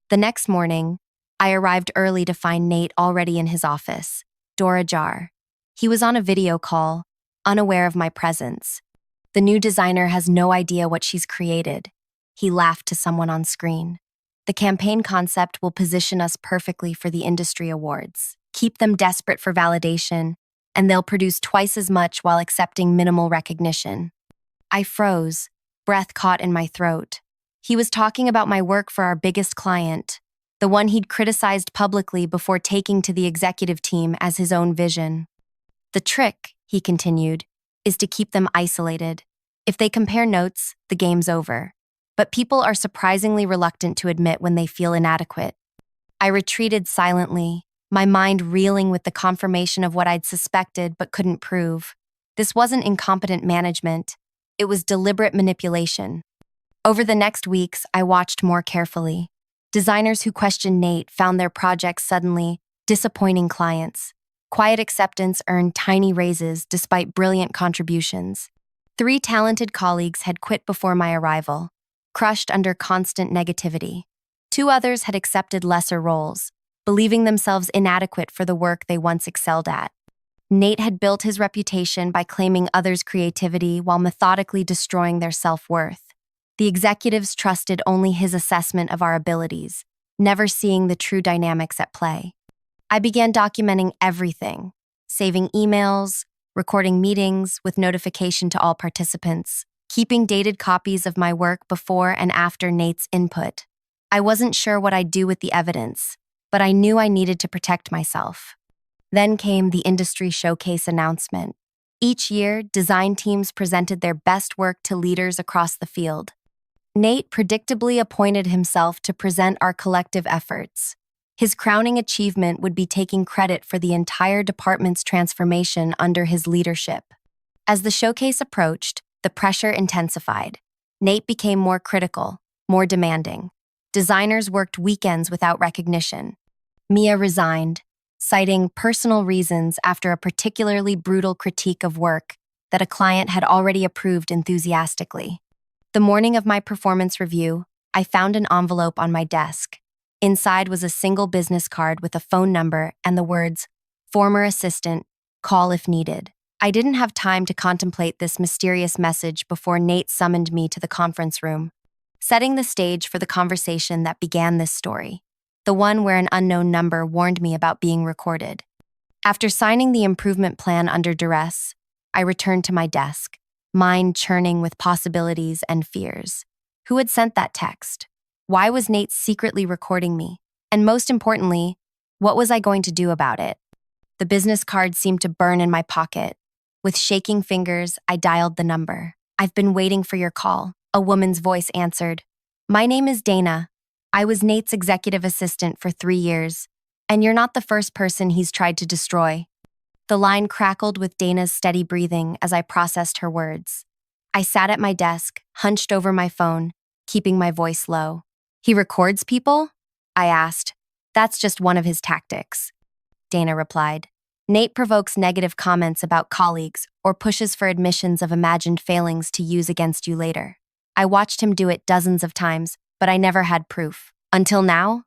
The next morning, I arrived early to find Nate already in his office, door ajar. He was on a video call, unaware of my presence. "The new designer has no idea what she's created," he laughed to someone on screen. "The campaign concept will position us perfectly for the industry awards. Keep them desperate for validation, and they'll produce twice as much while accepting minimal recognition." I froze, breath caught in my throat. He was talking about my work for our biggest client, the one he'd criticized publicly before taking to the executive team as his own vision. "The trick," he continued, "is to keep them isolated. If they compare notes, the game's over. But people are surprisingly reluctant to admit when they feel inadequate." I retreated silently, my mind reeling with the confirmation of what I'd suspected but couldn't prove. This wasn't incompetent management, it was deliberate manipulation. Over the next weeks, I watched more carefully. Designers who questioned Nate found their projects suddenly disappointing clients. Quiet acceptance earned tiny raises despite brilliant contributions. 3 talented colleagues had quit before my arrival, crushed under constant negativity. 2 others had accepted lesser roles, believing themselves inadequate for the work they once excelled at. Nate had built his reputation by claiming others' creativity while methodically destroying their self-worth. The executives trusted only his assessment of our abilities, never seeing the true dynamics at play. I began documenting everything, saving emails, recording meetings with notification to all participants, keeping dated copies of my work before and after Nate's input. I wasn't sure what I'd do with the evidence, but I knew I needed to protect myself. Then came the industry showcase announcement. Each year, design teams presented their best work to leaders across the field. Nate predictably appointed himself to present our collective efforts. His crowning achievement would be taking credit for the entire department's transformation under his leadership. As the showcase approached, the pressure intensified. Nate became more critical, more demanding. Designers worked weekends without recognition. Mia resigned, citing personal reasons after a particularly brutal critique of work that a client had already approved enthusiastically. The morning of my performance review, I found an envelope on my desk. Inside was a single business card with a phone number and the words, "Former assistant, call if needed." I didn't have time to contemplate this mysterious message before Nate summoned me to the conference room, setting the stage for the conversation that began this story, the one where an unknown number warned me about being recorded. After signing the improvement plan under duress, I returned to my desk, mind churning with possibilities and fears. Who had sent that text? Why was Nate secretly recording me? And most importantly, what was I going to do about it? The business card seemed to burn in my pocket. With shaking fingers, I dialed the number. "I've been waiting for your call," a woman's voice answered. "My name is Dana. I was Nate's executive assistant for 3 years, and you're not the first person he's tried to destroy." The line crackled with Dana's steady breathing as I processed her words. I sat at my desk, hunched over my phone, keeping my voice low. "He records people?" I asked. "That's just one of his tactics," Dana replied. "Nate provokes negative comments about colleagues or pushes for admissions of imagined failings to use against you later. I watched him do it dozens of times, but I never had proof. Until now?"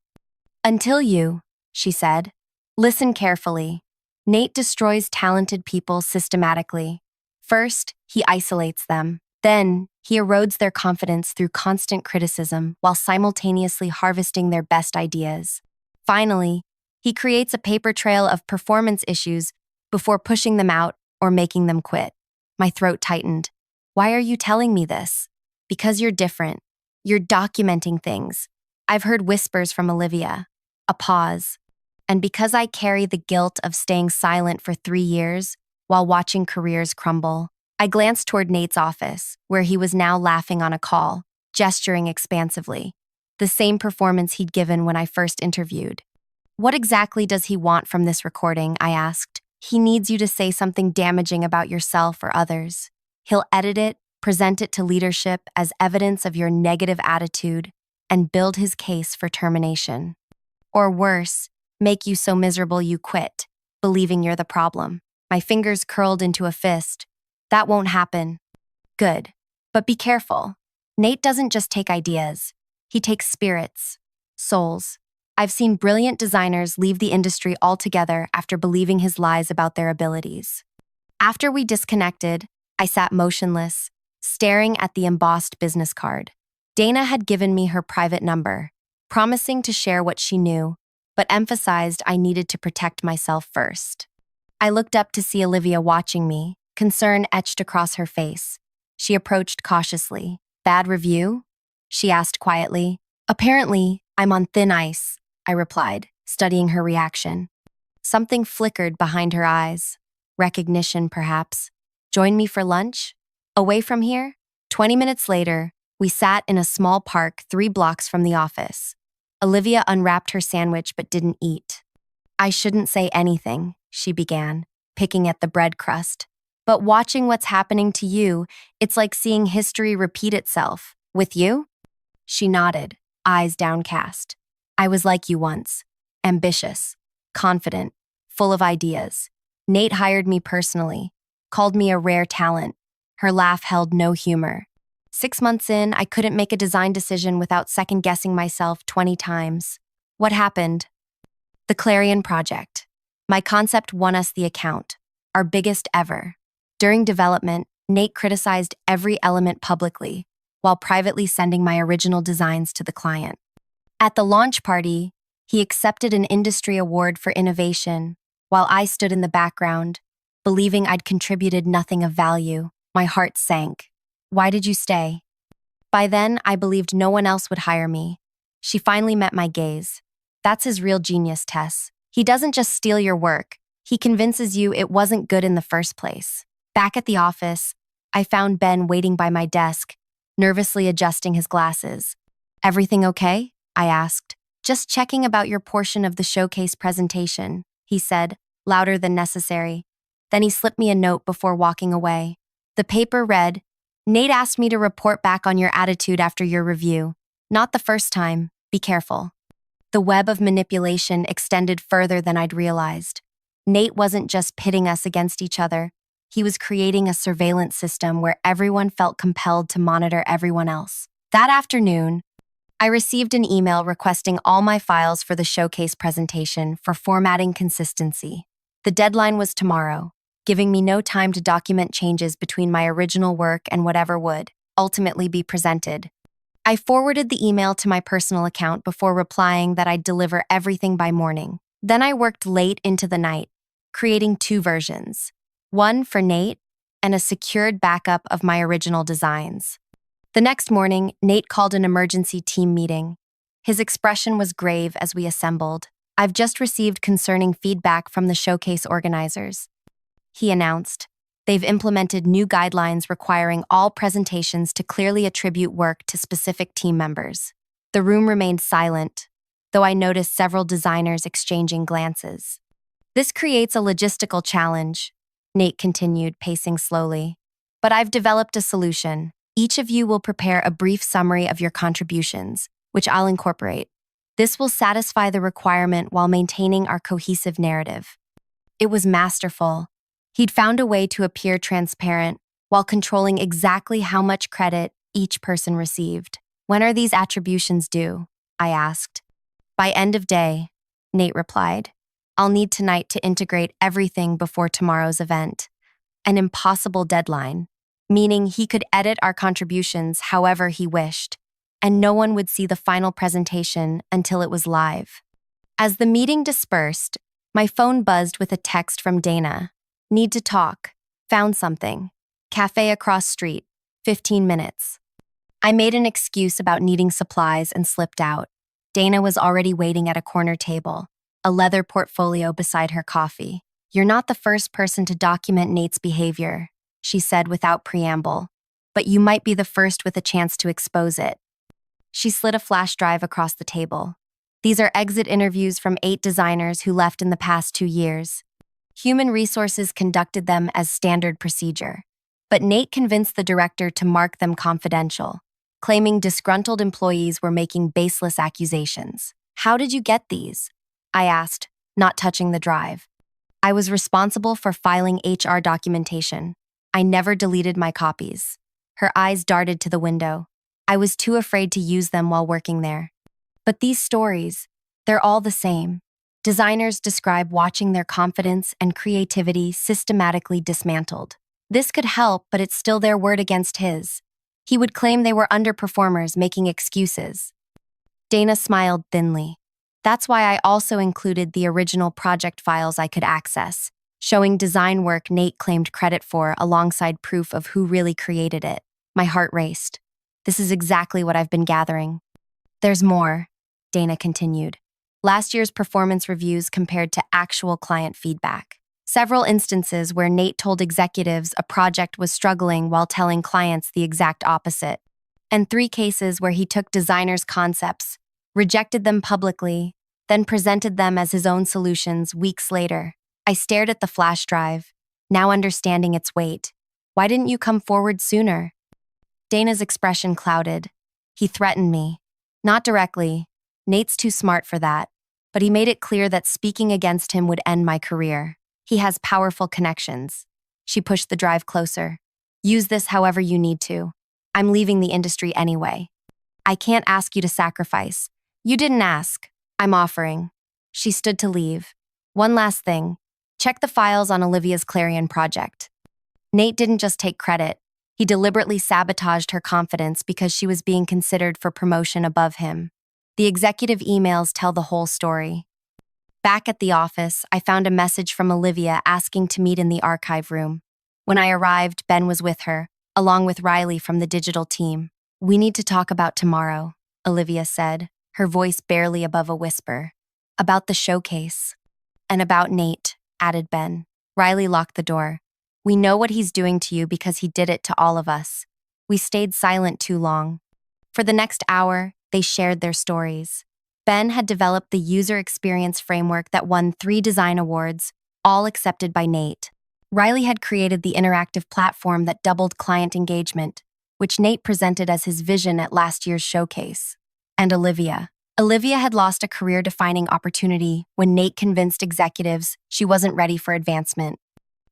"Until you," she said. "Listen carefully. Nate destroys talented people systematically. First, he isolates them. Then, he erodes their confidence through constant criticism while simultaneously harvesting their best ideas. Finally, he creates a paper trail of performance issues before pushing them out or making them quit." My throat tightened. "Why are you telling me this?" "Because you're different. You're documenting things. I've heard whispers from Olivia." A pause. "And because I carry the guilt of staying silent for 3 years while watching careers crumble." I glanced toward Nate's office, where he was now laughing on a call, gesturing expansively. The same performance he'd given when I first interviewed. "What exactly does he want from this recording?" I asked. "He needs you to say something damaging about yourself or others. He'll edit it, present it to leadership as evidence of your negative attitude, and build his case for termination. Or worse, make you so miserable you quit, believing you're the problem." My fingers curled into a fist. "That won't happen." "Good. But be careful. Nate doesn't just take ideas. He takes spirits, souls. I've seen brilliant designers leave the industry altogether after believing his lies about their abilities." After we disconnected, I sat motionless, staring at the embossed business card. Dana had given me her private number, promising to share what she knew, but emphasized I needed to protect myself first. I looked up to see Olivia watching me, concern etched across her face. She approached cautiously. "Bad review?" she asked quietly. "Apparently, I'm on thin ice," I replied, studying her reaction. Something flickered behind her eyes. Recognition, perhaps. "Join me for lunch?" "Away from here?" 20 minutes later, we sat in a small park 3 blocks from the office. Olivia unwrapped her sandwich but didn't eat. I shouldn't say anything, she began, picking at the bread crust. But watching what's happening to you, it's like seeing history repeat itself. With you? She nodded, eyes downcast. I was like you once. Ambitious, confident, full of ideas. Nate hired me personally, called me a rare talent. Her laugh held no humor. 6 months in, I couldn't make a design decision without second-guessing myself 20 times. What happened? The Clarion Project. My concept won us the account, our biggest ever. During development, Nate criticized every element publicly, while privately sending my original designs to the client. At the launch party, he accepted an industry award for innovation, while I stood in the background, believing I'd contributed nothing of value. My heart sank. Why did you stay? By then, I believed no one else would hire me. She finally met my gaze. That's his real genius, Tess. He doesn't just steal your work. He convinces you it wasn't good in the first place. Back at the office, I found Ben waiting by my desk, nervously adjusting his glasses. Everything okay? I asked. Just checking about your portion of the showcase presentation, he said, louder than necessary. Then he slipped me a note before walking away. The paper read, Nate asked me to report back on your attitude after your review. Not the first time. Be careful. The web of manipulation extended further than I'd realized. Nate wasn't just pitting us against each other. He was creating a surveillance system where everyone felt compelled to monitor everyone else. That afternoon, I received an email requesting all my files for the showcase presentation for formatting consistency. The deadline was tomorrow, giving me no time to document changes between my original work and whatever would ultimately be presented. I forwarded the email to my personal account before replying that I'd deliver everything by morning. Then I worked late into the night, creating 2 versions, one for Nate and a secured backup of my original designs. The next morning, Nate called an emergency team meeting. His expression was grave as we assembled. I've just received concerning feedback from the showcase organizers, he announced. They've implemented new guidelines requiring all presentations to clearly attribute work to specific team members. The room remained silent, though I noticed several designers exchanging glances. This creates a logistical challenge, Nate continued, pacing slowly. But I've developed a solution. Each of you will prepare a brief summary of your contributions, which I'll incorporate. This will satisfy the requirement while maintaining our cohesive narrative. It was masterful. He'd found a way to appear transparent while controlling exactly how much credit each person received. When are these attributions due? I asked. By end of day, Nate replied. I'll need tonight to integrate everything before tomorrow's event. An impossible deadline, meaning he could edit our contributions however he wished, and no one would see the final presentation until it was live. As the meeting dispersed, my phone buzzed with a text from Dana. Need to talk. Found something. Cafe across street. 15 minutes. I made an excuse about needing supplies and slipped out. Dana was already waiting at a corner table, a leather portfolio beside her coffee. You're not the first person to document Nate's behavior, she said without preamble, but you might be the first with a chance to expose it. She slid a flash drive across the table. These are exit interviews from 8 designers who left in the past 2 years. Human Resources conducted them as standard procedure, but Nate convinced the director to mark them confidential, claiming disgruntled employees were making baseless accusations. How did you get these? I asked, not touching the drive. I was responsible for filing HR documentation. I never deleted my copies. Her eyes darted to the window. I was too afraid to use them while working there. But these stories, they're all the same. Designers describe watching their confidence and creativity systematically dismantled. This could help, but it's still their word against his. He would claim they were underperformers making excuses. Dana smiled thinly. That's why I also included the original project files I could access, showing design work Nate claimed credit for alongside proof of who really created it. My heart raced. This is exactly what I've been gathering. There's more, Dana continued. Last year's performance reviews compared to actual client feedback. Several instances where Nate told executives a project was struggling while telling clients the exact opposite. And 3 cases where he took designers' concepts, rejected them publicly, then presented them as his own solutions weeks later. I stared at the flash drive, now understanding its weight. Why didn't you come forward sooner? Dana's expression clouded. He threatened me. Not directly. Nate's too smart for that. But he made it clear that speaking against him would end my career. He has powerful connections. She pushed the drive closer. Use this however you need to. I'm leaving the industry anyway. I can't ask you to sacrifice. You didn't ask. I'm offering. She stood to leave. One last thing. Check the files on Olivia's Clarion project. Nate didn't just take credit. He deliberately sabotaged her confidence because she was being considered for promotion above him. The executive emails tell the whole story. Back at the office, I found a message from Olivia asking to meet in the archive room. When I arrived, Ben was with her, along with Riley from the digital team. We need to talk about tomorrow, Olivia said, her voice barely above a whisper. About the showcase. And about Nate, added Ben. Riley locked the door. We know what he's doing to you because he did it to all of us. We stayed silent too long. For the next hour, they shared their stories. Ben had developed the user experience framework that won 3 design awards, all accepted by Nate. Riley had created the interactive platform that doubled client engagement, which Nate presented as his vision at last year's showcase. And Olivia. Olivia had lost a career-defining opportunity when Nate convinced executives she wasn't ready for advancement.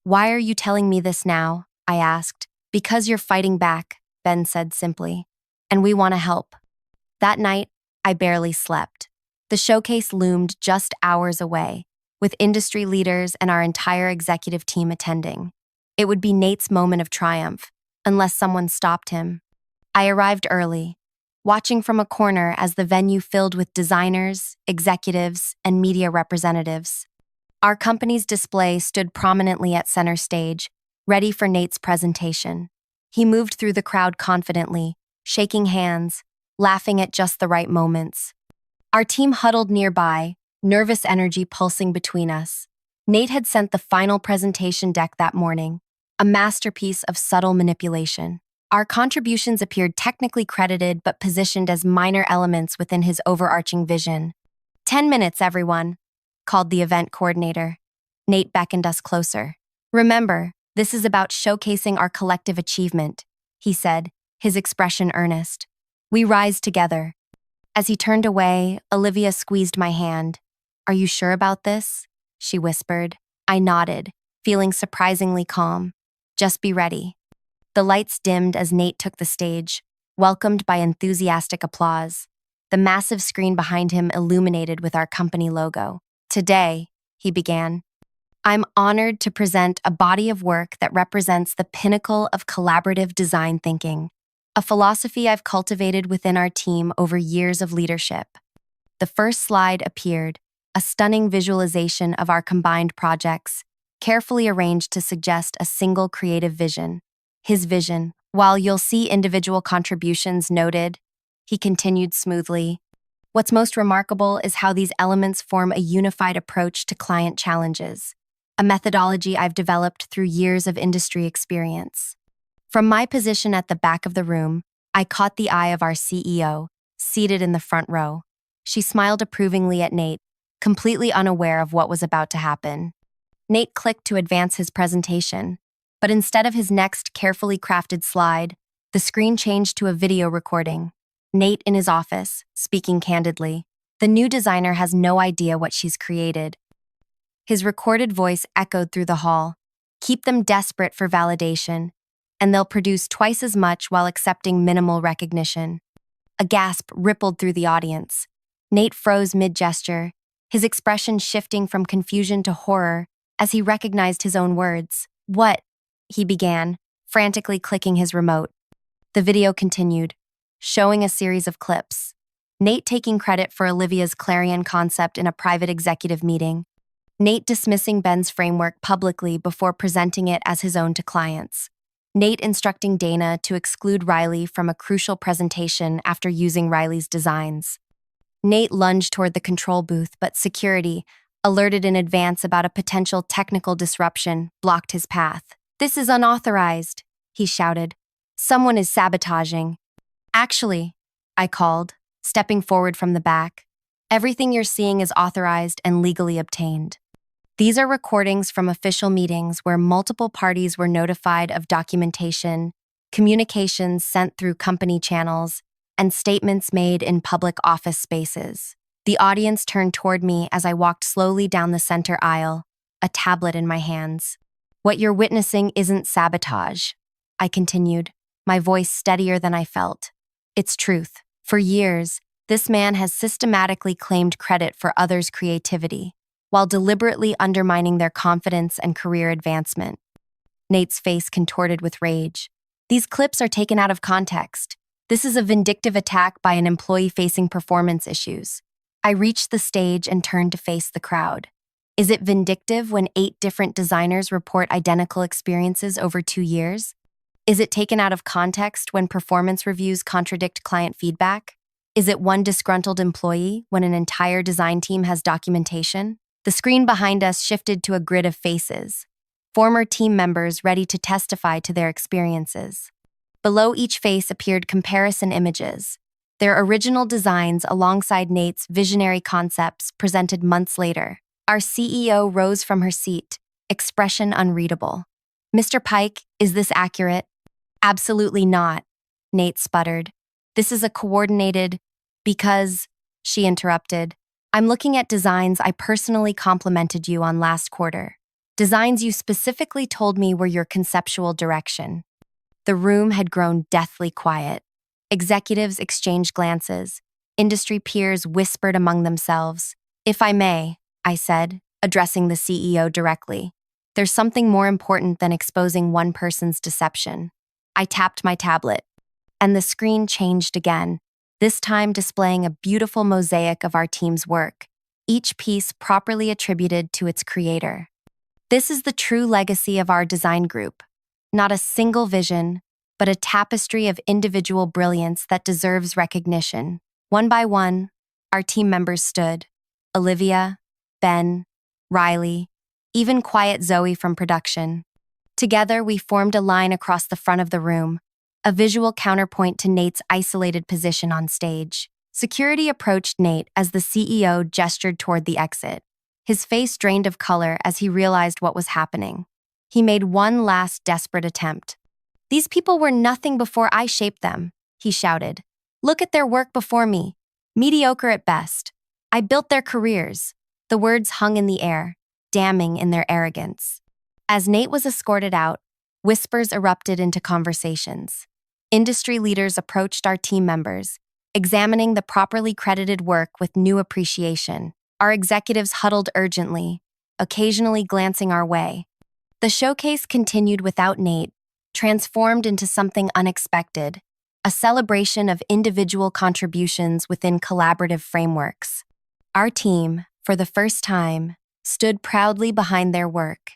Why are you telling me this now? I asked. Because you're fighting back, Ben said simply. And we want to help. That night, I barely slept. The showcase loomed just hours away, with industry leaders and our entire executive team attending. It would be Nate's moment of triumph, unless someone stopped him. I arrived early, watching from a corner as the venue filled with designers, executives, and media representatives. Our company's display stood prominently at center stage, ready for Nate's presentation. He moved through the crowd confidently, shaking hands, laughing at just the right moments. Our team huddled nearby, nervous energy pulsing between us. Nate had sent the final presentation deck that morning, a masterpiece of subtle manipulation. Our contributions appeared technically credited but positioned as minor elements within his overarching vision. 10 minutes, everyone, called the event coordinator. Nate beckoned us closer. Remember, this is about showcasing our collective achievement, he said, his expression earnest. We rise together. As he turned away, Olivia squeezed my hand. Are you sure about this? She whispered. I nodded, feeling surprisingly calm. Just be ready. The lights dimmed as Nate took the stage, welcomed by enthusiastic applause. The massive screen behind him illuminated with our company logo. Today, he began, I'm honored to present a body of work that represents the pinnacle of collaborative design thinking, a philosophy I've cultivated within our team over years of leadership. The first slide appeared, a stunning visualization of our combined projects, carefully arranged to suggest a single creative vision. His vision, while you'll see individual contributions noted, he continued smoothly. What's most remarkable is how these elements form a unified approach to client challenges, a methodology I've developed through years of industry experience. From my position at the back of the room, I caught the eye of our CEO, seated in the front row. She smiled approvingly at Nate, completely unaware of what was about to happen. Nate clicked to advance his presentation, but instead of his next carefully crafted slide, the screen changed to a video recording. Nate in his office, speaking candidly. The new designer has no idea what she's created. His recorded voice echoed through the hall. Keep them desperate for validation, and they'll produce twice as much while accepting minimal recognition. A gasp rippled through the audience. Nate froze mid-gesture, his expression shifting from confusion to horror as he recognized his own words. What? He began, frantically clicking his remote. The video continued, showing a series of clips. Nate taking credit for Olivia's Clarion concept in a private executive meeting. Nate dismissing Ben's framework publicly before presenting it as his own to clients. Nate instructing Dana to exclude Riley from a crucial presentation after using Riley's designs. Nate lunged toward the control booth, but security, alerted in advance about a potential technical disruption, blocked his path. This is unauthorized, he shouted. Someone is sabotaging. Actually, I called, stepping forward from the back. Everything you're seeing is authorized and legally obtained. These are recordings from official meetings where multiple parties were notified of documentation, communications sent through company channels, and statements made in public office spaces. The audience turned toward me as I walked slowly down the center aisle, a tablet in my hands. What you're witnessing isn't sabotage, I continued, my voice steadier than I felt. It's truth. For years, this man has systematically claimed credit for others' creativity, while deliberately undermining their confidence and career advancement. Nate's face contorted with rage. These clips are taken out of context. This is a vindictive attack by an employee facing performance issues. I reached the stage and turned to face the crowd. Is it vindictive when 8 different designers report identical experiences over 2 years? Is it taken out of context when performance reviews contradict client feedback? Is it one disgruntled employee when an entire design team has documentation? The screen behind us shifted to a grid of faces, former team members ready to testify to their experiences. Below each face appeared comparison images, their original designs alongside Nate's visionary concepts presented months later. Our CEO rose from her seat, expression unreadable. Mr. Pike, is this accurate? Absolutely not, Nate sputtered. This is a coordinated, because, she interrupted, I'm looking at designs I personally complimented you on last quarter. Designs you specifically told me were your conceptual direction. The room had grown deathly quiet. Executives exchanged glances. Industry peers whispered among themselves. If I may, I said, addressing the CEO directly. There's something more important than exposing one person's deception. I tapped my tablet, and the screen changed again, this time displaying a beautiful mosaic of our team's work, each piece properly attributed to its creator. This is the true legacy of our design group. Not a single vision, but a tapestry of individual brilliance that deserves recognition. One by one, our team members stood. Olivia, Ben, Riley, even quiet Zoe from production. Together, we formed a line across the front of the room, a visual counterpoint to Nate's isolated position on stage. Security approached Nate as the CEO gestured toward the exit. His face drained of color as he realized what was happening. He made one last desperate attempt. These people were nothing before I shaped them, he shouted. Look at their work before me. Mediocre at best. I built their careers. The words hung in the air, damning in their arrogance. As Nate was escorted out, whispers erupted into conversations. Industry leaders approached our team members, examining the properly credited work with new appreciation. Our executives huddled urgently, occasionally glancing our way. The showcase continued without Nate, transformed into something unexpected, a celebration of individual contributions within collaborative frameworks. Our team, for the first time, stood proudly behind their work,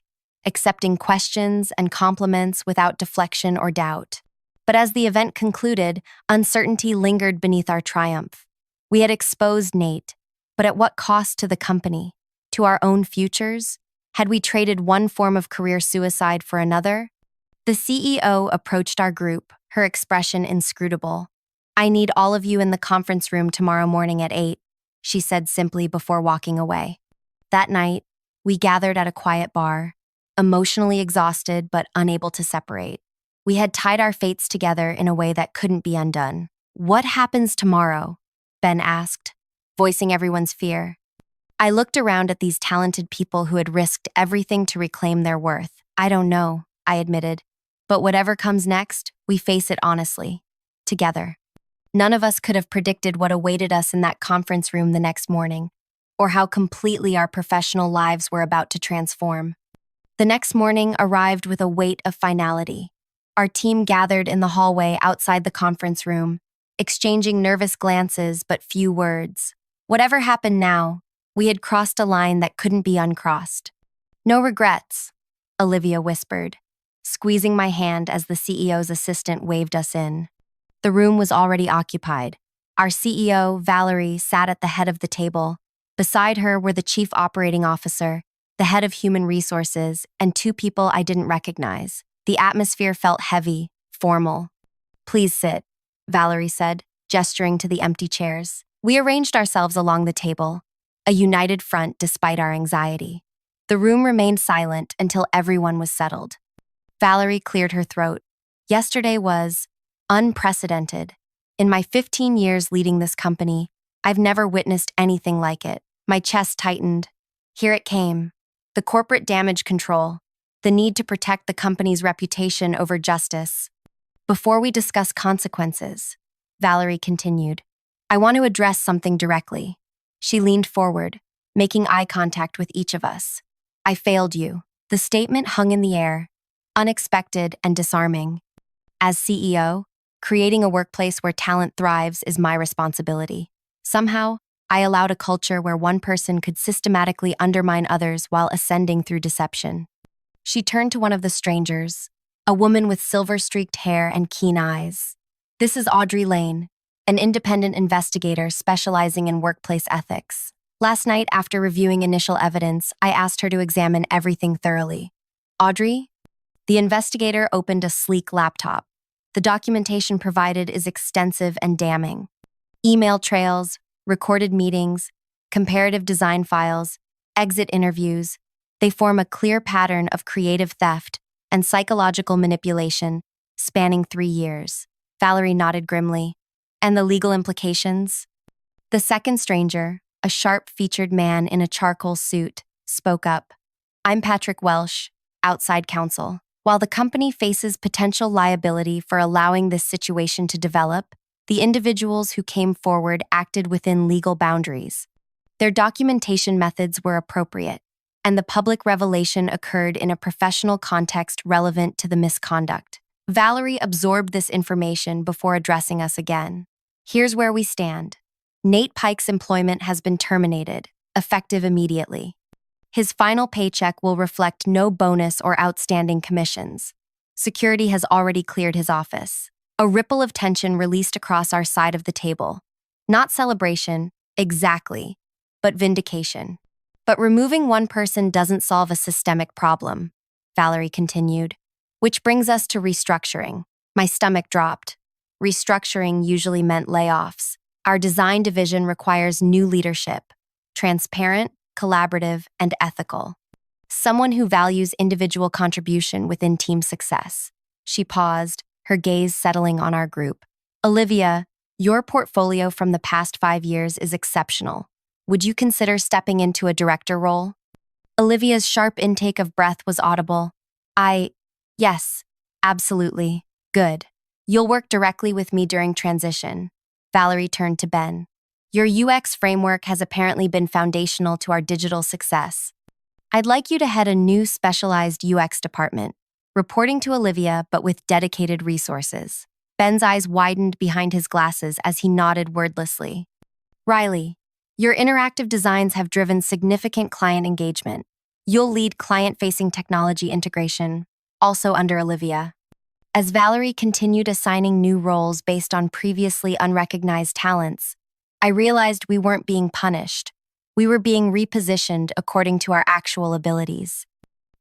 accepting questions and compliments without deflection or doubt. But as the event concluded, uncertainty lingered beneath our triumph. We had exposed Nate, but at what cost to the company? To our own futures? Had we traded one form of career suicide for another? The CEO approached our group, her expression inscrutable. I need all of you in the conference room tomorrow morning at 8, she said simply before walking away. That night, we gathered at a quiet bar, emotionally exhausted but unable to separate. We had tied our fates together in a way that couldn't be undone. What happens tomorrow? Ben asked, voicing everyone's fear. I looked around at these talented people who had risked everything to reclaim their worth. I don't know, I admitted. But whatever comes next, we face it honestly, together. None of us could have predicted what awaited us in that conference room the next morning, or how completely our professional lives were about to transform. The next morning arrived with a weight of finality. Our team gathered in the hallway outside the conference room, exchanging nervous glances but few words. Whatever happened now, we had crossed a line that couldn't be uncrossed. No regrets, Olivia whispered, squeezing my hand as the CEO's assistant waved us in. The room was already occupied. Our CEO, Valerie, sat at the head of the table. Beside her were the chief operating officer, the head of human resources, and 2 people I didn't recognize. The atmosphere felt heavy, formal. Please sit, Valerie said, gesturing to the empty chairs. We arranged ourselves along the table, a united front despite our anxiety. The room remained silent until everyone was settled. Valerie cleared her throat. Yesterday was unprecedented. In my 15 years leading this company, I've never witnessed anything like it. My chest tightened. Here it came. The corporate damage control. The need to protect the company's reputation over justice. Before we discuss consequences, Valerie continued, I want to address something directly. She leaned forward, making eye contact with each of us. I failed you. The statement hung in the air, unexpected and disarming. As CEO, creating a workplace where talent thrives is my responsibility. Somehow, I allowed a culture where one person could systematically undermine others while ascending through deception. She turned to one of the strangers, a woman with silver-streaked hair and keen eyes. This is Audrey Lane, an independent investigator specializing in workplace ethics. Last night, after reviewing initial evidence, I asked her to examine everything thoroughly. Audrey? The investigator opened a sleek laptop. The documentation provided is extensive and damning. Email trails, recorded meetings, comparative design files, exit interviews. They form a clear pattern of creative theft and psychological manipulation spanning 3 years. Valerie nodded grimly. And the legal implications? The second stranger, a sharp-featured man in a charcoal suit, spoke up. I'm Patrick Welsh, outside counsel. While the company faces potential liability for allowing this situation to develop, the individuals who came forward acted within legal boundaries. Their documentation methods were appropriate, and the public revelation occurred in a professional context relevant to the misconduct. Valerie absorbed this information before addressing us again. Here's where we stand. Nate Pike's employment has been terminated, effective immediately. His final paycheck will reflect no bonus or outstanding commissions. Security has already cleared his office. A ripple of tension released across our side of the table. Not celebration, exactly, but vindication. But removing one person doesn't solve a systemic problem, Valerie continued. Which brings us to restructuring. My stomach dropped. Restructuring usually meant layoffs. Our design division requires new leadership, transparent, collaborative, and ethical. Someone who values individual contribution within team success. She paused, her gaze settling on our group. Olivia, your portfolio from the past 5 years is exceptional. Would you consider stepping into a director role? Olivia's sharp intake of breath was audible. Yes, absolutely. Good. You'll work directly with me during transition. Valerie turned to Ben. Your UX framework has apparently been foundational to our digital success. I'd like you to head a new specialized UX department, reporting to Olivia but with dedicated resources. Ben's eyes widened behind his glasses as he nodded wordlessly. Riley, your interactive designs have driven significant client engagement. You'll lead client-facing technology integration, also under Olivia. As Valerie continued assigning new roles based on previously unrecognized talents, I realized we weren't being punished. We were being repositioned according to our actual abilities.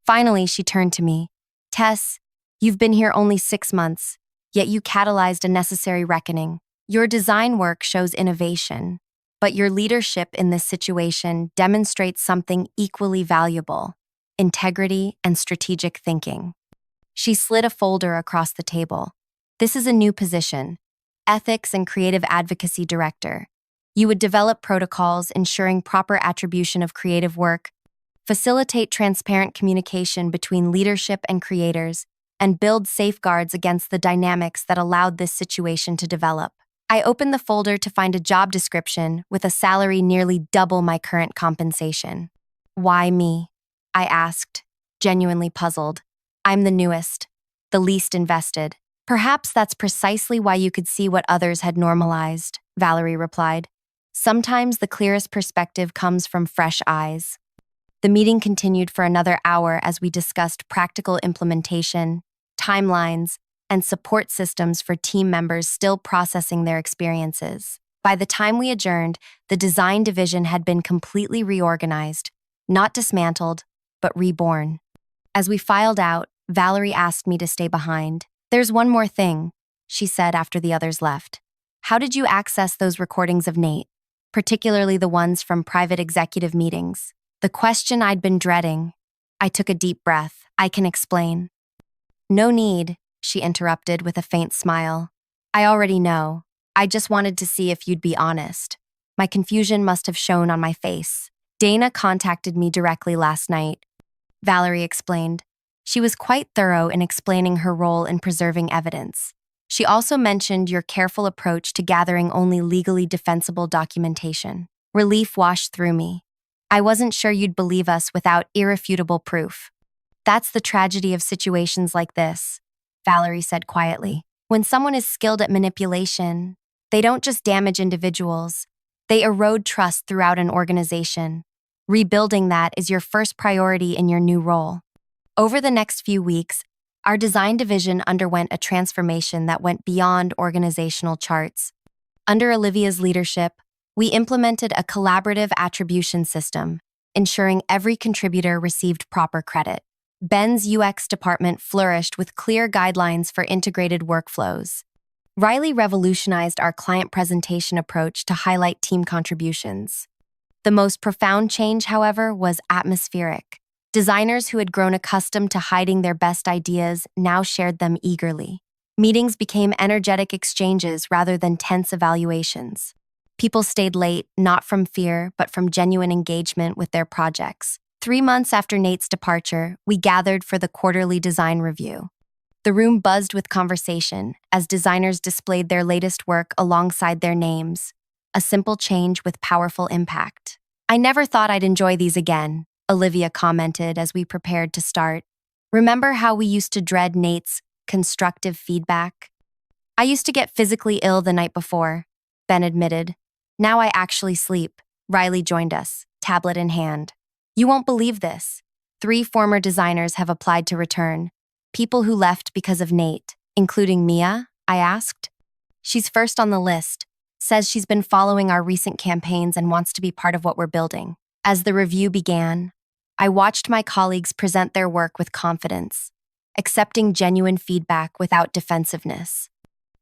Finally, she turned to me. Tess, you've been here only 6 months, yet you catalyzed a necessary reckoning. Your design work shows innovation, but your leadership in this situation demonstrates something equally valuable: integrity and strategic thinking. She slid a folder across the table. This is a new position, Ethics and Creative Advocacy Director. You would develop protocols ensuring proper attribution of creative work, facilitate transparent communication between leadership and creators, and build safeguards against the dynamics that allowed this situation to develop. I opened the folder to find a job description with a salary nearly double my current compensation. Why me? I asked, genuinely puzzled. I'm the newest, the least invested. Perhaps that's precisely why you could see what others had normalized, Valerie replied. Sometimes the clearest perspective comes from fresh eyes. The meeting continued for another hour as we discussed practical implementation, timelines, and support systems for team members still processing their experiences. By the time we adjourned, the design division had been completely reorganized, not dismantled, but reborn. As we filed out, Valerie asked me to stay behind. There's one more thing, she said after the others left. How did you access those recordings of Nate, particularly the ones from private executive meetings? The question I'd been dreading. I took a deep breath. I can explain. No need, she interrupted with a faint smile. I already know. I just wanted to see if you'd be honest. My confusion must have shown on my face. Dana contacted me directly last night, Valerie explained. She was quite thorough in explaining her role in preserving evidence. She also mentioned your careful approach to gathering only legally defensible documentation. Relief washed through me. I wasn't sure you'd believe us without irrefutable proof. That's the tragedy of situations like this, Valerie said quietly. When someone is skilled at manipulation, they don't just damage individuals, they erode trust throughout an organization. Rebuilding that is your first priority in your new role. Over the next few weeks, our design division underwent a transformation that went beyond organizational charts. Under Olivia's leadership, we implemented a collaborative attribution system, ensuring every contributor received proper credit. Ben's UX department flourished with clear guidelines for integrated workflows. Riley revolutionized our client presentation approach to highlight team contributions. The most profound change, however, was atmospheric. Designers who had grown accustomed to hiding their best ideas now shared them eagerly. Meetings became energetic exchanges rather than tense evaluations. People stayed late, not from fear, but from genuine engagement with their projects. 3 months after Nate's departure, we gathered for the quarterly design review. The room buzzed with conversation as designers displayed their latest work alongside their names, a simple change with powerful impact. I never thought I'd enjoy these again, Olivia commented as we prepared to start. Remember how we used to dread Nate's constructive feedback? I used to get physically ill the night before, Ben admitted. Now I actually sleep. Riley joined us, tablet in hand. You won't believe this. 3 former designers have applied to return. People who left because of Nate, including Mia, I asked. She's first on the list, says she's been following our recent campaigns and wants to be part of what we're building. As the review began, I watched my colleagues present their work with confidence, accepting genuine feedback without defensiveness.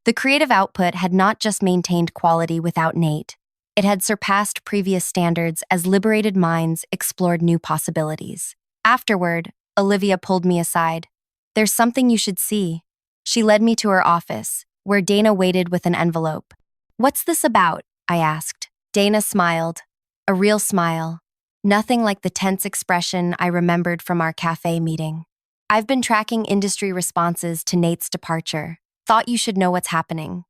The creative output had not just maintained quality without Nate, it had surpassed previous standards as liberated minds explored new possibilities. Afterward, Olivia pulled me aside. There's something you should see. She led me to her office, where Dana waited with an envelope. What's this about? I asked. Dana smiled. A real smile. Nothing like the tense expression I remembered from our cafe meeting. I've been tracking industry responses to Nate's departure. Thought you should know what's happening.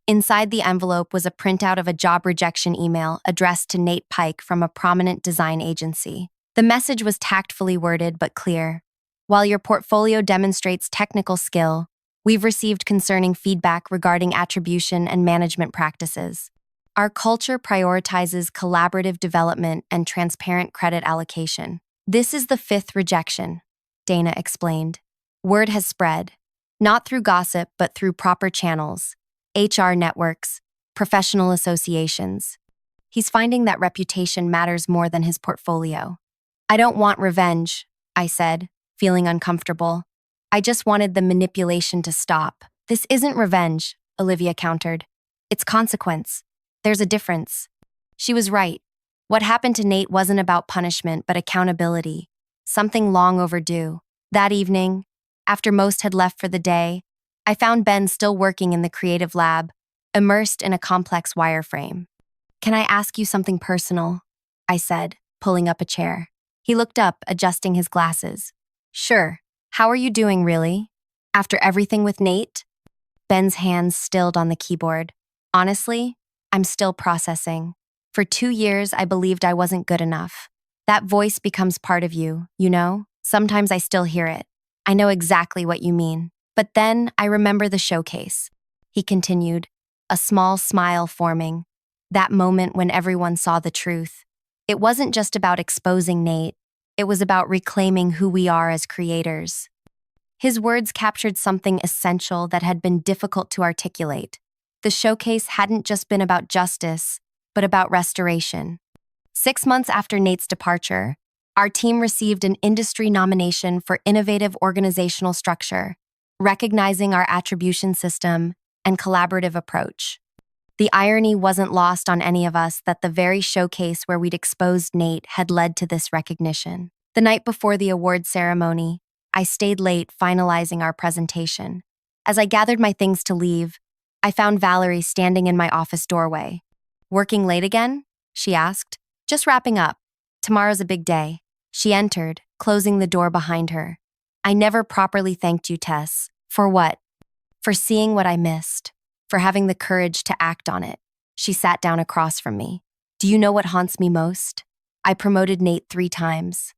Inside the envelope was a printout of a job rejection email addressed to Nate Pike from a prominent design agency. The message was tactfully worded but clear. While your portfolio demonstrates technical skill, we've received concerning feedback regarding attribution and management practices. Our culture prioritizes collaborative development and transparent credit allocation. This is the 5th rejection, Dana explained. Word has spread, not through gossip but through proper channels, HR networks, professional associations. He's finding that reputation matters more than his portfolio. I don't want revenge, I said, feeling uncomfortable. I just wanted the manipulation to stop. This isn't revenge, Olivia countered. It's consequence. There's a difference. She was right. What happened to Nate wasn't about punishment but accountability, something long overdue. That evening, after most had left for the day, I found Ben still working in the creative lab, immersed in a complex wireframe. Can I ask you something personal? I said, pulling up a chair. He looked up, adjusting his glasses. Sure. How are you doing, really? After everything with Nate? Ben's hands stilled on the keyboard. Honestly, I'm still processing. For 2 years, I believed I wasn't good enough. That voice becomes part of you, you know? Sometimes I still hear it. I know exactly what you mean. But then I remember the showcase. He continued, a small smile forming. That moment when everyone saw the truth. It wasn't just about exposing Nate. It was about reclaiming who we are as creators. His words captured something essential that had been difficult to articulate. The showcase hadn't just been about justice, but about restoration. 6 months after Nate's departure, our team received an industry nomination for innovative organizational structure, recognizing our attribution system and collaborative approach. The irony wasn't lost on any of us that the very showcase where we'd exposed Nate had led to this recognition. The night before the award ceremony, I stayed late finalizing our presentation. As I gathered my things to leave, I found Valerie standing in my office doorway. "Working late again?" she asked. "Just wrapping up. Tomorrow's a big day." She entered, closing the door behind her. "I never properly thanked you, Tess. For what?" "For seeing what I missed. For having the courage to act on it." She sat down across from me. "Do you know what haunts me most? I promoted Nate 3 times.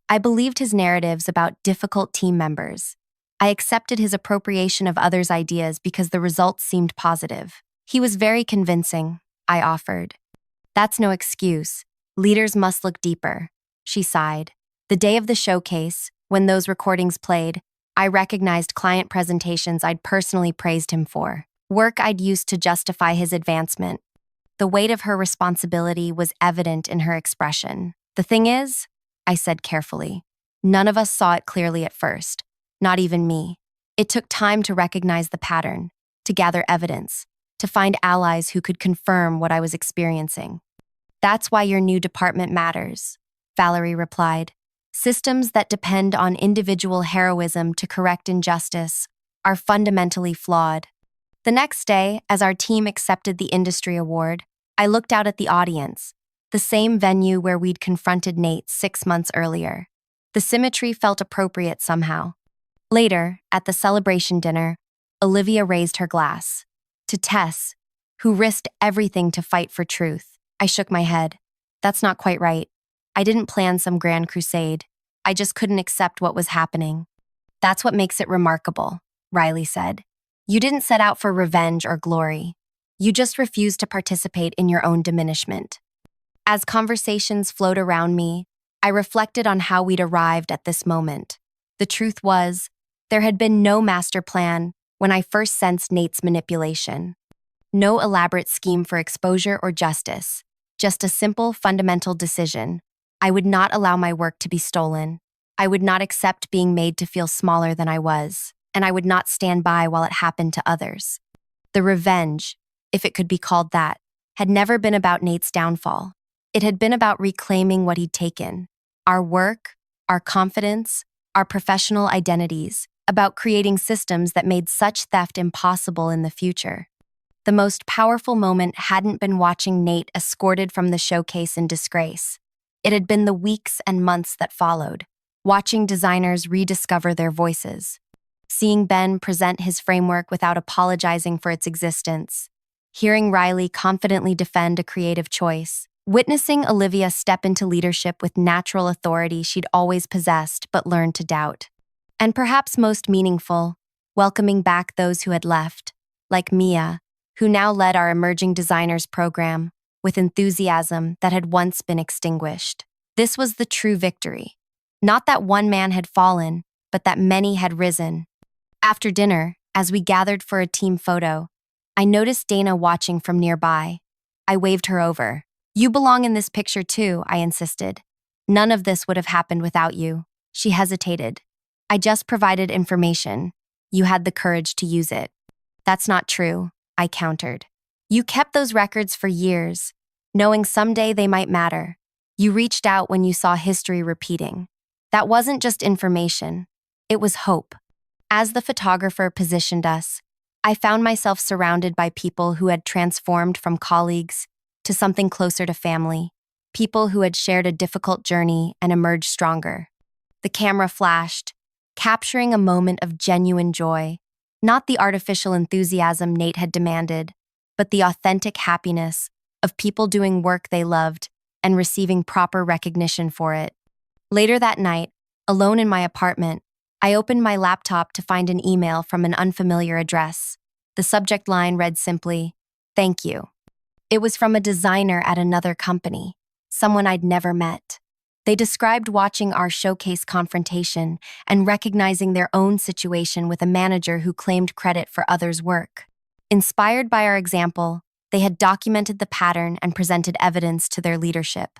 I believed his narratives about difficult team members. I accepted his appropriation of others' ideas because the results seemed positive. He was very convincing," I offered. "That's no excuse. Leaders must look deeper." She sighed. The day of the showcase, when those recordings played, I recognized client presentations I'd personally praised him for, work I'd used to justify his advancement. The weight of her responsibility was evident in her expression. "The thing is," I said carefully, "none of us saw it clearly at first, not even me. It took time to recognize the pattern, to gather evidence, to find allies who could confirm what I was experiencing." "That's why your new department matters," Valerie replied. "Systems that depend on individual heroism to correct injustice are fundamentally flawed." The next day, as our team accepted the industry award, I looked out at the audience, the same venue where we'd confronted Nate 6 months earlier. The symmetry felt appropriate somehow. Later, at the celebration dinner, Olivia raised her glass. To Tess, who risked everything to fight for truth. I shook my head. "That's not quite right. I didn't plan some grand crusade. I just couldn't accept what was happening." "That's what makes it remarkable," Riley said. "You didn't set out for revenge or glory. You just refused to participate in your own diminishment." As conversations flowed around me, I reflected on how we'd arrived at this moment. The truth was, there had been no master plan when I first sensed Nate's manipulation. No elaborate scheme for exposure or justice, just a simple, fundamental decision. I would not allow my work to be stolen. I would not accept being made to feel smaller than I was, and I would not stand by while it happened to others. The revenge, if it could be called that, had never been about Nate's downfall. It had been about reclaiming what he'd taken. Our work, our confidence, our professional identities, about creating systems that made such theft impossible in the future. The most powerful moment hadn't been watching Nate escorted from the showcase in disgrace. It had been the weeks and months that followed, watching designers rediscover their voices, seeing Ben present his framework without apologizing for its existence, hearing Riley confidently defend a creative choice, witnessing Olivia step into leadership with natural authority she'd always possessed but learned to doubt. And perhaps most meaningful, welcoming back those who had left, like Mia, who now led our Emerging Designers program with enthusiasm that had once been extinguished. This was the true victory. Not that one man had fallen, but that many had risen. After dinner, as we gathered for a team photo, I noticed Dana watching from nearby. I waved her over. "You belong in this picture too," I insisted. "None of this would have happened without you." She hesitated. "I just provided information. You had the courage to use it." "That's not true," I countered. "You kept those records for years, knowing someday they might matter. You reached out when you saw history repeating. That wasn't just information. It was hope." As the photographer positioned us, I found myself surrounded by people who had transformed from colleagues to something closer to family, people who had shared a difficult journey and emerged stronger. The camera flashed, capturing a moment of genuine joy, not the artificial enthusiasm Nate had demanded, but the authentic happiness of people doing work they loved and receiving proper recognition for it. Later that night, alone in my apartment, I opened my laptop to find an email from an unfamiliar address. The subject line read simply, "Thank you." It was from a designer at another company, someone I'd never met. They described watching our showcase confrontation and recognizing their own situation with a manager who claimed credit for others' work. Inspired by our example, they had documented the pattern and presented evidence to their leadership.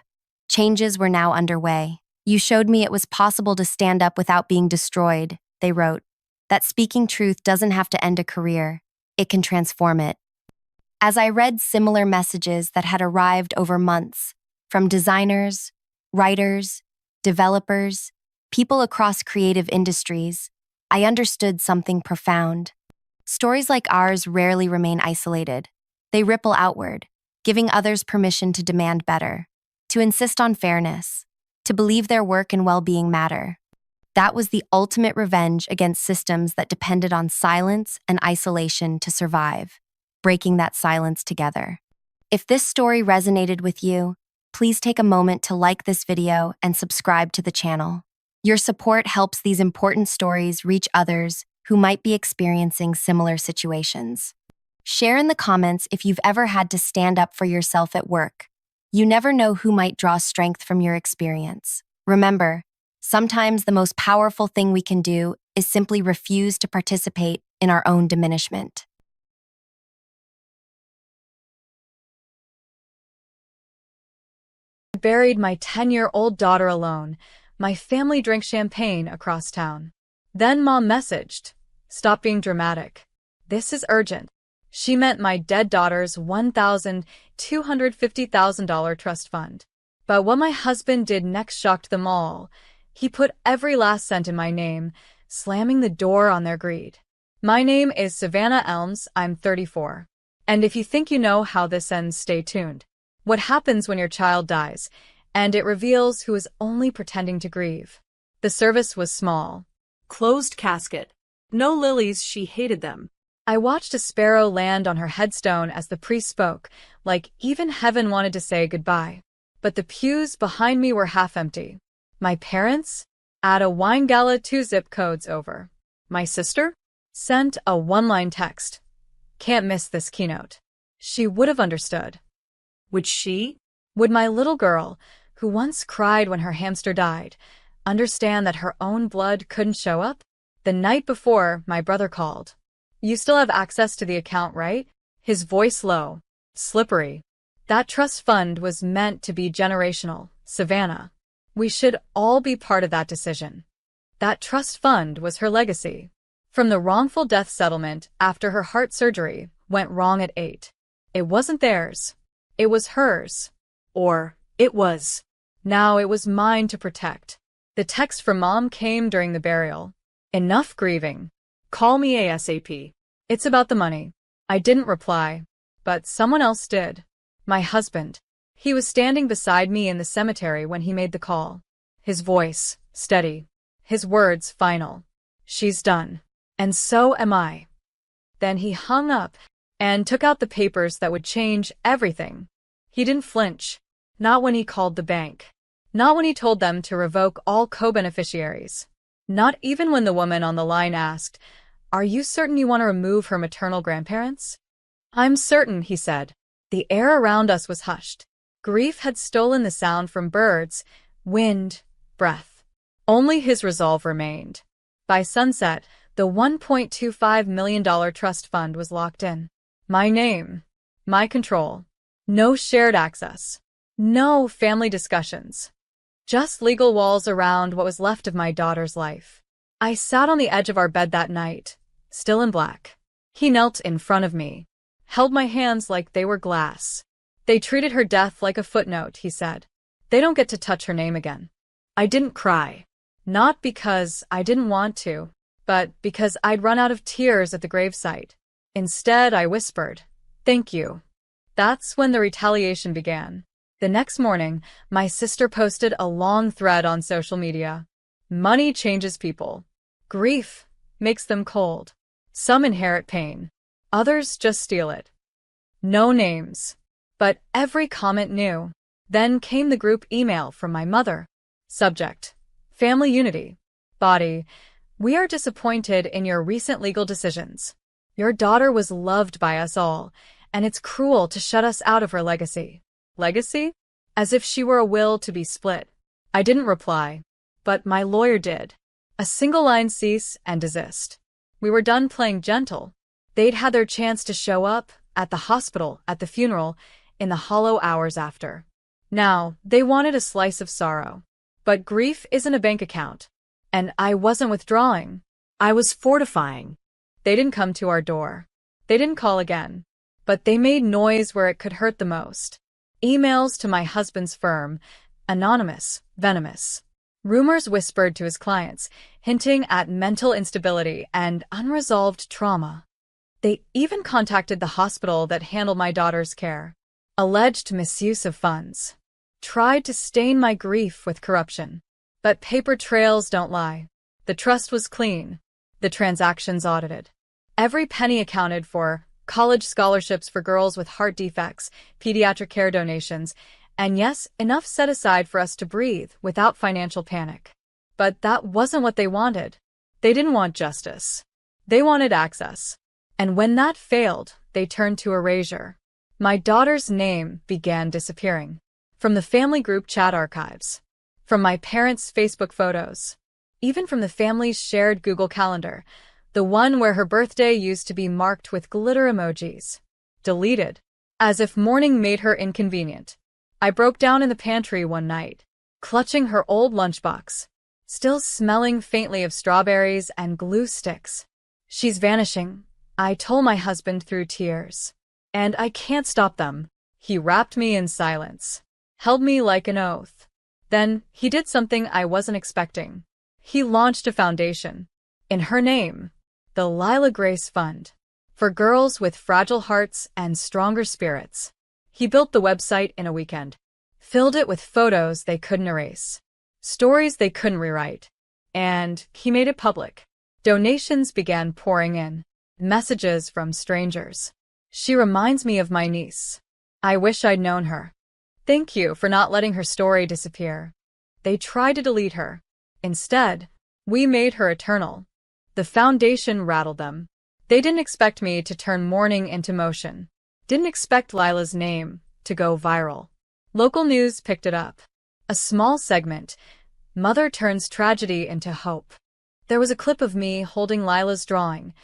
Changes were now underway. "You showed me it was possible to stand up without being destroyed," they wrote. "That speaking truth doesn't have to end a career. It can transform it." As I read similar messages that had arrived over months from designers, writers, developers, people across creative industries, I understood something profound. Stories like ours rarely remain isolated. They ripple outward, giving others permission to demand better, to insist on fairness, to believe their work and well-being matter. That was the ultimate revenge against systems that depended on silence and isolation to survive, breaking that silence together. If this story resonated with you, please take a moment to like this video and subscribe to the channel. Your support helps these important stories reach others who might be experiencing similar situations. Share in the comments if you've ever had to stand up for yourself at work. You never know who might draw strength from your experience. Remember, sometimes the most powerful thing we can do is simply refuse to participate in our own diminishment. I buried my 10-year-old daughter alone. My family drank champagne across town. Then Mom messaged, "Stop being dramatic. This is urgent." She meant my dead daughter's $1,250,000 trust fund. But what my husband did next shocked them all. He put every last cent in my name, slamming the door on their greed. My name is Savannah Elms, I'm 34. And if you think you know how this ends, stay tuned. What happens when your child dies, and it reveals who is only pretending to grieve. The service was small. Closed casket. No lilies, she hated them. I watched a sparrow land on her headstone as the priest spoke, like even heaven wanted to say goodbye. But the pews behind me were half empty. My parents? At a wine gala 2 zip codes over. My sister? Sent a one-line text. Can't miss this keynote. She would have understood. Would she? Would my little girl, who once cried when her hamster died, understand that her own blood couldn't show up? The night before, my brother called. "You still have access to the account, right?" His voice low, slippery. That trust fund was meant to be generational, Savannah. We should all be part of that decision. That trust fund was her legacy. From the wrongful death settlement after her heart surgery went wrong at 8. It wasn't theirs. It was hers. Or, it was. Now it was mine to protect. The text from Mom came during the burial. "Enough grieving. Call me ASAP. It's about the money." I didn't reply, but someone else did. My husband. He was standing beside me in the cemetery when he made the call. His voice, steady. His words, final. "She's done. And so am I." Then he hung up and took out the papers that would change everything. He didn't flinch. Not when he called the bank. Not when he told them to revoke all co-beneficiaries. Not even when the woman on the line asked, "Are you certain you want to remove her maternal grandparents?" "I'm certain," he said. The air around us was hushed. Grief had stolen the sound from birds, wind, breath. Only his resolve remained. By sunset, the $1.25 million trust fund was locked in. My name. My control. No shared access. No family discussions. Just legal walls around what was left of my daughter's life. I sat on the edge of our bed that night, still in black. He knelt in front of me, held my hands like they were glass. "They treated her death like a footnote," he said. "They don't get to touch her name again." I didn't cry. Not because I didn't want to, but because I'd run out of tears at the gravesite. Instead, I whispered, "Thank you." That's when the retaliation began. The next morning, my sister posted a long thread on social media. Money changes people. Grief makes them cold. Some inherit pain. Others just steal it. No names. But every comment knew. Then came the group email from my mother. Subject: Family Unity. Body: We are disappointed in your recent legal decisions. Your daughter was loved by us all, and it's cruel to shut us out of her legacy. Legacy? As if she were a will to be split. I didn't reply, but my lawyer did. A single line: cease and desist. We were done playing gentle. They'd had their chance to show up, at the hospital, at the funeral, in the hollow hours after. Now, they wanted a slice of sorrow. But grief isn't a bank account. And I wasn't withdrawing. I was fortifying. They didn't come to our door. They didn't call again. but they made noise where it could hurt the most. Emails to my husband's firm, anonymous, venomous. Rumors whispered to his clients, hinting at mental instability and unresolved trauma. They even contacted the hospital that handled my daughter's care. Alleged misuse of funds. Tried to stain my grief with corruption. But paper trails don't lie. The trust was clean. The transactions audited. Every penny accounted for: college scholarships for girls with heart defects, pediatric care donations, and yes, enough set aside for us to breathe without financial panic. But that wasn't what they wanted. They didn't want justice. They wanted access. And when that failed, they turned to erasure. My daughter's name began disappearing. From the family group chat archives. From my parents' Facebook photos. Even from the family's shared Google Calendar, the one where her birthday used to be marked with glitter emojis. Deleted. As if mourning made her inconvenient. I broke down in the pantry one night, clutching her old lunchbox, still smelling faintly of strawberries and glue sticks. She's vanishing, I told my husband through tears. And I can't stop them. He wrapped me in silence, held me like an oath. Then he did something I wasn't expecting. He launched a foundation. In her name, the Lila Grace Fund, for girls with fragile hearts and stronger spirits. He built the website in a weekend, filled it with photos they couldn't erase, stories they couldn't rewrite, and he made it public. Donations began pouring in, messages from strangers. She reminds me of my niece. I wish I'd known her. Thank you for not letting her story disappear. They tried to delete her. Instead, we made her eternal. The foundation rattled them. They didn't expect me to turn mourning into motion. Didn't expect Lila's name to go viral. Local news picked it up. A small segment, Mother Turns Tragedy into Hope. There was a clip of me holding Lila's drawing,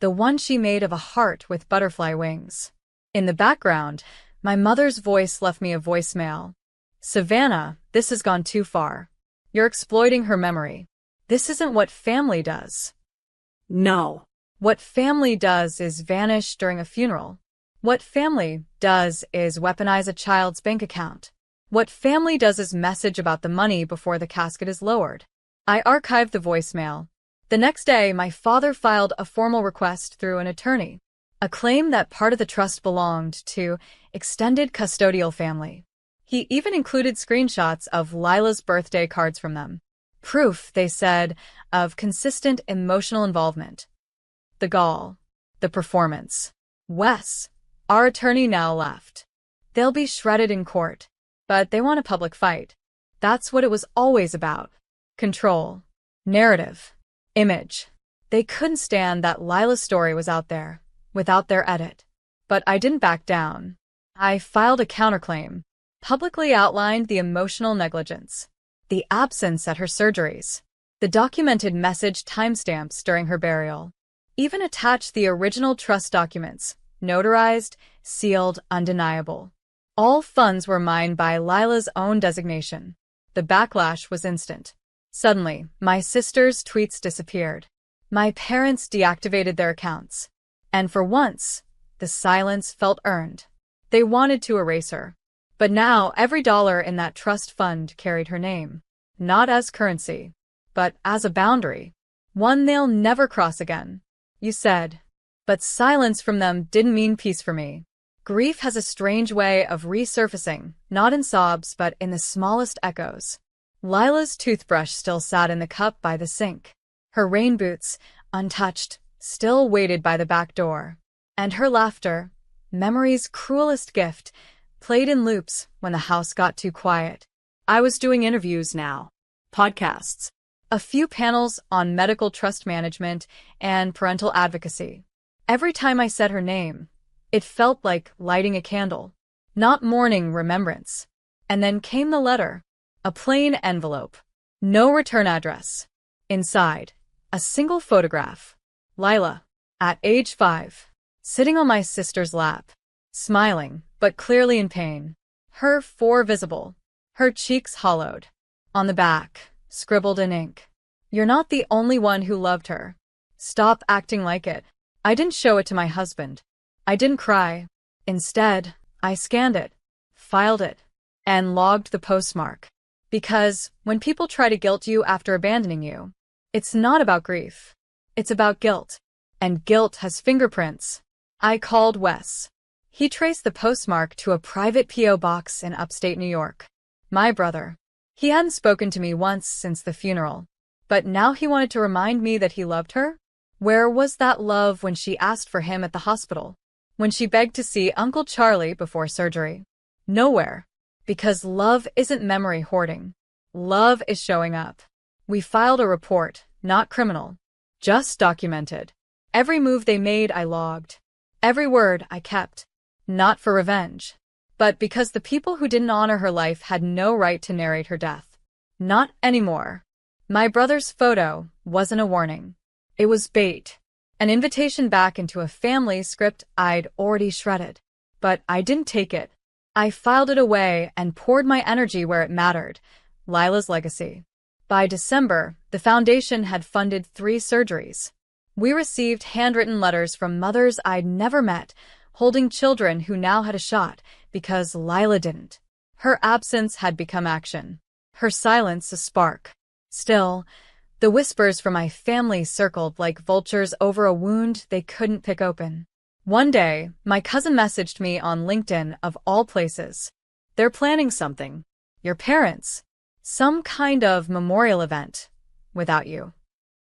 the one she made of a heart with butterfly wings. In the background, my mother's voice left me a voicemail. Savannah, this has gone too far. You're exploiting her memory. This isn't what family does. No. What family does is vanish during a funeral. What family does is weaponize a child's bank account. What family does is message about the money before the casket is lowered. I archived the voicemail. The next day, my father filed a formal request through an attorney, a claim that part of the trust belonged to extended custodial family. He even included screenshots of Lila's birthday cards from them. Proof, they said, of consistent emotional involvement. The gall. The performance. Wes, our attorney, now left. They'll be shredded in court. But they want a public fight. That's what it was always about. Control. Narrative. Image. They couldn't stand that Lila's story was out there, without their edit. But I didn't back down. I filed a counterclaim. Publicly outlined the emotional negligence. The absence at her surgeries. The documented message timestamps during her burial. Even attached the original trust documents, notarized, sealed, undeniable. All funds were mined by Lila's own designation. The backlash was instant. Suddenly, my sister's tweets disappeared. My parents deactivated their accounts. And for once, the silence felt earned. They wanted to erase her. But now every dollar in that trust fund carried her name. Not as currency, but as a boundary. One they'll never cross again. You said. But silence from them didn't mean peace for me. Grief has a strange way of resurfacing, not in sobs but in the smallest echoes. Lila's toothbrush still sat in the cup by the sink. Her rain boots, untouched, still waited by the back door. And her laughter, memory's cruelest gift, played in loops when the house got too quiet. I was doing interviews now. Podcasts. A few panels on medical trust management and parental advocacy. Every time I said her name, it felt like lighting a candle, not mourning remembrance. And then came the letter. A plain envelope. No return address. Inside, a single photograph. Lila, at age 5, sitting on my sister's lap, smiling, but clearly in pain. Her 4 visible. Her cheeks hollowed. On the back, scribbled in ink. You're not the only one who loved her. Stop acting like it. I didn't show it to my husband. I didn't cry. Instead, I scanned it, filed it, and logged the postmark. Because when people try to guilt you after abandoning you, it's not about grief. It's about guilt. And guilt has fingerprints. I called Wes. He traced the postmark to a private P.O. box in upstate New York. My brother. He hadn't spoken to me once since the funeral. But now he wanted to remind me that he loved her? Where was that love when she asked for him at the hospital? When she begged to see Uncle Charlie before surgery? Nowhere. Because love isn't memory hoarding. Love is showing up. We filed a report, not criminal. Just documented. Every move they made I logged. Every word I kept. Not for revenge. But because the people who didn't honor her life had no right to narrate her death. Not anymore. My brother's photo wasn't a warning. It was bait. An invitation back into a family script I'd already shredded. But I didn't take it. I filed it away and poured my energy where it mattered. Lila's legacy. By December, the foundation had funded 3 surgeries. We received handwritten letters from mothers I'd never met, holding children who now had a shot because Lila didn't. Her absence had become action. Her silence a spark. Still, the whispers from my family circled like vultures over a wound they couldn't pick open. One day, my cousin messaged me on LinkedIn of all places. They're planning something. Your parents. Some kind of memorial event. Without you.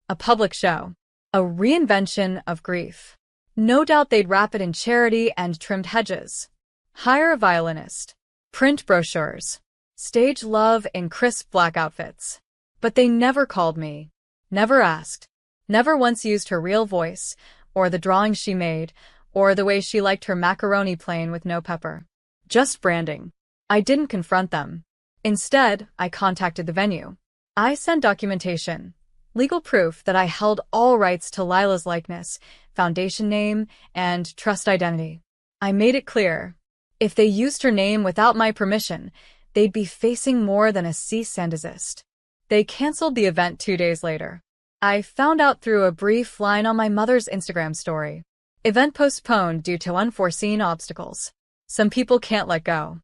A public show. A reinvention of grief. No doubt they'd wrap it in charity and trimmed hedges. Hire a violinist. Print brochures. Stage love in crisp black outfits. But they never called me. Never asked. Never once used her real voice, or the drawings she made, or the way she liked her macaroni plain with no pepper. Just branding. I didn't confront them. Instead, I contacted the venue. I sent documentation. Legal proof that I held all rights to Lila's likeness, foundation name, and trust identity. I made it clear. If they used her name without my permission, they'd be facing more than a cease and desist. They canceled the event 2 days later. I found out through a brief line on my mother's Instagram story. Event postponed due to unforeseen obstacles. Some people can't let go.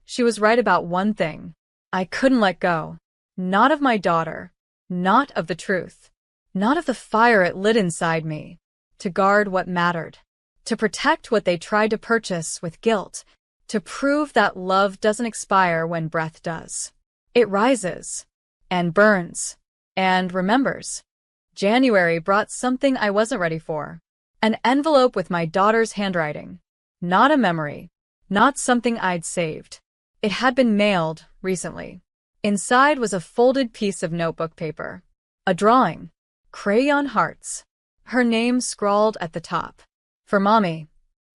She was right about one thing. I couldn't let go. Not of my daughter. Not of the truth. Not of the fire it lit inside me. To guard what mattered. To protect what they tried to purchase with guilt. To prove that love doesn't expire when breath does. It rises. And burns. And remembers. January brought something I wasn't ready for. An envelope with my daughter's handwriting. Not a memory. Not something I'd saved. It had been mailed recently. Inside was a folded piece of notebook paper. A drawing. Crayon hearts. Her name scrawled at the top. For Mommy.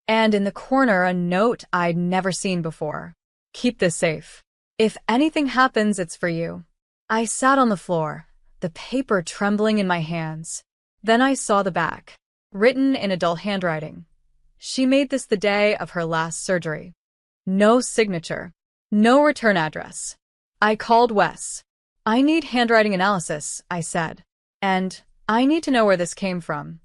And in the corner a note I'd never seen before. Keep this safe. If anything happens, it's for you. I sat on the floor, the paper trembling in my hands. Then I saw the back. Written in adult handwriting. She made this the day of her last surgery. No signature. No return address. I called Wes. I need handwriting analysis, I said. And I need to know where this came from.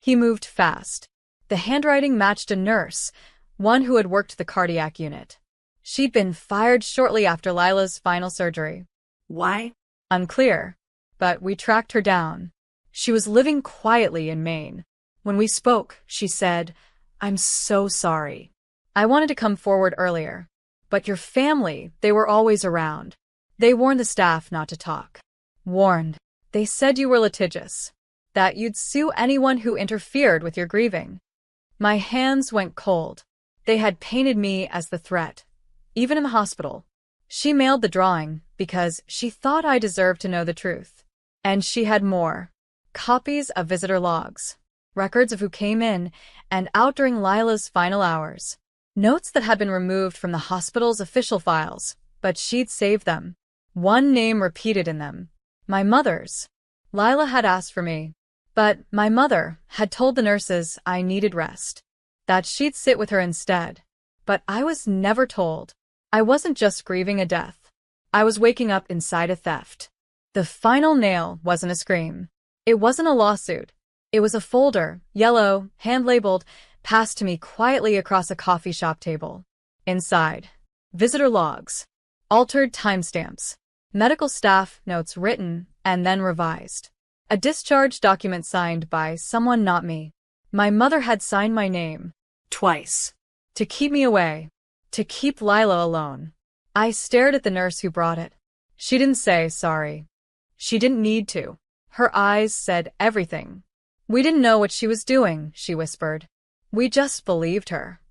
He moved fast. The handwriting matched a nurse, one who had worked the cardiac unit. She'd been fired shortly after Lila's final surgery. Why? Unclear. But we tracked her down. She was living quietly in Maine. When we spoke, she said, "I'm so sorry. I wanted to come forward earlier. But your family, they were always around. They warned the staff not to talk. Warned. They said you were litigious. That you'd sue anyone who interfered with your grieving." My hands went cold. They had painted me as the threat. Even in the hospital. She mailed the drawing because she thought I deserved to know the truth. And she had more. Copies of visitor logs. Records of who came in and out during Lila's final hours. Notes that had been removed from the hospital's official files, but she'd saved them. One name repeated in them. My mother's. Lila had asked for me. But my mother had told the nurses I needed rest. That she'd sit with her instead. But I was never told. I wasn't just grieving a death. I was waking up inside a theft. The final nail wasn't a scream. It wasn't a lawsuit. It was a folder, yellow, hand-labeled, passed to me quietly across a coffee shop table. Inside, visitor logs, altered timestamps, medical staff notes written and then revised. A discharge document signed by someone not me. My mother had signed my name. Twice. To keep me away. To keep Lila alone. I stared at the nurse who brought it. She didn't say sorry. She didn't need to. Her eyes said everything. We didn't know what she was doing, she whispered. We just believed her.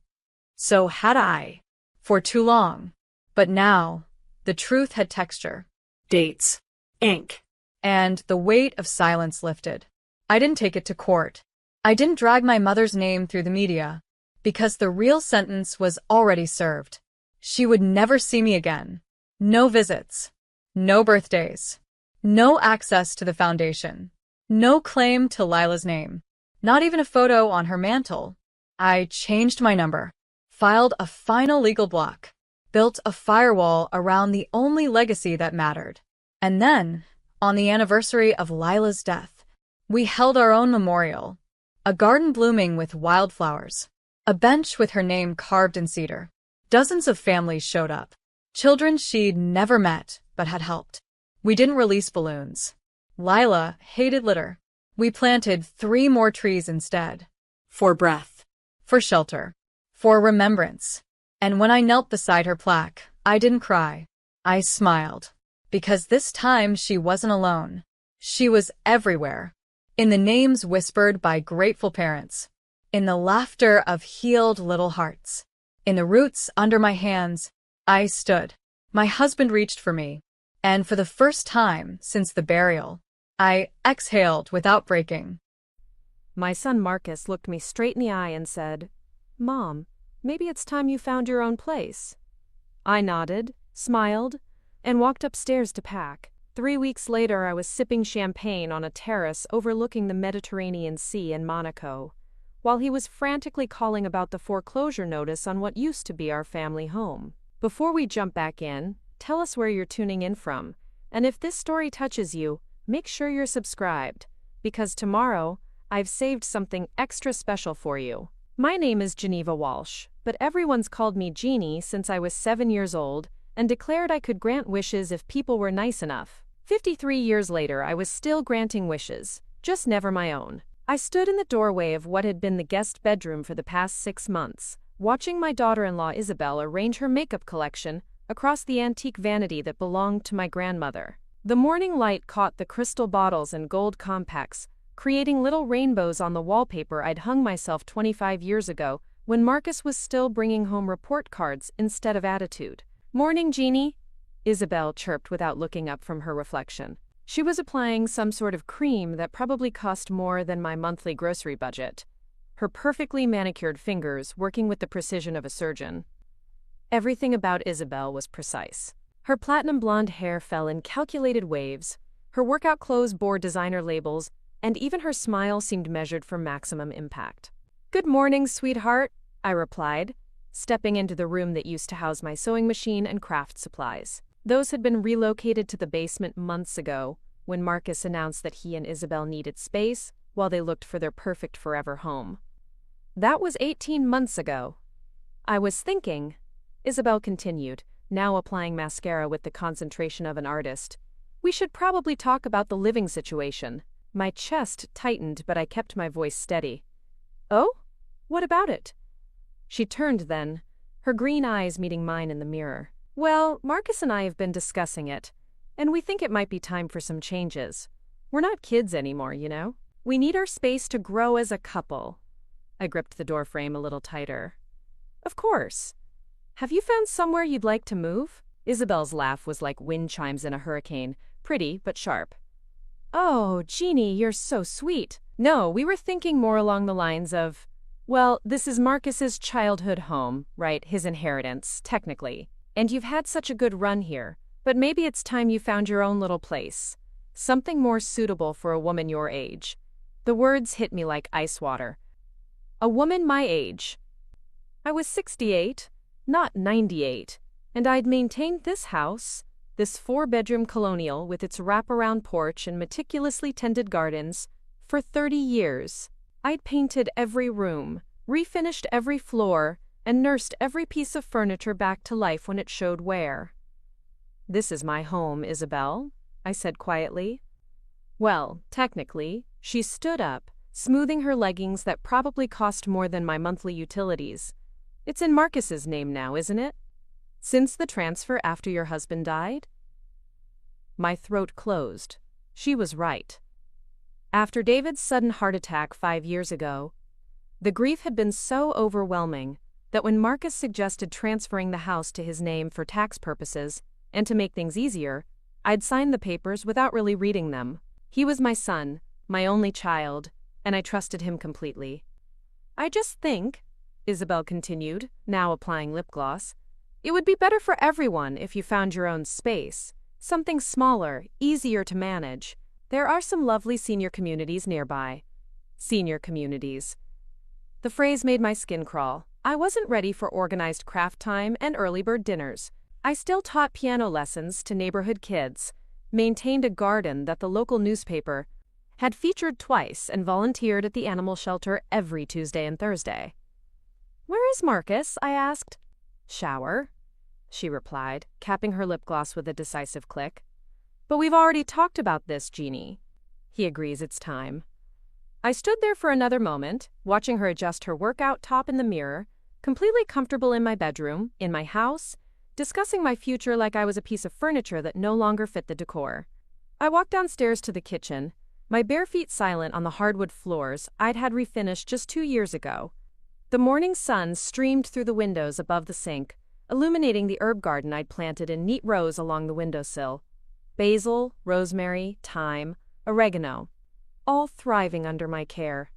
So had I. For too long. But now, the truth had texture. Dates. Ink. And the weight of silence lifted. I didn't take it to court. I didn't drag my mother's name through the media, because the real sentence was already served. She would never see me again. No visits. No birthdays. No access to the foundation. No claim to Lila's name. Not even a photo on her mantle. I changed my number, filed a final legal block, built a firewall around the only legacy that mattered. And then, on the anniversary of Lila's death, we held our own memorial. A garden blooming with wildflowers. A bench with her name carved in cedar. Dozens of families showed up. Children she'd never met, but had helped. We didn't release balloons. Lila hated litter. We planted 3 more trees instead. For breath. For shelter. For remembrance. And when I knelt beside her plaque, I didn't cry. I smiled. Because this time she wasn't alone. She was everywhere. In the names whispered by grateful parents. In the laughter of healed little hearts. In the roots under my hands, I stood. My husband reached for me. And for the first time since the burial, I exhaled without breaking. My son Marcus looked me straight in the eye and said, "Mom, maybe it's time you found your own place." I nodded, smiled, and walked upstairs to pack. 3 weeks later, I was sipping champagne on a terrace overlooking the Mediterranean Sea in Monaco, while he was frantically calling about the foreclosure notice on what used to be our family home. Before we jump back in, tell us where you're tuning in from, and if this story touches you, make sure you're subscribed, because tomorrow, I've saved something extra special for you. My name is Geneva Walsh, but everyone's called me Jeannie since I was 7 years old and declared I could grant wishes if people were nice enough. 53 years later, I was still granting wishes, just never my own. I stood in the doorway of what had been the guest bedroom for the past 6 months, watching my daughter-in-law Isabel arrange her makeup collection across the antique vanity that belonged to my grandmother. The morning light caught the crystal bottles and gold compacts, creating little rainbows on the wallpaper I'd hung myself 25 years ago when Marcus was still bringing home report cards instead of attitude. "Morning, Jeannie," Isabel chirped without looking up from her reflection. She was applying some sort of cream that probably cost more than my monthly grocery budget, her perfectly manicured fingers working with the precision of a surgeon. Everything about Isabel was precise. Her platinum blonde hair fell in calculated waves, her workout clothes bore designer labels, and even her smile seemed measured for maximum impact. "Good morning, sweetheart," I replied, stepping into the room that used to house my sewing machine and craft supplies. Those had been relocated to the basement months ago, when Marcus announced that he and Isabel needed space while they looked for their perfect forever home. "That was 18 months ago. I was thinking," Isabel continued, now applying mascara with the concentration of an artist, "we should probably talk about the living situation." My chest tightened, but I kept my voice steady. "Oh? What about it?" She turned then, her green eyes meeting mine in the mirror. "Well, Marcus and I have been discussing it, and we think it might be time for some changes. We're not kids anymore, you know? We need our space to grow as a couple." I gripped the doorframe a little tighter. "Of course. Have you found somewhere you'd like to move?" Isabel's laugh was like wind chimes in a hurricane, pretty but sharp. "Oh, Jeannie, you're so sweet." "No, we were thinking more along the lines of, well, this is Marcus's childhood home, right, his inheritance, technically. And you've had such a good run here, but maybe it's time you found your own little place. Something more suitable for a woman your age." The words hit me like ice water. A woman my age. I was 68, not 98, and I'd maintained this house, this 4-bedroom colonial with its wraparound porch and meticulously tended gardens, for 30 years. I'd painted every room, refinished every floor, and nursed every piece of furniture back to life when it showed wear. "This is my home, Isabel," I said quietly. Well, technically, she stood up, smoothing her leggings that probably cost more than my monthly utilities. "It's in Marcus's name now, isn't it? Since the transfer after your husband died?" My throat closed. She was right. After David's sudden heart attack 5 years ago, the grief had been so overwhelming that when Marcus suggested transferring the house to his name for tax purposes and to make things easier, I'd signed the papers without really reading them. He was my son, my only child, and I trusted him completely. "I just think," Isabel continued, now applying lip gloss, "it would be better for everyone if you found your own space, something smaller, easier to manage. There are some lovely senior communities nearby." Senior communities. The phrase made my skin crawl. I wasn't ready for organized craft time and early bird dinners. I still taught piano lessons to neighborhood kids, maintained a garden that the local newspaper had featured twice, and volunteered at the animal shelter every Tuesday and Thursday. "Where is Marcus?" I asked. "Shower," she replied, capping her lip gloss with a decisive click. "But we've already talked about this, Jeannie." He agrees it's time. I stood there for another moment, watching her adjust her workout top in the mirror, completely comfortable in my bedroom, in my house, discussing my future like I was a piece of furniture that no longer fit the decor. I walked downstairs to the kitchen, my bare feet silent on the hardwood floors I'd had refinished just 2 years ago. The morning sun streamed through the windows above the sink, illuminating the herb garden I'd planted in neat rows along the windowsill. Basil, rosemary, thyme, oregano, all thriving under my care.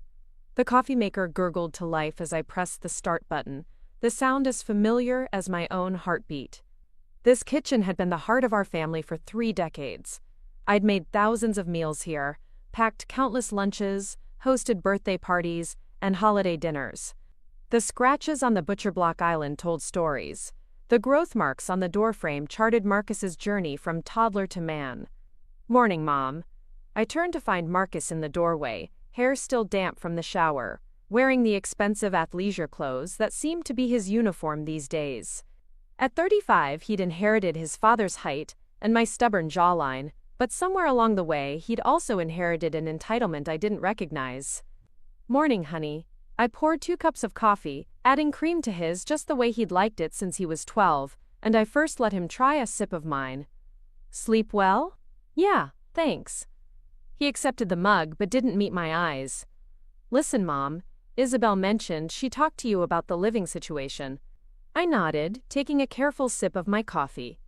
The coffee maker gurgled to life as I pressed the start button, the sound as familiar as my own heartbeat. This kitchen had been the heart of our family for 3 decades. I'd made thousands of meals here, packed countless lunches, hosted birthday parties, and holiday dinners. The scratches on the butcher block island told stories. The growth marks on the doorframe charted Marcus's journey from toddler to man. "Morning, Mom." I turned to find Marcus in the doorway, hair still damp from the shower, wearing the expensive athleisure clothes that seemed to be his uniform these days. At 35, he'd inherited his father's height and my stubborn jawline, but somewhere along the way, he'd also inherited an entitlement I didn't recognize. "Morning, honey." I poured 2 cups of coffee, adding cream to his just the way he'd liked it since he was 12, and I first let him try a sip of mine. "Sleep well?" "Yeah, thanks." He accepted the mug but didn't meet my eyes. "Listen, Mom, Isabel mentioned she talked to you about the living situation." I nodded, taking a careful sip of my coffee.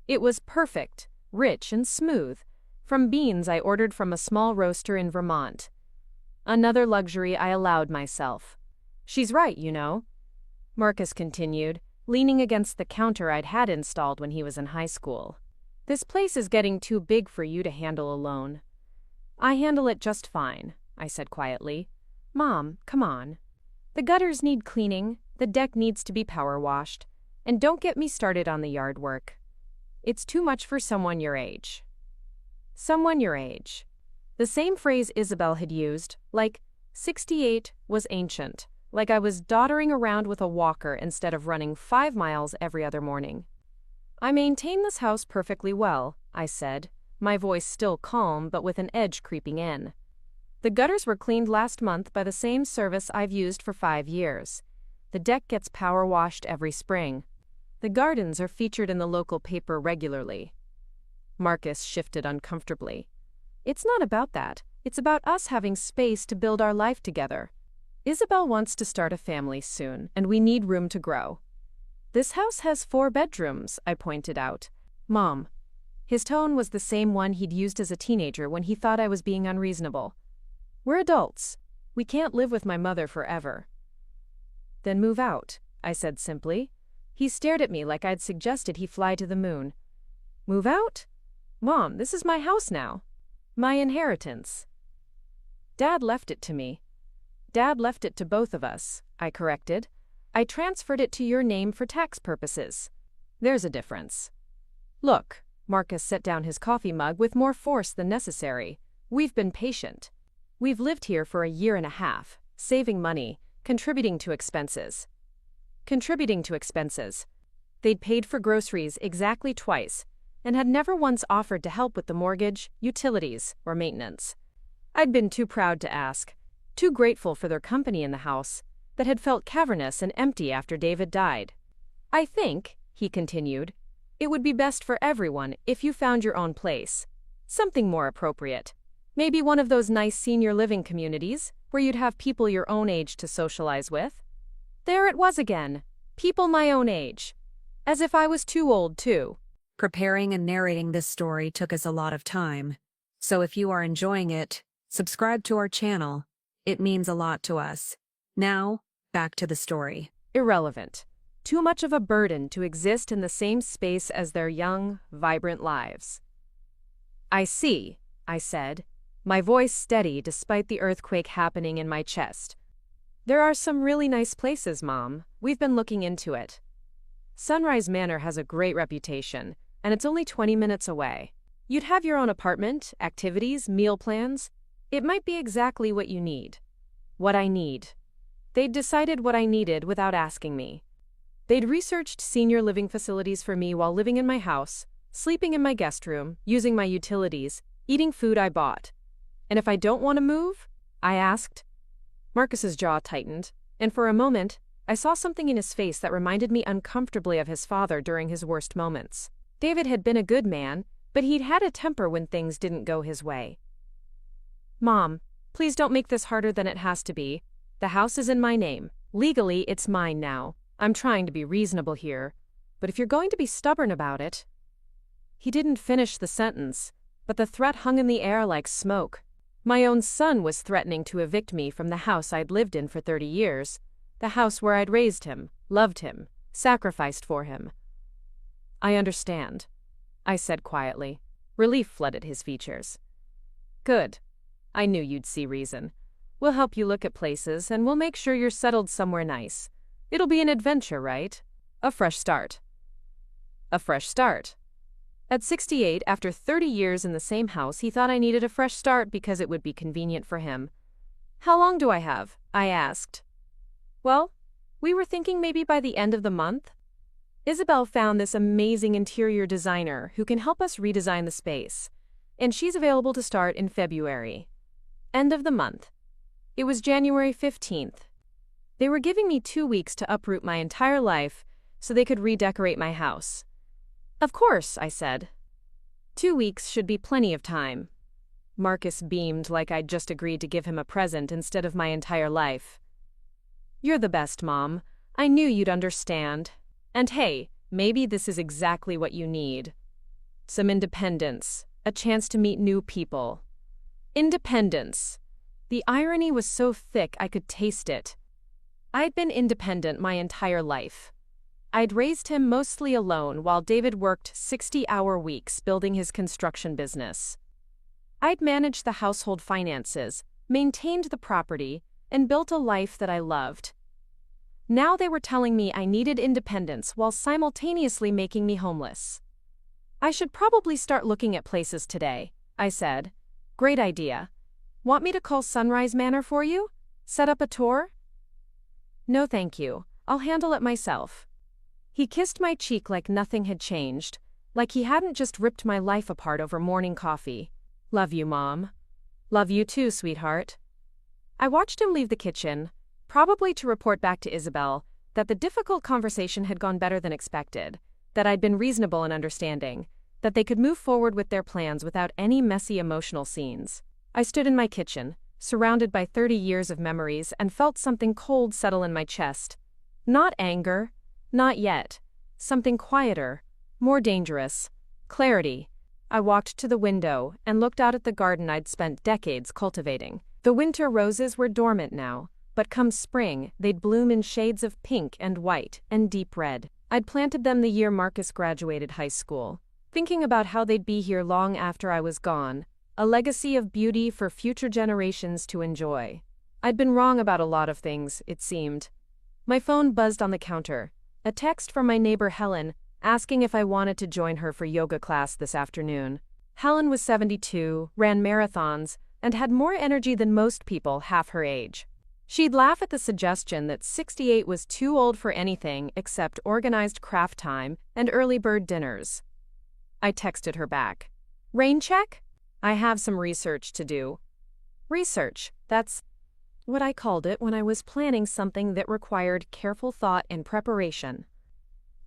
It was perfect, rich and smooth, from beans I ordered from a small roaster in Vermont. Another luxury I allowed myself. "She's right, you know," Marcus continued, leaning against the counter I'd had installed when he was in high school. "This place is getting too big for you to handle alone." "I handle it just fine," I said quietly. "Mom, come on. The gutters need cleaning, the deck needs to be power washed, and don't get me started on the yard work. It's too much for someone your age." Someone your age. The same phrase Isabel had used, like 68 was ancient, like I was doddering around with a walker instead of running 5 miles every other morning. "I maintain this house perfectly well," I said, my voice still calm but with an edge creeping in. "The gutters were cleaned last month by the same service I've used for 5 years. The deck gets power washed every spring. The gardens are featured in the local paper regularly." Marcus shifted uncomfortably. "It's not about that. It's about us having space to build our life together. Isabel wants to start a family soon, and we need room to grow." "This house has 4 bedrooms, I pointed out. "Mom." His tone was the same one he'd used as a teenager when he thought I was being unreasonable. "We're adults. We can't live with my mother forever." "Then move out," I said simply. He stared at me like I'd suggested he fly to the moon. "Move out? Mom, this is my house now. My inheritance." "Dad left it to me." "Dad left it to both of us," I corrected. "I transferred it to your name for tax purposes. There's a difference." "Look," Marcus set down his coffee mug with more force than necessary. "We've been patient. We've lived here for 1.5 years, saving money, contributing to expenses. Contributing to expenses. They'd paid for groceries exactly twice and had never once offered to help with the mortgage, utilities, or maintenance. I'd been too proud to ask, too grateful for their company in the house that had felt cavernous and empty after David died. I think, he continued, it would be best for everyone if you found your own place. Something more appropriate. Maybe one of those nice senior living communities where you'd have people your own age to socialize with. There it was again. People my own age. As if I was too old, too. Preparing and narrating this story took us a lot of time. So if you are enjoying it, subscribe to our channel. It means a lot to us. Now, back to the story. Irrelevant. Too much of a burden to exist in the same space as their young, vibrant lives. I see, I said, my voice steady despite the earthquake happening in my chest. There are some really nice places, Mom. We've been looking into it. Sunrise Manor has a great reputation, and it's only 20 minutes away. You'd have your own apartment, activities, meal plans. It might be exactly what you need. What I need. They'd decided what I needed without asking me. They'd researched senior living facilities for me while living in my house, sleeping in my guest room, using my utilities, eating food I bought. And if I don't want to move? I asked. Marcus's jaw tightened, and for a moment, I saw something in his face that reminded me uncomfortably of his father during his worst moments. David had been a good man, but he'd had a temper when things didn't go his way. Mom, please don't make this harder than it has to be. The house is in my name. Legally, it's mine now. I'm trying to be reasonable here, but if you're going to be stubborn about it... He didn't finish the sentence, but the threat hung in the air like smoke. My own son was threatening to evict me from the house I'd lived in for 30 years, the house where I'd raised him, loved him, sacrificed for him. I understand, I said quietly. Relief flooded his features. Good. I knew you'd see reason. We'll help you look at places, and we'll make sure you're settled somewhere nice. It'll be an adventure, right? A fresh start. A fresh start. At 68, after 30 years in the same house, he thought I needed a fresh start because it would be convenient for him. How long do I have? I asked. Well, we were thinking maybe by the end of the month. Isabel found this amazing interior designer who can help us redesign the space, and she's available to start in February. End of the month. It was January 15th. They were giving me 2 weeks to uproot my entire life so they could redecorate my house. Of course, I said. 2 weeks should be plenty of time. Marcus beamed like I'd just agreed to give him a present instead of my entire life. You're the best, Mom. I knew you'd understand. And hey, maybe this is exactly what you need. Some independence, a chance to meet new people. Independence. The irony was so thick I could taste it. I'd been independent my entire life. I'd raised him mostly alone while David worked 60-hour weeks building his construction business. I'd managed the household finances, maintained the property, and built a life that I loved. Now they were telling me I needed independence while simultaneously making me homeless. I should probably start looking at places today, I said. Great idea. Want me to call Sunrise Manor for you? Set up a tour? No thank you, I'll handle it myself. He kissed my cheek like nothing had changed, like he hadn't just ripped my life apart over morning coffee. Love you, Mom. Love you too, sweetheart. I watched him leave the kitchen, probably to report back to Isabel that the difficult conversation had gone better than expected, that I'd been reasonable and understanding, that they could move forward with their plans without any messy emotional scenes. I stood in my kitchen, surrounded by 30 years of memories, and felt something cold settle in my chest. Not anger, not yet. Something quieter, more dangerous. Clarity. I walked to the window and looked out at the garden I'd spent decades cultivating. The winter roses were dormant now, but come spring, they'd bloom in shades of pink and white and deep red. I'd planted them the year Marcus graduated high school, thinking about how they'd be here long after I was gone. A legacy of beauty for future generations to enjoy. I'd been wrong about a lot of things, it seemed. My phone buzzed on the counter. A text from my neighbor Helen, asking if I wanted to join her for yoga class this afternoon. Helen was 72, ran marathons, and had more energy than most people half her age. She'd laugh at the suggestion that 68 was too old for anything except organized craft time and early bird dinners. I texted her back. Rain check? I have some research to do. Research, that's what I called it when I was planning something that required careful thought and preparation.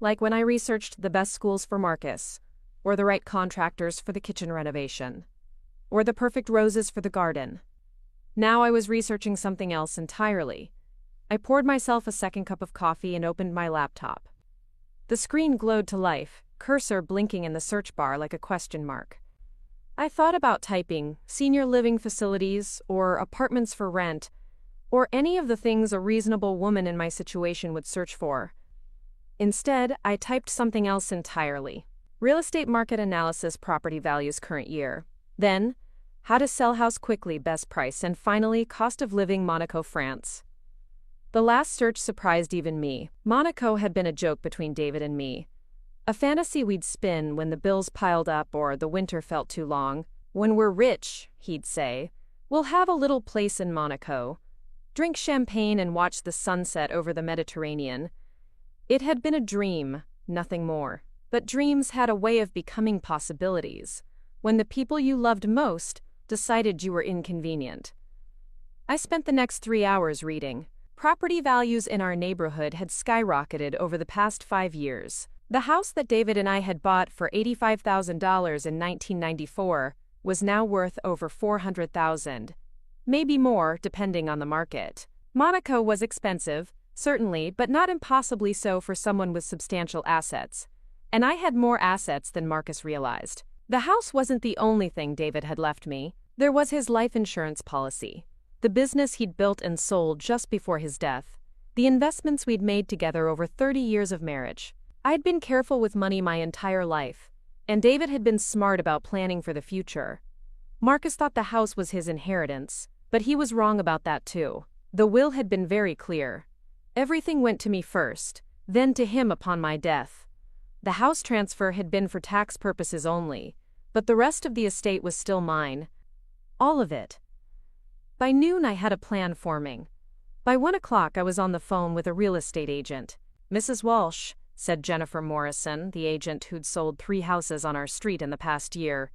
Like when I researched the best schools for Marcus, or the right contractors for the kitchen renovation, or the perfect roses for the garden. Now I was researching something else entirely. I poured myself a second cup of coffee and opened my laptop. The screen glowed to life, cursor blinking in the search bar like a question mark. I thought about typing senior living facilities or apartments for rent, or any of the things a reasonable woman in my situation would search for. Instead, I typed something else entirely. Real estate market analysis, property values current year. Then, how to sell house quickly, best price, and finally, cost of living, Monaco, France. The last search surprised even me. Monaco had been a joke between David and me. A fantasy we'd spin when the bills piled up or the winter felt too long. When we're rich, he'd say, we'll have a little place in Monaco, drink champagne and watch the sunset over the Mediterranean. It had been a dream, nothing more. But dreams had a way of becoming possibilities when the people you loved most decided you were inconvenient. I spent the next 3 hours reading. Property values in our neighborhood had skyrocketed over the past 5 years. The house that David and I had bought for $85,000 in 1994 was now worth over $400,000, maybe more depending on the market. Monaco was expensive, certainly, but not impossibly so for someone with substantial assets. And I had more assets than Marcus realized. The house wasn't the only thing David had left me. There was his life insurance policy, the business he'd built and sold just before his death, the investments we'd made together over 30 years of marriage. I'd been careful with money my entire life, and David had been smart about planning for the future. Marcus thought the house was his inheritance, but he was wrong about that too. The will had been very clear. Everything went to me first, then to him upon my death. The house transfer had been for tax purposes only, but the rest of the estate was still mine. All of it. By noon I had a plan forming. By 1 o'clock I was on the phone with a real estate agent. Mrs. Walsh, said Jennifer Morrison, the agent who'd sold 3 houses on our street in the past year.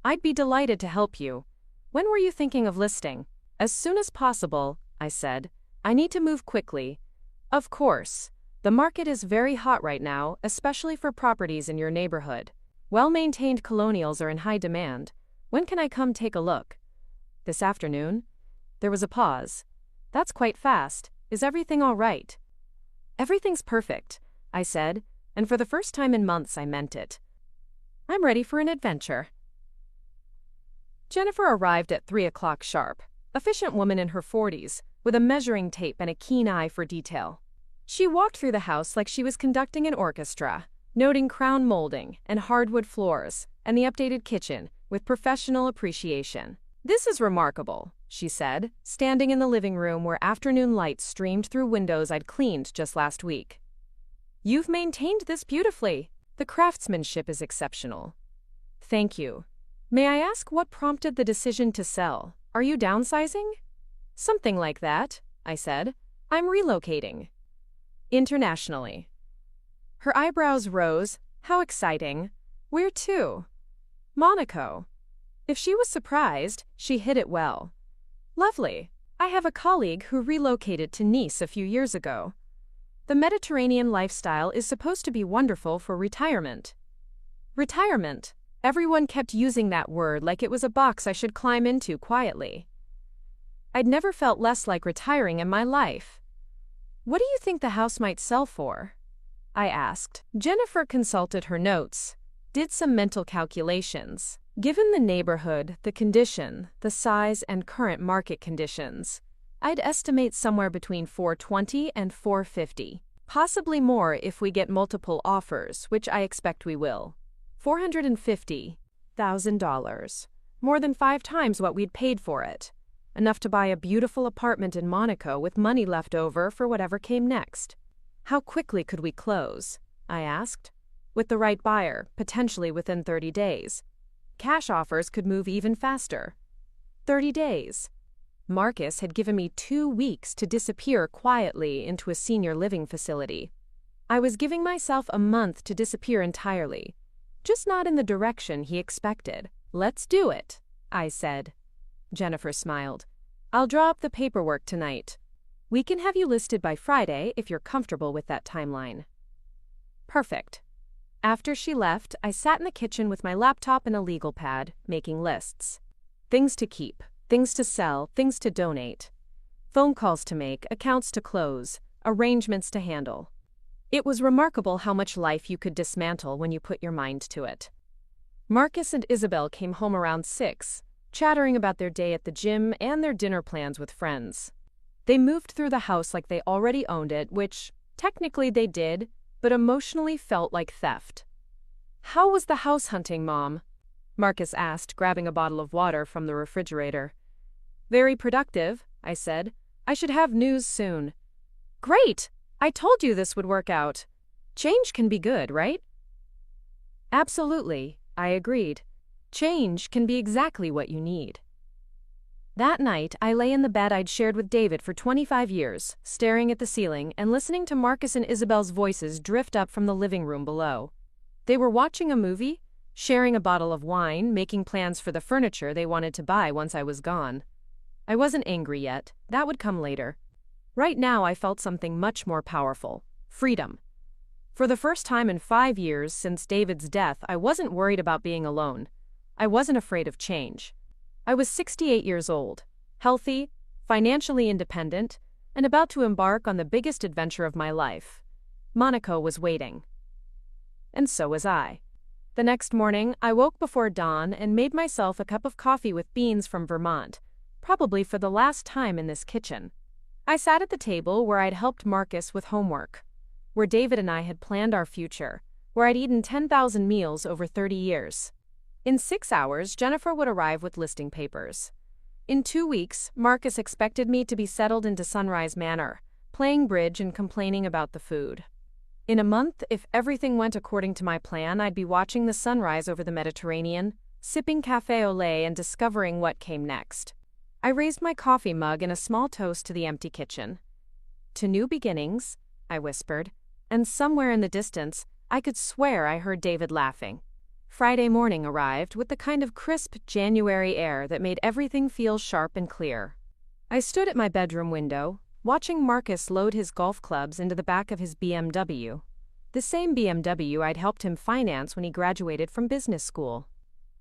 I'd be delighted to help you. When were you thinking of listing? As soon as possible, I said. I need to move quickly. Of course. The market is very hot right now, especially for properties in your neighborhood. Well-maintained colonials are in high demand. When can I come take a look? This afternoon? There was a pause. That's quite fast. Is everything all right? Everything's perfect, I said, and for the first time in months I meant it. I'm ready for an adventure. Jennifer arrived at 3 o'clock sharp, efficient woman in her 40s, with a measuring tape and a keen eye for detail. She walked through the house like she was conducting an orchestra, noting crown molding and hardwood floors and the updated kitchen with professional appreciation. This is remarkable, she said, standing in the living room where afternoon light streamed through windows I'd cleaned just last week. You've maintained this beautifully. The craftsmanship is exceptional. Thank you. May I ask what prompted the decision to sell? Are you downsizing? Something like that, I said. I'm relocating. Internationally. Her eyebrows rose. How exciting. Where to? Monaco. If she was surprised, she hid it well. Lovely. I have a colleague who relocated to Nice a few years ago. The Mediterranean lifestyle is supposed to be wonderful for retirement. Retirement. Everyone kept using that word like it was a box I should climb into quietly. I'd never felt less like retiring in my life. What do you think the house might sell for? I asked. Jennifer consulted her notes, did some mental calculations. Given the neighborhood, the condition, the size, and current market conditions, I'd estimate somewhere between $420 and $450. Possibly more if we get multiple offers, which I expect we will. $450,000. More than 5 times what we'd paid for it. Enough to buy a beautiful apartment in Monaco with money left over for whatever came next. How quickly could we close? I asked. With the right buyer, potentially within 30 days. Cash offers could move even faster. 30 days. Marcus had given me 2 weeks to disappear quietly into a senior living facility. I was giving myself a month to disappear entirely, just not in the direction he expected. "Let's do it," I said. Jennifer smiled. "I'll draw up the paperwork tonight. We can have you listed by Friday if you're comfortable with that timeline." Perfect. After she left, I sat in the kitchen with my laptop and a legal pad, making lists. Things to keep, things to sell, things to donate. Phone calls to make, accounts to close, arrangements to handle. It was remarkable how much life you could dismantle when you put your mind to it. Marcus and Isabel came home around 6, chattering about their day at the gym and their dinner plans with friends. They moved through the house like they already owned it, which, technically they did, but emotionally felt like theft. "How was the house hunting, Mom?" Marcus asked, grabbing a bottle of water from the refrigerator. "Very productive," I said. "I should have news soon." "Great! I told you this would work out. Change can be good, right?" "Absolutely," I agreed. "Change can be exactly what you need." That night, I lay in the bed I'd shared with David for 25 years, staring at the ceiling and listening to Marcus and Isabel's voices drift up from the living room below. They were watching a movie, sharing a bottle of wine, making plans for the furniture they wanted to buy once I was gone. I wasn't angry yet. That would come later. Right now, I felt something much more powerful: freedom. For the first time in 5 years since David's death, I wasn't worried about being alone. I wasn't afraid of change. I was 68 years old, healthy, financially independent, and about to embark on the biggest adventure of my life. Monaco was waiting. And so was I. The next morning, I woke before dawn and made myself a cup of coffee with beans from Vermont, probably for the last time in this kitchen. I sat at the table where I'd helped Marcus with homework, where David and I had planned our future, where I'd eaten 10,000 meals over 30 years. In 6 hours, Jennifer would arrive with listing papers. In 2 weeks, Marcus expected me to be settled into Sunrise Manor, playing bridge and complaining about the food. In a month, if everything went according to my plan, I'd be watching the sunrise over the Mediterranean, sipping café au lait and discovering what came next. I raised my coffee mug in a small toast to the empty kitchen. "To new beginnings," I whispered, and somewhere in the distance, I could swear I heard David laughing. Friday morning arrived with the kind of crisp January air that made everything feel sharp and clear. I stood at my bedroom window, watching Marcus load his golf clubs into the back of his BMW, the same BMW I'd helped him finance when he graduated from business school.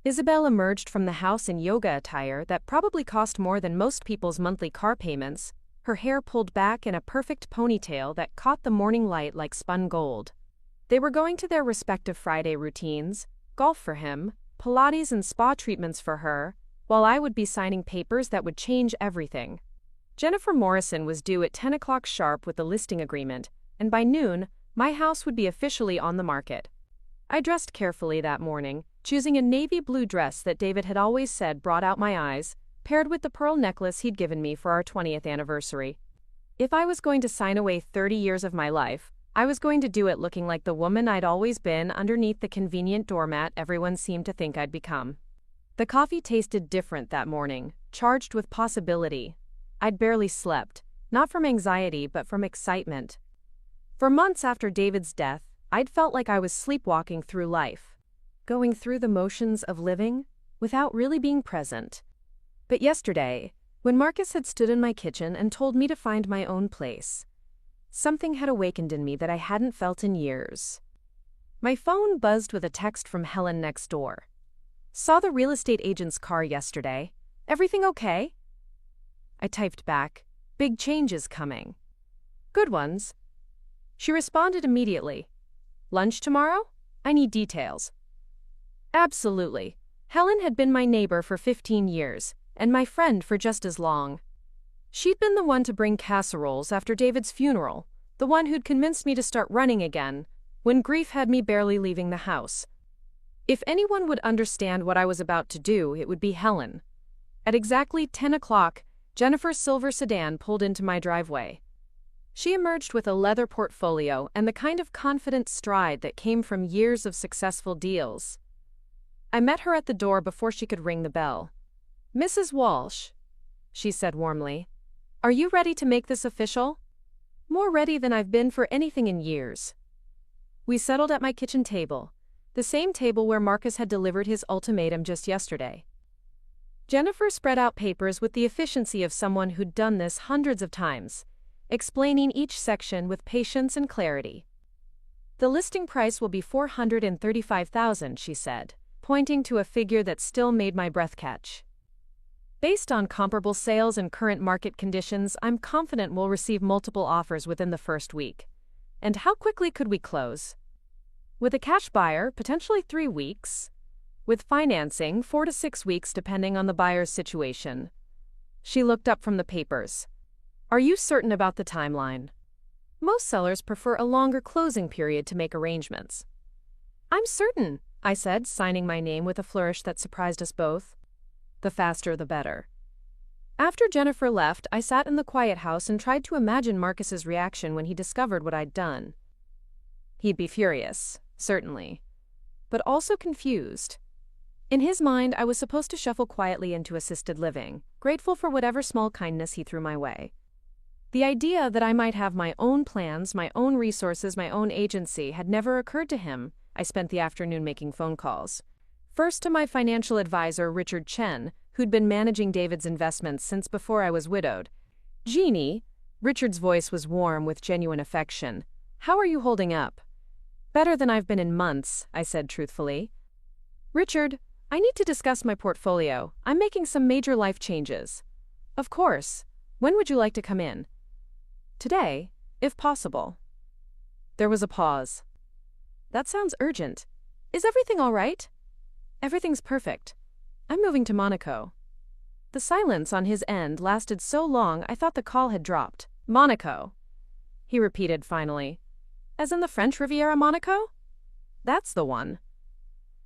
Isabel emerged from the house in yoga attire that probably cost more than most people's monthly car payments, her hair pulled back in a perfect ponytail that caught the morning light like spun gold. They were going to their respective Friday routines: golf for him, Pilates and spa treatments for her, while I would be signing papers that would change everything. Jennifer Morrison was due at 10 o'clock sharp with the listing agreement, and by noon, my house would be officially on the market. I dressed carefully that morning, choosing a navy blue dress that David had always said brought out my eyes, paired with the pearl necklace he'd given me for our 20th anniversary. If I was going to sign away 30 years of my life, I was going to do it looking like the woman I'd always been underneath the convenient doormat everyone seemed to think I'd become. The coffee tasted different that morning, charged with possibility. I'd barely slept, not from anxiety but from excitement. For months after David's death, I'd felt like I was sleepwalking through life, going through the motions of living without really being present. But yesterday, when Marcus had stood in my kitchen and told me to find my own place, something had awakened in me that I hadn't felt in years. My phone buzzed with a text from Helen next door. "Saw the real estate agent's car yesterday. Everything okay?" I typed back, "Big changes coming." "Good ones." She responded immediately. "Lunch tomorrow? I need details." Absolutely. Helen had been my neighbor for 15 years, and my friend for just as long. She'd been the one to bring casseroles after David's funeral, the one who'd convinced me to start running again, when grief had me barely leaving the house. If anyone would understand what I was about to do, it would be Helen. At exactly 10 o'clock, Jennifer's silver sedan pulled into my driveway. She emerged with a leather portfolio and the kind of confident stride that came from years of successful deals. I met her at the door before she could ring the bell. "Mrs. Walsh." she said warmly. Are you ready to make this official? More ready than I've been for anything in years. We settled at my kitchen table, the same table where Marcus had delivered his ultimatum just yesterday. Jennifer spread out papers with the efficiency of someone who'd done this hundreds of times, explaining each section with patience and clarity. The listing price will be $435,000, she said, pointing to a figure that still made my breath catch. Based on comparable sales and current market conditions, I'm confident we'll receive multiple offers within the first week. And how quickly could we close? With a cash buyer, potentially 3 weeks. With financing, 4 to 6 weeks depending on the buyer's situation. She looked up from the papers. Are you certain about the timeline? Most sellers prefer a longer closing period to make arrangements. I'm certain, I said, signing my name with a flourish that surprised us both. The faster the better. After Jennifer left, I sat in the quiet house and tried to imagine Marcus's reaction when he discovered what I'd done. He'd be furious, certainly, but also confused. In his mind, I was supposed to shuffle quietly into assisted living, grateful for whatever small kindness he threw my way. The idea that I might have my own plans, my own resources, my own agency had never occurred to him. I spent the afternoon making phone calls. First to my financial advisor, Richard Chen, who'd been managing David's investments since before I was widowed. Jeannie, Richard's voice was warm with genuine affection. How are you holding up? Better than I've been in months, I said truthfully. Richard, I need to discuss my portfolio. I'm making some major life changes. Of course. When would you like to come in? Today, if possible. There was a pause. That sounds urgent. Is everything all right? Everything's perfect. I'm moving to Monaco. The silence on his end lasted so long I thought the call had dropped. Monaco, he repeated finally. As in the French Riviera, Monaco? That's the one.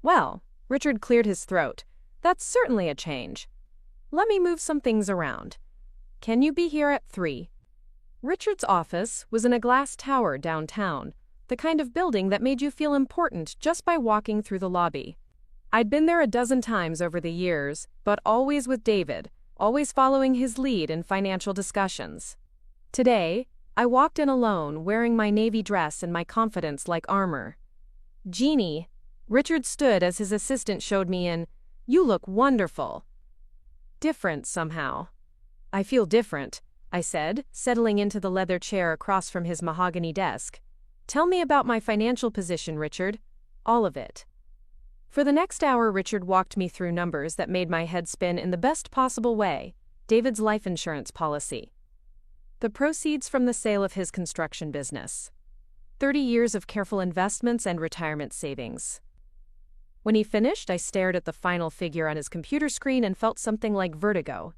Well, Richard cleared his throat. That's certainly a change. Let me move some things around. Can you be here at 3? Richard's office was in a glass tower downtown, the kind of building that made you feel important just by walking through the lobby. I'd been there a dozen times over the years, but always with David, always following his lead in financial discussions. Today, I walked in alone, wearing my navy dress and my confidence like armor. Jeannie, Richard stood as his assistant showed me in. You look wonderful. Different somehow. I feel different, I said, settling into the leather chair across from his mahogany desk. Tell me about my financial position, Richard. All of it. For the next hour, Richard walked me through numbers that made my head spin in the best possible way. David's life insurance policy. The proceeds from the sale of his construction business. 30 years of careful investments and retirement savings. When he finished, I stared at the final figure on his computer screen and felt something like vertigo.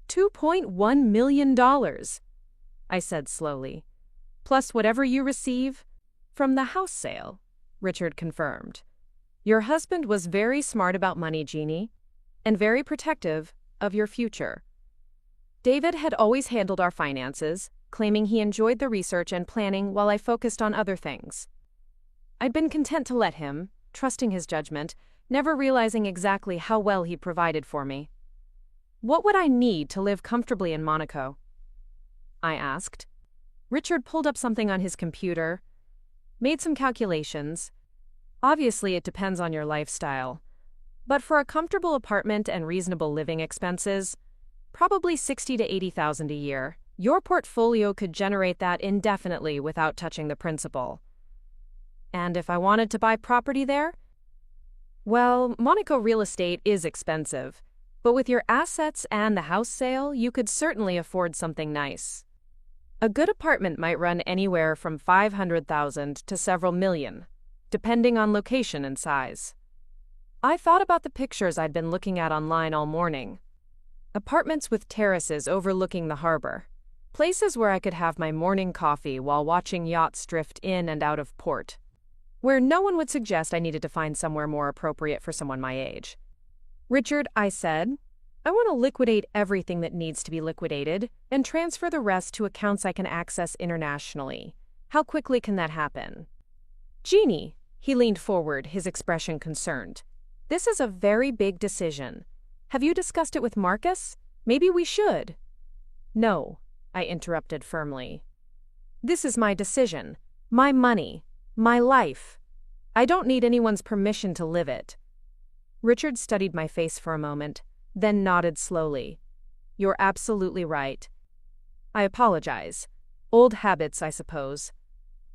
$2.1 million, I said slowly. Plus whatever you receive from the house sale, Richard confirmed. Your husband was very smart about money, Jeannie, and very protective of your future. David had always handled our finances, claiming he enjoyed the research and planning while I focused on other things. I'd been content to let him, trusting his judgment, never realizing exactly how well he provided for me. What would I need to live comfortably in Monaco? I asked. Richard pulled up something on his computer, made some calculations. Obviously, it depends on your lifestyle. But for a comfortable apartment and reasonable living expenses, probably $60,000 to $80,000 a year, your portfolio could generate that indefinitely without touching the principal. And if I wanted to buy property there? Well, Monaco real estate is expensive, but with your assets and the house sale, you could certainly afford something nice. A good apartment might run anywhere from $500,000 to several million, depending on location and size. I thought about the pictures I'd been looking at online all morning. Apartments with terraces overlooking the harbor. Places where I could have my morning coffee while watching yachts drift in and out of port. Where no one would suggest I needed to find somewhere more appropriate for someone my age. Richard, I said, I want to liquidate everything that needs to be liquidated and transfer the rest to accounts I can access internationally. How quickly can that happen? Jeannie, he leaned forward, his expression concerned. This is a very big decision. Have you discussed it with Marcus? Maybe we should. No, I interrupted firmly. This is my decision, my money, my life. I don't need anyone's permission to live it. Richard studied my face for a moment, then nodded slowly. You're absolutely right. I apologize. Old habits, I suppose.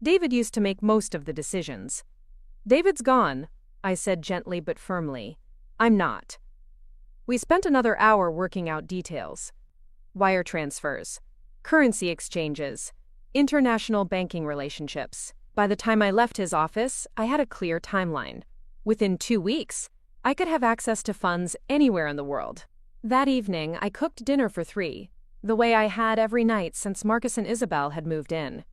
David used to make most of the decisions. David's gone, I said gently but firmly. I'm not. We spent another hour working out details. Wire transfers, currency exchanges, international banking relationships. By the time I left his office, I had a clear timeline. Within 2 weeks, I could have access to funds anywhere in the world. That evening, I cooked dinner for 3, the way I had every night since Marcus and Isabel had moved in.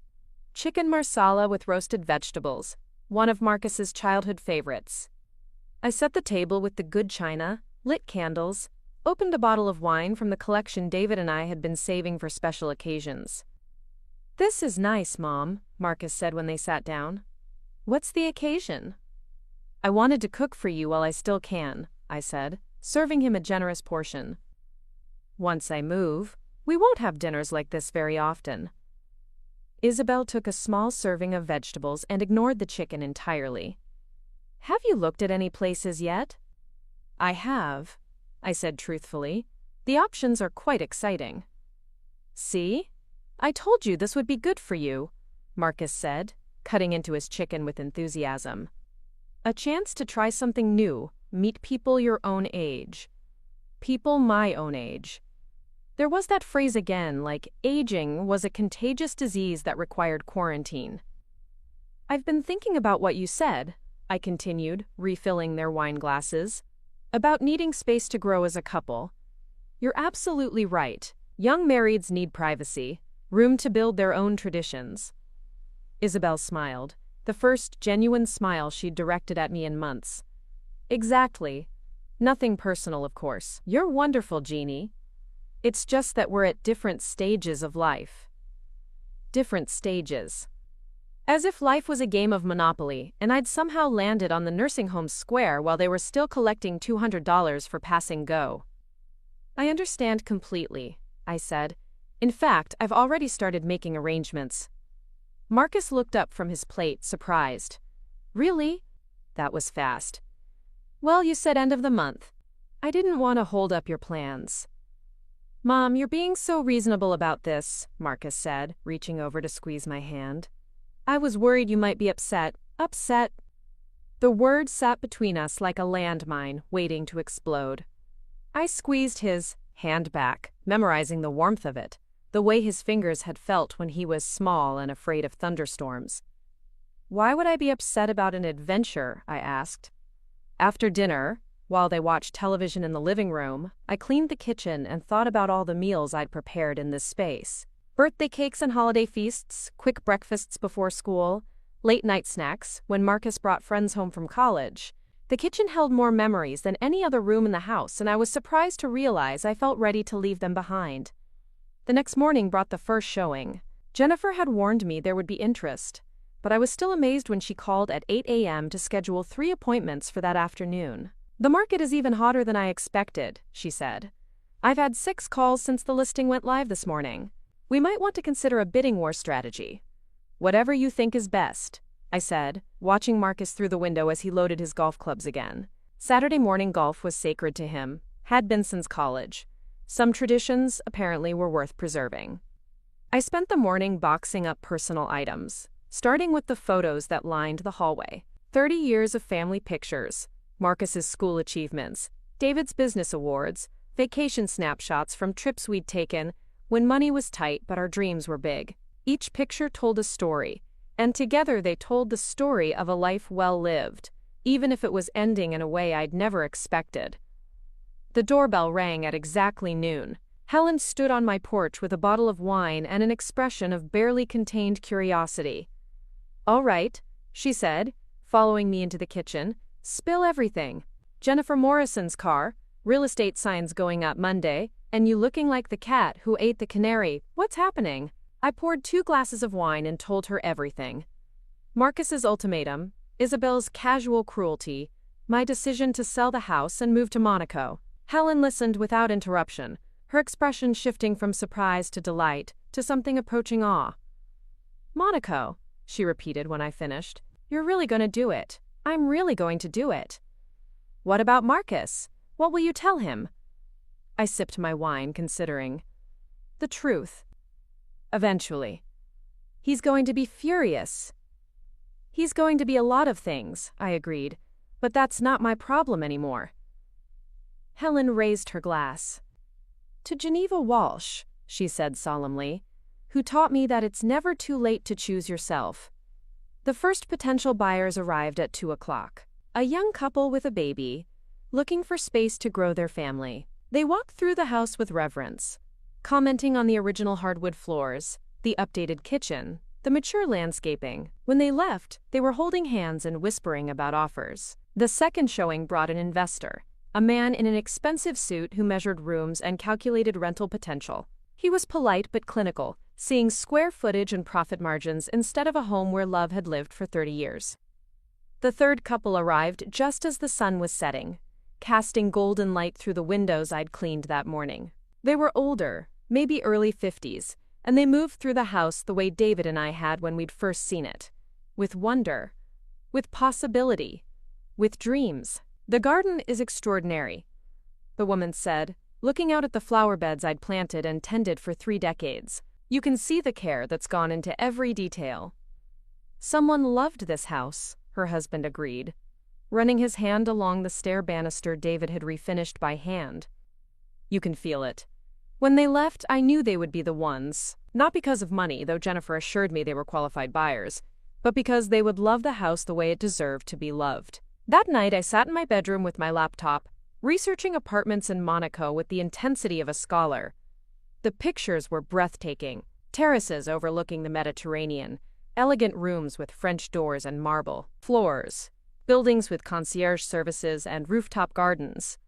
Chicken marsala with roasted vegetables, one of Marcus's childhood favorites. I set the table with the good china, lit candles, opened a bottle of wine from the collection David and I had been saving for special occasions. This is nice, Mom, Marcus said when they sat down. What's the occasion? I wanted to cook for you while I still can, I said, serving him a generous portion. Once I move, we won't have dinners like this very often. Isabel took a small serving of vegetables and ignored the chicken entirely. Have you looked at any places yet? I have, I said truthfully. The options are quite exciting. See? I told you this would be good for you, Marcus said, cutting into his chicken with enthusiasm. A chance to try something new, meet people your own age. People my own age. There was that phrase again, like aging was a contagious disease that required quarantine. I've been thinking about what you said, I continued, refilling their wine glasses, about needing space to grow as a couple. You're absolutely right. Young marrieds need privacy, room to build their own traditions. Isabel smiled, the first genuine smile she'd directed at me in months. Exactly. Nothing personal, of course. You're wonderful, Jeannie. It's just that we're at different stages of life. Different stages. As if life was a game of Monopoly, and I'd somehow landed on the nursing home square while they were still collecting $200 for passing go. I understand completely, I said. In fact, I've already started making arrangements. Marcus looked up from his plate, surprised. Really? That was fast. Well, you said end of the month. I didn't want to hold up your plans. Mom, you're being so reasonable about this, Marcus said, reaching over to squeeze my hand. I was worried you might be upset. Upset? The word sat between us like a landmine, waiting to explode. I squeezed his hand back, memorizing the warmth of it, the way his fingers had felt when he was small and afraid of thunderstorms. Why would I be upset about an adventure? I asked. After dinner, while they watched television in the living room, I cleaned the kitchen and thought about all the meals I'd prepared in this space. Birthday cakes and holiday feasts, quick breakfasts before school, late-night snacks when Marcus brought friends home from college. The kitchen held more memories than any other room in the house, and I was surprised to realize I felt ready to leave them behind. The next morning brought the first showing. Jennifer had warned me there would be interest, but I was still amazed when she called at 8 a.m. to schedule 3 appointments for that afternoon. The market is even hotter than I expected, she said. I've had 6 calls since the listing went live this morning. We might want to consider a bidding war strategy. Whatever you think is best, I said, watching Marcus through the window as he loaded his golf clubs again. Saturday morning golf was sacred to him, had been since college. Some traditions, apparently, were worth preserving. I spent the morning boxing up personal items, starting with the photos that lined the hallway. 30 years of family pictures, Marcus's school achievements, David's business awards, vacation snapshots from trips we'd taken when money was tight but our dreams were big. Each picture told a story, and together they told the story of a life well lived, even if it was ending in a way I'd never expected. The doorbell rang at exactly noon. Helen stood on my porch with a bottle of wine and an expression of barely contained curiosity. All right, she said, following me into the kitchen. Spill everything. Jennifer Morrison's car, real estate signs going up Monday, and you looking like the cat who ate the canary. What's happening? I poured 2 glasses of wine and told her everything. Marcus's ultimatum, Isabel's casual cruelty, my decision to sell the house and move to Monaco. Helen listened without interruption, her expression shifting from surprise to delight to something approaching awe. "Monaco," she repeated when I finished. "You're really going to do it. I'm really going to do it." "What about Marcus? What will you tell him?" I sipped my wine, considering. "The truth. Eventually. He's going to be furious." "He's going to be a lot of things," I agreed, "but that's not my problem anymore." Helen raised her glass. "To Geneva Walsh," she said solemnly, "who taught me that it's never too late to choose yourself." The first potential buyers arrived at 2:00. A young couple with a baby, looking for space to grow their family. They walked through the house with reverence, commenting on the original hardwood floors, the updated kitchen, the mature landscaping. When they left, they were holding hands and whispering about offers. The second showing brought an investor, a man in an expensive suit who measured rooms and calculated rental potential. He was polite but clinical, seeing square footage and profit margins instead of a home where love had lived for 30 years. The third couple arrived just as the sun was setting, casting golden light through the windows I'd cleaned that morning. They were older, maybe early 50s, and they moved through the house the way David and I had when we'd first seen it. With wonder, with possibility, with dreams. "The garden is extraordinary," the woman said, looking out at the flower beds I'd planted and tended for 3 decades. "You can see the care that's gone into every detail." "Someone loved this house," her husband agreed, running his hand along the stair banister David had refinished by hand. "You can feel it. When they left, I knew they would be the ones, not because of money, though Jennifer assured me they were qualified buyers, but because they would love the house the way it deserved to be loved." That night, I sat in my bedroom with my laptop, researching apartments in Monaco with the intensity of a scholar. The pictures were breathtaking: terraces overlooking the Mediterranean, elegant rooms with French doors and marble floors, buildings with concierge services and rooftop gardens.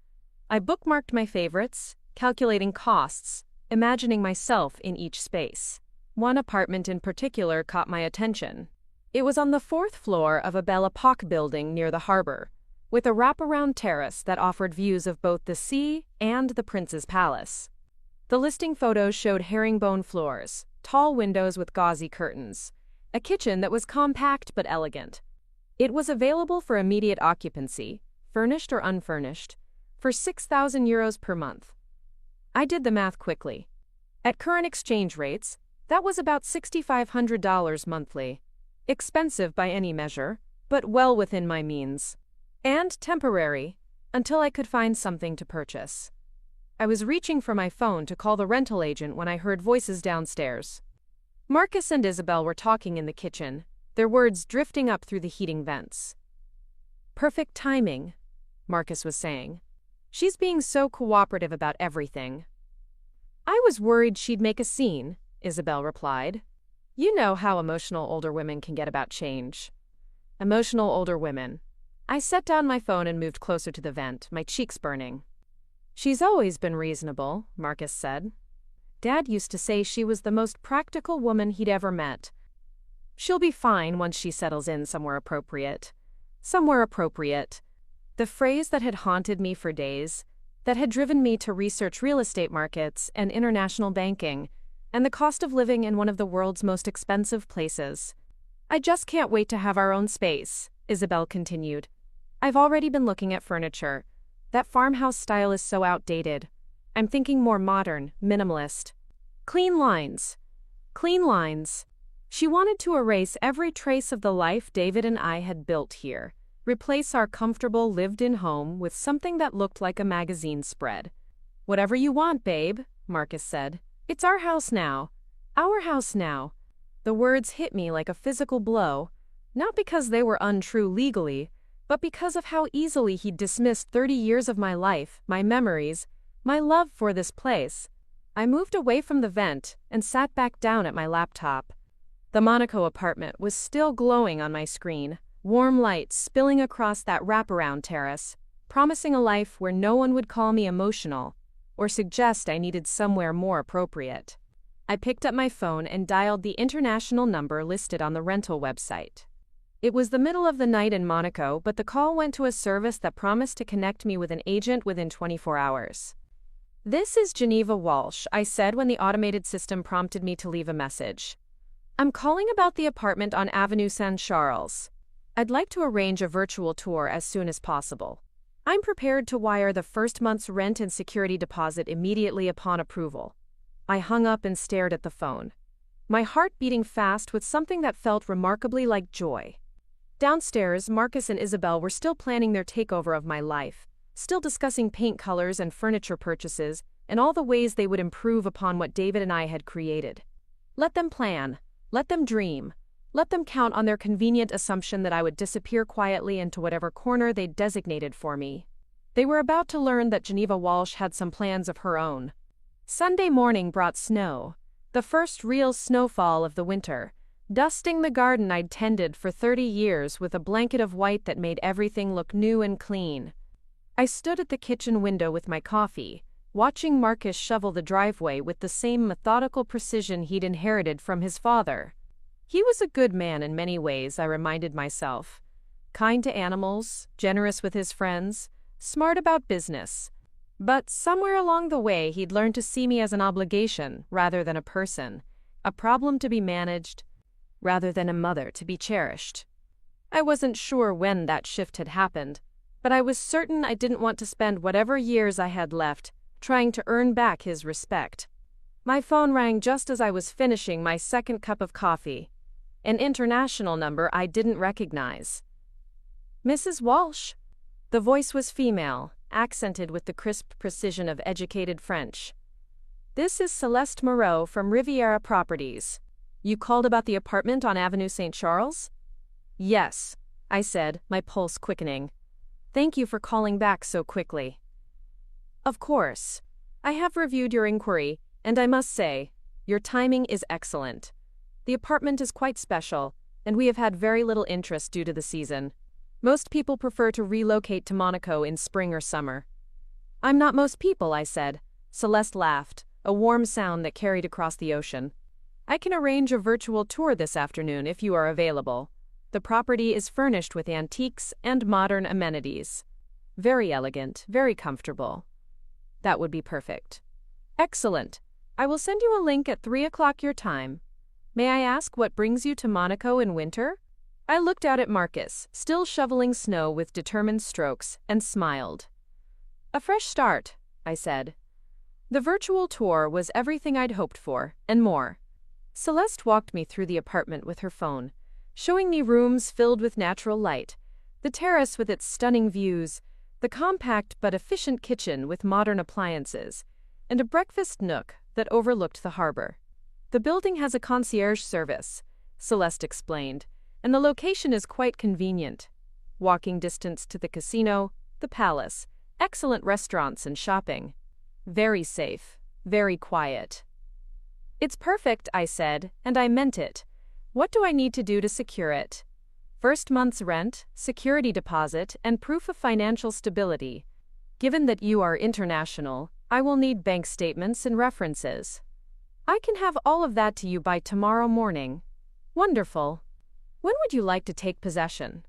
I bookmarked my favorites, calculating costs, imagining myself in each space. One apartment in particular caught my attention. It was on the 4th floor of a Belle Epoque building near the harbor, with a wraparound terrace that offered views of both the sea and the prince's palace. The listing photos showed herringbone floors, tall windows with gauzy curtains, a kitchen that was compact but elegant. It was available for immediate occupancy, furnished or unfurnished, for €6,000 per month. I did the math quickly. At current exchange rates, that was about $6,500 monthly. Expensive by any measure, but well within my means. And temporary, until I could find something to purchase. I was reaching for my phone to call the rental agent when I heard voices downstairs. Marcus and Isabel were talking in the kitchen, their words drifting up through the heating vents. "Perfect timing," Marcus was saying. "She's being so cooperative about everything." "I was worried she'd make a scene," Isabel replied. "You know how emotional older women can get about change." Emotional older women. I set down my phone and moved closer to the vent, my cheeks burning. "She's always been reasonable," Marcus said. "Dad used to say she was the most practical woman he'd ever met. She'll be fine once she settles in somewhere appropriate." Somewhere appropriate. The phrase that had haunted me for days, that had driven me to research real estate markets and international banking, and the cost of living in one of the world's most expensive places. "I just can't wait to have our own space," Isabel continued. "I've already been looking at furniture. That farmhouse style is so outdated. I'm thinking more modern, minimalist. Clean lines. Clean lines." She wanted to erase every trace of the life David and I had built here, replace our comfortable lived-in home with something that looked like a magazine spread. "Whatever you want, babe," Marcus said. "It's our house now. Our house now." The words hit me like a physical blow, not because they were untrue legally, but because of how easily he'd dismissed 30 years of my life, my memories, my love for this place. I moved away from the vent and sat back down at my laptop. The Monaco apartment was still glowing on my screen, warm light spilling across that wraparound terrace, promising a life where no one would call me emotional or suggest I needed somewhere more appropriate. I picked up my phone and dialed the international number listed on the rental website. It was the middle of the night in Monaco, but the call went to a service that promised to connect me with an agent within 24 hours. This is Geneva Walsh, I said when the automated system prompted me to leave a message. I'm calling about the apartment on Avenue Saint Charles. I'd like to arrange a virtual tour as soon as possible. I'm prepared to wire the first month's rent and security deposit immediately upon approval. I hung up and stared at the phone, my heart beating fast with something that felt remarkably like joy. Downstairs, Marcus and Isabel were still planning their takeover of my life, still discussing paint colors and furniture purchases, and all the ways they would improve upon what David and I had created. Let them plan, let them dream, let them count on their convenient assumption that I would disappear quietly into whatever corner they'd designated for me. They were about to learn that Geneva Walsh had some plans of her own. Sunday morning brought snow, the first real snowfall of the winter, dusting the garden I'd tended for 30 years with a blanket of white that made everything look new and clean. I stood at the kitchen window with my coffee, watching Marcus shovel the driveway with the same methodical precision he'd inherited from his father. He was a good man in many ways, I reminded myself. Kind to animals, generous with his friends, smart about business. But somewhere along the way he'd learned to see me as an obligation rather than a person, a problem to be managed rather than a mother to be cherished. I wasn't sure when that shift had happened, but I was certain I didn't want to spend whatever years I had left trying to earn back his respect. My phone rang just as I was finishing my second cup of coffee. An international number I didn't recognize. Mrs. Walsh? The voice was female, accented with the crisp precision of educated French. This is Celeste Moreau from Riviera Properties. You called about the apartment on Avenue Saint Charles? Yes, I said, my pulse quickening. Thank you for calling back so quickly. Of course. I have reviewed your inquiry, and I must say, your timing is excellent. The apartment is quite special, and we have had very little interest due to the season. Most people prefer to relocate to Monaco in spring or summer. I'm not most people, I said. Celeste laughed, a warm sound that carried across the ocean. I can arrange a virtual tour this afternoon if you are available. The property is furnished with antiques and modern amenities. Very elegant, very comfortable. That would be perfect. Excellent. I will send you a link at 3 o'clock your time. May I ask what brings you to Monaco in winter? I looked out at Marcus, still shoveling snow with determined strokes, and smiled. A fresh start, I said. The virtual tour was everything I'd hoped for, and more. Celeste walked me through the apartment with her phone, showing me rooms filled with natural light, the terrace with its stunning views, the compact but efficient kitchen with modern appliances, and a breakfast nook that overlooked the harbor. The building has a concierge service, Celeste explained, and the location is quite convenient. Walking distance to the casino, the palace, excellent restaurants and shopping. Very safe, very quiet. It's perfect, I said, and I meant it. What do I need to do to secure it? First month's rent, security deposit, and proof of financial stability. Given that you are international, I will need bank statements and references. I can have all of that to you by tomorrow morning. Wonderful. When would you like to take possession?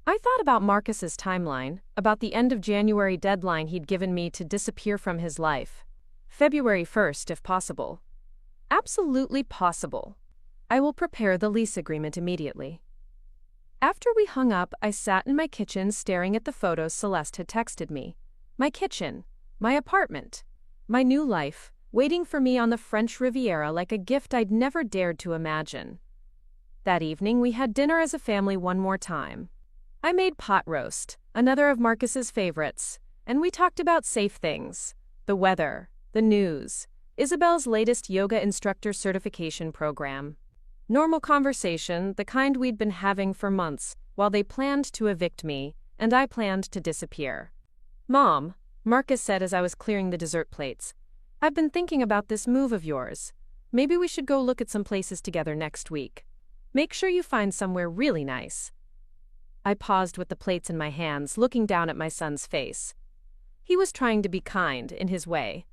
I thought about Marcus's timeline, about the end of January deadline he'd given me to disappear from his life. February 1st, if possible. Absolutely possible. I will prepare the lease agreement immediately. After we hung up, I sat in my kitchen staring at the photos Celeste had texted me. My kitchen, my apartment, my new life, waiting for me on the French Riviera like a gift I'd never dared to imagine. That evening we had dinner as a family one more time. I made pot roast, another of Marcus's favorites, and we talked about safe things, the weather, the news, Isabel's latest yoga instructor certification program. Normal conversation, the kind we'd been having for months, while they planned to evict me, and I planned to disappear. Mom, Marcus said as I was clearing the dessert plates, I've been thinking about this move of yours. Maybe we should go look at some places together next week. Make sure you find somewhere really nice. I paused with the plates in my hands, looking down at my son's face. He was trying to be kind, in his way.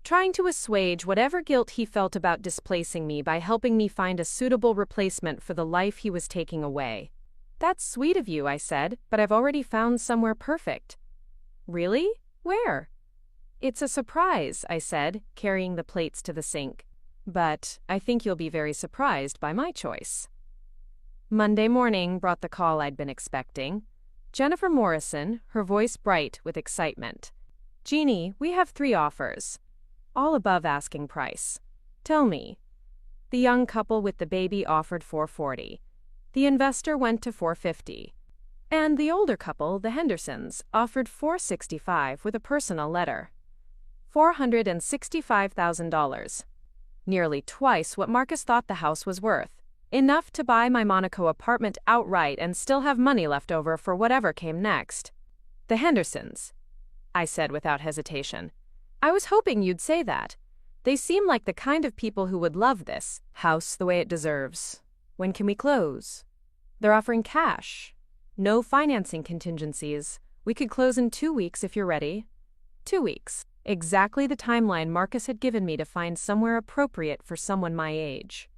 Trying to assuage whatever guilt he felt about displacing me by helping me find a suitable replacement for the life he was taking away. That's sweet of you, I said, but I've already found somewhere perfect. Really? Where? It's a surprise, I said, carrying the plates to the sink. But I think you'll be very surprised by my choice. Monday morning brought the call I'd been expecting. Jennifer Morrison, her voice bright with excitement. "Jeannie, we have 3 offers, all above asking price. Tell me." The young couple with the baby offered $440. The investor went to $450. And the older couple, the Hendersons, offered $465 with a personal letter. $465,000. Nearly twice what Marcus thought the house was worth. Enough to buy my Monaco apartment outright and still have money left over for whatever came next. "The Hendersons," I said without hesitation. "I was hoping you'd say that. They seem like the kind of people who would love this house the way it deserves. When can we close?" "They're offering cash. No financing contingencies. We could close in 2 weeks if you're ready." 2 weeks. Exactly the timeline Marcus had given me to find somewhere appropriate for someone my age.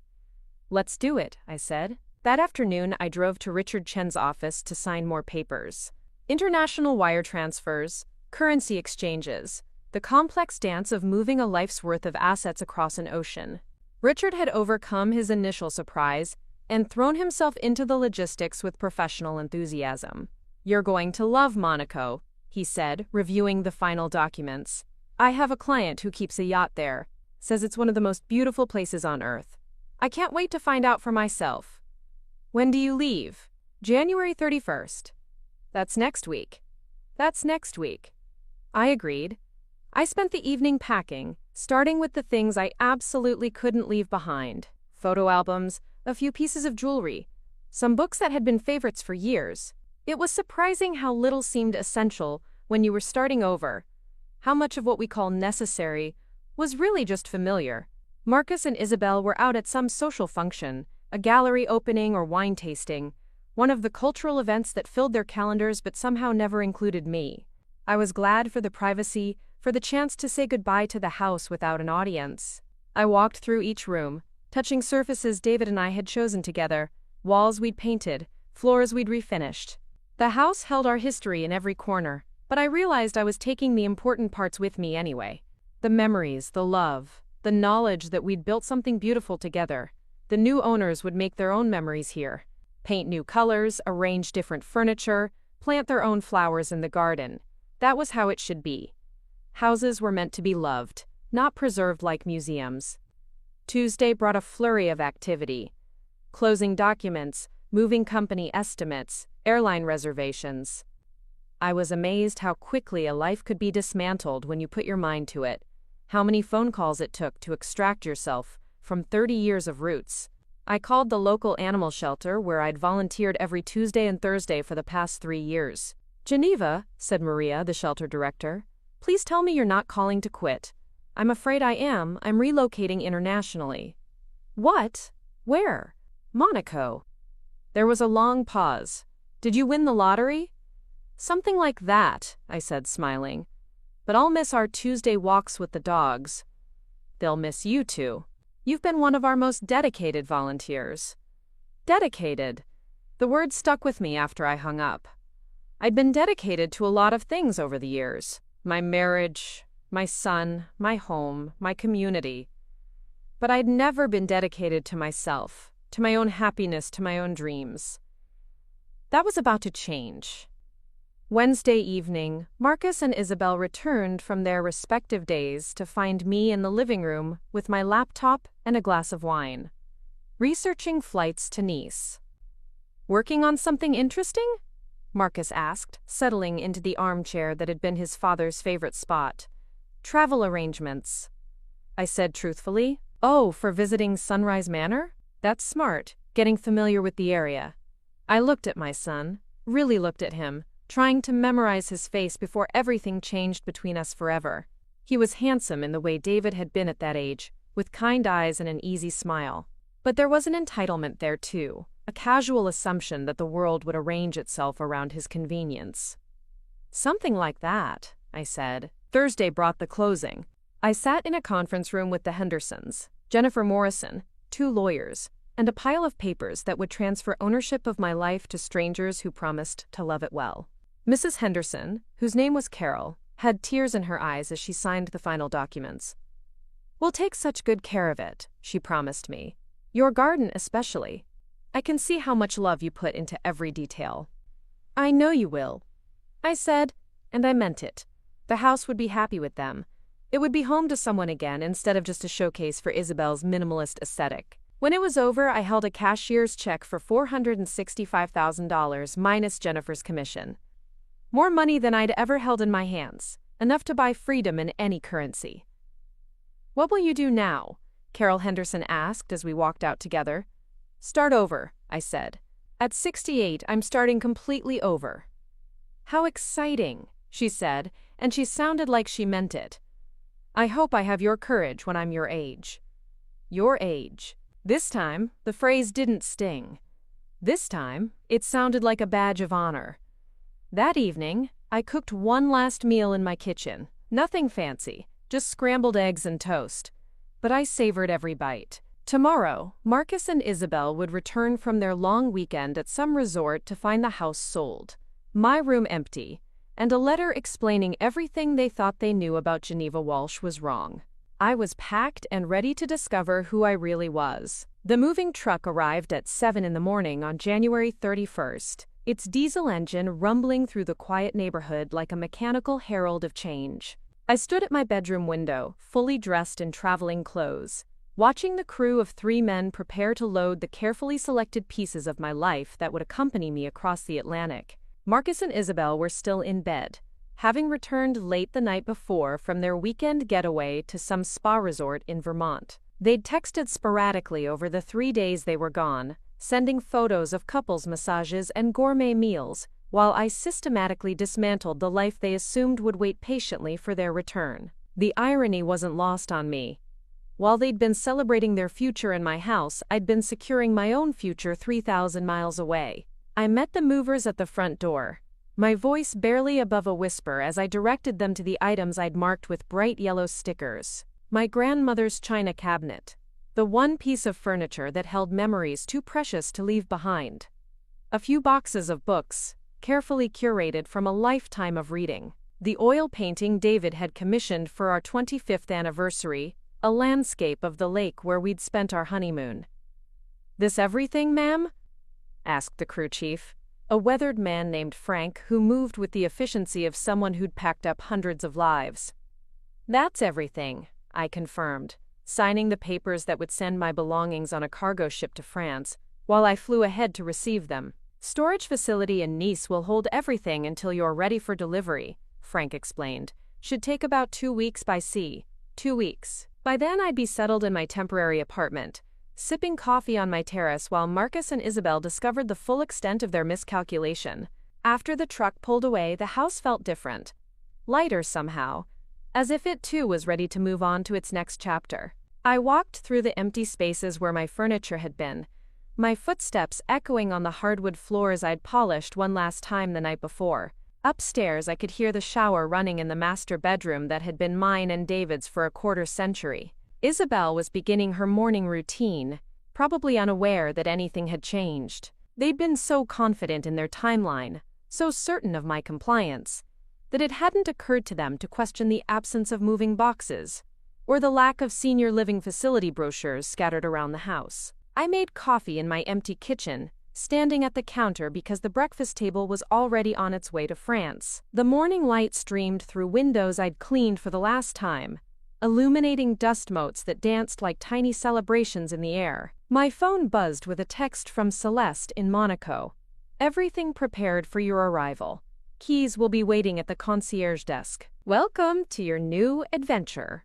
"Let's do it," I said. That afternoon, I drove to Richard Chen's office to sign more papers. International wire transfers, currency exchanges, the complex dance of moving a life's worth of assets across an ocean. Richard had overcome his initial surprise and thrown himself into the logistics with professional enthusiasm. "You're going to love Monaco," he said, reviewing the final documents. "I have a client who keeps a yacht there, says it's one of the most beautiful places on earth. I can't wait to find out for myself." "When do you leave?" "January 31st. "That's next week." "That's next week." I agreed. I spent the evening packing, starting with the things I absolutely couldn't leave behind. Photo albums, a few pieces of jewelry, some books that had been favorites for years. It was surprising how little seemed essential when you were starting over, how much of what we call necessary was really just familiar. Marcus and Isabel were out at some social function, a gallery opening or wine tasting, one of the cultural events that filled their calendars but somehow never included me. I was glad for the privacy, for the chance to say goodbye to the house without an audience. I walked through each room, touching surfaces David and I had chosen together, walls we'd painted, floors we'd refinished. The house held our history in every corner, but I realized I was taking the important parts with me anyway. The memories, the love, the knowledge that we'd built something beautiful together. The new owners would make their own memories here. Paint new colors, arrange different furniture, plant their own flowers in the garden. That was how it should be. Houses were meant to be loved, not preserved like museums. Tuesday brought a flurry of activity. Closing documents, moving company estimates, airline reservations. I was amazed how quickly a life could be dismantled when you put your mind to it. How many phone calls it took to extract yourself from 30 years of roots. I called the local animal shelter where I'd volunteered every Tuesday and Thursday for the past 3 years. "Geneva," said Maria, the shelter director, "please tell me you're not calling to quit." "I'm afraid I am. I'm relocating internationally." "What? Where?" "Monaco." There was a long pause. "Did you win the lottery?" "Something like that," I said, smiling. "But I'll miss our Tuesday walks with the dogs." "They'll miss you too. You've been one of our most dedicated volunteers." Dedicated. The word stuck with me after I hung up. I'd been dedicated to a lot of things over the years. My marriage, my son, my home, my community. But I'd never been dedicated to myself, to my own happiness, to my own dreams. That was about to change. Wednesday evening, Marcus and Isabel returned from their respective days to find me in the living room with my laptop and a glass of wine, researching flights to Nice. "Working on something interesting?" Marcus asked, settling into the armchair that had been his father's favorite spot. "Travel arrangements," I said truthfully. "Oh, for visiting Sunrise Manor? That's smart, getting familiar with the area." I looked at my son, really looked at him, trying to memorize his face before everything changed between us forever. He was handsome in the way David had been at that age, with kind eyes and an easy smile. But there was an entitlement there too, a casual assumption that the world would arrange itself around his convenience. "Something like that," I said. Thursday brought the closing. I sat in a conference room with the Hendersons, Jennifer Morrison, 2 lawyers, and a pile of papers that would transfer ownership of my life to strangers who promised to love it well. Mrs. Henderson, whose name was Carol, had tears in her eyes as she signed the final documents. "We'll take such good care of it," she promised me. "Your garden especially. I can see how much love you put into every detail." "I know you will," I said, and I meant it. The house would be happy with them. It would be home to someone again instead of just a showcase for Isabel's minimalist aesthetic. When it was over, I held a cashier's check for $465,000 minus Jennifer's commission. More money than I'd ever held in my hands, enough to buy freedom in any currency. "What will you do now?" Carol Henderson asked as we walked out together. "Start over," I said. "At 68, I'm starting completely over." "How exciting," she said, and she sounded like she meant it. "I hope I have your courage when I'm your age." Your age. This time, the phrase didn't sting. This time, it sounded like a badge of honor. That evening, I cooked one last meal in my kitchen. Nothing fancy, just scrambled eggs and toast. But I savored every bite. Tomorrow, Marcus and Isabel would return from their long weekend at some resort to find the house sold, my room empty, and a letter explaining everything they thought they knew about Geneva Walsh was wrong. I was packed and ready to discover who I really was. The moving truck arrived at 7 in the morning on January 31st, its diesel engine rumbling through the quiet neighborhood like a mechanical herald of change. I stood at my bedroom window, fully dressed in traveling clothes, watching the crew of 3 men prepare to load the carefully selected pieces of my life that would accompany me across the Atlantic. Marcus and Isabel were still in bed, having returned late the night before from their weekend getaway to some spa resort in Vermont. They'd texted sporadically over the 3 days they were gone, sending photos of couples massages and gourmet meals, while I systematically dismantled the life they assumed would wait patiently for their return. The irony wasn't lost on me. While they'd been celebrating their future in my house, I'd been securing my own future 3,000 miles away. I met the movers at the front door, my voice barely above a whisper as I directed them to the items I'd marked with bright yellow stickers. My grandmother's china cabinet, the one piece of furniture that held memories too precious to leave behind. A few boxes of books, carefully curated from a lifetime of reading. The oil painting David had commissioned for our 25th anniversary, a landscape of the lake where we'd spent our honeymoon. "This everything, ma'am?" asked the crew chief, a weathered man named Frank who moved with the efficiency of someone who'd packed up hundreds of lives. "That's everything," I confirmed, signing the papers that would send my belongings on a cargo ship to France, while I flew ahead to receive them. "Storage facility in Nice will hold everything until you're ready for delivery," Frank explained. "Should take about 2 weeks by sea. 2 weeks. By then I'd be settled in my temporary apartment, sipping coffee on my terrace while Marcus and Isabel discovered the full extent of their miscalculation. After the truck pulled away, the house felt different. Lighter somehow, as if it too was ready to move on to its next chapter. I walked through the empty spaces where my furniture had been, my footsteps echoing on the hardwood floors I'd polished one last time the night before. Upstairs, I could hear the shower running in the master bedroom that had been mine and David's for a quarter century. Isabel was beginning her morning routine, probably unaware that anything had changed. They'd been so confident in their timeline, so certain of my compliance, that it hadn't occurred to them to question the absence of moving boxes, or the lack of senior living facility brochures scattered around the house. I made coffee in my empty kitchen, standing at the counter because the breakfast table was already on its way to France. The morning light streamed through windows I'd cleaned for the last time, illuminating dust motes that danced like tiny celebrations in the air. My phone buzzed with a text from Celeste in Monaco. "Everything prepared for your arrival. Keys will be waiting at the concierge desk. Welcome to your new adventure."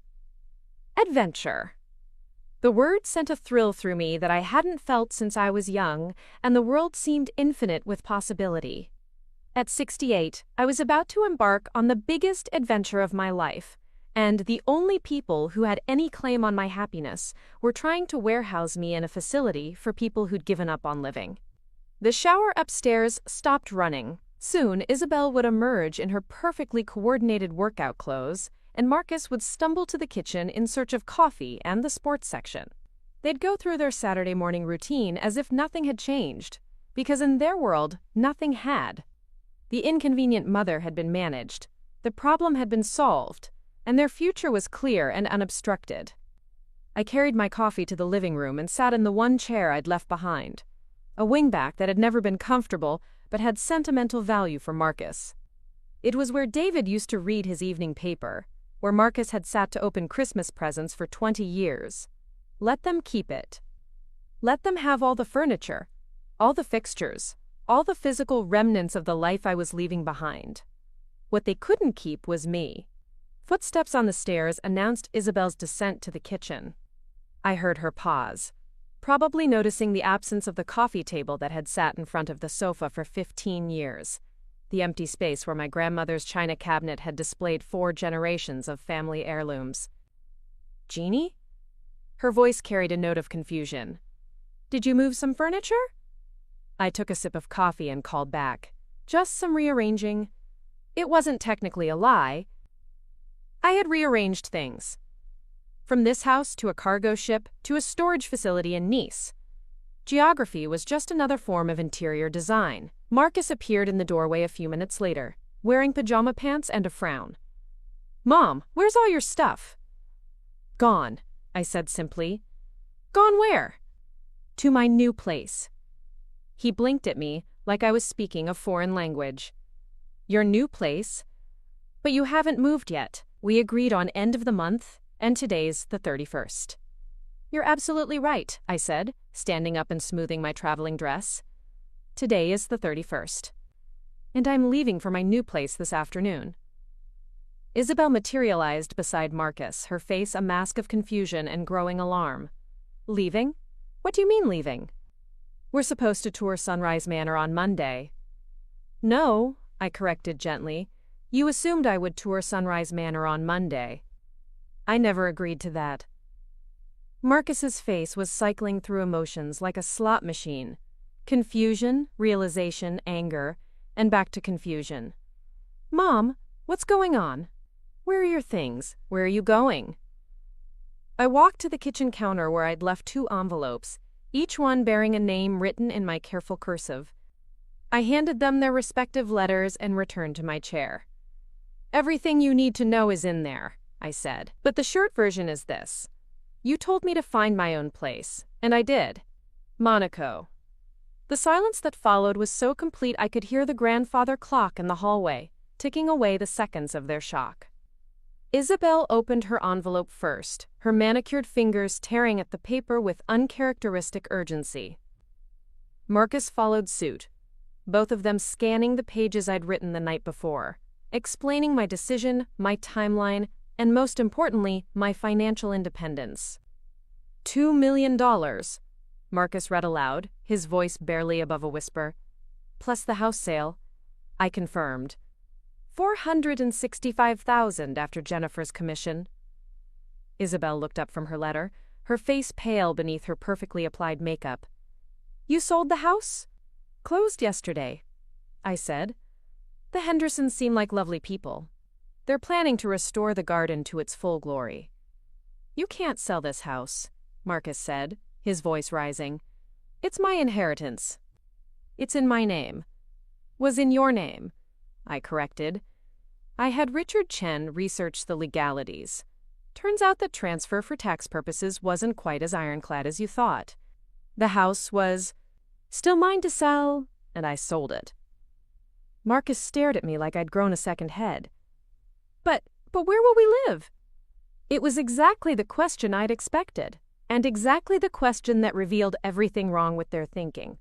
Adventure. The word sent a thrill through me that I hadn't felt since I was young, and the world seemed infinite with possibility. At 68, I was about to embark on the biggest adventure of my life, and the only people who had any claim on my happiness were trying to warehouse me in a facility for people who'd given up on living. The shower upstairs stopped running. Soon, Isabel would emerge in her perfectly coordinated workout clothes, and Marcus would stumble to the kitchen in search of coffee and the sports section. They'd go through their Saturday morning routine as if nothing had changed, because in their world, nothing had. The inconvenient mother had been managed. The problem had been solved, and their future was clear and unobstructed. I carried my coffee to the living room and sat in the one chair I'd left behind, a wingback that had never been comfortable but had sentimental value for Marcus. It was where David used to read his evening paper, where Marcus had sat to open Christmas presents for 20 years. Let them keep it. Let them have all the furniture, all the fixtures, all the physical remnants of the life I was leaving behind. What they couldn't keep was me. Footsteps on the stairs announced Isabel's descent to the kitchen. I heard her pause, probably noticing the absence of the coffee table that had sat in front of the sofa for 15 years, the empty space where my grandmother's china cabinet had displayed 4 generations of family heirlooms. "Jeannie?" Her voice carried a note of confusion. "Did you move some furniture?" I took a sip of coffee and called back. "Just some rearranging." It wasn't technically a lie. I had rearranged things. From this house to a cargo ship to a storage facility in Nice. Geography was just another form of interior design. Marcus appeared in the doorway a few minutes later, wearing pajama pants and a frown. "Mom, where's all your stuff?" "Gone," I said simply. "Gone where?" "To my new place." He blinked at me like I was speaking a foreign language. "Your new place? But you haven't moved yet. We agreed on end of the month, and today's the 31st. "You're absolutely right," I said, standing up and smoothing my traveling dress. "Today is the 31st. And I'm leaving for my new place this afternoon." Isabel materialized beside Marcus, her face a mask of confusion and growing alarm. "Leaving? What do you mean leaving?" "We're supposed to tour Sunrise Manor on Monday." "No," I corrected gently. "You assumed I would tour Sunrise Manor on Monday." "I never agreed to that." Marcus's face was cycling through emotions like a slot machine. Confusion, realization, anger, and back to confusion. "Mom, what's going on? Where are your things? Where are you going?" I walked to the kitchen counter where I'd left 2 envelopes, each one bearing a name written in my careful cursive. I handed them their respective letters and returned to my chair. "Everything you need to know is in there," I said. "But the short version is this. You told me to find my own place, and I did. Monaco." The silence that followed was so complete I could hear the grandfather clock in the hallway, ticking away the seconds of their shock. Isabel opened her envelope first, her manicured fingers tearing at the paper with uncharacteristic urgency. Marcus followed suit, both of them scanning the pages I'd written the night before, explaining my decision, my timeline, and most importantly, my financial independence. $2 million, Marcus read aloud, his voice barely above a whisper. "Plus the house sale," I confirmed. $465,000 after Jennifer's commission. Isabel looked up from her letter, her face pale beneath her perfectly applied makeup. "You sold the house?" "Closed yesterday," I said. "The Hendersons seem like lovely people. They're planning to restore the garden to its full glory." "You can't sell this house," Marcus said, his voice rising. "It's my inheritance." "It's in my name." "Was in your name," I corrected. I had Richard Chen research the legalities. Turns out that transfer for tax purposes wasn't quite as ironclad as you thought. The house was still mine to sell, and I sold it. Marcus stared at me like I'd grown a second head. But where will we live?" It was exactly the question I'd expected, and exactly the question that revealed everything wrong with their thinking.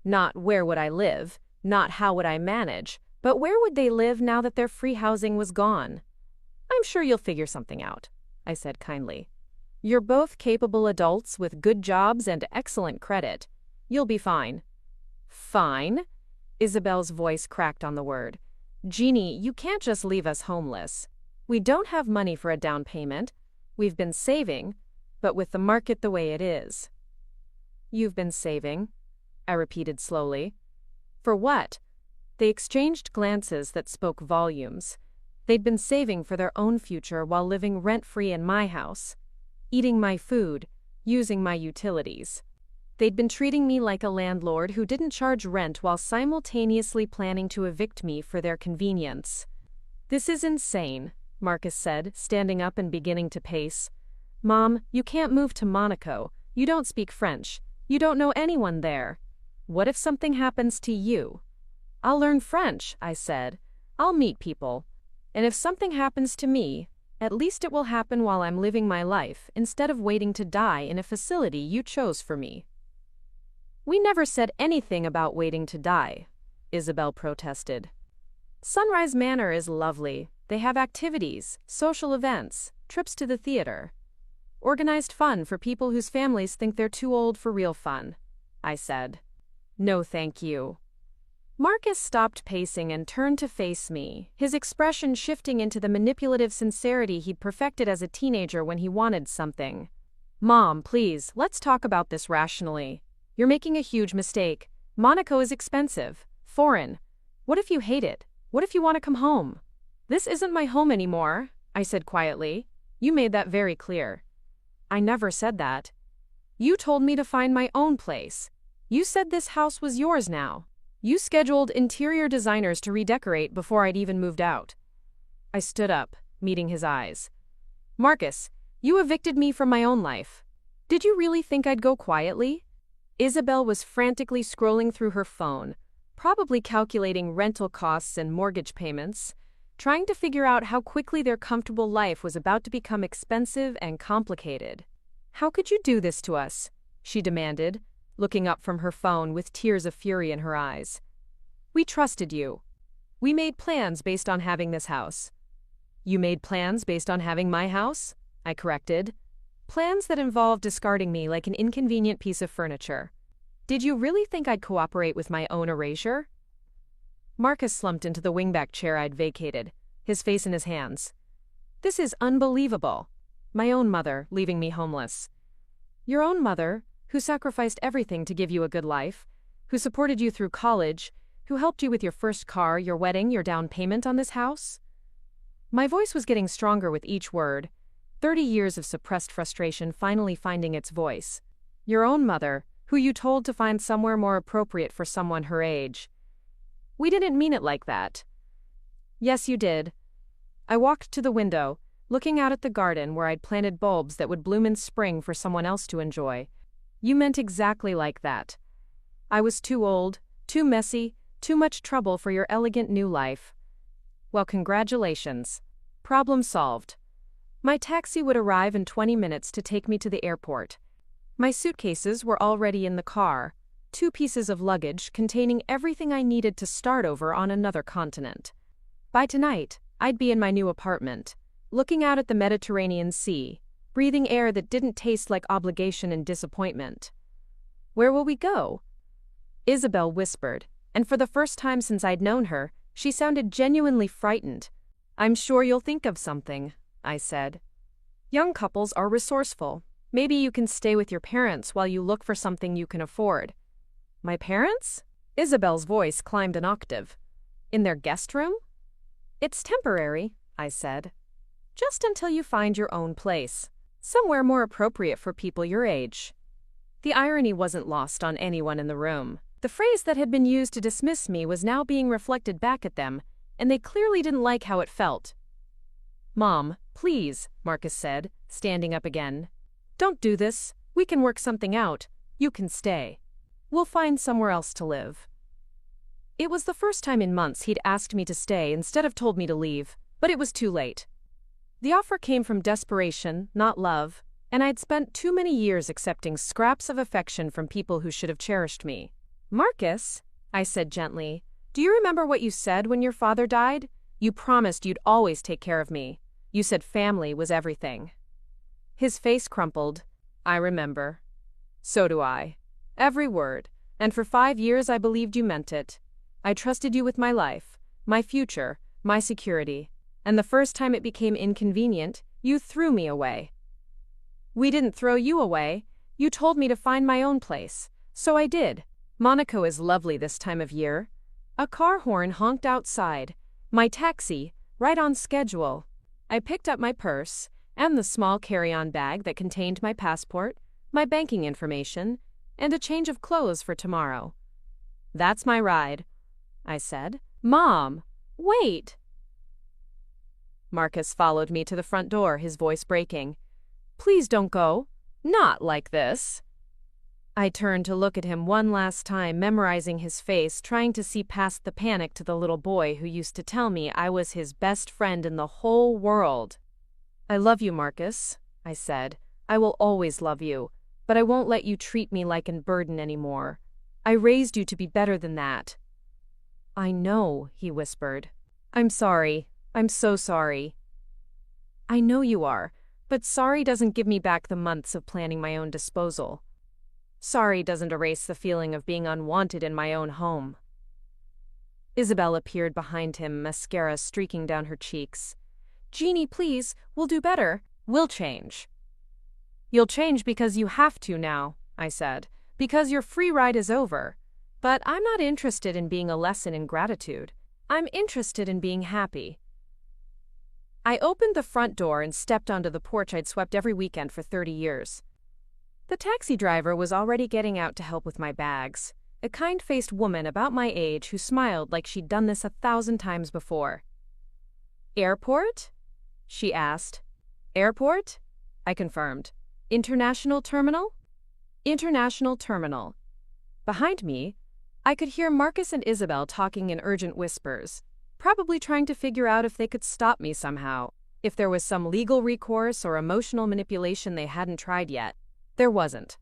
Not where would I live, not how would I manage, but where would they live now that their free housing was gone? "I'm sure you'll figure something out," I said kindly. "You're both capable adults with good jobs and excellent credit. You'll be fine." "Fine?" Isabel's voice cracked on the word. "Jeannie, you can't just leave us homeless. We don't have money for a down payment. We've been saving, but with the market the way it is." "You've been saving," I repeated slowly. "For what?" They exchanged glances that spoke volumes. They'd been saving for their own future while living rent-free in my house, eating my food, using my utilities. They'd been treating me like a landlord who didn't charge rent while simultaneously planning to evict me for their convenience. This is insane, Marcus said, standing up and beginning to pace. Mom, you can't move to Monaco. You don't speak French. You don't know anyone there. What if something happens to you? I'll learn French, I said. I'll meet people. And if something happens to me, at least it will happen while I'm living my life instead of waiting to die in a facility you chose for me. We never said anything about waiting to die, Isabel protested. Sunrise Manor is lovely. They have activities, social events, trips to the theater. Organized fun for people whose families think they're too old for real fun, I said. No, thank you. Marcus stopped pacing and turned to face me, his expression shifting into the manipulative sincerity he'd perfected as a teenager when he wanted something. Mom, please, let's talk about this rationally. You're making a huge mistake. Monaco is expensive, foreign. What if you hate it? What if you want to come home? This isn't my home anymore, I said quietly. You made that very clear. I never said that. You told me to find my own place. You said this house was yours now. You scheduled interior designers to redecorate before I'd even moved out. I stood up, meeting his eyes. Marcus, you evicted me from my own life. Did you really think I'd go quietly? Isabel was frantically scrolling through her phone, probably calculating rental costs and mortgage payments, trying to figure out how quickly their comfortable life was about to become expensive and complicated. How could you do this to us? She demanded, looking up from her phone with tears of fury in her eyes. We trusted you. We made plans based on having this house. You made plans based on having my house? I corrected. Plans that involved discarding me like an inconvenient piece of furniture. Did you really think I'd cooperate with my own erasure? Marcus slumped into the wingback chair I'd vacated, his face in his hands. This is unbelievable. My own mother, leaving me homeless. Your own mother, who sacrificed everything to give you a good life, who supported you through college, who helped you with your first car, your wedding, your down payment on this house? My voice was getting stronger with each word, 30 years of suppressed frustration finally finding its voice. Your own mother, who you told to find somewhere more appropriate for someone her age. We didn't mean it like that. Yes, you did. I walked to the window, looking out at the garden where I'd planted bulbs that would bloom in spring for someone else to enjoy. You meant exactly like that. I was too old, too messy, too much trouble for your elegant new life. Well, congratulations. Problem solved. My taxi would arrive in 20 minutes to take me to the airport. My suitcases were already in the car, 2 pieces of luggage containing everything I needed to start over on another continent. By tonight, I'd be in my new apartment, looking out at the Mediterranean Sea, breathing air that didn't taste like obligation and disappointment. Where will we go? Isabel whispered, and for the first time since I'd known her, she sounded genuinely frightened. I'm sure you'll think of something, I said. Young couples are resourceful. Maybe you can stay with your parents while you look for something you can afford. My parents? Isabel's voice climbed an octave. In their guest room? It's temporary, I said. Just until you find your own place. Somewhere more appropriate for people your age. The irony wasn't lost on anyone in the room. The phrase that had been used to dismiss me was now being reflected back at them, and they clearly didn't like how it felt. Mom, please, Marcus said, standing up again. Don't do this. We can work something out. You can stay. We'll find somewhere else to live. It was the first time in months he'd asked me to stay instead of told me to leave, but it was too late. The offer came from desperation, not love, and I'd spent too many years accepting scraps of affection from people who should have cherished me. Marcus, I said gently, do you remember what you said when your father died? You promised you'd always take care of me. You said family was everything. His face crumpled. I remember. So do I. Every word. And for 5 years I believed you meant it. I trusted you with my life, my future, my security. And the first time it became inconvenient, you threw me away. We didn't throw you away. You told me to find my own place. So I did. Monaco is lovely this time of year. A car horn honked outside. My taxi, right on schedule. I picked up my purse and the small carry-on bag that contained my passport, my banking information, and a change of clothes for tomorrow. That's my ride, I said. Mom, wait! Marcus followed me to the front door, his voice breaking. Please don't go. Not like this. I turned to look at him one last time, memorizing his face, trying to see past the panic to the little boy who used to tell me I was his best friend in the whole world. I love you, Marcus, I said. I will always love you, but I won't let you treat me like a burden anymore. I raised you to be better than that. I know, he whispered. I'm sorry. I'm so sorry. I know you are, but sorry doesn't give me back the months of planning my own disposal. Sorry doesn't erase the feeling of being unwanted in my own home. Isabel appeared behind him, mascara streaking down her cheeks. Jeannie, please, we'll do better. We'll change. You'll change because you have to now, I said, because your free ride is over. But I'm not interested in being a lesson in gratitude. I'm interested in being happy. I opened the front door and stepped onto the porch I'd swept every weekend for 30 years. The taxi driver was already getting out to help with my bags, a kind-faced woman about my age who smiled like she'd done this 1,000 times before. Airport? She asked. Airport? I confirmed. International terminal? International terminal. Behind me, I could hear Marcus and Isabel talking in urgent whispers, probably trying to figure out if they could stop me somehow, if there was some legal recourse or emotional manipulation they hadn't tried yet. There wasn't.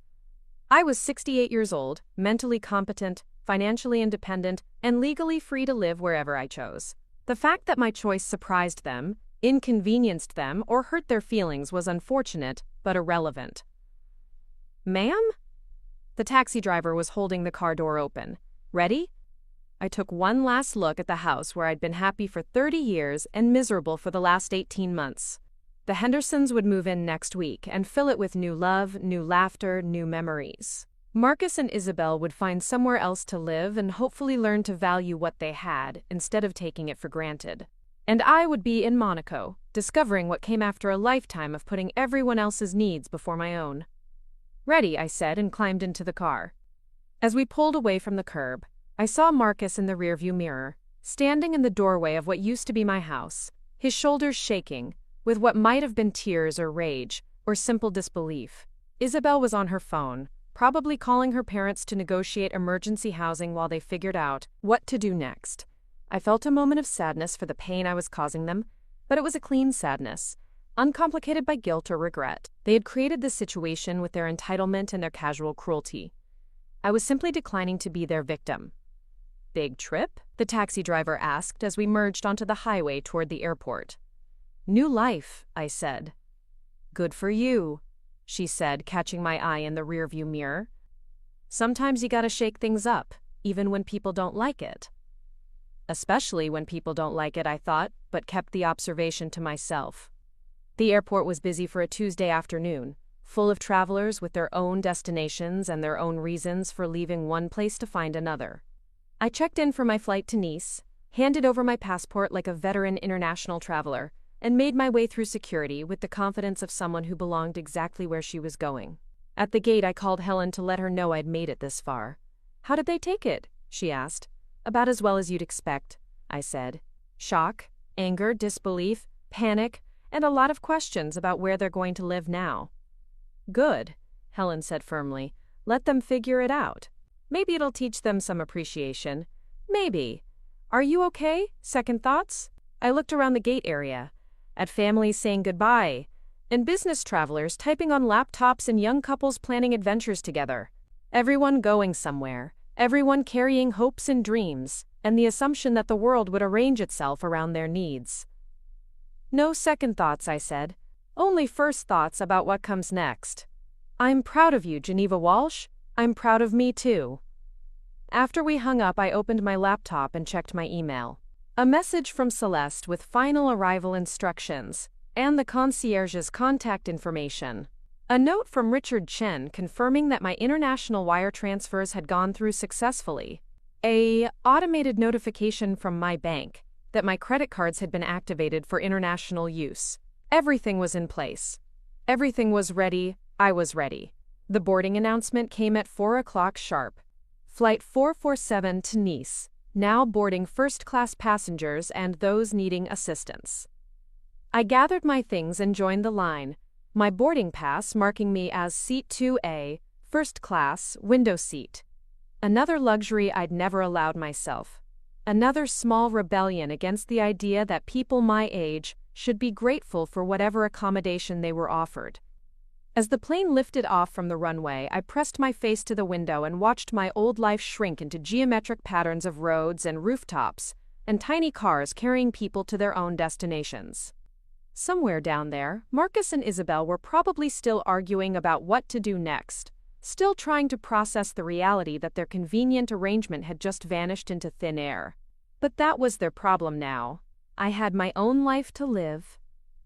I was 68 years old, mentally competent, financially independent, and legally free to live wherever I chose. The fact that my choice surprised them, inconvenienced them, or hurt their feelings was unfortunate, but irrelevant. Ma'am? The taxi driver was holding the car door open. Ready? I took one last look at the house where I'd been happy for 30 years and miserable for the last 18 months. The Hendersons would move in next week and fill it with new love, new laughter, new memories. Marcus and Isabel would find somewhere else to live and hopefully learn to value what they had instead of taking it for granted. And I would be in Monaco, discovering what came after a lifetime of putting everyone else's needs before my own. Ready, I said, and climbed into the car. As we pulled away from the curb, I saw Marcus in the rearview mirror, standing in the doorway of what used to be my house, his shoulders shaking, with what might have been tears or rage, or simple disbelief. Isabel was on her phone, probably calling her parents to negotiate emergency housing while they figured out what to do next. I felt a moment of sadness for the pain I was causing them, but it was a clean sadness, uncomplicated by guilt or regret. They had created this situation with their entitlement and their casual cruelty. I was simply declining to be their victim. Big trip? The taxi driver asked as we merged onto the highway toward the airport. New life, I said. Good for you, she said, catching my eye in the rearview mirror. Sometimes you gotta shake things up, even when people don't like it. Especially when people don't like it, I thought, but kept the observation to myself. The airport was busy for a Tuesday afternoon, full of travelers with their own destinations and their own reasons for leaving one place to find another. I checked in for my flight to Nice, handed over my passport like a veteran international traveler, and made my way through security with the confidence of someone who belonged exactly where she was going. At the gate, I called Helen to let her know I'd made it this far. How did they take it? She asked. About as well as you'd expect, I said. Shock, anger, disbelief, panic, and a lot of questions about where they're going to live now. Good, Helen said firmly. Let them figure it out. Maybe it'll teach them some appreciation. Maybe. Are you okay? Second thoughts? I looked around the gate area, at families saying goodbye, and business travelers typing on laptops and young couples planning adventures together. Everyone going somewhere, everyone carrying hopes and dreams, and the assumption that the world would arrange itself around their needs. No second thoughts, I said. Only first thoughts about what comes next. I'm proud of you, Geneva Walsh. I'm proud of me too. After we hung up, I opened my laptop and checked my email. A message from Celeste with final arrival instructions and the concierge's contact information. A note from Richard Chen confirming that my international wire transfers had gone through successfully. A automated notification from my bank that my credit cards had been activated for international use. Everything was in place. Everything was ready. I was ready. The boarding announcement came at 4 o'clock sharp. Flight 447 to Nice, now boarding first-class passengers and those needing assistance. I gathered my things and joined the line, my boarding pass marking me as Seat 2A, first class, window seat. Another luxury I'd never allowed myself. Another small rebellion against the idea that people my age should be grateful for whatever accommodation they were offered. As the plane lifted off from the runway, I pressed my face to the window and watched my old life shrink into geometric patterns of roads and rooftops, and tiny cars carrying people to their own destinations. Somewhere down there, Marcus and Isabel were probably still arguing about what to do next, still trying to process the reality that their convenient arrangement had just vanished into thin air. But that was their problem now. I had my own life to live,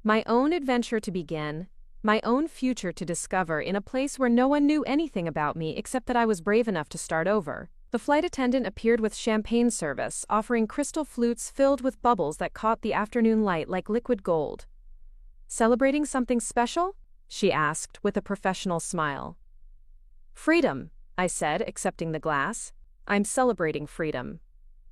my own adventure to begin, my own future to discover in a place where no one knew anything about me except that I was brave enough to start over. The flight attendant appeared with champagne service, offering crystal flutes filled with bubbles that caught the afternoon light like liquid gold. "Celebrating something special?" she asked with a professional smile. "Freedom," I said, accepting the glass. "I'm celebrating freedom."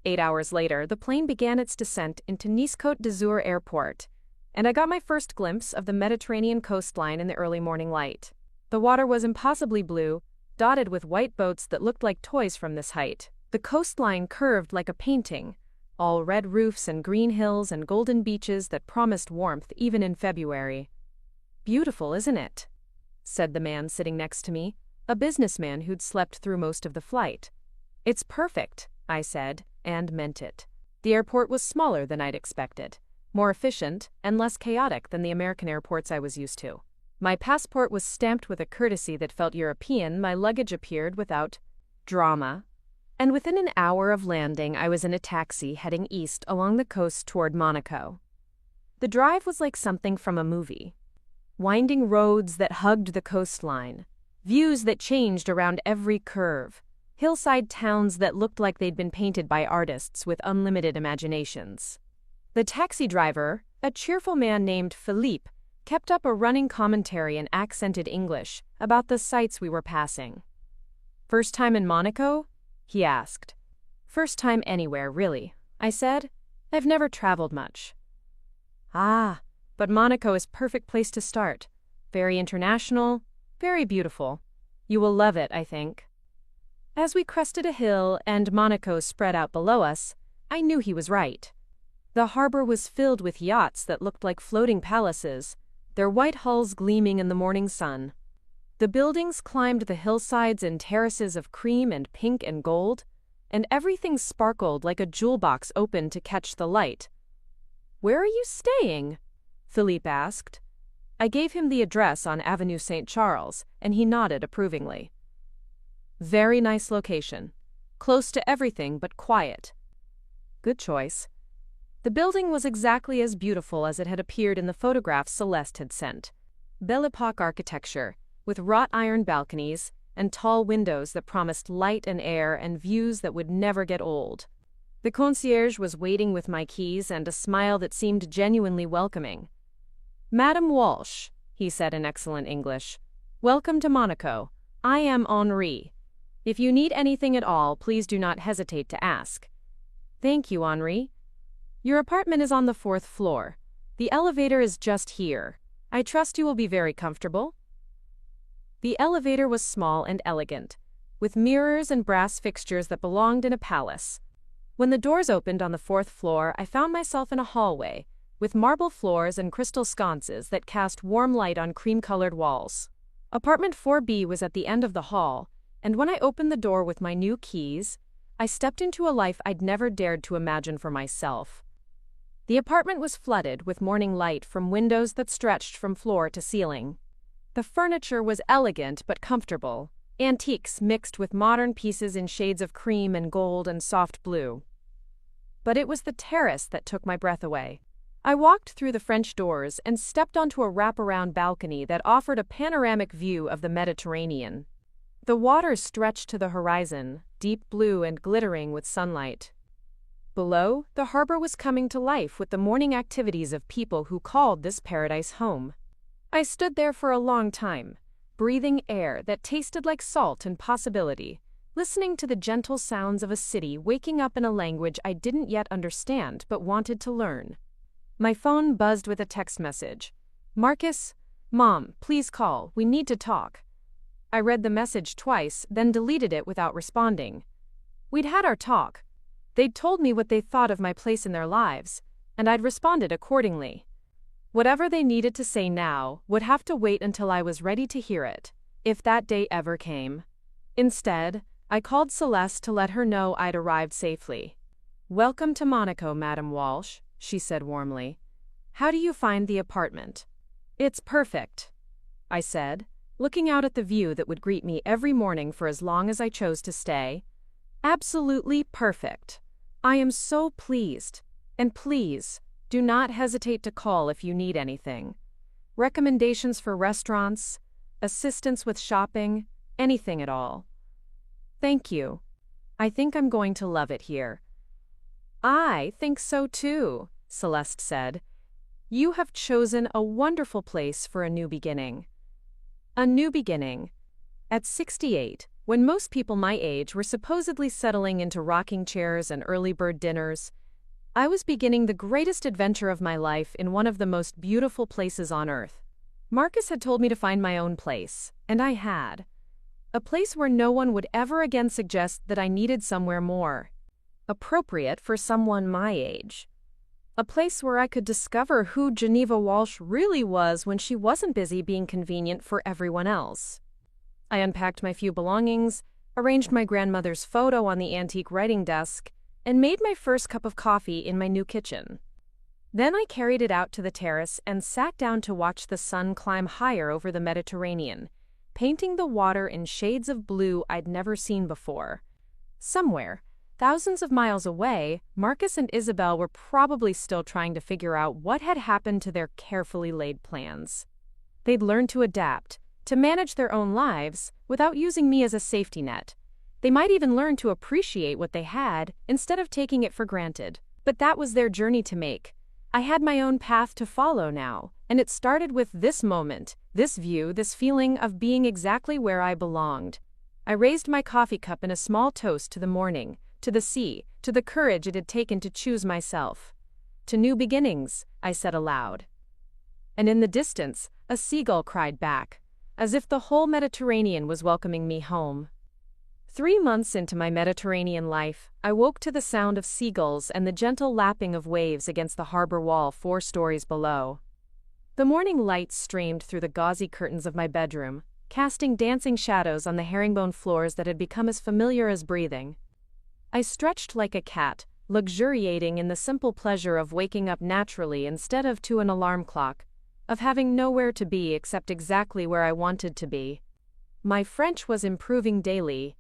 8 hours later, the plane began its descent into Nice-Côte d'Azur Airport, and I got my first glimpse of the Mediterranean coastline in the early morning light. The water was impossibly blue, dotted with white boats that looked like toys from this height. The coastline curved like a painting, all red roofs and green hills and golden beaches that promised warmth even in February. "Beautiful, isn't it?" said the man sitting next to me, a businessman who'd slept through most of the flight. "It's perfect," I said, and meant it. The airport was smaller than I'd expected, more efficient, and less chaotic than the American airports I was used to. My passport was stamped with a courtesy that felt European, my luggage appeared without drama, and within an hour of landing I was in a taxi heading east along the coast toward Monaco. The drive was like something from a movie. Winding roads that hugged the coastline, views that changed around every curve, hillside towns that looked like they'd been painted by artists with unlimited imaginations. The taxi driver, a cheerful man named Philippe, kept up a running commentary in accented English about the sights we were passing. "First time in Monaco?" he asked. "First time anywhere, really," I said. "I've never traveled much." "Ah, but Monaco is a perfect place to start. Very international, very beautiful. You will love it, I think." As we crested a hill and Monaco spread out below us, I knew he was right. The harbor was filled with yachts that looked like floating palaces, their white hulls gleaming in the morning sun. The buildings climbed the hillsides in terraces of cream and pink and gold, and everything sparkled like a jewel box opened to catch the light. "Where are you staying?" Philippe asked. I gave him the address on Avenue St. Charles, and he nodded approvingly. "Very nice location. Close to everything but quiet." "Good choice." The building was exactly as beautiful as it had appeared in the photographs Celeste had sent. Belle Époque architecture, with wrought iron balconies and tall windows that promised light and air and views that would never get old. The concierge was waiting with my keys and a smile that seemed genuinely welcoming. "Madam Walsh," he said in excellent English, "welcome to Monaco. I am Henri. If you need anything at all, please do not hesitate to ask." "Thank you, Henri. Your apartment is on the 4th floor. The elevator is just here. I trust you will be very comfortable." The elevator was small and elegant, with mirrors and brass fixtures that belonged in a palace. When the doors opened on the 4th floor, I found myself in a hallway, with marble floors and crystal sconces that cast warm light on cream-colored walls. Apartment 4B was at the end of the hall, and when I opened the door with my new keys, I stepped into a life I'd never dared to imagine for myself. The apartment was flooded with morning light from windows that stretched from floor to ceiling. The furniture was elegant but comfortable, antiques mixed with modern pieces in shades of cream and gold and soft blue. But it was the terrace that took my breath away. I walked through the French doors and stepped onto a wraparound balcony that offered a panoramic view of the Mediterranean. The water stretched to the horizon, deep blue and glittering with sunlight. Below, the harbor was coming to life with the morning activities of people who called this paradise home. I stood there for a long time, breathing air that tasted like salt and possibility, listening to the gentle sounds of a city waking up in a language I didn't yet understand but wanted to learn. My phone buzzed with a text message. Marcus? Mom, please call. We need to talk. I read the message twice, then deleted it without responding. We'd had our talk. They'd told me what they thought of my place in their lives, and I'd responded accordingly. Whatever they needed to say now would have to wait until I was ready to hear it, if that day ever came. Instead, I called Celeste to let her know I'd arrived safely. Welcome to Monaco, Madam Walsh, she said warmly. How do you find the apartment? It's perfect, I said, looking out at the view that would greet me every morning for as long as I chose to stay. Absolutely perfect. I am so pleased. And please, do not hesitate to call if you need anything. Recommendations for restaurants, assistance with shopping, anything at all. Thank you. I think I'm going to love it here. I think so too, Celeste said. You have chosen a wonderful place for a new beginning. A new beginning. At 68, when most people my age were supposedly settling into rocking chairs and early bird dinners, I was beginning the greatest adventure of my life in one of the most beautiful places on earth. Marcus had told me to find my own place, and I had. A place where no one would ever again suggest that I needed somewhere more appropriate for someone my age. A place where I could discover who Geneva Walsh really was when she wasn't busy being convenient for everyone else. I unpacked my few belongings, arranged my grandmother's photo on the antique writing desk, and made my first cup of coffee in my new kitchen. Then I carried it out to the terrace and sat down to watch the sun climb higher over the Mediterranean, painting the water in shades of blue I'd never seen before. Somewhere, thousands of miles away, Marcus and Isabel were probably still trying to figure out what had happened to their carefully laid plans. They'd learned to adapt, to manage their own lives, without using me as a safety net. They might even learn to appreciate what they had, instead of taking it for granted. But that was their journey to make. I had my own path to follow now, and it started with this moment, this view, this feeling of being exactly where I belonged. I raised my coffee cup in a small toast to the morning, to the sea, to the courage it had taken to choose myself. To new beginnings, I said aloud. And in the distance, a seagull cried back, as if the whole Mediterranean was welcoming me home. 3 months into my Mediterranean life, I woke to the sound of seagulls and the gentle lapping of waves against the harbor wall 4 stories below. The morning light streamed through the gauzy curtains of my bedroom, casting dancing shadows on the herringbone floors that had become as familiar as breathing. I stretched like a cat, luxuriating in the simple pleasure of waking up naturally instead of to an alarm clock, of having nowhere to be except exactly where I wanted to be. My French was improving daily.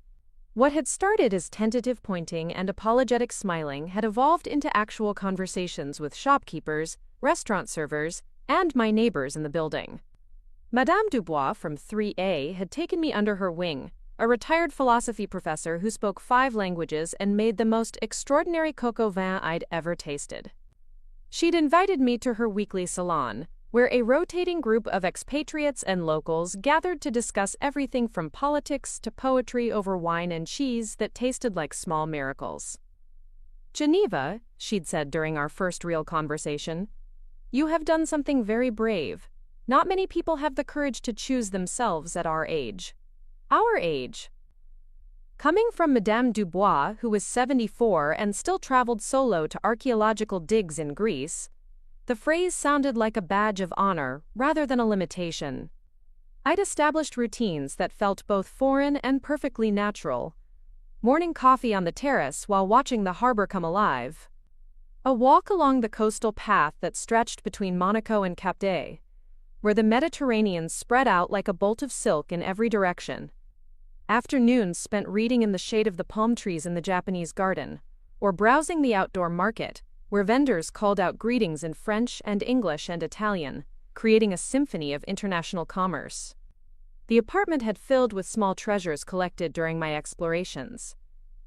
What had started as tentative pointing and apologetic smiling had evolved into actual conversations with shopkeepers, restaurant servers, and my neighbors in the building. Madame Dubois from 3A had taken me under her wing, a retired philosophy professor who spoke 5 languages and made the most extraordinary coq au vin I'd ever tasted. She'd invited me to her weekly salon, where a rotating group of expatriates and locals gathered to discuss everything from politics to poetry over wine and cheese that tasted like small miracles. Geneva, she'd said during our first real conversation, you have done something very brave. Not many people have the courage to choose themselves at our age. Our age. Coming from Madame Dubois, who was 74 and still traveled solo to archaeological digs in Greece, the phrase sounded like a badge of honor rather than a limitation. I'd established routines that felt both foreign and perfectly natural. Morning coffee on the terrace while watching the harbor come alive. A walk along the coastal path that stretched between Monaco and Cap d'Agde, where the Mediterranean spread out like a bolt of silk in every direction. Afternoons spent reading in the shade of the palm trees in the Japanese garden, or browsing the outdoor market, where vendors called out greetings in French and English and Italian, creating a symphony of international commerce. The apartment had filled with small treasures collected during my explorations.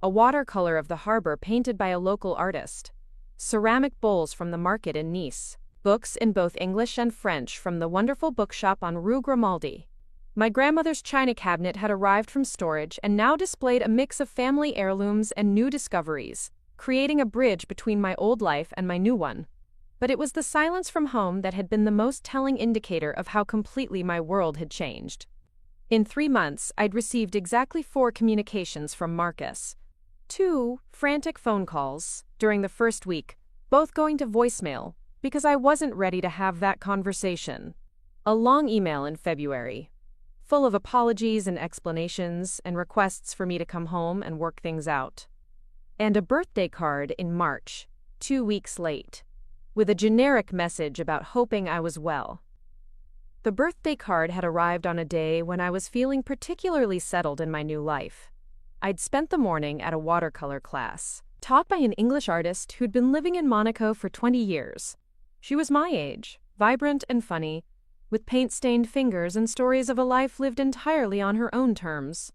A watercolor of the harbor painted by a local artist, ceramic bowls from the market in Nice, books in both English and French from the wonderful bookshop on Rue Grimaldi. My grandmother's china cabinet had arrived from storage and now displayed a mix of family heirlooms and new discoveries, creating a bridge between my old life and my new one. But it was the silence from home that had been the most telling indicator of how completely my world had changed. In 3 months, I'd received exactly 4 communications from Marcus. 2 frantic phone calls during the first week, both going to voicemail because I wasn't ready to have that conversation. A long email in February, full of apologies and explanations and requests for me to come home and work things out. And a birthday card in March, 2 weeks late, with a generic message about hoping I was well. The birthday card had arrived on a day when I was feeling particularly settled in my new life. I'd spent the morning at a watercolor class, taught by an English artist who'd been living in Monaco for 20 years. She was my age, vibrant and funny, with paint-stained fingers and stories of a life lived entirely on her own terms.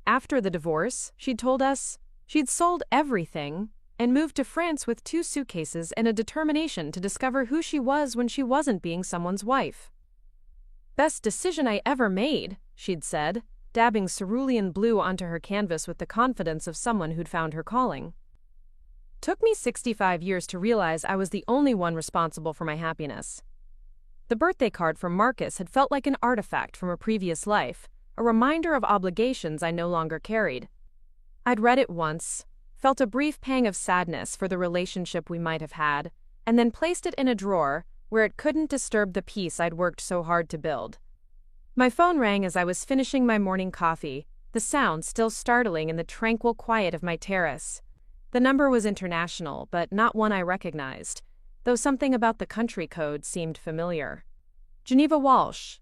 After the divorce, she'd told us she'd sold everything and moved to France with 2 suitcases and a determination to discover who she was when she wasn't being someone's wife. "Best decision I ever made," she'd said, dabbing cerulean blue onto her canvas with the confidence of someone who'd found her calling. Took me 65 years to realize I was the only one responsible for my happiness. The birthday card from Marcus had felt like an artifact from a previous life, a reminder of obligations I no longer carried. I'd read it once, felt a brief pang of sadness for the relationship we might have had, and then placed it in a drawer where it couldn't disturb the peace I'd worked so hard to build. My phone rang as I was finishing my morning coffee, the sound still startling in the tranquil quiet of my terrace. The number was international, but not one I recognized, though something about the country code seemed familiar. "Geneva Walsh,"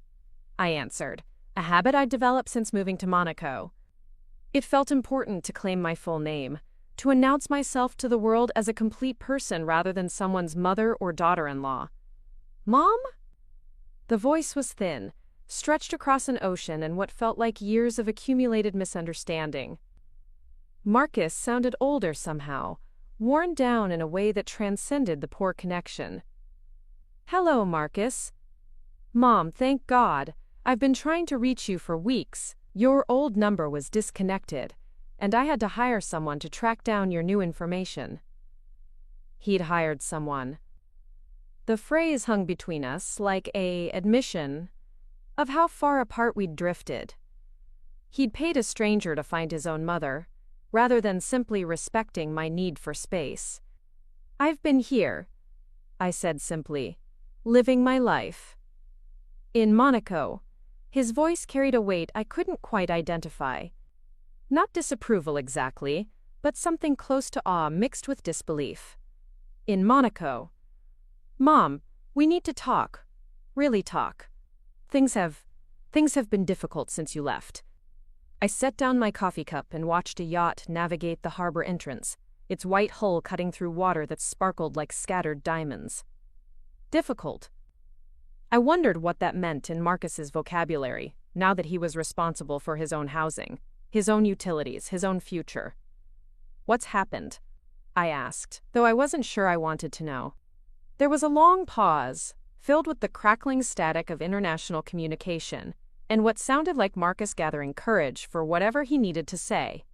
I answered, a habit I'd developed since moving to Monaco. It felt important to claim my full name, to announce myself to the world as a complete person rather than someone's mother or daughter-in-law. "Mom?" The voice was thin, stretched across an ocean and what felt like years of accumulated misunderstanding. Marcus sounded older somehow, worn down in a way that transcended the poor connection. "Hello, Marcus." "Mom, thank God. I've been trying to reach you for weeks. Your old number was disconnected, and I had to hire someone to track down your new information." He'd hired someone. The phrase hung between us like an admission of how far apart we'd drifted. He'd paid a stranger to find his own mother, rather than simply respecting my need for space. "I've been here," I said simply, "living my life." In Monaco, his voice carried a weight I couldn't quite identify. Not disapproval exactly, but something close to awe mixed with disbelief. In Monaco. "Mom, we need to talk. Really talk. Things have been difficult since you left." I set down my coffee cup and watched a yacht navigate the harbor entrance, its white hull cutting through water that sparkled like scattered diamonds. Difficult. I wondered what that meant in Marcus's vocabulary, now that he was responsible for his own housing, his own utilities, his own future. "What's happened?" I asked, though I wasn't sure I wanted to know. There was a long pause, filled with the crackling static of international communication, and what sounded like Marcus gathering courage for whatever he needed to say.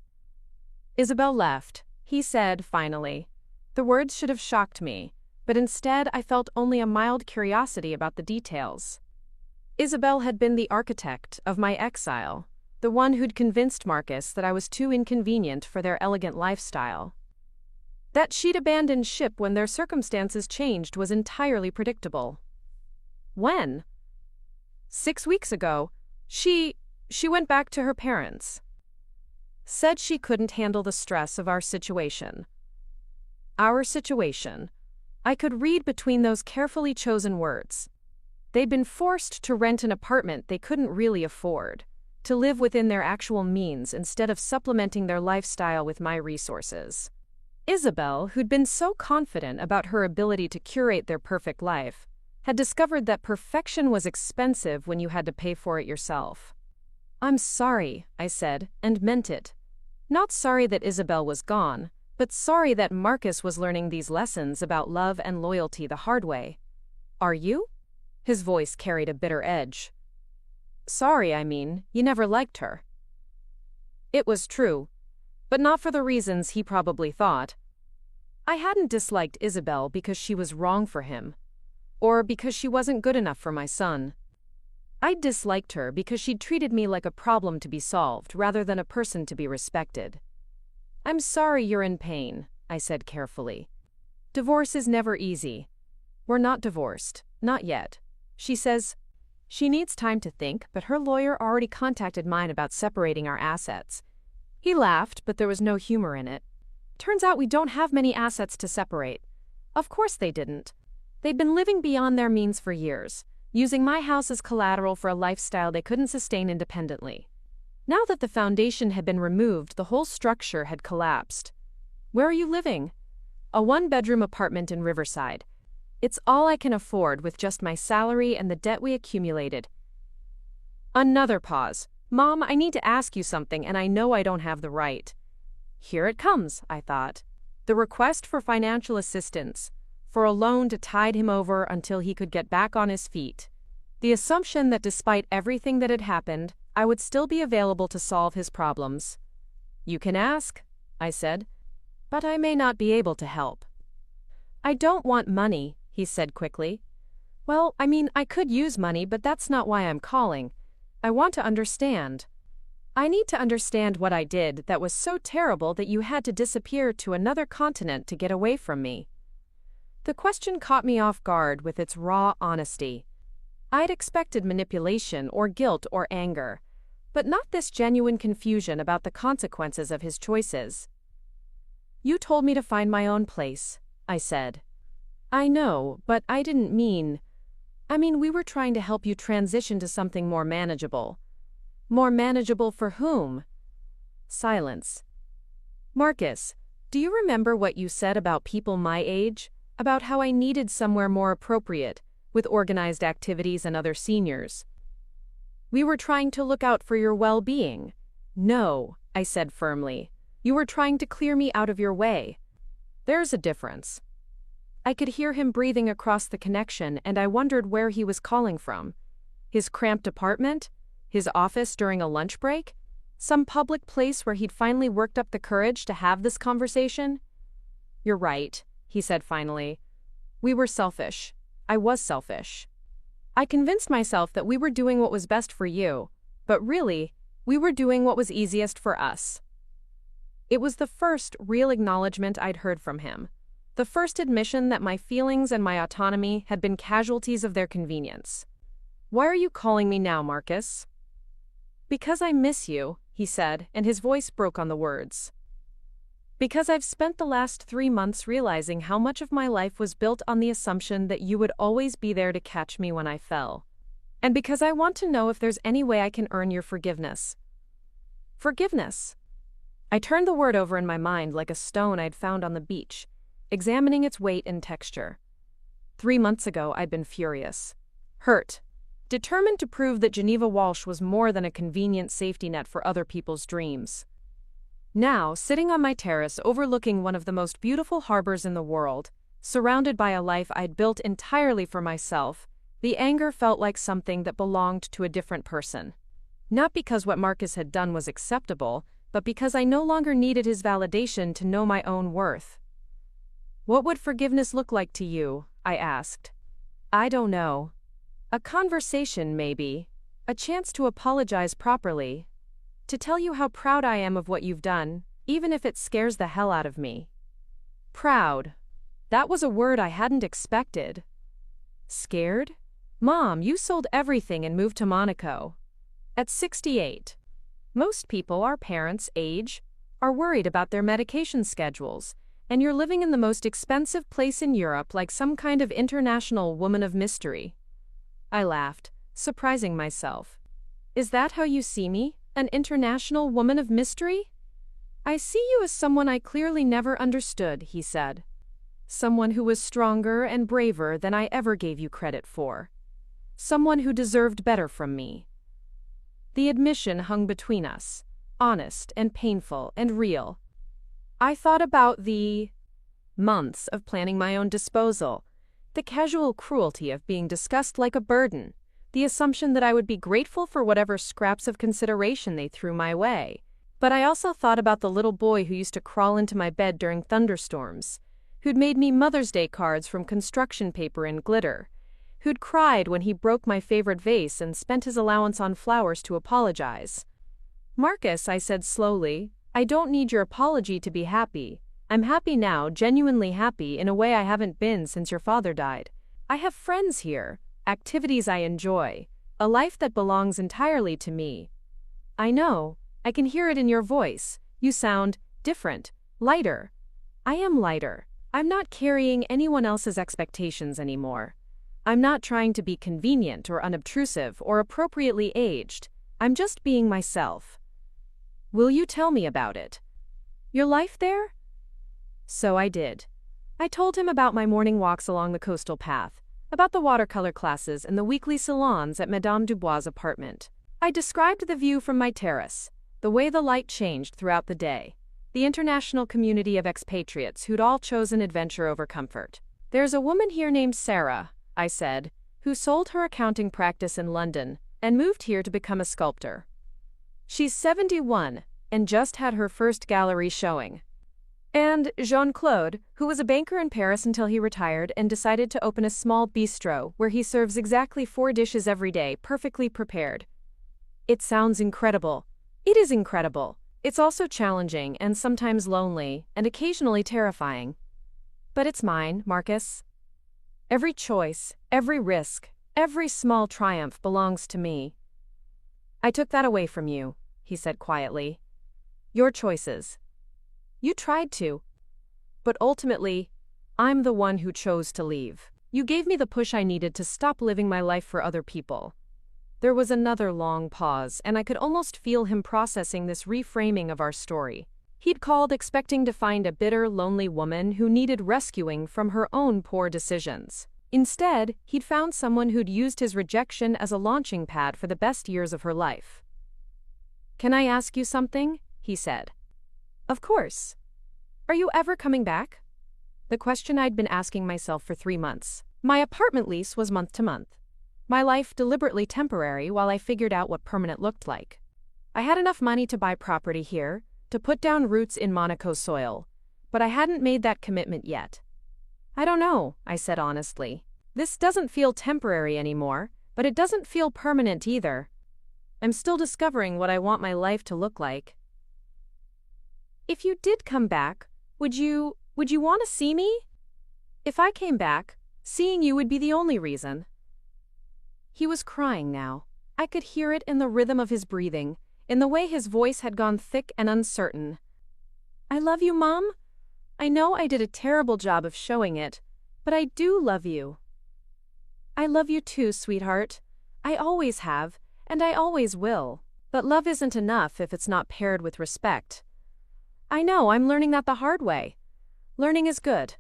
"Isabel left," he said finally. The words should have shocked me, but instead I felt only a mild curiosity about the details. Isabel had been the architect of my exile, the one who'd convinced Marcus that I was too inconvenient for their elegant lifestyle. That she'd abandoned ship when their circumstances changed was entirely predictable. When? 6 weeks ago. She went back to her parents. Said she couldn't handle the stress of our situation. Our situation. I could read between those carefully chosen words. They'd been forced to rent an apartment they couldn't really afford, to live within their actual means instead of supplementing their lifestyle with my resources. Isabel, who'd been so confident about her ability to curate their perfect life, had discovered that perfection was expensive when you had to pay for it yourself. "I'm sorry," I said, and meant it. Not sorry that Isabel was gone, but sorry that Marcus was learning these lessons about love and loyalty the hard way. "Are you?" His voice carried a bitter edge. "Sorry, I mean, you never liked her." It was true, but not for the reasons he probably thought. I hadn't disliked Isabel because she was wrong for him, or because she wasn't good enough for my son. I disliked her because she'd treated me like a problem to be solved rather than a person to be respected. "I'm sorry you're in pain," I said carefully. "Divorce is never easy. We're not divorced, not yet." She says she needs time to think, but her lawyer already contacted mine about separating our assets. He laughed, but there was no humor in it. Turns out we don't have many assets to separate. Of course they didn't. They'd been living beyond their means for years, using my house as collateral for a lifestyle they couldn't sustain independently. Now that the foundation had been removed, the whole structure had collapsed. "Where are you living?" "A one-bedroom apartment in Riverside. It's all I can afford with just my salary and the debt we accumulated." Another pause. "Mom, I need to ask you something, and I know I don't have the right." Here it comes, I thought. The request for financial assistance, for a loan to tide him over until he could get back on his feet. The assumption that despite everything that had happened, I would still be available to solve his problems. "You can ask," I said, "but I may not be able to help." "I don't want money," he said quickly. "Well, I could use money, but that's not why I'm calling. I want to understand. I need to understand what I did that was so terrible that you had to disappear to another continent to get away from me." The question caught me off guard with its raw honesty. I'd expected manipulation or guilt or anger, but not this genuine confusion about the consequences of his choices. "You told me to find my own place," I said. "I know, but I didn't mean... we were trying to help you transition to something more manageable." "More manageable for whom?" Silence. "Marcus, do you remember what you said about people my age? About how I needed somewhere more appropriate, with organized activities and other seniors? We were trying to look out for your well-being." "No," I said firmly. "You were trying to clear me out of your way." "There's a difference." I could hear him breathing across the connection, and I wondered where he was calling from. His cramped apartment? His office during a lunch break? Some public place where he'd finally worked up the courage to have this conversation? "You're right," he said finally. "We were selfish. I was selfish. I convinced myself that we were doing what was best for you, but really, we were doing what was easiest for us." It was the first real acknowledgement I'd heard from him. The first admission that my feelings and my autonomy had been casualties of their convenience. "Why are you calling me now, Marcus?" "Because I miss you," he said, and his voice broke on the words. "Because I've spent the last 3 months realizing how much of my life was built on the assumption that you would always be there to catch me when I fell. And because I want to know if there's any way I can earn your forgiveness." Forgiveness. I turned the word over in my mind like a stone I'd found on the beach, examining its weight and texture. 3 months ago, I'd been furious. Hurt. Determined to prove that Geneva Walsh was more than a convenient safety net for other people's dreams. Now, sitting on my terrace overlooking one of the most beautiful harbors in the world, surrounded by a life I'd built entirely for myself, the anger felt like something that belonged to a different person. Not because what Marcus had done was acceptable, but because I no longer needed his validation to know my own worth. "What would forgiveness look like to you?" I asked. "I don't know. A conversation, maybe. A chance to apologize properly. To tell you how proud I am of what you've done, even if it scares the hell out of me." Proud. That was a word I hadn't expected. Scared? "Mom, you sold everything and moved to Monaco. At 68. Most people our parents' age are worried about their medication schedules, and you're living in the most expensive place in Europe like some kind of international woman of mystery." I laughed, surprising myself. "Is that how you see me, an international woman of mystery?" "I see you as someone I clearly never understood," he said. "Someone who was stronger and braver than I ever gave you credit for. Someone who deserved better from me." The admission hung between us, honest and painful and real. I thought about the months of planning my own disposal, the casual cruelty of being discussed like a burden, the assumption that I would be grateful for whatever scraps of consideration they threw my way. But I also thought about the little boy who used to crawl into my bed during thunderstorms, who'd made me Mother's Day cards from construction paper and glitter, who'd cried when he broke my favorite vase and spent his allowance on flowers to apologize. "Marcus," I said slowly, "I don't need your apology to be happy. I'm happy now, genuinely happy in a way I haven't been since your father died. I have friends here, activities I enjoy, a life that belongs entirely to me." "I know. I can hear it in your voice. You sound different, lighter." "I am lighter. I'm not carrying anyone else's expectations anymore. I'm not trying to be convenient or unobtrusive or appropriately aged. I'm just being myself." "Will you tell me about it? Your life there?" So I did. I told him about my morning walks along the coastal path, about the watercolor classes and the weekly salons at Madame Dubois' apartment. I described the view from my terrace, the way the light changed throughout the day, the international community of expatriates who'd all chosen adventure over comfort. "There's a woman here named Sarah," I said, "who sold her accounting practice in London and moved here to become a sculptor. She's 71 and just had her first gallery showing. And Jean-Claude, who was a banker in Paris until he retired and decided to open a small bistro where he serves exactly 4 dishes every day, perfectly prepared." It sounds incredible. It is incredible. It's also challenging and sometimes lonely and occasionally terrifying. But it's mine, Marcus. Every choice, every risk, every small triumph belongs to me. "I took that away from you," he said quietly. "Your choices. You tried to. But ultimately, I'm the one who chose to leave. You gave me the push I needed to stop living my life for other people." There was another long pause, and I could almost feel him processing this reframing of our story. He'd called expecting to find a bitter, lonely woman who needed rescuing from her own poor decisions. Instead, he'd found someone who'd used his rejection as a launching pad for the best years of her life. "Can I ask you something?" he said. "Of course. Are you ever coming back?" The question I'd been asking myself for 3 months. My apartment lease was month to month. My life deliberately temporary while I figured out what permanent looked like. I had enough money to buy property here, to put down roots in Monaco soil, but I hadn't made that commitment yet. "I don't know," I said honestly. "This doesn't feel temporary anymore, but it doesn't feel permanent either. I'm still discovering what I want my life to look like." "If you did come back, would you want to see me?" "If I came back, seeing you would be the only reason." He was crying now. I could hear it in the rhythm of his breathing, in the way his voice had gone thick and uncertain. "I love you, Mom. I know I did a terrible job of showing it, but I do love you." "I love you too, sweetheart. I always have, and I always will. But love isn't enough if it's not paired with respect. I know, I'm learning that the hard way. Learning is good.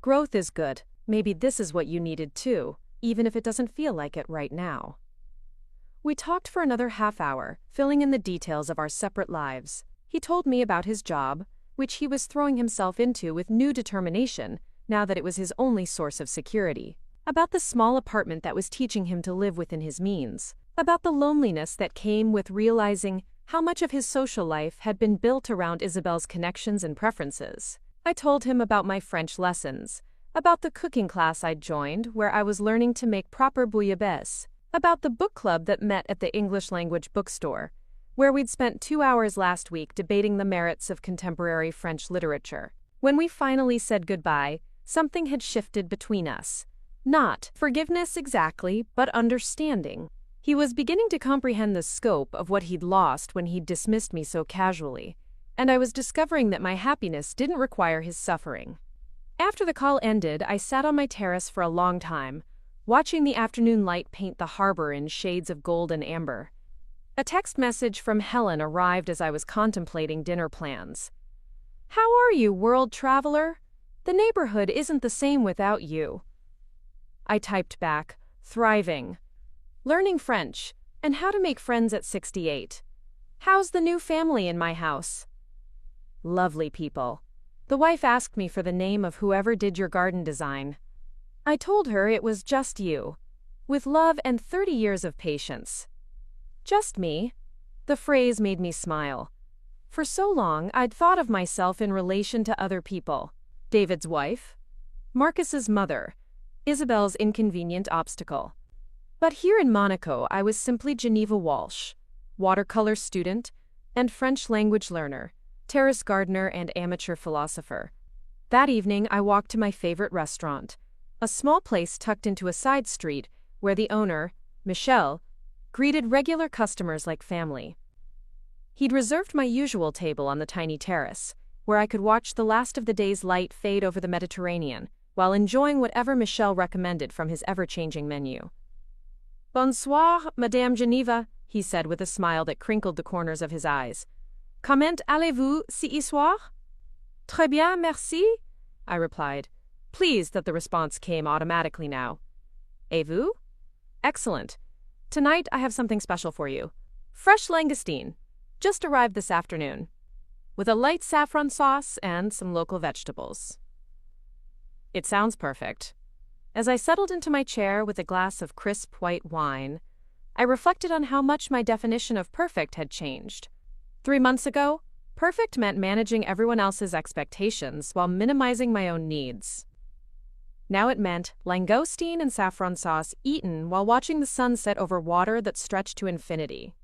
Growth is good. Maybe this is what you needed too, even if it doesn't feel like it right now." We talked for another half hour, filling in the details of our separate lives. He told me about his job, which he was throwing himself into with new determination, now that it was his only source of security. About the small apartment that was teaching him to live within his means. About the loneliness that came with realizing how much of his social life had been built around Isabelle's connections and preferences. I told him about my French lessons, about the cooking class I'd joined where I was learning to make proper bouillabaisse, about the book club that met at the English language bookstore, where we'd spent 2 hours last week debating the merits of contemporary French literature. When we finally said goodbye, something had shifted between us. Not forgiveness exactly, but understanding. He was beginning to comprehend the scope of what he'd lost when he'd dismissed me so casually, and I was discovering that my happiness didn't require his suffering. After the call ended, I sat on my terrace for a long time, watching the afternoon light paint the harbor in shades of gold and amber. A text message from Helen arrived as I was contemplating dinner plans. "How are you, world traveler? The neighborhood isn't the same without you." I typed back, "Thriving. Learning French, and how to make friends at 68. How's the new family in my house?" Lovely people. The wife asked me for the name of whoever did your garden design. I told her it was just you, with love and 30 years of patience. Just me. The phrase made me smile. For so long, I'd thought of myself in relation to other people. David's wife, Marcus's mother, Isabel's inconvenient obstacle. But here in Monaco, I was simply Geneva Walsh, watercolor student and French language learner, terrace gardener and amateur philosopher. That evening, I walked to my favorite restaurant, a small place tucked into a side street where the owner, Michel, greeted regular customers like family. He'd reserved my usual table on the tiny terrace, where I could watch the last of the day's light fade over the Mediterranean, while enjoying whatever Michel recommended from his ever-changing menu. Bonsoir, Madame Geneva, he said with a smile that crinkled the corners of his eyes. Comment allez-vous ce soir? Très bien, merci, I replied, pleased that the response came automatically now. Et vous? Excellent. Tonight I have something special for you. Fresh langoustine. Just arrived this afternoon. With a light saffron sauce and some local vegetables. It sounds perfect. As I settled into my chair with a glass of crisp white wine, I reflected on how much my definition of perfect had changed. 3 months ago, perfect meant managing everyone else's expectations while minimizing my own needs. Now it meant langoustine and saffron sauce eaten while watching the sun set over water that stretched to infinity.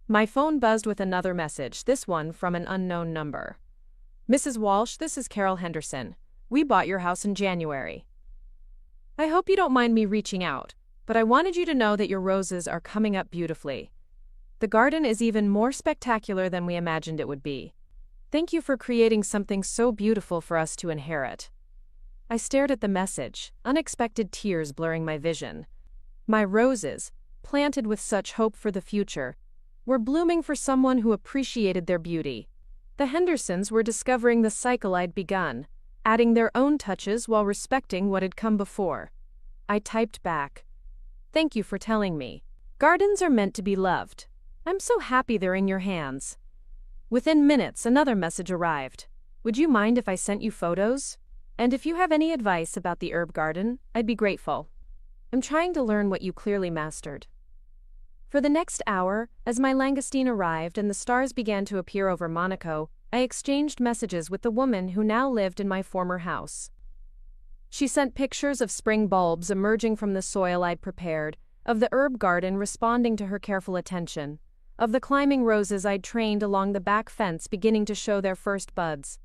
My phone buzzed with another message, this one from an unknown number. Mrs. Walsh, this is Carol Henderson. We bought your house in January. I hope you don't mind me reaching out, but I wanted you to know that your roses are coming up beautifully. The garden is even more spectacular than we imagined it would be. Thank you for creating something so beautiful for us to inherit. I stared at the message, unexpected tears blurring my vision. My roses, planted with such hope for the future, were blooming for someone who appreciated their beauty. The Hendersons were discovering the cycle I'd begun, adding their own touches while respecting what had come before. I typed back. Thank you for telling me. Gardens are meant to be loved. I'm so happy they're in your hands. Within minutes, another message arrived. Would you mind if I sent you photos? And if you have any advice about the herb garden, I'd be grateful. I'm trying to learn what you clearly mastered. For the next hour, as my langoustine arrived and the stars began to appear over Monaco, I exchanged messages with the woman who now lived in my former house. She sent pictures of spring bulbs emerging from the soil I'd prepared, of the herb garden responding to her careful attention, of the climbing roses I'd trained along the back fence beginning to show their first buds.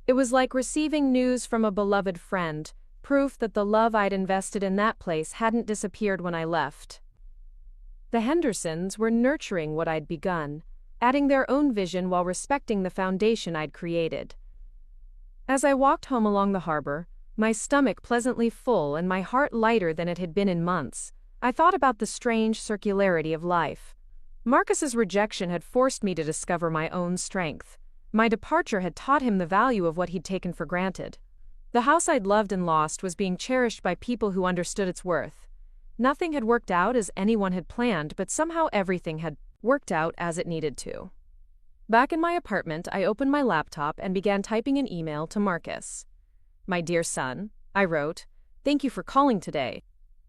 It was like receiving news from a beloved friend, proof that the love I'd invested in that place hadn't disappeared when I left. The Hendersons were nurturing what I'd begun, adding their own vision while respecting the foundation I'd created. As I walked home along the harbor, my stomach pleasantly full and my heart lighter than it had been in months, I thought about the strange circularity of life. Marcus's rejection had forced me to discover my own strength. My departure had taught him the value of what he'd taken for granted. The house I'd loved and lost was being cherished by people who understood its worth. Nothing had worked out as anyone had planned, but somehow everything had worked out as it needed to. Back in my apartment, I opened my laptop and began typing an email to Marcus. My dear son, I wrote, thank you for calling today.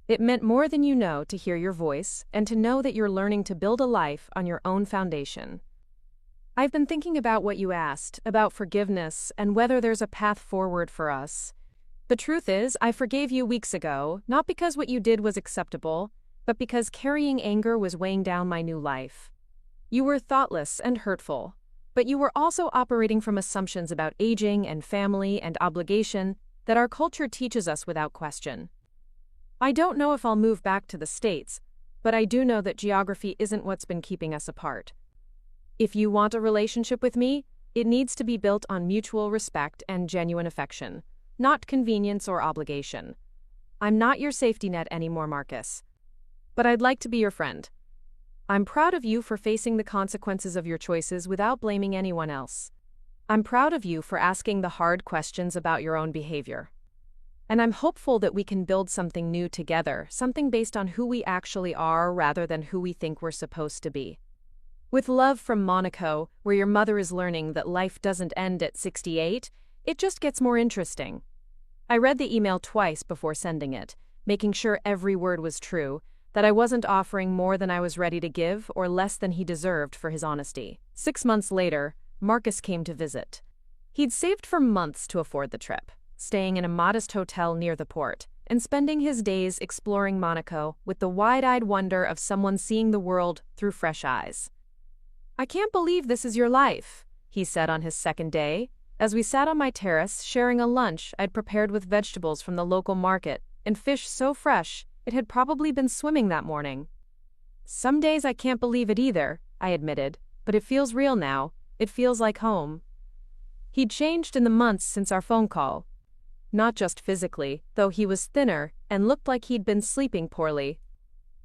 It meant more than you know to hear your voice and to know that you're learning to build a life on your own foundation. I've been thinking about what you asked, about forgiveness and whether there's a path forward for us. The truth is, I forgave you weeks ago, not because what you did was acceptable, but because carrying anger was weighing down my new life. You were thoughtless and hurtful, but you were also operating from assumptions about aging and family and obligation that our culture teaches us without question. I don't know if I'll move back to the States, but I do know that geography isn't what's been keeping us apart. If you want a relationship with me, it needs to be built on mutual respect and genuine affection, not convenience or obligation. I'm not your safety net anymore, Marcus. But I'd like to be your friend. I'm proud of you for facing the consequences of your choices without blaming anyone else. I'm proud of you for asking the hard questions about your own behavior. And I'm hopeful that we can build something new together, something based on who we actually are rather than who we think we're supposed to be. With love from Monaco, where your mother is learning that life doesn't end at 68, it just gets more interesting. I read the email twice before sending it, making sure every word was true, that I wasn't offering more than I was ready to give or less than he deserved for his honesty. 6 months later, Marcus came to visit. He'd saved for months to afford the trip. staying in a modest hotel near the port, and spending his days exploring Monaco with the wide-eyed wonder of someone seeing the world through fresh eyes. "I can't believe this is your life," he said on his second day, as we sat on my terrace sharing a lunch I'd prepared with vegetables from the local market and fish so fresh it had probably been swimming that morning. "Some days I can't believe it either," I admitted, "but it feels real now. It feels like home." He'd changed in the months since our phone call. Not just physically, though he was thinner and looked like he'd been sleeping poorly.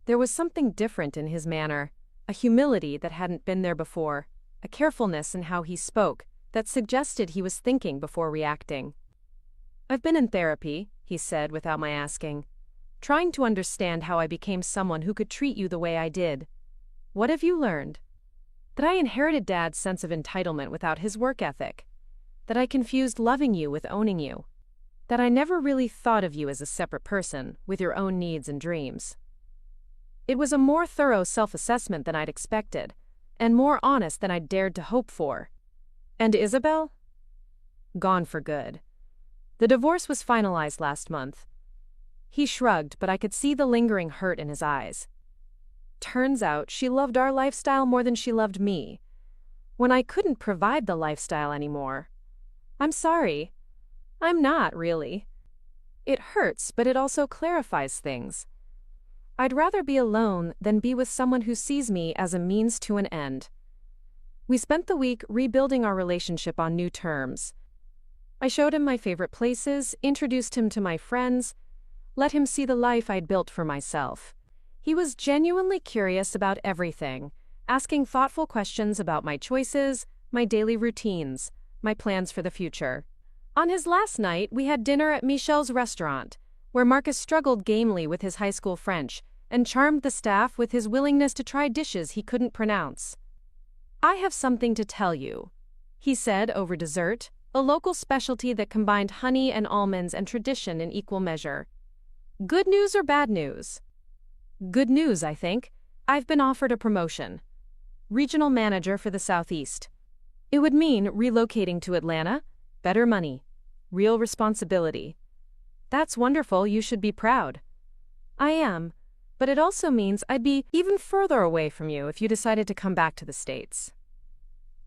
There was something different in his manner, a humility that hadn't been there before, a carefulness in how he spoke that suggested he was thinking before reacting. "I've been in therapy," he said without my asking, "trying to understand how I became someone who could treat you the way I did. What have you learned?" "That I inherited Dad's sense of entitlement without his work ethic. That I confused loving you with owning you. That I never really thought of you as a separate person with your own needs and dreams." It was a more thorough self-assessment than I'd expected, and more honest than I'd dared to hope for. "And Isabel?" "Gone for good. The divorce was finalized last month." He shrugged, but I could see the lingering hurt in his eyes. "Turns out she loved our lifestyle more than she loved me. When I couldn't provide the lifestyle anymore. I'm sorry. I'm not, really. It hurts, but it also clarifies things. I'd rather be alone than be with someone who sees me as a means to an end." We spent the week rebuilding our relationship on new terms. I showed him my favorite places, introduced him to my friends, let him see the life I'd built for myself. He was genuinely curious about everything, asking thoughtful questions about my choices, my daily routines, my plans for the future. On his last night, we had dinner at Michel's restaurant, where Marcus struggled gamely with his high school French and charmed the staff with his willingness to try dishes he couldn't pronounce. "I have something to tell you," he said over dessert, a local specialty that combined honey and almonds and tradition in equal measure. "Good news or bad news?" "Good news, I think. I've been offered a promotion. Regional manager for the Southeast. It would mean relocating to Atlanta, better money, real responsibility." "That's wonderful, you should be proud." "I am, but it also means I'd be even further away from you if you decided to come back to the States."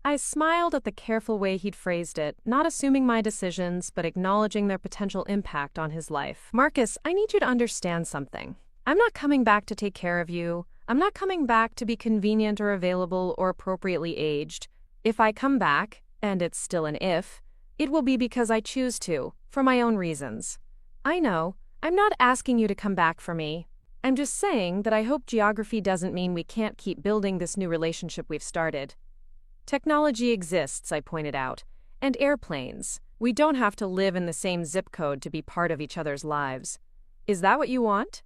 I smiled at the careful way he'd phrased it, not assuming my decisions, but acknowledging their potential impact on his life. "Marcus, I need you to understand something. I'm not coming back to take care of you. I'm not coming back to be convenient or available or appropriately aged. If I come back, and it's still an if, it will be because I choose to, for my own reasons. I know, I'm not asking you to come back for me. I'm just saying that I hope geography doesn't mean we can't keep building this new relationship we've started. Technology exists," I pointed out, "and airplanes. We don't have to live in the same zip code to be part of each other's lives. Is that what you want?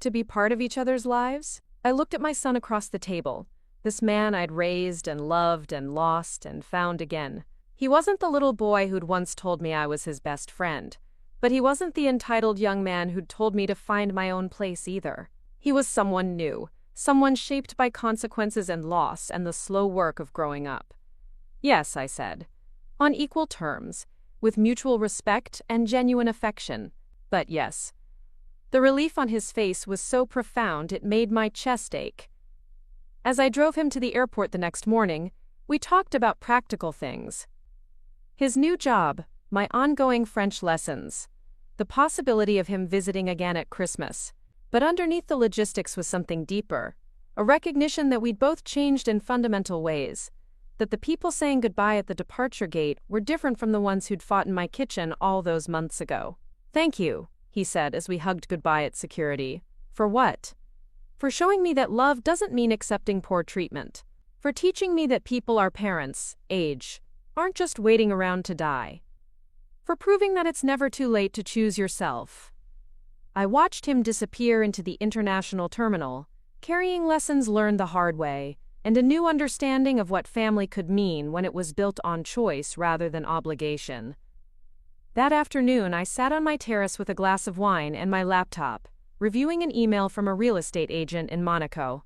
To be part of each other's lives?" I looked at my son across the table, this man I'd raised and loved and lost and found again. He wasn't the little boy who'd once told me I was his best friend, but he wasn't the entitled young man who'd told me to find my own place either. He was someone new, someone shaped by consequences and loss and the slow work of growing up. "Yes," I said, "on equal terms, with mutual respect and genuine affection, but yes." The relief on his face was so profound it made my chest ache. As I drove him to the airport the next morning, we talked about practical things. His new job, my ongoing French lessons, the possibility of him visiting again at Christmas. But underneath the logistics was something deeper, a recognition that we'd both changed in fundamental ways, that the people saying goodbye at the departure gate were different from the ones who'd fought in my kitchen all those months ago. "Thank you," he said as we hugged goodbye at security. "For what?" "For showing me that love doesn't mean accepting poor treatment. For teaching me that people our parents, age, aren't just waiting around to die. For proving that it's never too late to choose yourself." I watched him disappear into the international terminal, carrying lessons learned the hard way, and a new understanding of what family could mean when it was built on choice rather than obligation. That afternoon, I sat on my terrace with a glass of wine and my laptop, reviewing an email from a real estate agent in Monaco.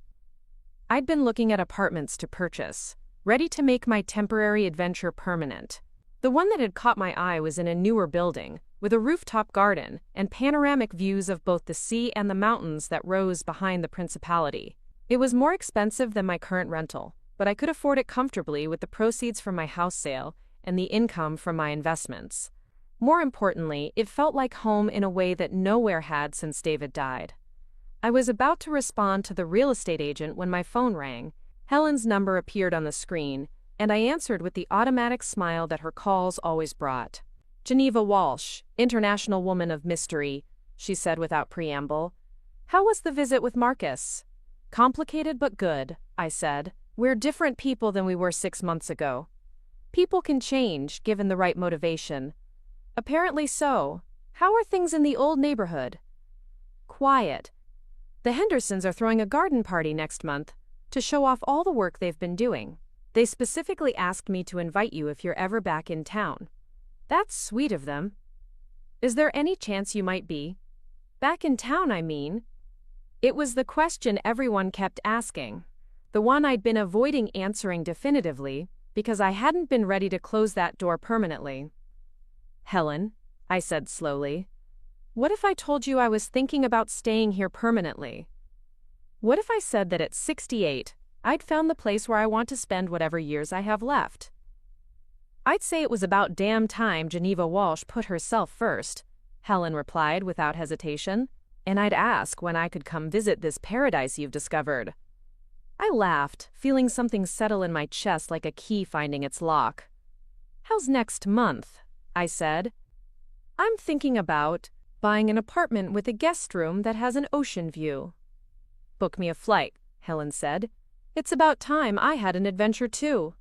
I'd been looking at apartments to purchase, ready to make my temporary adventure permanent. The one that had caught my eye was in a newer building, with a rooftop garden and panoramic views of both the sea and the mountains that rose behind the principality. It was more expensive than my current rental, but I could afford it comfortably with the proceeds from my house sale and the income from my investments. More importantly, it felt like home in a way that nowhere had since David died. I was about to respond to the real estate agent when my phone rang. Helen's number appeared on the screen, and I answered with the automatic smile that her calls always brought. "Geneva Walsh, international woman of mystery," she said without preamble. "How was the visit with Marcus?" "Complicated but good," I said. "We're different people than we were 6 months ago." "People can change, given the right motivation." "Apparently so. How are things in the old neighborhood?" "Quiet. The Hendersons are throwing a garden party next month to show off all the work they've been doing. They specifically asked me to invite you if you're ever back in town." "That's sweet of them. Is there any chance you might be back in town, I mean?" It was the question everyone kept asking, the one I'd been avoiding answering definitively because I hadn't been ready to close that door permanently. "Helen," I said slowly, "what if I told you I was thinking about staying here permanently? What if I said that at 68, I'd found the place where I want to spend whatever years I have left?" "I'd say it was about damn time Geneva Walsh put herself first," Helen replied without hesitation. "And I'd ask when I could come visit this paradise you've discovered." I laughed, feeling something settle in my chest like a key finding its lock. "How's next month?" I said. "I'm thinking about buying an apartment with a guest room that has an ocean view." "Book me a flight," Helen said. "It's about time I had an adventure too."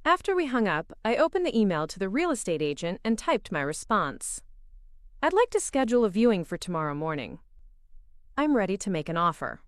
After we hung up, I opened the email to the real estate agent and typed my response. "I'd like to schedule a viewing for tomorrow morning. I'm ready to make an offer."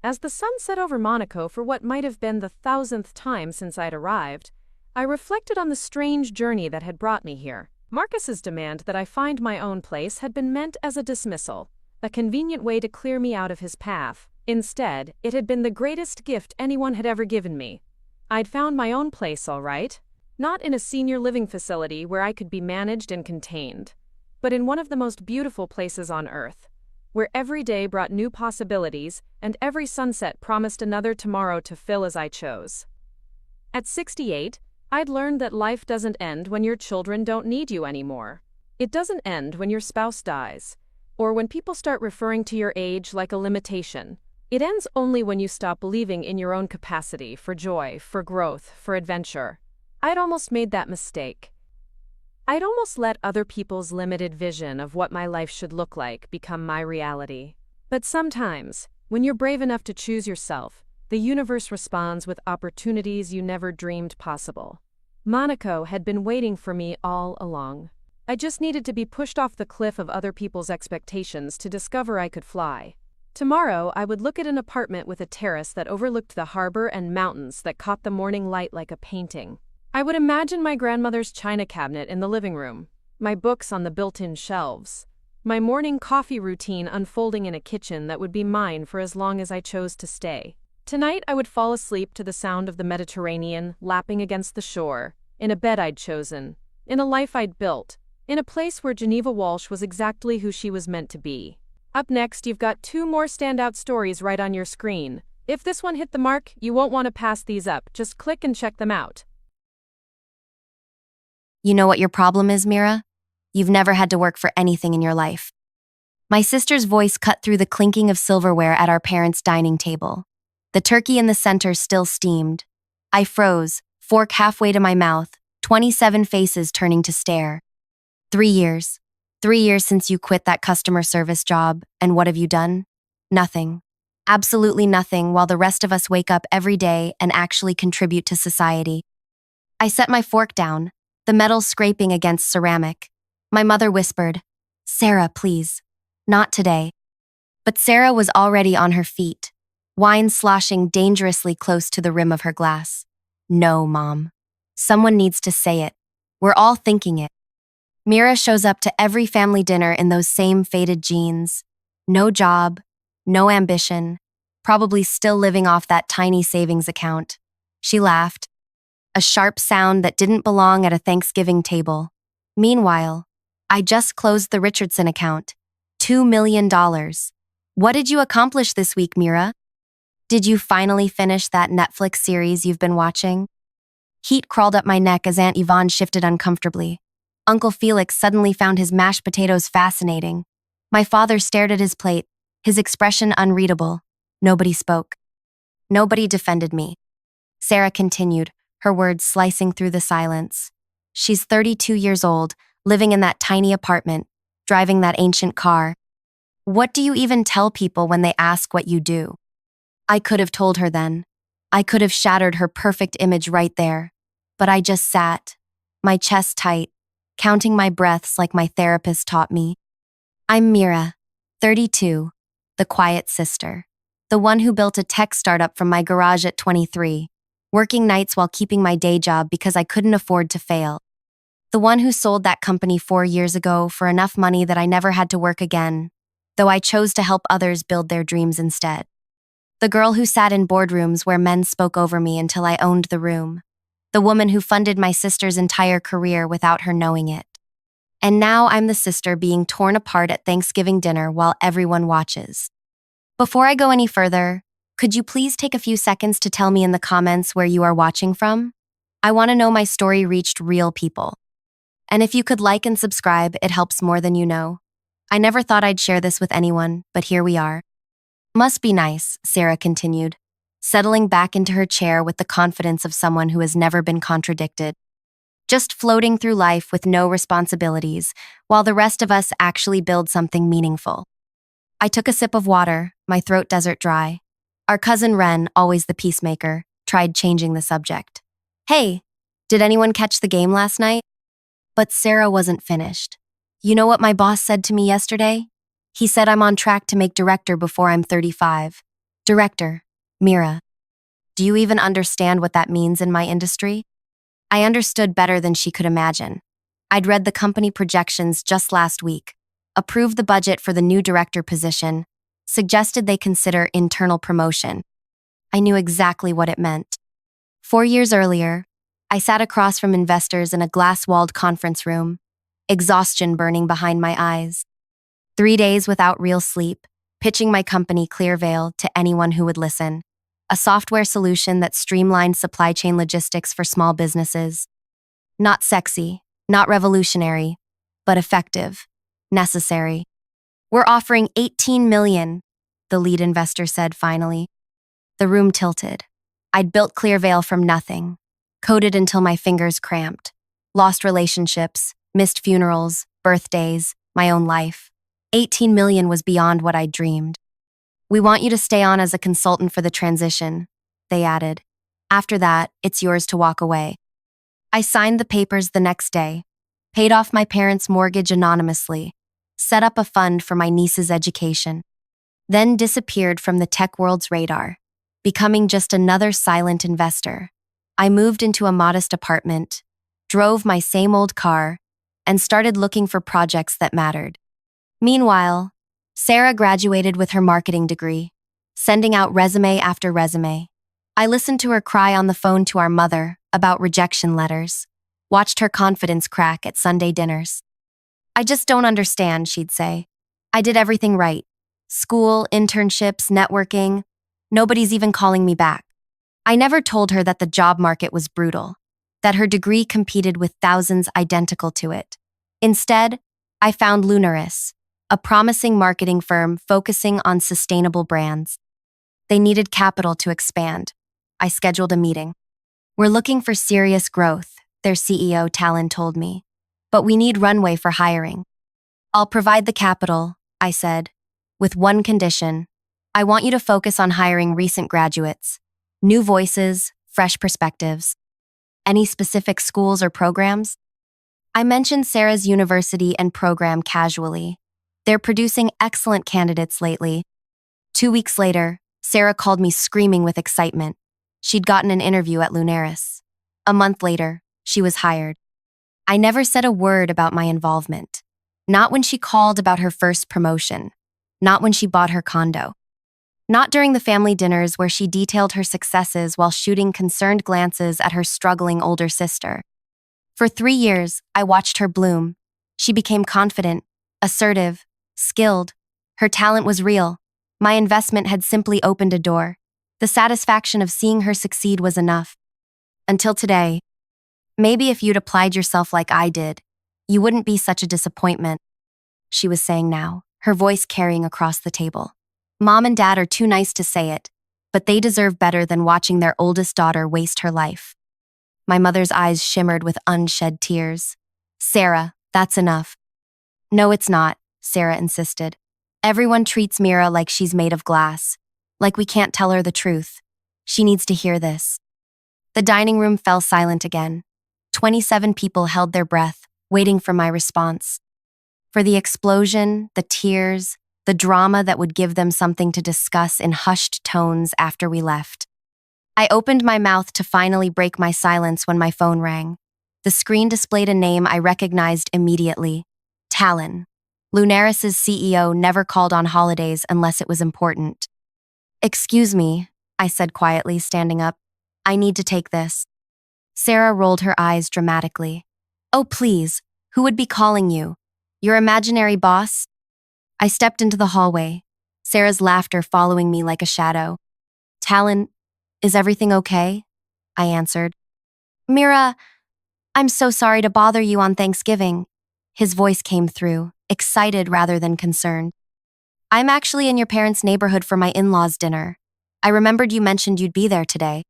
As the sun set over Monaco for what might have been the 1,000th time since I'd arrived, I reflected on the strange journey that had brought me here. Marcus's demand that I find my own place had been meant as a dismissal, a convenient way to clear me out of his path. Instead, it had been the greatest gift anyone had ever given me. I'd found my own place, all right. Not in a senior living facility where I could be managed and contained, but in one of the most beautiful places on earth, where every day brought new possibilities and every sunset promised another tomorrow to fill as I chose. At 68, I'd learned that life doesn't end when your children don't need you anymore. It doesn't end when your spouse dies, or when people start referring to your age like a limitation. It ends only when you stop believing in your own capacity for joy, for growth, for adventure. I'd almost made that mistake. I'd almost let other people's limited vision of what my life should look like become my reality. But sometimes, when you're brave enough to choose yourself, the universe responds with opportunities you never dreamed possible. Monaco had been waiting for me all along. I just needed to be pushed off the cliff of other people's expectations to discover I could fly. Tomorrow, I would look at an apartment with a terrace that overlooked the harbor and mountains that caught the morning light like a painting. I would imagine my grandmother's china cabinet in the living room, my books on the built-in shelves, my morning coffee routine unfolding in a kitchen that would be mine for as long as I chose to stay. Tonight, I would fall asleep to the sound of the Mediterranean lapping against the shore, in a bed I'd chosen, in a life I'd built, in a place where Geneva Walsh was exactly who she was meant to be. Up next, you've got 2 more standout stories right on your screen. If this one hit the mark, you won't want to pass these up. Just click and check them out. You know what your problem is, Mira? You've never had to work for anything in your life. My sister's voice cut through the clinking of silverware at our parents' dining table. The turkey in the center still steamed. I froze, fork halfway to my mouth, 27 faces turning to stare. 3 years. 3 years since you quit that customer service job, and what have you done? Nothing. Absolutely nothing, while the rest of us wake up every day and actually contribute to society. I set my fork down, the metal scraping against ceramic. My mother whispered, "Sarah, please. Not today." But Sarah was already on her feet, wine sloshing dangerously close to the rim of her glass. "No, Mom. Someone needs to say it. We're all thinking it." Mira shows up to every family dinner in those same faded jeans. No job, no ambition, probably still living off that tiny savings account. She laughed, a sharp sound that didn't belong at a Thanksgiving table. Meanwhile, I just closed the Richardson account. $2 million. What did you accomplish this week, Mira? Did you finally finish that Netflix series you've been watching? Heat crawled up my neck as Aunt Yvonne shifted uncomfortably. Uncle Felix suddenly found his mashed potatoes fascinating. My father stared at his plate, his expression unreadable. Nobody spoke. Nobody defended me. Sarah continued, her words slicing through the silence. She's 32 years old, living in that tiny apartment, driving that ancient car. What do you even tell people when they ask what you do? I could have told her then. I could have shattered her perfect image right there. But I just sat, my chest tight, counting my breaths like my therapist taught me. I'm Mira, 32, the quiet sister. The one who built a tech startup from my garage at 23, working nights while keeping my day job because I couldn't afford to fail. The one who sold that company 4 years ago for enough money that I never had to work again, though I chose to help others build their dreams instead. The girl who sat in boardrooms where men spoke over me until I owned the room. The woman who funded my sister's entire career without her knowing it. And now I'm the sister being torn apart at Thanksgiving dinner while everyone watches. Before I go any further, could you please take a few seconds to tell me in the comments where you are watching from? I want to know my story reached real people. And if you could like and subscribe, it helps more than you know. I never thought I'd share this with anyone, but here we are. Must be nice, Sarah continued, settling back into her chair with the confidence of someone who has never been contradicted. Just floating through life with no responsibilities, while the rest of us actually build something meaningful. I took a sip of water, my throat desert dry. Our cousin Wren, always the peacemaker, tried changing the subject. Hey, did anyone catch the game last night? But Sarah wasn't finished. You know what my boss said to me yesterday? He said I'm on track to make director before I'm 35. Director, Mira. Do you even understand what that means in my industry? I understood better than she could imagine. I'd read the company projections just last week, approved the budget for the new director position, suggested they consider internal promotion. I knew exactly what it meant. 4 years earlier, I sat across from investors in a glass-walled conference room, exhaustion burning behind my eyes. 3 days without real sleep, pitching my company Clearveil to anyone who would listen. A software solution that streamlined supply chain logistics for small businesses. Not sexy, not revolutionary, but effective, necessary. We're offering $18 million, the lead investor said finally. The room tilted. I'd built Clearveil from nothing, coded until my fingers cramped, lost relationships, missed funerals, birthdays, my own life. 18 million was beyond what I'd dreamed. We want you to stay on as a consultant for the transition, they added. After that, it's yours to walk away. I signed the papers the next day, paid off my parents' mortgage anonymously, set up a fund for my niece's education, then disappeared from the tech world's radar, becoming just another silent investor. I moved into a modest apartment, drove my same old car, and started looking for projects that mattered. Meanwhile, Sarah graduated with her marketing degree, sending out resume after resume. I listened to her cry on the phone to our mother about rejection letters, watched her confidence crack at Sunday dinners. I just don't understand, she'd say. I did everything right. School, internships, networking. Nobody's even calling me back. I never told her that the job market was brutal, that her degree competed with thousands identical to it. Instead, I found Lunaris, a promising marketing firm focusing on sustainable brands. They needed capital to expand. I scheduled a meeting. We're looking for serious growth, their CEO Talon told me, but we need runway for hiring. I'll provide the capital, I said, with one condition. I want you to focus on hiring recent graduates, new voices, fresh perspectives. Any specific schools or programs? I mentioned Sarah's university and program casually. They're producing excellent candidates lately. 2 weeks later, Sarah called me screaming with excitement. She'd gotten an interview at Lunaris. A month later, she was hired. I never said a word about my involvement. Not when she called about her first promotion. Not when she bought her condo. Not during the family dinners where she detailed her successes while shooting concerned glances at her struggling older sister. For 3 years, I watched her bloom. She became confident, assertive, skilled. Her talent was real. My investment had simply opened a door. The satisfaction of seeing her succeed was enough. Until today. Maybe if you'd applied yourself like I did, you wouldn't be such a disappointment, she was saying now, her voice carrying across the table. Mom and Dad are too nice to say it, but they deserve better than watching their oldest daughter waste her life. My mother's eyes shimmered with unshed tears. Sarah, that's enough. No, it's not, Sarah insisted. Everyone treats Mira like she's made of glass, like we can't tell her the truth. She needs to hear this. The dining room fell silent again. 27 people held their breath, waiting for my response. For the explosion, the tears, the drama that would give them something to discuss in hushed tones after we left. I opened my mouth to finally break my silence when my phone rang. The screen displayed a name I recognized immediately. Talon. Lunaris's CEO never called on holidays unless it was important. Excuse me, I said quietly, standing up. I need to take this. Sarah rolled her eyes dramatically. Oh, please, who would be calling you? Your imaginary boss? I stepped into the hallway, Sarah's laughter following me like a shadow. Talon, is everything okay? I answered. Mira, I'm so sorry to bother you on Thanksgiving. His voice came through, excited rather than concerned. I'm actually in your parents' neighborhood for my in-laws' dinner. I remembered you mentioned you'd be there today.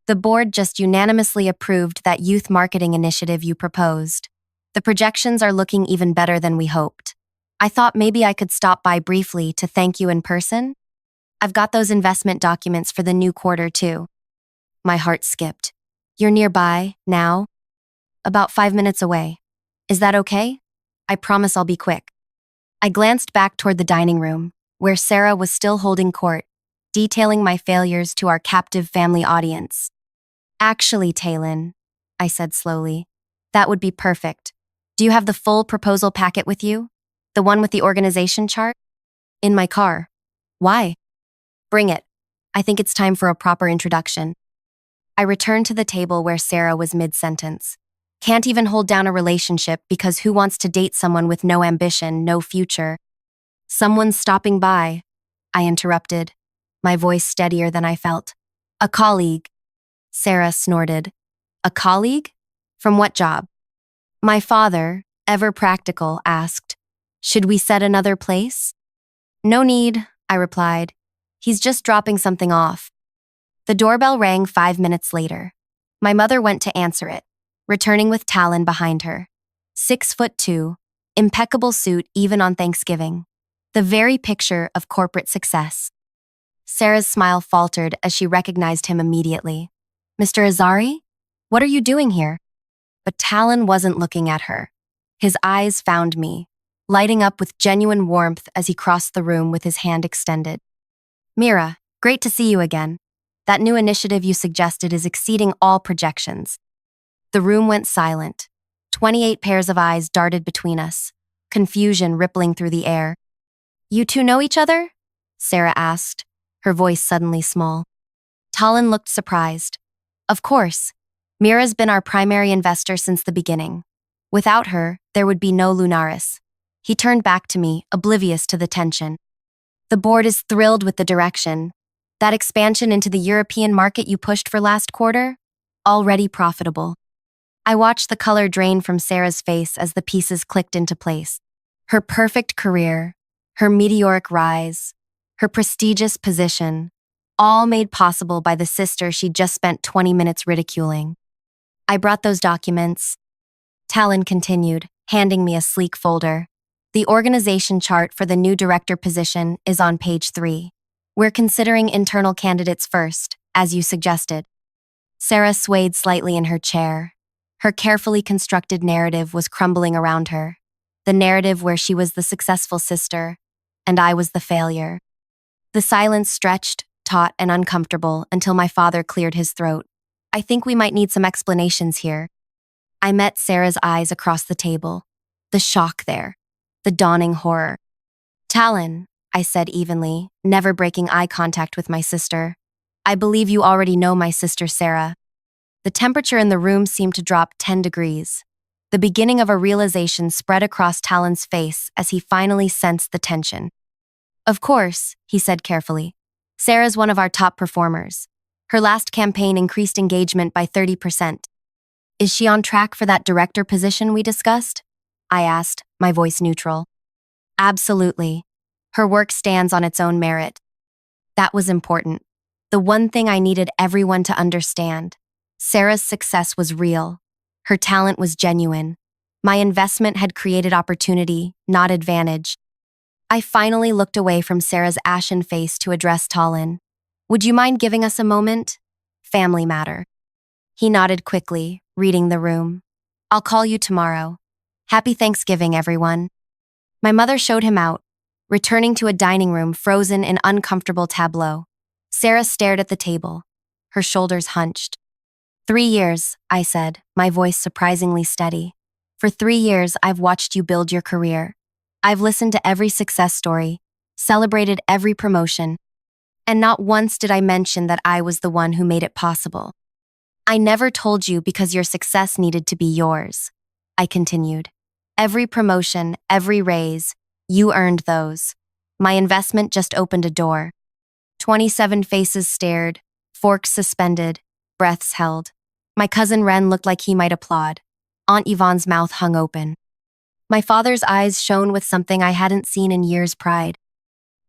The board just unanimously approved that youth marketing initiative you proposed. The projections are looking even better than we hoped. I thought maybe I could stop by briefly to thank you in person. I've got those investment documents for the new quarter, too. My heart skipped. You're nearby, now? About 5 minutes away. Is that okay? I promise I'll be quick. I glanced back toward the dining room, where Sarah was still holding court, detailing my failures to our captive family audience. Actually, Talon, I said slowly, that would be perfect. Do you have the full proposal packet with you? The one with the organization chart? In my car. Why? Bring it. I think it's time for a proper introduction. I returned to the table where Sarah was mid-sentence. Can't even hold down a relationship because who wants to date someone with no ambition, no future? Someone's stopping by, I interrupted, my voice steadier than I felt. A colleague. Sarah snorted. A colleague? From what job? My father, ever practical, asked, should we set another place? No need, I replied. He's just dropping something off. The doorbell rang 5 minutes later. My mother went to answer it, returning with Talon behind her. 6'2", impeccable suit even on Thanksgiving. The very picture of corporate success. Sarah's smile faltered as she recognized him immediately. Mr. Azari? What are you doing here? But Talon wasn't looking at her. His eyes found me, lighting up with genuine warmth as he crossed the room with his hand extended. Mira, great to see you again. That new initiative you suggested is exceeding all projections. The room went silent. 28 pairs of eyes darted between us, confusion rippling through the air. You two know each other? Sarah asked, her voice suddenly small. Talon looked surprised. Of course. Mira's been our primary investor since the beginning. Without her, there would be no Lunaris. He turned back to me, oblivious to the tension. The board is thrilled with the direction. That expansion into the European market you pushed for last quarter? Already profitable. I watched the color drain from Sarah's face as the pieces clicked into place. Her perfect career, her meteoric rise, her prestigious position, all made possible by the sister she'd just spent 20 minutes ridiculing. I brought those documents. Talon continued, handing me a sleek folder. The organization chart for the new director position is on page 3. We're considering internal candidates first, as you suggested. Sarah swayed slightly in her chair. Her carefully constructed narrative was crumbling around her. The narrative where she was the successful sister, and I was the failure. The silence stretched, taut, and uncomfortable until my father cleared his throat. I think we might need some explanations here. I met Sarah's eyes across the table. The shock there. The dawning horror. Talon, I said evenly, never breaking eye contact with my sister. I believe you already know my sister Sarah. The temperature in the room seemed to drop 10 degrees. The beginning of a realization spread across Talon's face as he finally sensed the tension. Of course, he said carefully. Sarah's one of our top performers. Her last campaign increased engagement by 30%. Is she on track for that director position we discussed? I asked, my voice neutral. Absolutely. Her work stands on its own merit. That was important. The one thing I needed everyone to understand. Sarah's success was real. Her talent was genuine. My investment had created opportunity, not advantage. I finally looked away from Sarah's ashen face to address Talon. Would you mind giving us a moment? Family matter. He nodded quickly, reading the room. I'll call you tomorrow. Happy Thanksgiving, everyone. My mother showed him out, returning to a dining room frozen in uncomfortable tableau. Sarah stared at the table, her shoulders hunched. 3 years, I said, my voice surprisingly steady. For 3 years, I've watched you build your career. I've listened to every success story, celebrated every promotion, and not once did I mention that I was the one who made it possible. I never told you because your success needed to be yours. I continued. Every promotion, every raise, you earned those. My investment just opened a door. 27 faces stared, forks suspended, breaths held. My cousin Ren looked like he might applaud. Aunt Yvonne's mouth hung open. My father's eyes shone with something I hadn't seen in years' pride.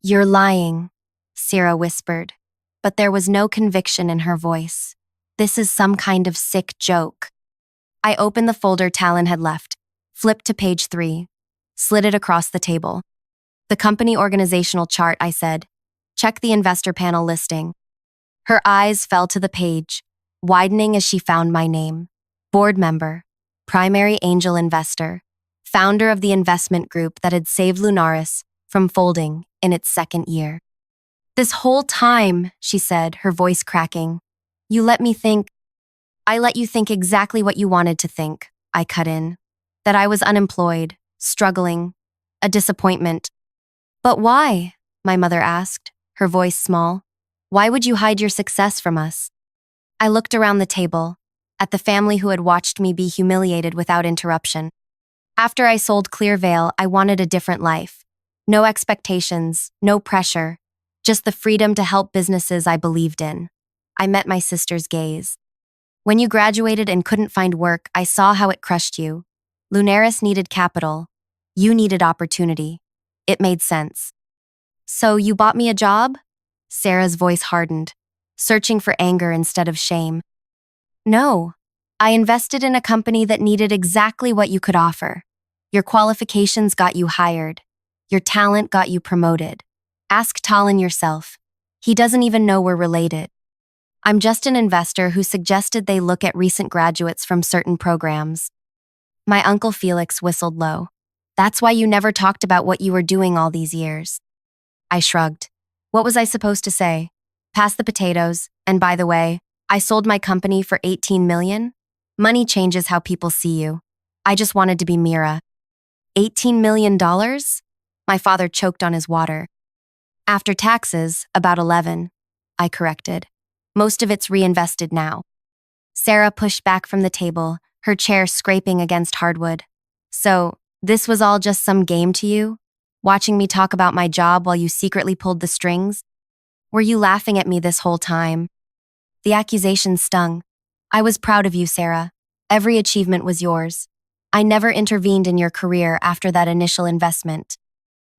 You're lying, Sarah whispered, but there was no conviction in her voice. This is some kind of sick joke. I opened the folder Talon had left, flipped to page 3, slid it across the table. The company organizational chart, I said. Check the investor panel listing. Her eyes fell to the page, widening as she found my name. Board member, primary angel investor, founder of the investment group that had saved Lunaris from folding in its 2nd year. This whole time, she said, her voice cracking, you let me think. I let you think exactly what you wanted to think, I cut in. That I was unemployed, struggling, a disappointment. But why? My mother asked, her voice small. Why would you hide your success from us? I looked around the table, at the family who had watched me be humiliated without interruption. After I sold Clearvale, I wanted a different life. No expectations, no pressure, just the freedom to help businesses I believed in. I met my sister's gaze. When you graduated and couldn't find work, I saw how it crushed you. Lunaris needed capital. You needed opportunity. It made sense. So you bought me a job? Sarah's voice hardened, searching for anger instead of shame. No, I invested in a company that needed exactly what you could offer. Your qualifications got you hired. Your talent got you promoted. Ask Talon yourself. He doesn't even know we're related. I'm just an investor who suggested they look at recent graduates from certain programs. My Uncle Felix whistled low. That's why you never talked about what you were doing all these years. I shrugged. What was I supposed to say? Pass the potatoes, and by the way, I sold my company for $18 million? Money changes how people see you. I just wanted to be Mira. $18 million? My father choked on his water. After taxes, about 11, I corrected. Most of it's reinvested now. Sarah pushed back from the table, her chair scraping against hardwood. So, this was all just some game to you? Watching me talk about my job while you secretly pulled the strings? Were you laughing at me this whole time? The accusation stung. I was proud of you, Sarah. Every achievement was yours. I never intervened in your career after that initial investment.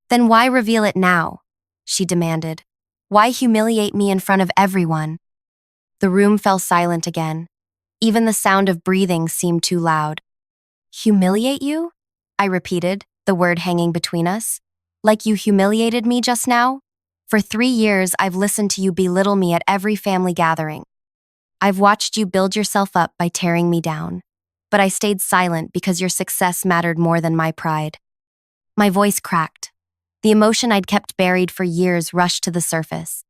Then why reveal it now? She demanded. Why humiliate me in front of everyone? The room fell silent again. Even the sound of breathing seemed too loud. Humiliate you? I repeated, the word hanging between us. Like you humiliated me just now? For 3 years, I've listened to you belittle me at every family gathering. I've watched you build yourself up by tearing me down. But I stayed silent because your success mattered more than my pride. My voice cracked. The emotion I'd kept buried for years rushed to the surface.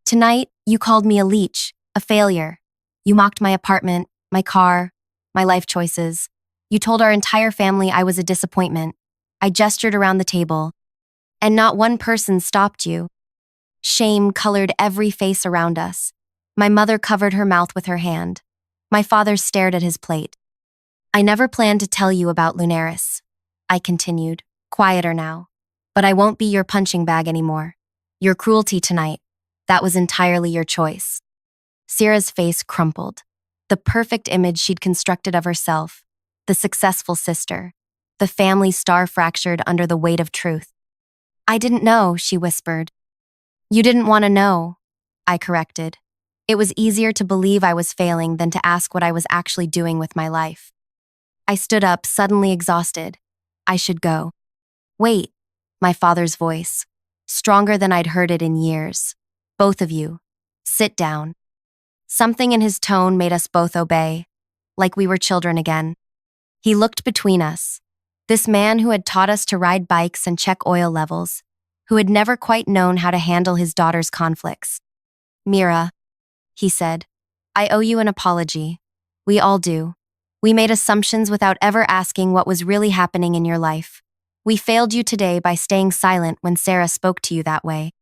Tonight, you called me a leech, a failure. You mocked my apartment, my car, my life choices. You told our entire family I was a disappointment. I gestured around the table, and not one person stopped you. Shame colored every face around us. My mother covered her mouth with her hand. My father stared at his plate. I never planned to tell you about Lunaris. I continued, quieter now. But I won't be your punching bag anymore. Your cruelty tonight, that was entirely your choice. Sierra's face crumpled. The perfect image she'd constructed of herself, the successful sister, the family star fractured under the weight of truth. I didn't know, she whispered. You didn't want to know, I corrected. It was easier to believe I was failing than to ask what I was actually doing with my life. I stood up, suddenly exhausted. I should go. Wait, my father's voice, stronger than I'd heard it in years. Both of you, sit down. Something in his tone made us both obey, like we were children again. He looked between us. This man who had taught us to ride bikes and check oil levels, who had never quite known how to handle his daughter's conflicts. Mira, he said, I owe you an apology. We all do. We made assumptions without ever asking what was really happening in your life. We failed you today by staying silent when Sarah spoke to you that way.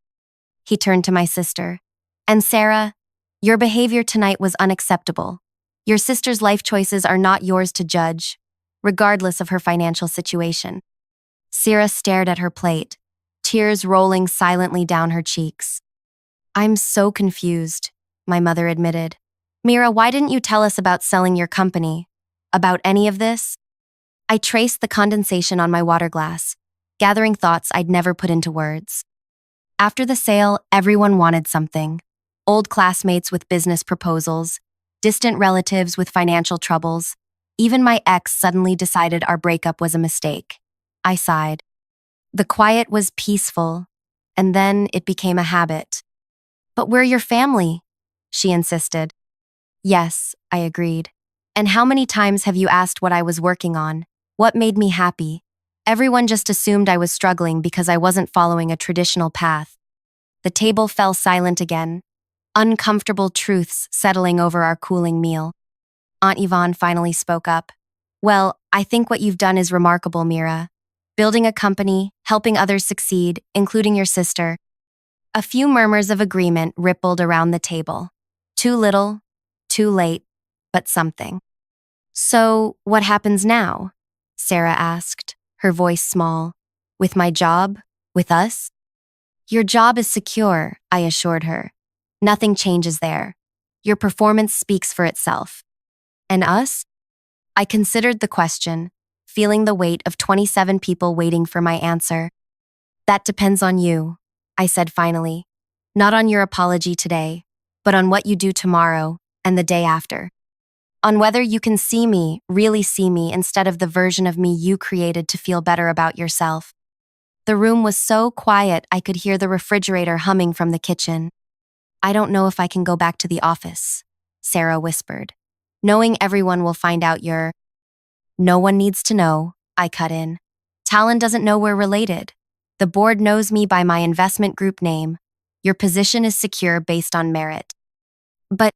He turned to my sister. And Sarah, your behavior tonight was unacceptable. Your sister's life choices are not yours to judge, regardless of her financial situation. Sarah stared at her plate, tears rolling silently down her cheeks. I'm so confused, my mother admitted. Mira, why didn't you tell us about selling your company? About any of this? I traced the condensation on my water glass, gathering thoughts I'd never put into words. After the sale, everyone wanted something. Old classmates with business proposals, distant relatives with financial troubles. Even my ex suddenly decided our breakup was a mistake. I sighed. The quiet was peaceful, and then it became a habit. But we're your family, she insisted. Yes, I agreed. And how many times have you asked what I was working on? What made me happy? Everyone just assumed I was struggling because I wasn't following a traditional path. The table fell silent again, uncomfortable truths settling over our cooling meal. Aunt Yvonne finally spoke up. Well, I think what you've done is remarkable, Mira. Building a company, helping others succeed, including your sister. A few murmurs of agreement rippled around the table. Too little, too late, but something. So, what happens now? Sarah asked, her voice small. With my job? With us? Your job is secure, I assured her. Nothing changes there. Your performance speaks for itself. And us? I considered the question, feeling the weight of 27 people waiting for my answer. That depends on you, I said finally. Not on your apology today, but on what you do tomorrow and the day after. On whether you can see me, really see me, instead of the version of me you created to feel better about yourself. The room was so quiet I could hear the refrigerator humming from the kitchen. I don't know if I can go back to the office, Sarah whispered. Knowing everyone will find out you're… No one needs to know, I cut in. Talon doesn't know we're related. The board knows me by my investment group name. Your position is secure based on merit. But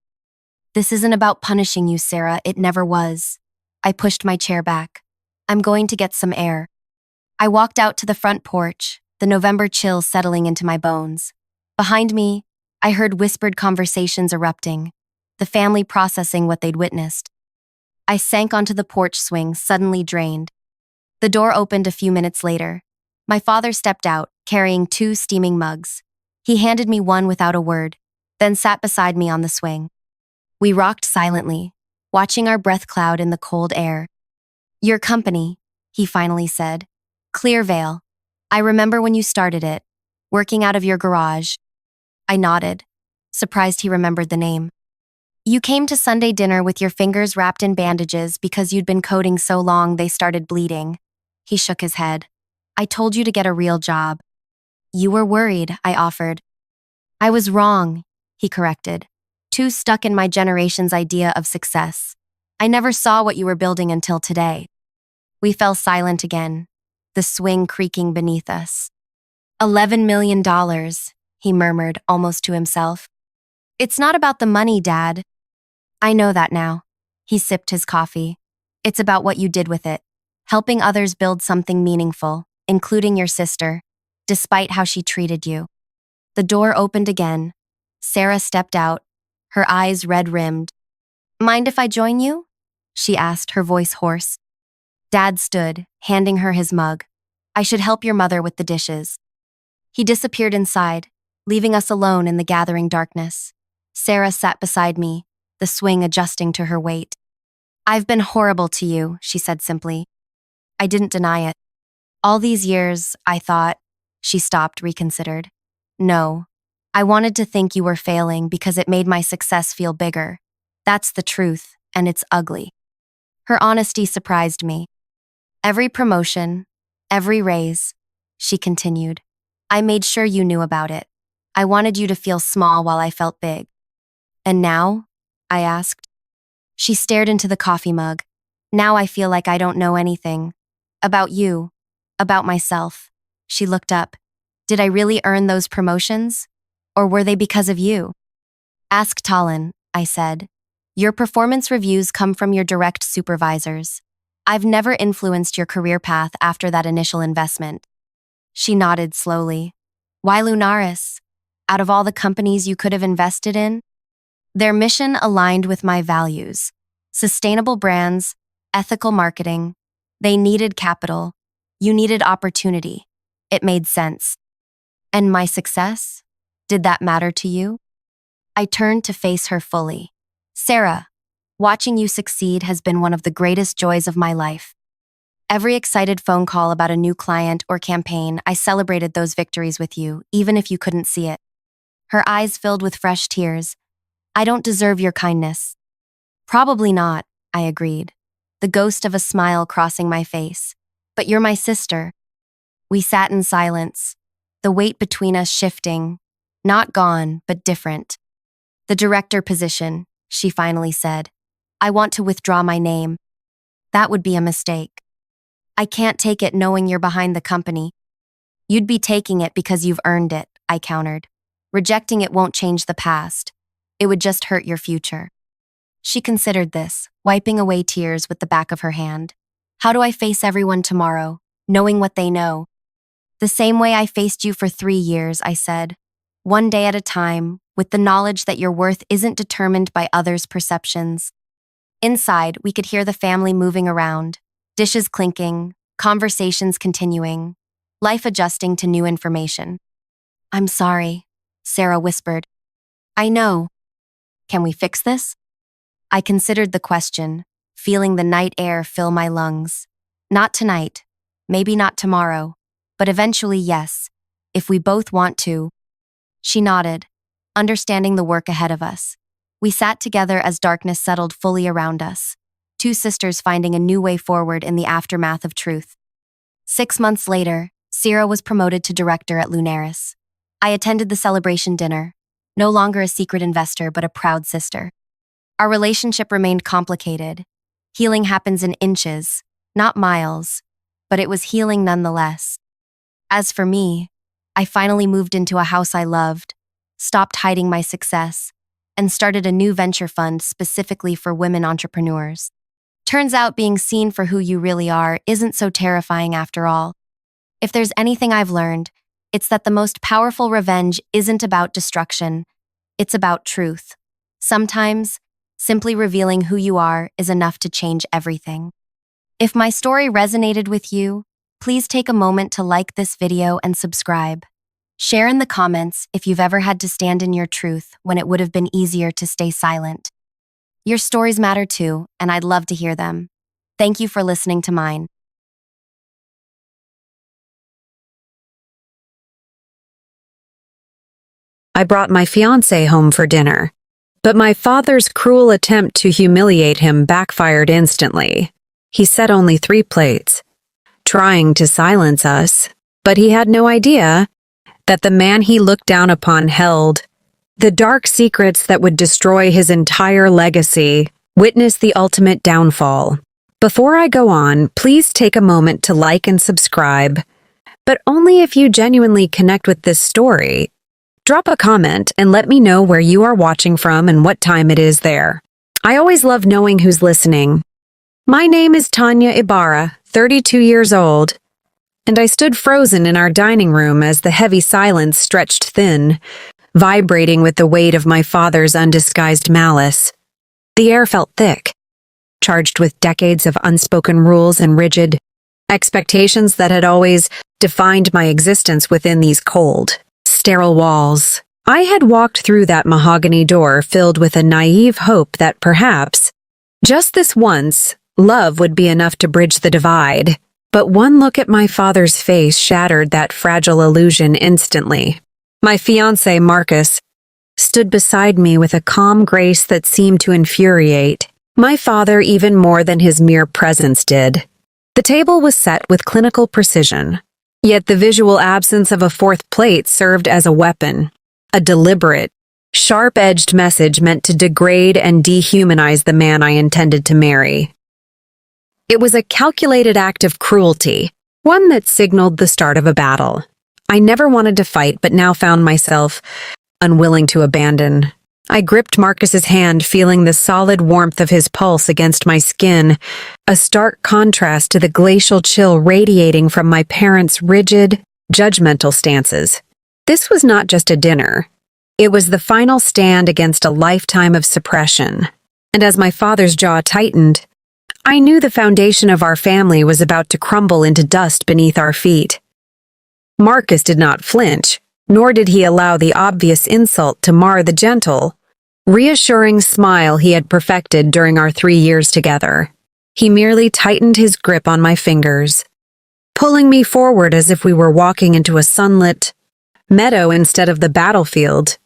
this isn't about punishing you, Sarah. It never was. I pushed my chair back. I'm going to get some air. I walked out to the front porch, the November chill settling into my bones. Behind me, I heard whispered conversations erupting, the family processing what they'd witnessed. I sank onto the porch swing, suddenly drained. The door opened a few minutes later. My father stepped out, carrying 2 steaming mugs. He handed me one without a word, then sat beside me on the swing. We rocked silently, watching our breath cloud in the cold air. Your company, he finally said. Clearvale. I remember when you started it, working out of your garage. I nodded, surprised he remembered the name. You came to Sunday dinner with your fingers wrapped in bandages because you'd been coding so long they started bleeding. He shook his head. I told you to get a real job. You were worried, I offered. I was wrong, he corrected. Too stuck in my generation's idea of success. I never saw what you were building until today. We fell silent again, the swing creaking beneath us. $11 million, he murmured, almost to himself. It's not about the money, Dad. I know that now. He sipped his coffee. It's about what you did with it, helping others build something meaningful, including your sister, despite how she treated you. The door opened again. Sarah stepped out, her eyes red-rimmed. Mind if I join you? she asked, her voice hoarse. Dad stood, handing her his mug. I should help your mother with the dishes. He disappeared inside, leaving us alone in the gathering darkness. Sarah sat beside me, the swing adjusting to her weight. I've been horrible to you, she said simply. I didn't deny it. All these years, I thought. She stopped, reconsidered. No. I wanted to think you were failing because it made my success feel bigger. That's the truth, and it's ugly. Her honesty surprised me. Every promotion, every raise, she continued. I made sure you knew about it. I wanted you to feel small while I felt big. And now? I asked. She stared into the coffee mug. Now I feel like I don't know anything. About you. About myself. She looked up. Did I really earn those promotions? Or were they because of you? Ask Talon, I said. Your performance reviews come from your direct supervisors. I've never influenced your career path after that initial investment. She nodded slowly. Why Lunaris? Out of all the companies you could have invested in? Their mission aligned with my values. Sustainable brands, ethical marketing. They needed capital. You needed opportunity. It made sense. And my success? Did that matter to you? I turned to face her fully. Sarah, watching you succeed has been one of the greatest joys of my life. Every excited phone call about a new client or campaign, I celebrated those victories with you, even if you couldn't see it. Her eyes filled with fresh tears. I don't deserve your kindness. Probably not, I agreed, the ghost of a smile crossing my face. But you're my sister. We sat in silence, the weight between us shifting, not gone, but different. The director position, she finally said. I want to withdraw my name. That would be a mistake. I can't take it knowing you're behind the company. You'd be taking it because you've earned it, I countered. Rejecting it won't change the past. It would just hurt your future. She considered this, wiping away tears with the back of her hand. How do I face everyone tomorrow, knowing what they know? The same way I faced you for 3 years, I said. One day at a time, with the knowledge that your worth isn't determined by others' perceptions. Inside, we could hear the family moving around, dishes clinking, conversations continuing, life adjusting to new information. I'm sorry, Sarah whispered. I know. Can we fix this? I considered the question, feeling the night air fill my lungs. Not tonight, maybe not tomorrow, but eventually yes, if we both want to. She nodded, understanding the work ahead of us. We sat together as darkness settled fully around us, two sisters finding a new way forward in the aftermath of truth. 6 months later, Sarah was promoted to director at Lunaris. I attended the celebration dinner, no longer a secret investor but a proud sister. Our relationship remained complicated. Healing happens in inches, not miles, but it was healing nonetheless. As for me, I finally moved into a house I loved, stopped hiding my success, and started a new venture fund specifically for women entrepreneurs. Turns out being seen for who you really are isn't so terrifying after all. If there's anything I've learned, it's that the most powerful revenge isn't about destruction, it's about truth. Sometimes, simply revealing who you are is enough to change everything. If my story resonated with you, please take a moment to like this video and subscribe. Share in the comments if you've ever had to stand in your truth when it would have been easier to stay silent. Your stories matter too, and I'd love to hear them. Thank you for listening to mine. I brought my fiancé home for dinner, but my father's cruel attempt to humiliate him backfired instantly. He set only 3 plates, trying to silence us, but he had no idea that the man he looked down upon held the dark secrets that would destroy his entire legacy. Witness the ultimate downfall. Before I go on, please take a moment to like and subscribe, but only if you genuinely connect with this story. Drop a comment and let me know where you are watching from and what time it is there. I always love knowing who's listening. My name is Tanya Ibarra, 32 years old, and I stood frozen in our dining room as the heavy silence stretched thin, vibrating with the weight of my father's undisguised malice. The air felt thick, charged with decades of unspoken rules and rigid expectations that had always defined my existence within these cold, sterile walls. I had walked through that mahogany door filled with a naive hope that perhaps, just this once, love would be enough to bridge the divide. But one look at my father's face shattered that fragile illusion instantly. My fiancé, Marcus, stood beside me with a calm grace that seemed to infuriate my father even more than his mere presence did. The table was set with clinical precision, yet the visual absence of a fourth plate served as a weapon, a deliberate, sharp-edged message meant to degrade and dehumanize the man I intended to marry. It was a calculated act of cruelty, one that signaled the start of a battle. I never wanted to fight, but now found myself unwilling to abandon. I gripped Marcus's hand, feeling the solid warmth of his pulse against my skin, a stark contrast to the glacial chill radiating from my parents' rigid, judgmental stances. This was not just a dinner. It was the final stand against a lifetime of suppression. And as my father's jaw tightened, I knew the foundation of our family was about to crumble into dust beneath our feet. Marcus did not flinch, nor did he allow the obvious insult to mar the gentle, reassuring smile he had perfected during our 3 years together. He merely tightened his grip on my fingers, pulling me forward as if we were walking into a sunlit meadow instead of the battlefield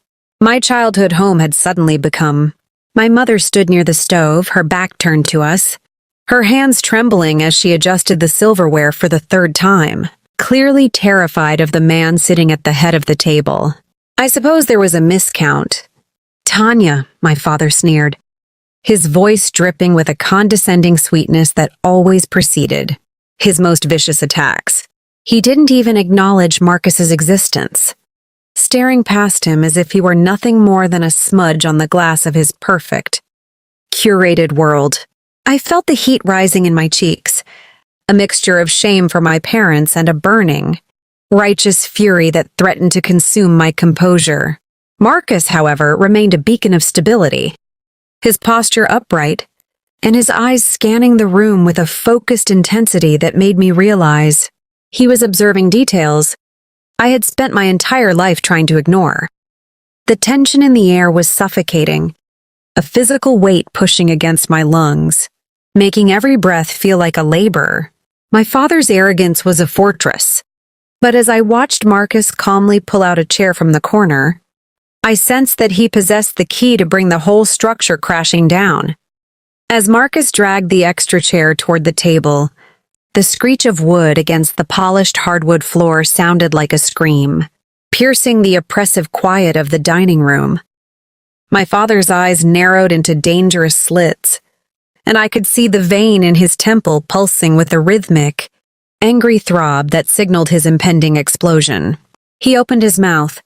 my childhood home had suddenly become. My mother stood near the stove, her back turned to us, her hands trembling as she adjusted the silverware for the third time, clearly terrified of the man sitting at the head of the table. I suppose there was a miscount. "Tanya," my father sneered, his voice dripping with a condescending sweetness that always preceded his most vicious attacks. He didn't even acknowledge Marcus's existence, staring past him as if he were nothing more than a smudge on the glass of his perfect, curated world. I felt the heat rising in my cheeks, a mixture of shame for my parents and a burning, righteous fury that threatened to consume my composure. Marcus, however, remained a beacon of stability, his posture upright, and his eyes scanning the room with a focused intensity that made me realize he was observing details I had spent my entire life trying to ignore. The tension in the air was suffocating, a physical weight pushing against my lungs, making every breath feel like a labor. My father's arrogance was a fortress, but as I watched Marcus calmly pull out a chair from the corner, I sensed that he possessed the key to bring the whole structure crashing down. As Marcus dragged the extra chair toward the table, the screech of wood against the polished hardwood floor sounded like a scream, piercing the oppressive quiet of the dining room. My father's eyes narrowed into dangerous slits, and I could see the vein in his temple pulsing with a rhythmic, angry throb that signaled his impending explosion. He opened his mouth,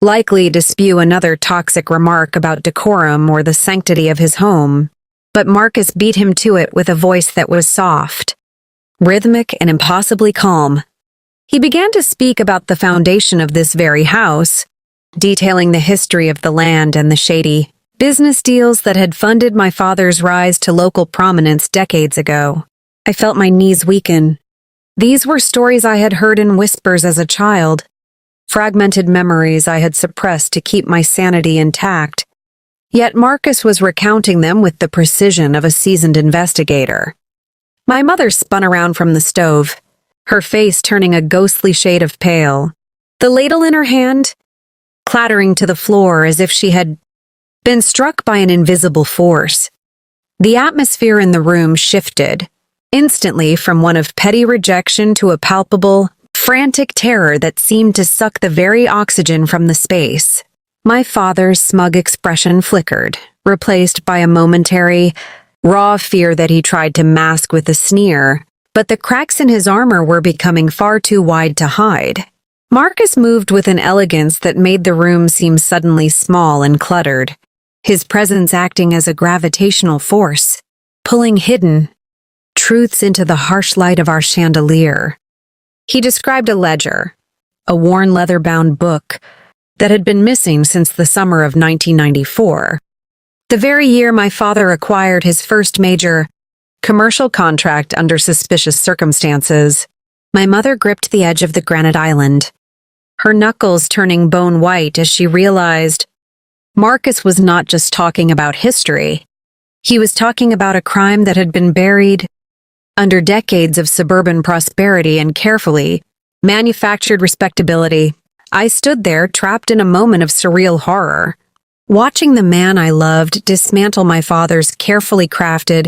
likely to spew another toxic remark about decorum or the sanctity of his home, but Marcus beat him to it with a voice that was soft, rhythmic, and impossibly calm. He began to speak about the foundation of this very house, detailing the history of the land and the shady business deals that had funded my father's rise to local prominence decades ago. I felt my knees weaken. These were stories I had heard in whispers as a child, fragmented memories I had suppressed to keep my sanity intact. Yet Marcus was recounting them with the precision of a seasoned investigator. My mother spun around from the stove, her face turning a ghostly shade of pale, the ladle in her hand clattering to the floor as if she had been struck by an invisible force. The atmosphere in the room shifted, instantly from one of petty rejection to a palpable, frantic terror that seemed to suck the very oxygen from the space. My father's smug expression flickered, replaced by a momentary, raw fear that he tried to mask with a sneer, but the cracks in his armor were becoming far too wide to hide. Marcus moved with an elegance that made the room seem suddenly small and cluttered, his presence acting as a gravitational force, pulling hidden truths into the harsh light of our chandelier. He described a ledger, a worn leather-bound book that had been missing since the summer of 1994. The very year my father acquired his first major Commercial contract under suspicious circumstances. My mother gripped the edge of the granite island, her knuckles turning bone white as she realized Marcus was not just talking about history. He was talking about a crime that had been buried under decades of suburban prosperity and carefully manufactured respectability. I stood there, trapped in a moment of surreal horror, watching the man I loved dismantle my father's carefully crafted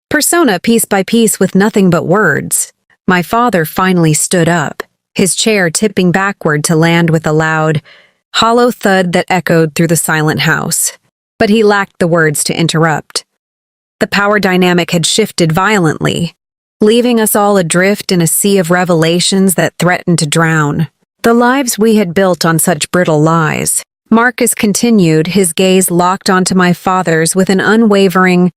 persona piece by piece with nothing but words. My father finally stood up, his chair tipping backward to land with a loud, hollow thud that echoed through the silent house. But he lacked the words to interrupt. The power dynamic had shifted violently, leaving us all adrift in a sea of revelations that threatened to drown the lives we had built on such brittle lies. Marcus continued, his gaze locked onto my father's with an unwavering,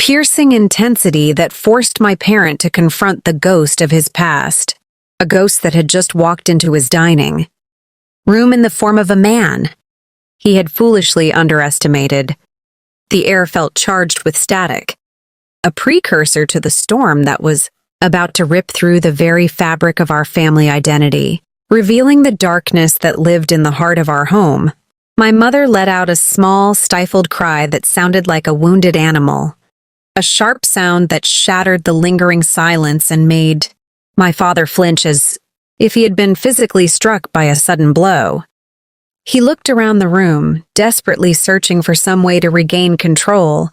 piercing intensity that forced my parent to confront the ghost of his past, a ghost that had just walked into his dining room in the form of a man he had foolishly underestimated. The air felt charged with static, a precursor to the storm that was about to rip through the very fabric of our family identity, revealing the darkness that lived in the heart of our home. My mother let out a small, stifled cry that sounded like a wounded animal, a sharp sound that shattered the lingering silence and made my father flinch as if he had been physically struck by a sudden blow. He looked around the room, desperately searching for some way to regain control,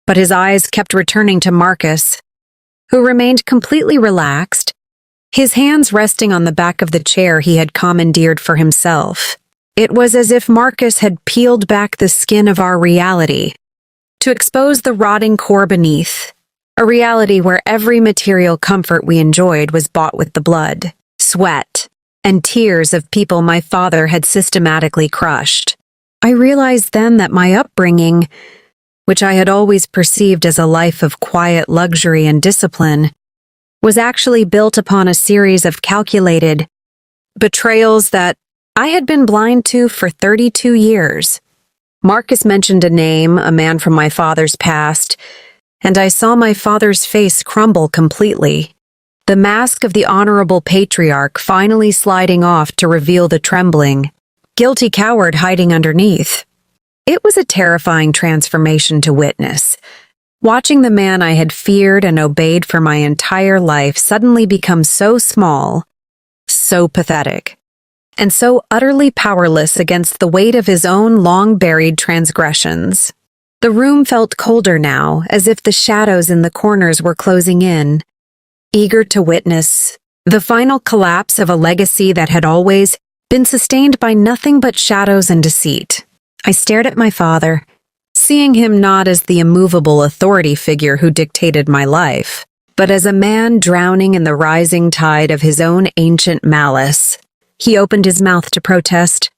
but his eyes kept returning to Marcus, who remained completely relaxed, his hands resting on the back of the chair he had commandeered for himself. It was as if Marcus had peeled back the skin of our reality to expose the rotting core beneath, a reality where every material comfort we enjoyed was bought with the blood, sweat, and tears of people my father had systematically crushed. I realized then that my upbringing, which I had always perceived as a life of quiet luxury and discipline, was actually built upon a series of calculated betrayals that I had been blind to for 32 years. Marcus mentioned a name, a man from my father's past, and I saw my father's face crumble completely, the mask of the honorable patriarch finally sliding off to reveal the trembling, guilty coward hiding underneath. It was a terrifying transformation to witness, watching the man I had feared and obeyed for my entire life suddenly become so small, so pathetic, and so utterly powerless against the weight of his own long-buried transgressions. The room felt colder now, as if the shadows in the corners were closing in, eager to witness the final collapse of a legacy that had always been sustained by nothing but shadows and deceit. I stared at my father, seeing him not as the immovable authority figure who dictated my life, but as a man drowning in the rising tide of his own ancient malice. He opened his mouth to protest,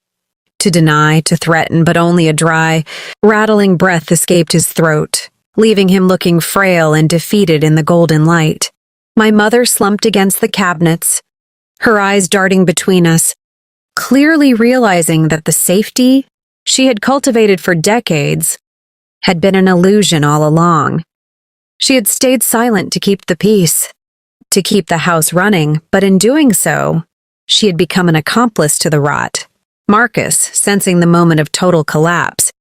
to deny, to threaten, but only a dry, rattling breath escaped his throat, leaving him looking frail and defeated in the golden light. My mother slumped against the cabinets, her eyes darting between us, clearly realizing that the safety she had cultivated for decades had been an illusion all along. She had stayed silent to keep the peace, to keep the house running, but in doing so, she had become an accomplice to the rot. Marcus, sensing the moment of total collapse,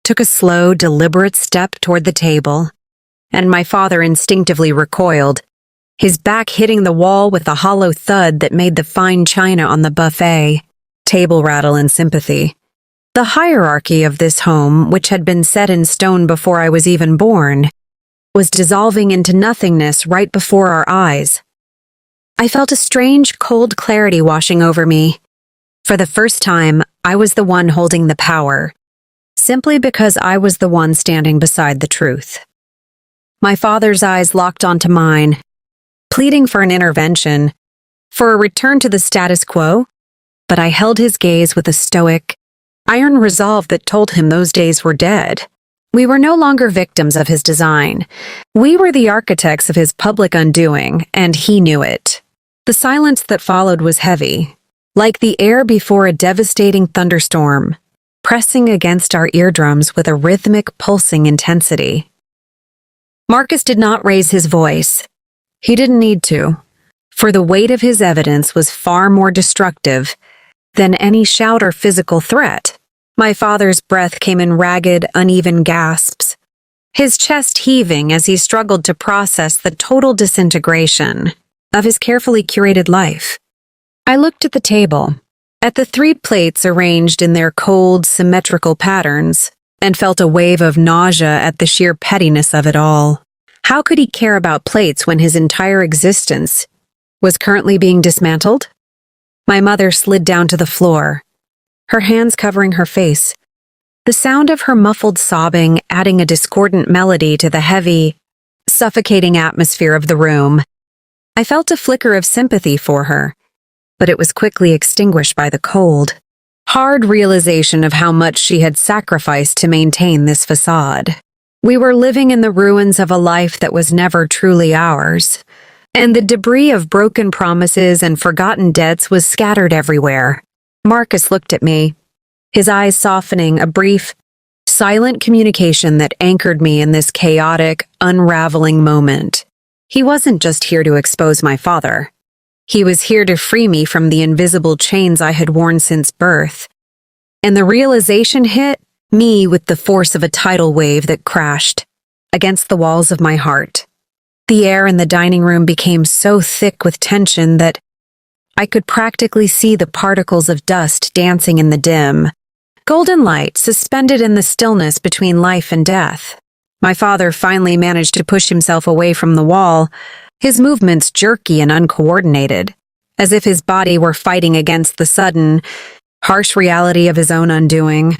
took a slow, deliberate step toward the table, and my father instinctively recoiled, his back hitting the wall with a hollow thud that made the fine china on the buffet table rattle in sympathy. The hierarchy of this home, which had been set in stone before I was even born, was dissolving into nothingness right before our eyes. I felt a strange, cold clarity washing over me. For the first time, I was the one holding the power, simply because I was the one standing beside the truth. My father's eyes locked onto mine, pleading for an intervention, for a return to the status quo, but I held his gaze with a stoic, iron resolve that told him those days were dead. We were no longer victims of his design. We were the architects of his public undoing, and he knew it. The silence that followed was heavy, like the air before a devastating thunderstorm, pressing against our eardrums with a rhythmic, pulsing intensity. Marcus did not raise his voice. He didn't need to, for the weight of his evidence was far more destructive than any shout or physical threat. My father's breath came in ragged, uneven gasps, his chest heaving as he struggled to process the total disintegration of his carefully curated life. I looked at the table, at the 3 plates arranged in their cold, symmetrical patterns, and felt a wave of nausea at the sheer pettiness of it all. How could he care about plates when his entire existence was currently being dismantled? My mother slid down to the floor, her hands covering her face, the sound of her muffled sobbing adding a discordant melody to the heavy, suffocating atmosphere of the room. I felt a flicker of sympathy for her, but it was quickly extinguished by the cold, hard realization of how much she had sacrificed to maintain this facade. We were living in the ruins of a life that was never truly ours, and the debris of broken promises and forgotten debts was scattered everywhere. Marcus looked at me, his eyes softening, a brief, silent communication that anchored me in this chaotic, unraveling moment. He wasn't just here to expose my father. He was here to free me from the invisible chains I had worn since birth. And the realization hit me with the force of a tidal wave that crashed against the walls of my heart. The air in the dining room became so thick with tension that I could practically see the particles of dust dancing in the dim, golden light suspended in the stillness between life and death. My father finally managed to push himself away from the wall, his movements jerky and uncoordinated, as if his body were fighting against the sudden, harsh reality of his own undoing.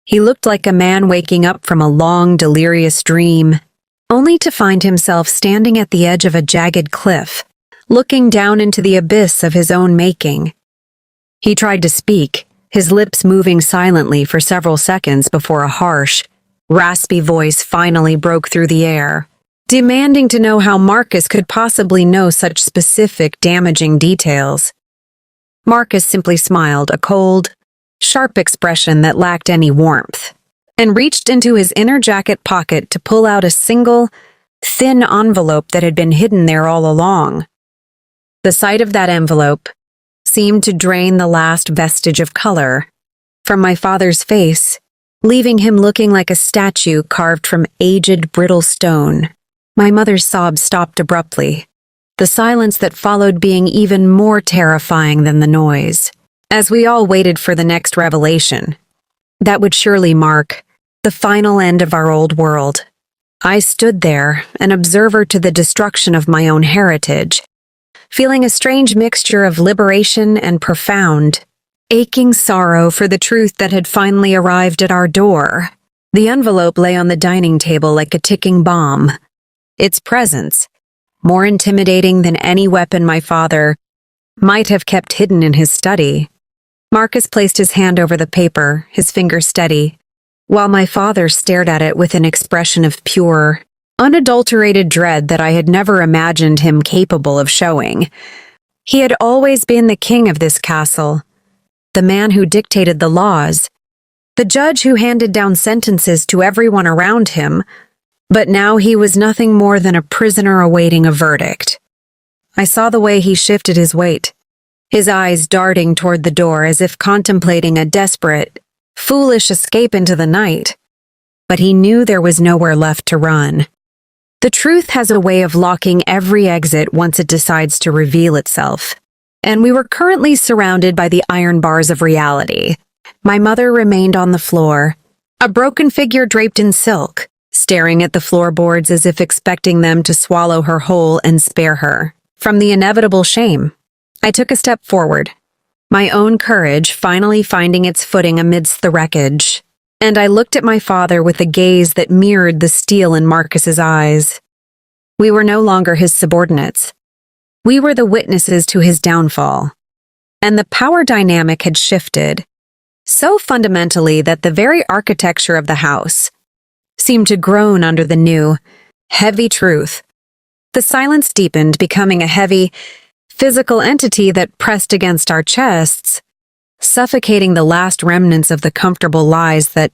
He looked like a man waking up from a long, delirious dream, only to find himself standing at the edge of a jagged cliff, looking down into the abyss of his own making. He tried to speak, his lips moving silently for several seconds before a harsh, raspy voice finally broke through the air, demanding to know how Marcus could possibly know such specific, damaging details. Marcus simply smiled, a cold, sharp expression that lacked any warmth, and reached into his inner jacket pocket to pull out a single, thin envelope that had been hidden there all along. The sight of that envelope seemed to drain the last vestige of color from my father's face, leaving him looking like a statue carved from aged, brittle stone. My mother's sobs stopped abruptly, the silence that followed being even more terrifying than the noise, as we all waited for the next revelation. That would surely mark the final end of our old world. I stood there, an observer to the destruction of my own heritage, feeling a strange mixture of liberation and profound, aching sorrow for the truth that had finally arrived at our door. The envelope lay on the dining table like a ticking bomb, its presence more intimidating than any weapon my father might have kept hidden in his study. Marcus placed his hand over the paper, his finger steady, while my father stared at it with an expression of pure, unadulterated dread that I had never imagined him capable of showing. He had always been the king of this castle, the man who dictated the laws, the judge who handed down sentences to everyone around him, but now he was nothing more than a prisoner awaiting a verdict. I saw the way he shifted his weight, his eyes darting toward the door as if contemplating a desperate, foolish escape into the night. But he knew there was nowhere left to run. The truth has a way of locking every exit once it decides to reveal itself, and we were currently surrounded by the iron bars of reality. My mother remained on the floor, a broken figure draped in silk, staring at the floorboards as if expecting them to swallow her whole and spare her from the inevitable shame. I took a step forward, my own courage finally finding its footing amidst the wreckage, and I looked at my father with a gaze that mirrored the steel in Marcus's eyes. We were no longer his subordinates. We were the witnesses to his downfall, and the power dynamic had shifted so fundamentally that the very architecture of the house seemed to groan under the new, heavy truth. The silence deepened, becoming a heavy, physical entity that pressed against our chests, suffocating the last remnants of the comfortable lies that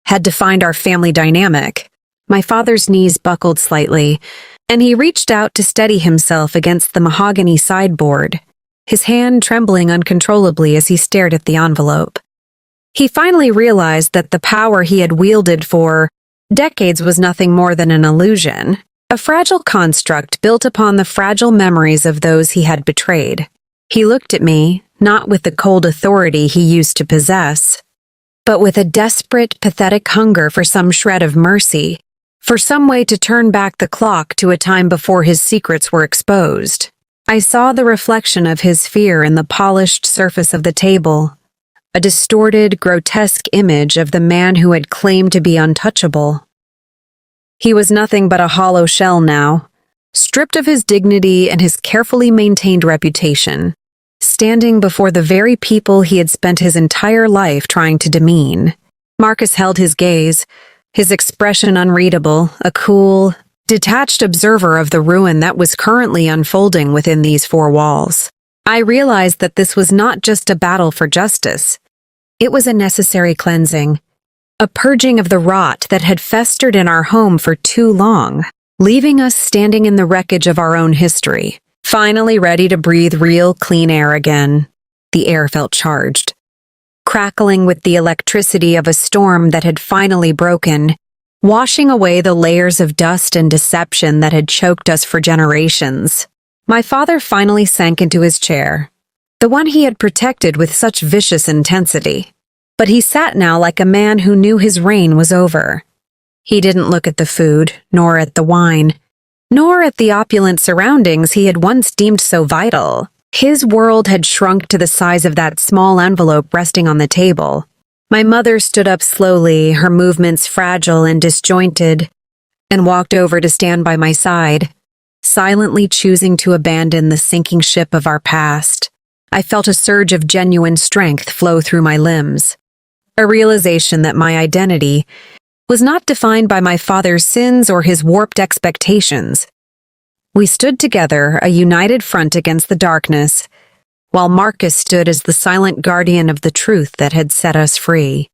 had defined our family dynamic. My father's knees buckled slightly, and he reached out to steady himself against the mahogany sideboard, his hand trembling uncontrollably as he stared at the envelope. He finally realized that the power he had wielded for decades was nothing more than an illusion, a fragile construct built upon the fragile memories of those he had betrayed. He looked at me, not with the cold authority he used to possess, but with a desperate, pathetic hunger for some shred of mercy, for some way to turn back the clock to a time before his secrets were exposed. I saw the reflection of his fear in the polished surface of the table, a distorted, grotesque image of the man who had claimed to be untouchable. He was nothing but a hollow shell now, stripped of his dignity and his carefully maintained reputation, standing before the very people he had spent his entire life trying to demean. Marcus held his gaze, his expression unreadable, a cool, detached observer of the ruin that was currently unfolding within these four walls. I realized that this was not just a battle for justice. It was a necessary cleansing, a purging of the rot that had festered in our home for too long, leaving us standing in the wreckage of our own history, finally ready to breathe real, clean air again. The air felt charged, crackling with the electricity of a storm that had finally broken, washing away the layers of dust and deception that had choked us for generations. My father finally sank into his chair, the one he had protected with such vicious intensity. But he sat now like a man who knew his reign was over. He didn't look at the food, nor at the wine, nor at the opulent surroundings he had once deemed so vital. His world had shrunk to the size of that small envelope resting on the table. My mother stood up slowly, her movements fragile and disjointed, and walked over to stand by my side, silently choosing to abandon the sinking ship of our past. I felt a surge of genuine strength flow through my limbs, a realization that my identity was not defined by my father's sins or his warped expectations. We stood together, a united front against the darkness, while Marcus stood as the silent guardian of the truth that had set us free.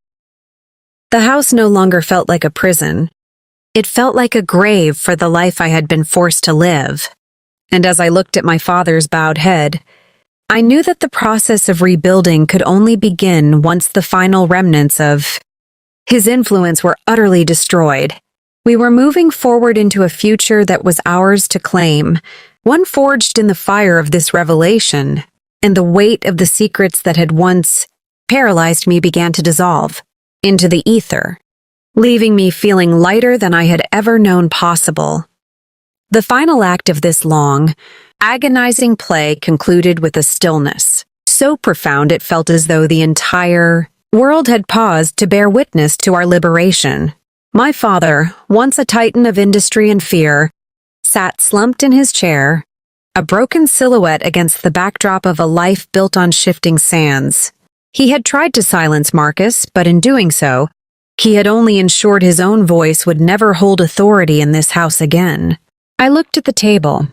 The house no longer felt like a prison. It felt like a grave for the life I had been forced to live. And as I looked at my father's bowed head, I knew that the process of rebuilding could only begin once the final remnants of his influence were utterly destroyed. We were moving forward into a future that was ours to claim, one forged in the fire of this revelation, and the weight of the secrets that had once paralyzed me began to dissolve into the ether, leaving me feeling lighter than I had ever known possible. The final act of this long, agonizing play concluded with a stillness, so profound it felt as though the entire world had paused to bear witness to our liberation. My father, once a titan of industry and fear, sat slumped in his chair, a broken silhouette against the backdrop of a life built on shifting sands. He had tried to silence Marcus, but in doing so, he had only ensured his own voice would never hold authority in this house again. I looked at the table,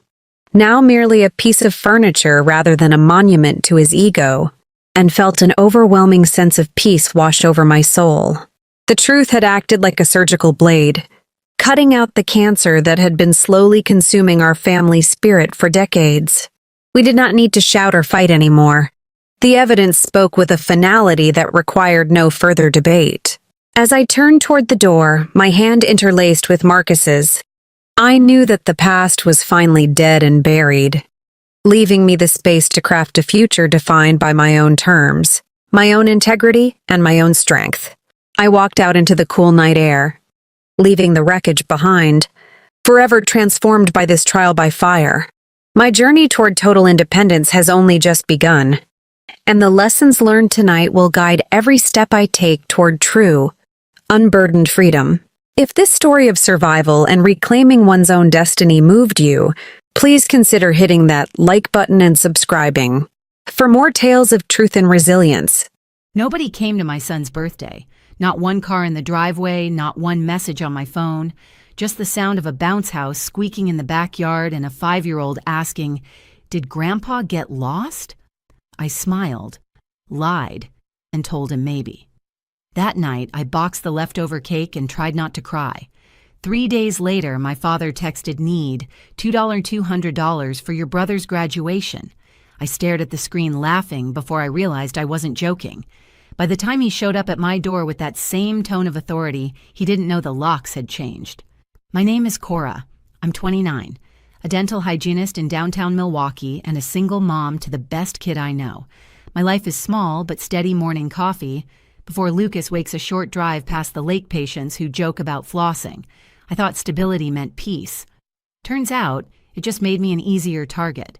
now merely a piece of furniture rather than a monument to his ego, and felt an overwhelming sense of peace wash over my soul. The truth had acted like a surgical blade, cutting out the cancer that had been slowly consuming our family spirit for decades. We did not need to shout or fight anymore. The evidence spoke with a finality that required no further debate. As I turned toward the door, my hand interlaced with Marcus's, I knew that the past was finally dead and buried, leaving me the space to craft a future defined by my own terms, my own integrity, and my own strength. I walked out into the cool night air, leaving the wreckage behind, forever transformed by this trial by fire. My journey toward total independence has only just begun, and the lessons learned tonight will guide every step I take toward true, unburdened freedom. If this story of survival and reclaiming one's own destiny moved you, please consider hitting that like button and subscribing. For more tales of truth and resilience. Nobody came to my son's birthday. Not one car in the driveway, not one message on my phone. Just the sound of a bounce house squeaking in the backyard and a 5-year-old asking, "Did Grandpa get lost?" I smiled, lied, and told him maybe. That night, I boxed the leftover cake and tried not to cry. 3 days later, my father texted need $200 for your brother's graduation. I stared at the screen laughing before I realized I wasn't joking. By the time he showed up at my door with that same tone of authority, he didn't know the locks had changed. My name is Cora. I'm 29, a dental hygienist in downtown Milwaukee and a single mom to the best kid I know. My life is small but steady morning coffee before Lucas wakes a short drive past the lake patients who joke about flossing. I thought stability meant peace. Turns out, it just made me an easier target.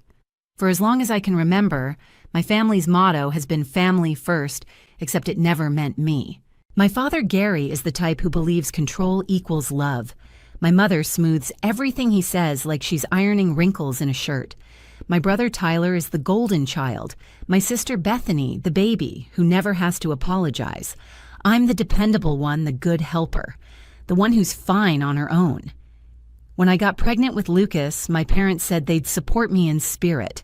For as long as I can remember, my family's motto has been family first, except it never meant me. My father, Gary, is the type who believes control equals love. My mother smooths everything he says like she's ironing wrinkles in a shirt. My brother Tyler is the golden child. My sister Bethany, the baby, who never has to apologize. I'm the dependable one, the good helper, the one who's fine on her own. When I got pregnant with Lucas, my parents said they'd support me in spirit.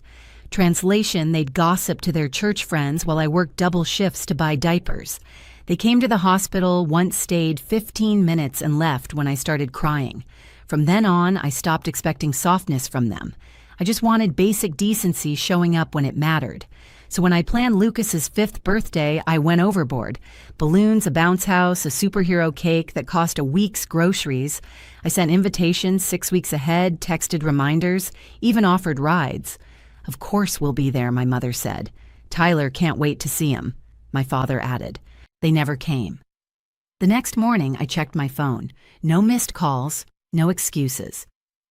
Translation, they'd gossip to their church friends while I worked double shifts to buy diapers. They came to the hospital, once stayed 15 minutes and left when I started crying. From then on, I stopped expecting softness from them. I just wanted basic decency showing up when it mattered. So when I planned Lucas's 5th birthday, I went overboard. Balloons, a bounce house, a superhero cake that cost a week's groceries. I sent invitations 6 weeks ahead, texted reminders, even offered rides. Of course we'll be there, my mother said. Tyler can't wait to see him, my father added. They never came. The next morning, I checked my phone. No missed calls, no excuses.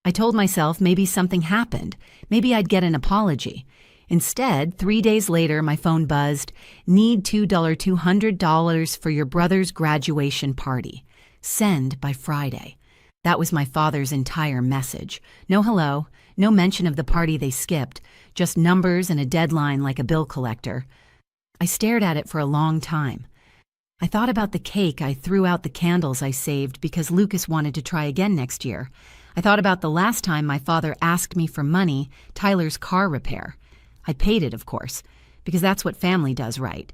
I told myself maybe something happened. Maybe I'd get an apology. Instead, 3 days later, my phone buzzed, need $200 for your brother's graduation party. Send by Friday. That was my father's entire message. No hello, no mention of the party they skipped, just numbers and a deadline like a bill collector. I stared at it for a long time. I thought about the cake I threw out, the candles I saved because Lucas wanted to try again next year. I thought about the last time my father asked me for money, Tyler's car repair. I paid it, of course, because that's what family does, right?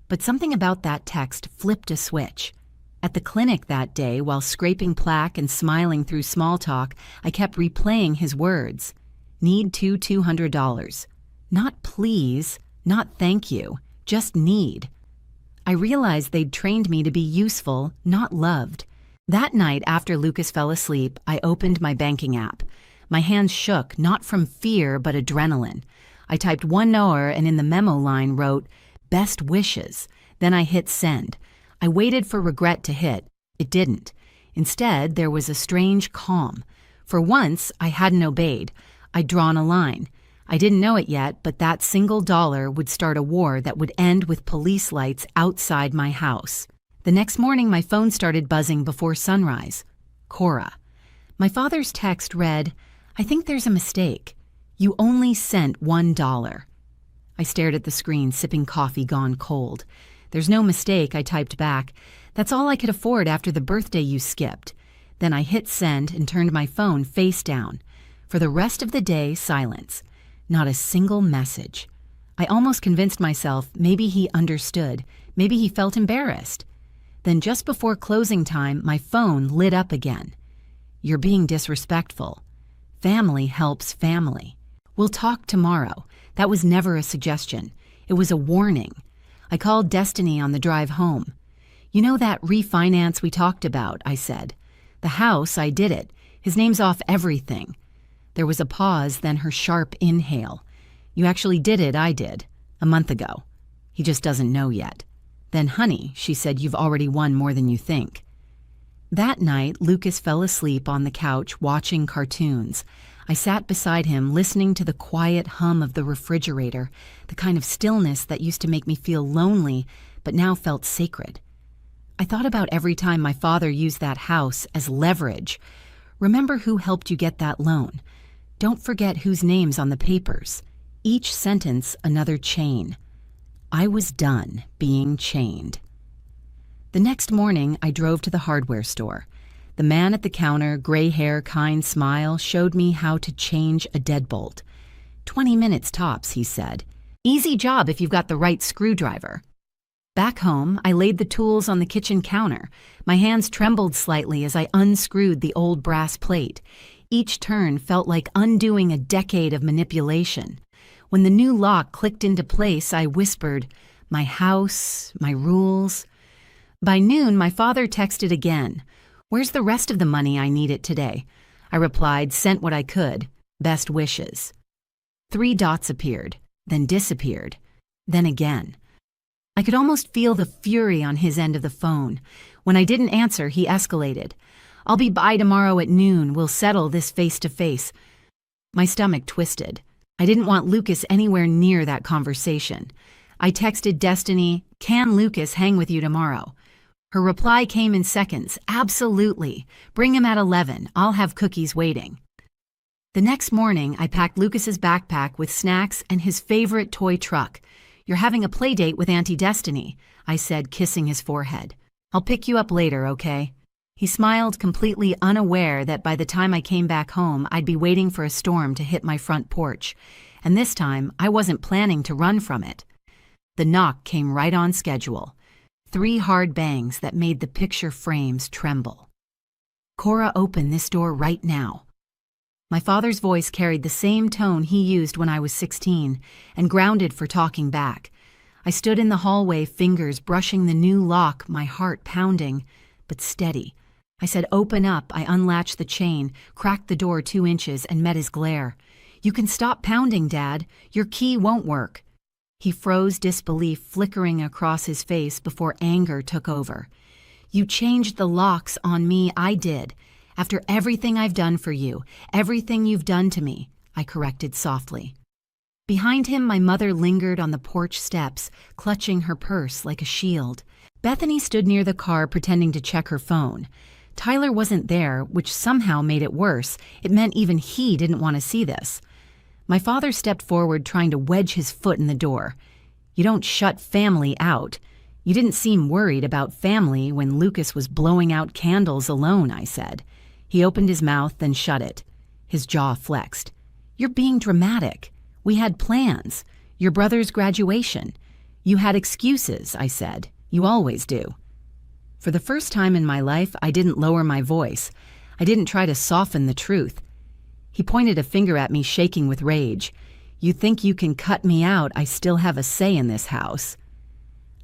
But something about that text flipped a switch. At the clinic that day, while scraping plaque and smiling through small talk, I kept replaying his words. Need $200. Not please, not thank you, just need. I realized they'd trained me to be useful, not loved. That night after Lucas fell asleep, I opened my banking app. My hands shook, not from fear, but adrenaline. I typed one hour and in the memo line wrote, best wishes. Then I hit send. I waited for regret to hit. It didn't. Instead, there was a strange calm. For once, I hadn't obeyed. I'd drawn a line. I didn't know it yet, but that single dollar would start a war that would end with police lights outside my house. The next morning, my phone started buzzing before sunrise. Cora. My father's text read, I think there's a mistake. You only sent $1. I stared at the screen, sipping coffee gone cold. There's no mistake, I typed back. That's all I could afford after the birthday you skipped. Then I hit send and turned my phone face down. For the rest of the day, silence. Not a single message. I almost convinced myself maybe he understood. Maybe he felt embarrassed. Then just before closing time, my phone lit up again. You're being disrespectful. Family helps family. We'll talk tomorrow. That was never a suggestion. It was a warning. I called Destiny on the drive home. You know that refinance we talked about, I said. The house, I did it. His name's off everything. There was a pause, then her sharp inhale. You actually did it, I did. A month ago. He just doesn't know yet. Then, honey, she said, you've already won more than you think. That night, Lucas fell asleep on the couch watching cartoons. I sat beside him, listening to the quiet hum of the refrigerator, the kind of stillness that used to make me feel lonely, but now felt sacred. I thought about every time my father used that house as leverage. Remember who helped you get that loan. Don't forget whose name's on the papers. Each sentence another chain. I was done being chained. The next morning, I drove to the hardware store. The man at the counter, gray hair, kind smile, showed me how to change a deadbolt. 20 minutes tops, he said. Easy job if you've got the right screwdriver. Back home, I laid the tools on the kitchen counter. My hands trembled slightly as I unscrewed the old brass plate. Each turn felt like undoing a decade of manipulation. When the new lock clicked into place, I whispered, "My house, my rules." By noon, my father texted again. "Where's the rest of the money? I need it today." I replied, "Sent what I could. Best wishes." 3 dots appeared, then disappeared, then again. I could almost feel the fury on his end of the phone. When I didn't answer, he escalated. "I'll be by tomorrow at noon. We'll settle this face to face." My stomach twisted. I didn't want Lucas anywhere near that conversation. I texted Destiny, "Can Lucas hang with you tomorrow?" Her reply came in seconds. "Absolutely. Bring him at 11. I'll have cookies waiting." The next morning, I packed Lucas's backpack with snacks and his favorite toy truck. "You're having a play date with Auntie Destiny," I said, kissing his forehead. "I'll pick you up later, okay?" He smiled, completely unaware that by the time I came back home, I'd be waiting for a storm to hit my front porch. And this time, I wasn't planning to run from it. The knock came right on schedule. 3 hard bangs that made the picture frames tremble. "Cora, open this door right now." My father's voice carried the same tone he used when I was 16, and grounded for talking back. I stood in the hallway, fingers brushing the new lock, my heart pounding, but steady. I said, "Open up." I unlatched the chain, cracked the door 2 inches, and met his glare. "You can stop pounding, Dad. Your key won't work." He froze, disbelief flickering across his face before anger took over. "You changed the locks on me." "I did. After everything I've done for you, everything you've done to me," I corrected softly. Behind him, my mother lingered on the porch steps, clutching her purse like a shield. Bethany stood near the car pretending to check her phone. Tyler wasn't there, which somehow made it worse. It meant even he didn't want to see this. My father stepped forward, trying to wedge his foot in the door. "You don't shut family out. You didn't seem worried about family when Lucas was blowing out candles alone," I said. He opened his mouth, then shut it. His jaw flexed. "You're being dramatic. We had plans. Your brother's graduation. You had excuses," I said. "You always do." For the first time in my life, I didn't lower my voice. I didn't try to soften the truth. He pointed a finger at me, shaking with rage. "You think you can cut me out? I still have a say in this house."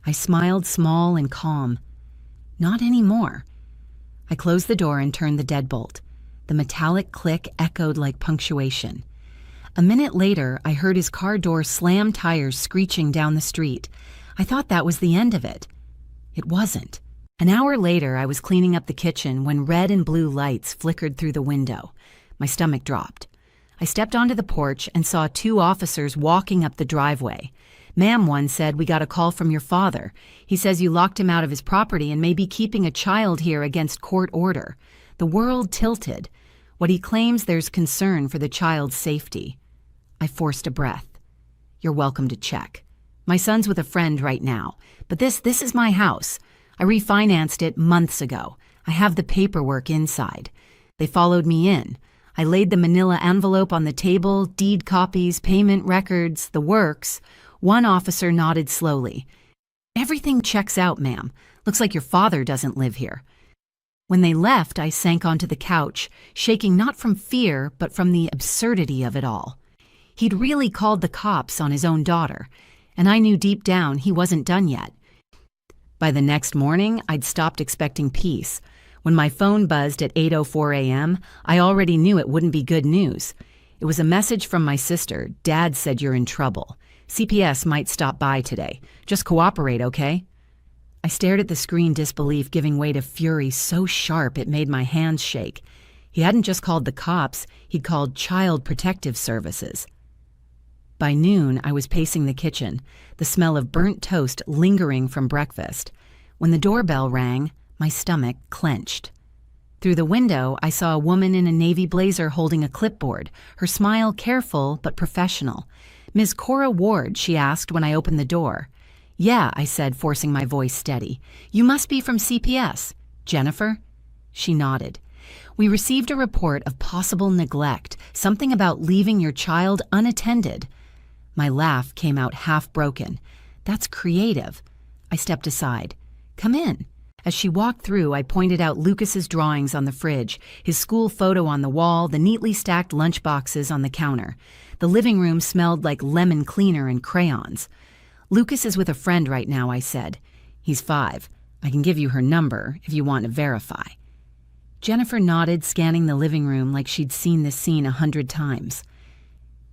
I smiled, small and calm. "Not anymore." I closed the door and turned the deadbolt. The metallic click echoed like punctuation. A minute later, I heard his car door slam, tires screeching down the street. I thought that was the end of it. It wasn't. An hour later, I was cleaning up the kitchen when red and blue lights flickered through the window. My stomach dropped. I stepped onto the porch and saw 2 officers walking up the driveway. "Ma'am," one said, "we got a call from your father. He says you locked him out of his property and may be keeping a child here against court order." The world tilted. What he claims, there's concern for the child's safety. I forced a breath. "You're welcome to check. My son's with a friend right now, but this is my house. I refinanced it months ago. I have the paperwork inside." They followed me in. I laid the manila envelope on the table, deed copies, payment records, the works. One officer nodded slowly. "Everything checks out, ma'am. Looks like your father doesn't live here." When they left, I sank onto the couch, shaking not from fear, but from the absurdity of it all. He'd really called the cops on his own daughter, and I knew deep down he wasn't done yet. By the next morning, I'd stopped expecting peace. When my phone buzzed at 8:04 a.m., I already knew it wouldn't be good news. It was a message from my sister. "Dad said you're in trouble. CPS might stop by today. Just cooperate, okay?" I stared at the screen, disbelief giving way to fury so sharp it made my hands shake. He hadn't just called the cops, he'd called Child Protective Services. By noon, I was pacing the kitchen, the smell of burnt toast lingering from breakfast. When the doorbell rang, my stomach clenched. Through the window, I saw a woman in a navy blazer holding a clipboard, her smile careful but professional. "Ms. Cora Ward?" she asked when I opened the door. "Yeah," I said, forcing my voice steady. "You must be from CPS. Jennifer?" She nodded. "We received a report of possible neglect, something about leaving your child unattended." My laugh came out half broken. "That's creative." I stepped aside. "Come in." As she walked through, I pointed out Lucas's drawings on the fridge, his school photo on the wall, the neatly stacked lunchboxes on the counter. The living room smelled like lemon cleaner and crayons. "Lucas is with a friend right now," I said. "He's 5. I can give you her number if you want to verify." Jennifer nodded, scanning the living room like she'd seen this scene 100 times.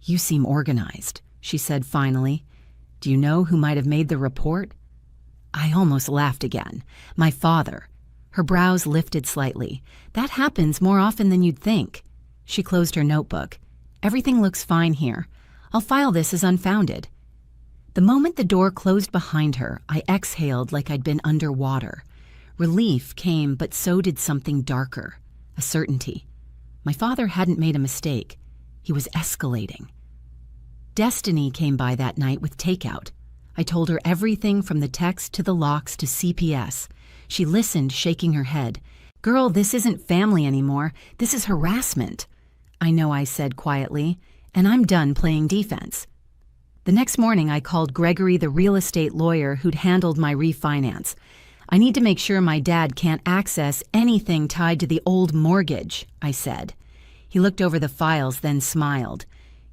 "You seem organized," she said finally. "Do you know who might have made the report?" I almost laughed again. "My father." Her brows lifted slightly. "That happens more often than you'd think." She closed her notebook. "Everything looks fine here. I'll file this as unfounded." The moment the door closed behind her, I exhaled like I'd been underwater. Relief came, but so did something darker, a certainty. My father hadn't made a mistake. He was escalating. Destiny came by that night with takeout. I told her everything from the text to the locks to CPS. She listened, shaking her head. "Girl, this isn't family anymore. This is harassment." "I know," I said quietly, "and I'm done playing defense." The next morning, I called Gregory, the real estate lawyer who'd handled my refinance. "I need to make sure my dad can't access anything tied to the old mortgage," I said. He looked over the files, then smiled.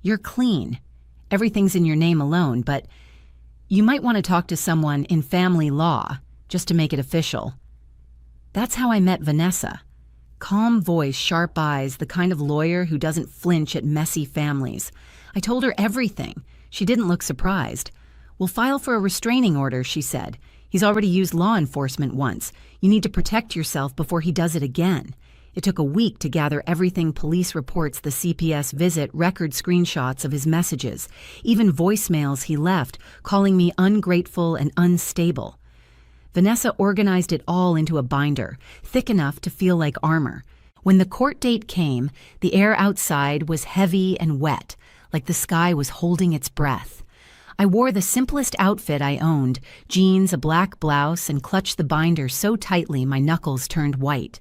"You're clean. Everything's in your name alone, but you might want to talk to someone in family law, just to make it official." That's how I met Vanessa. Calm voice, sharp eyes, the kind of lawyer who doesn't flinch at messy families. I told her everything. She didn't look surprised. "We'll file for a restraining order," she said. "He's already used law enforcement once. You need to protect yourself before he does it again." It took a week to gather everything: police reports, the CPS visit, record screenshots of his messages, even voicemails he left, calling me ungrateful and unstable. Vanessa organized it all into a binder, thick enough to feel like armor. When the court date came, the air outside was heavy and wet, like the sky was holding its breath. I wore the simplest outfit I owned, jeans, a black blouse, and clutched the binder so tightly my knuckles turned white.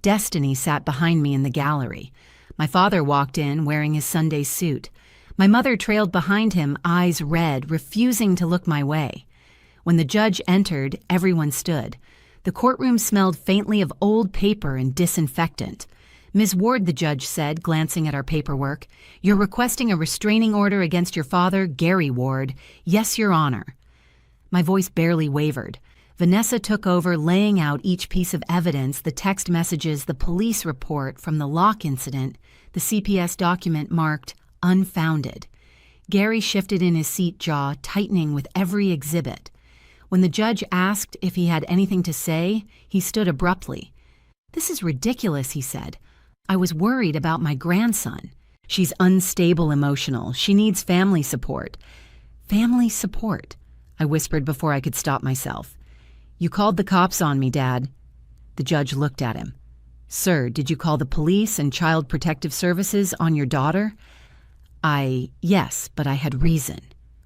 Destiny sat behind me in the gallery. My father walked in wearing his Sunday suit. My mother trailed behind him, eyes red, refusing to look my way. When the judge entered, everyone stood. The courtroom smelled faintly of old paper and disinfectant. "Ms. Ward," the judge said, glancing at our paperwork, "you're requesting a restraining order against your father, Gary Ward." "Yes, Your Honor." My voice barely wavered. Vanessa took over, laying out each piece of evidence: the text messages, the police report from the lock incident, the CPS document marked unfounded. Gary shifted in his seat, jaw tightening with every exhibit. When the judge asked if he had anything to say, he stood abruptly. "This is ridiculous," he said. "I was worried about my grandson. She's unstable emotional. She needs family support." "Family support," I whispered before I could stop myself. "You called the cops on me, Dad." The judge looked at him. "Sir, did you call the police and Child Protective Services on your daughter?" Yes, but I had reason."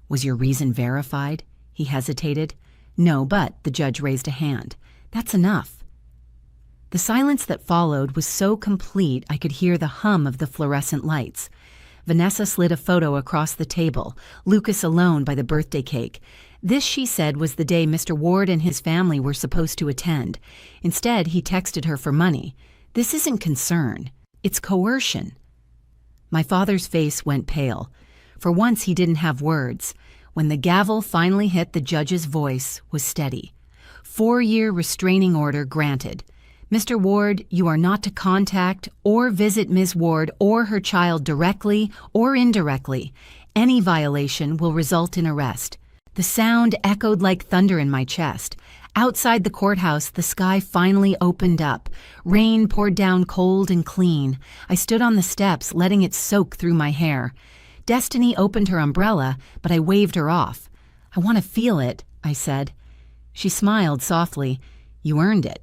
"Was your reason verified?" He hesitated. "No, but," the judge raised a hand. "That's enough." The silence that followed was so complete I could hear the hum of the fluorescent lights. Vanessa slid a photo across the table, Lucas alone by the birthday cake. This, she said, was the day Mr. Ward and his family were supposed to attend. Instead, he texted her for money. This isn't concern. It's coercion. My father's face went pale. For once, he didn't have words. When the gavel finally hit, the judge's voice was steady. 4-year restraining order granted. Mr. Ward, you are not to contact or visit Ms. Ward or her child directly or indirectly. Any violation will result in arrest. The sound echoed like thunder in my chest. Outside the courthouse, the sky finally opened up. Rain poured down cold and clean. I stood on the steps, letting it soak through my hair. Destiny opened her umbrella, but I waved her off. "I want to feel it," I said. She smiled softly. "You earned it."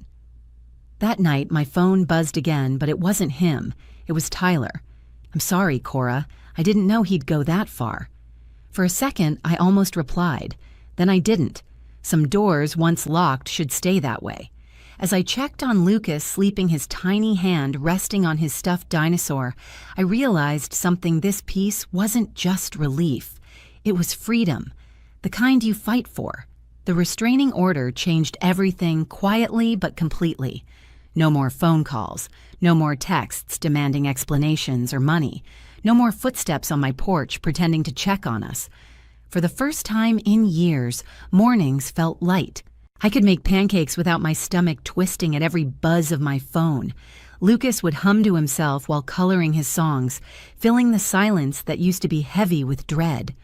That night, my phone buzzed again, but it wasn't him. It was Tyler. "I'm sorry, Cora. I didn't know he'd go that far." For a second, I almost replied. Then I didn't. Some doors, once locked, should stay that way. As I checked on Lucas, sleeping, his tiny hand resting on his stuffed dinosaur, I realized something: this peace wasn't just relief. It was freedom, the kind you fight for. The restraining order changed everything quietly but completely. No more phone calls, no more texts demanding explanations or money, no more footsteps on my porch pretending to check on us. For the first time in years, mornings felt light. I could make pancakes without my stomach twisting at every buzz of my phone. Lucas would hum to himself while coloring his songs, filling the silence that used to be heavy with dread.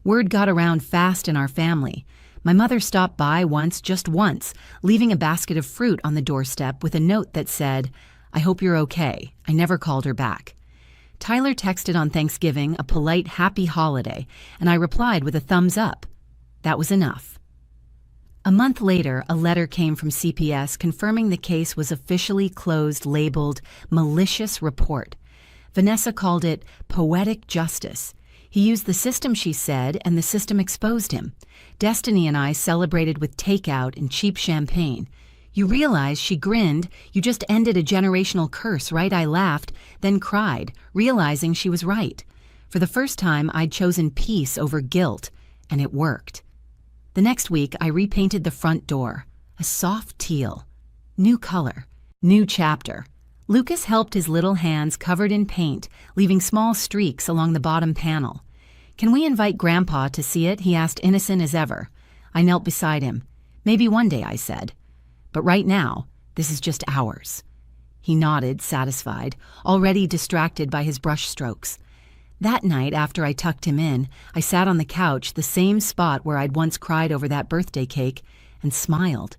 Word got around fast in our family. My mother stopped by once, just once, leaving a basket of fruit on the doorstep with a note that said, "I hope you're okay." I never called her back. Tyler texted on Thanksgiving a polite happy holiday, and I replied with a thumbs up. That was enough. A month later, a letter came from CPS confirming the case was officially closed, labeled malicious report. Vanessa called it poetic justice. He used the system, she said, and the system exposed him. Destiny and I celebrated with takeout and cheap champagne. You realize, she grinned, you just ended a generational curse, right? I laughed, then cried, realizing she was right. For the first time, I'd chosen peace over guilt, and it worked. The next week, I repainted the front door, a soft teal. New color, new chapter. Lucas helped, his little hands covered in paint, leaving small streaks along the bottom panel. "Can we invite Grandpa to see it?" he asked, innocent as ever. I knelt beside him. "Maybe one day," I said. "But right now, this is just ours." He nodded, satisfied, already distracted by his brush strokes. That night, after I tucked him in, I sat on the couch, the same spot where I'd once cried over that birthday cake, and smiled.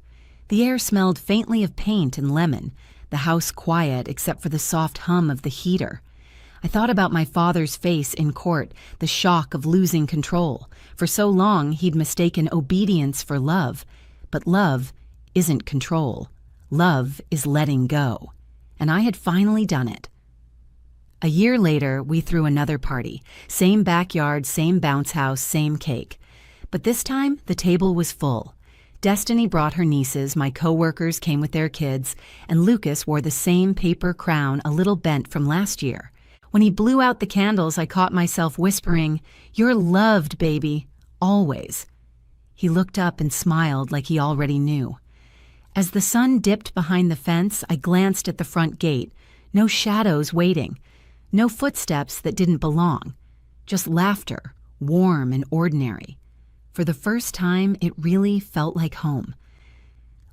The air smelled faintly of paint and lemon, the house quiet except for the soft hum of the heater. I thought about my father's face in court, the shock of losing control. For so long, he'd mistaken obedience for love. But love isn't control. Love is letting go. And I had finally done it. A year later, we threw another party. Same backyard, same bounce house, same cake. But this time, the table was full. Destiny brought her nieces, my co-workers came with their kids, and Lucas wore the same paper crown, a little bent from last year. When he blew out the candles, I caught myself whispering, "You're loved, baby, always." He looked up and smiled like he already knew. As the sun dipped behind the fence, I glanced at the front gate. No shadows waiting. No footsteps that didn't belong. Just laughter, warm and ordinary. For the first time, it really felt like home.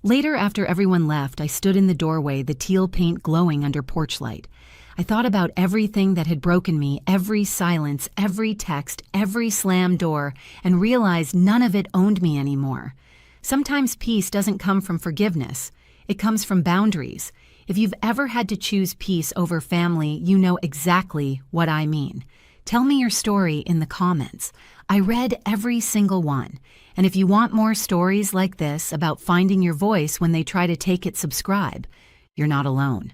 Later, after everyone left, I stood in the doorway, the teal paint glowing under porch light. I thought about everything that had broken me, every silence, every text, every slammed door, and realized none of it owned me anymore. Sometimes peace doesn't come from forgiveness. It comes from boundaries. If you've ever had to choose peace over family, you know exactly what I mean. Tell me your story in the comments. I read every single one. And if you want more stories like this about finding your voice when they try to take it, subscribe. You're not alone.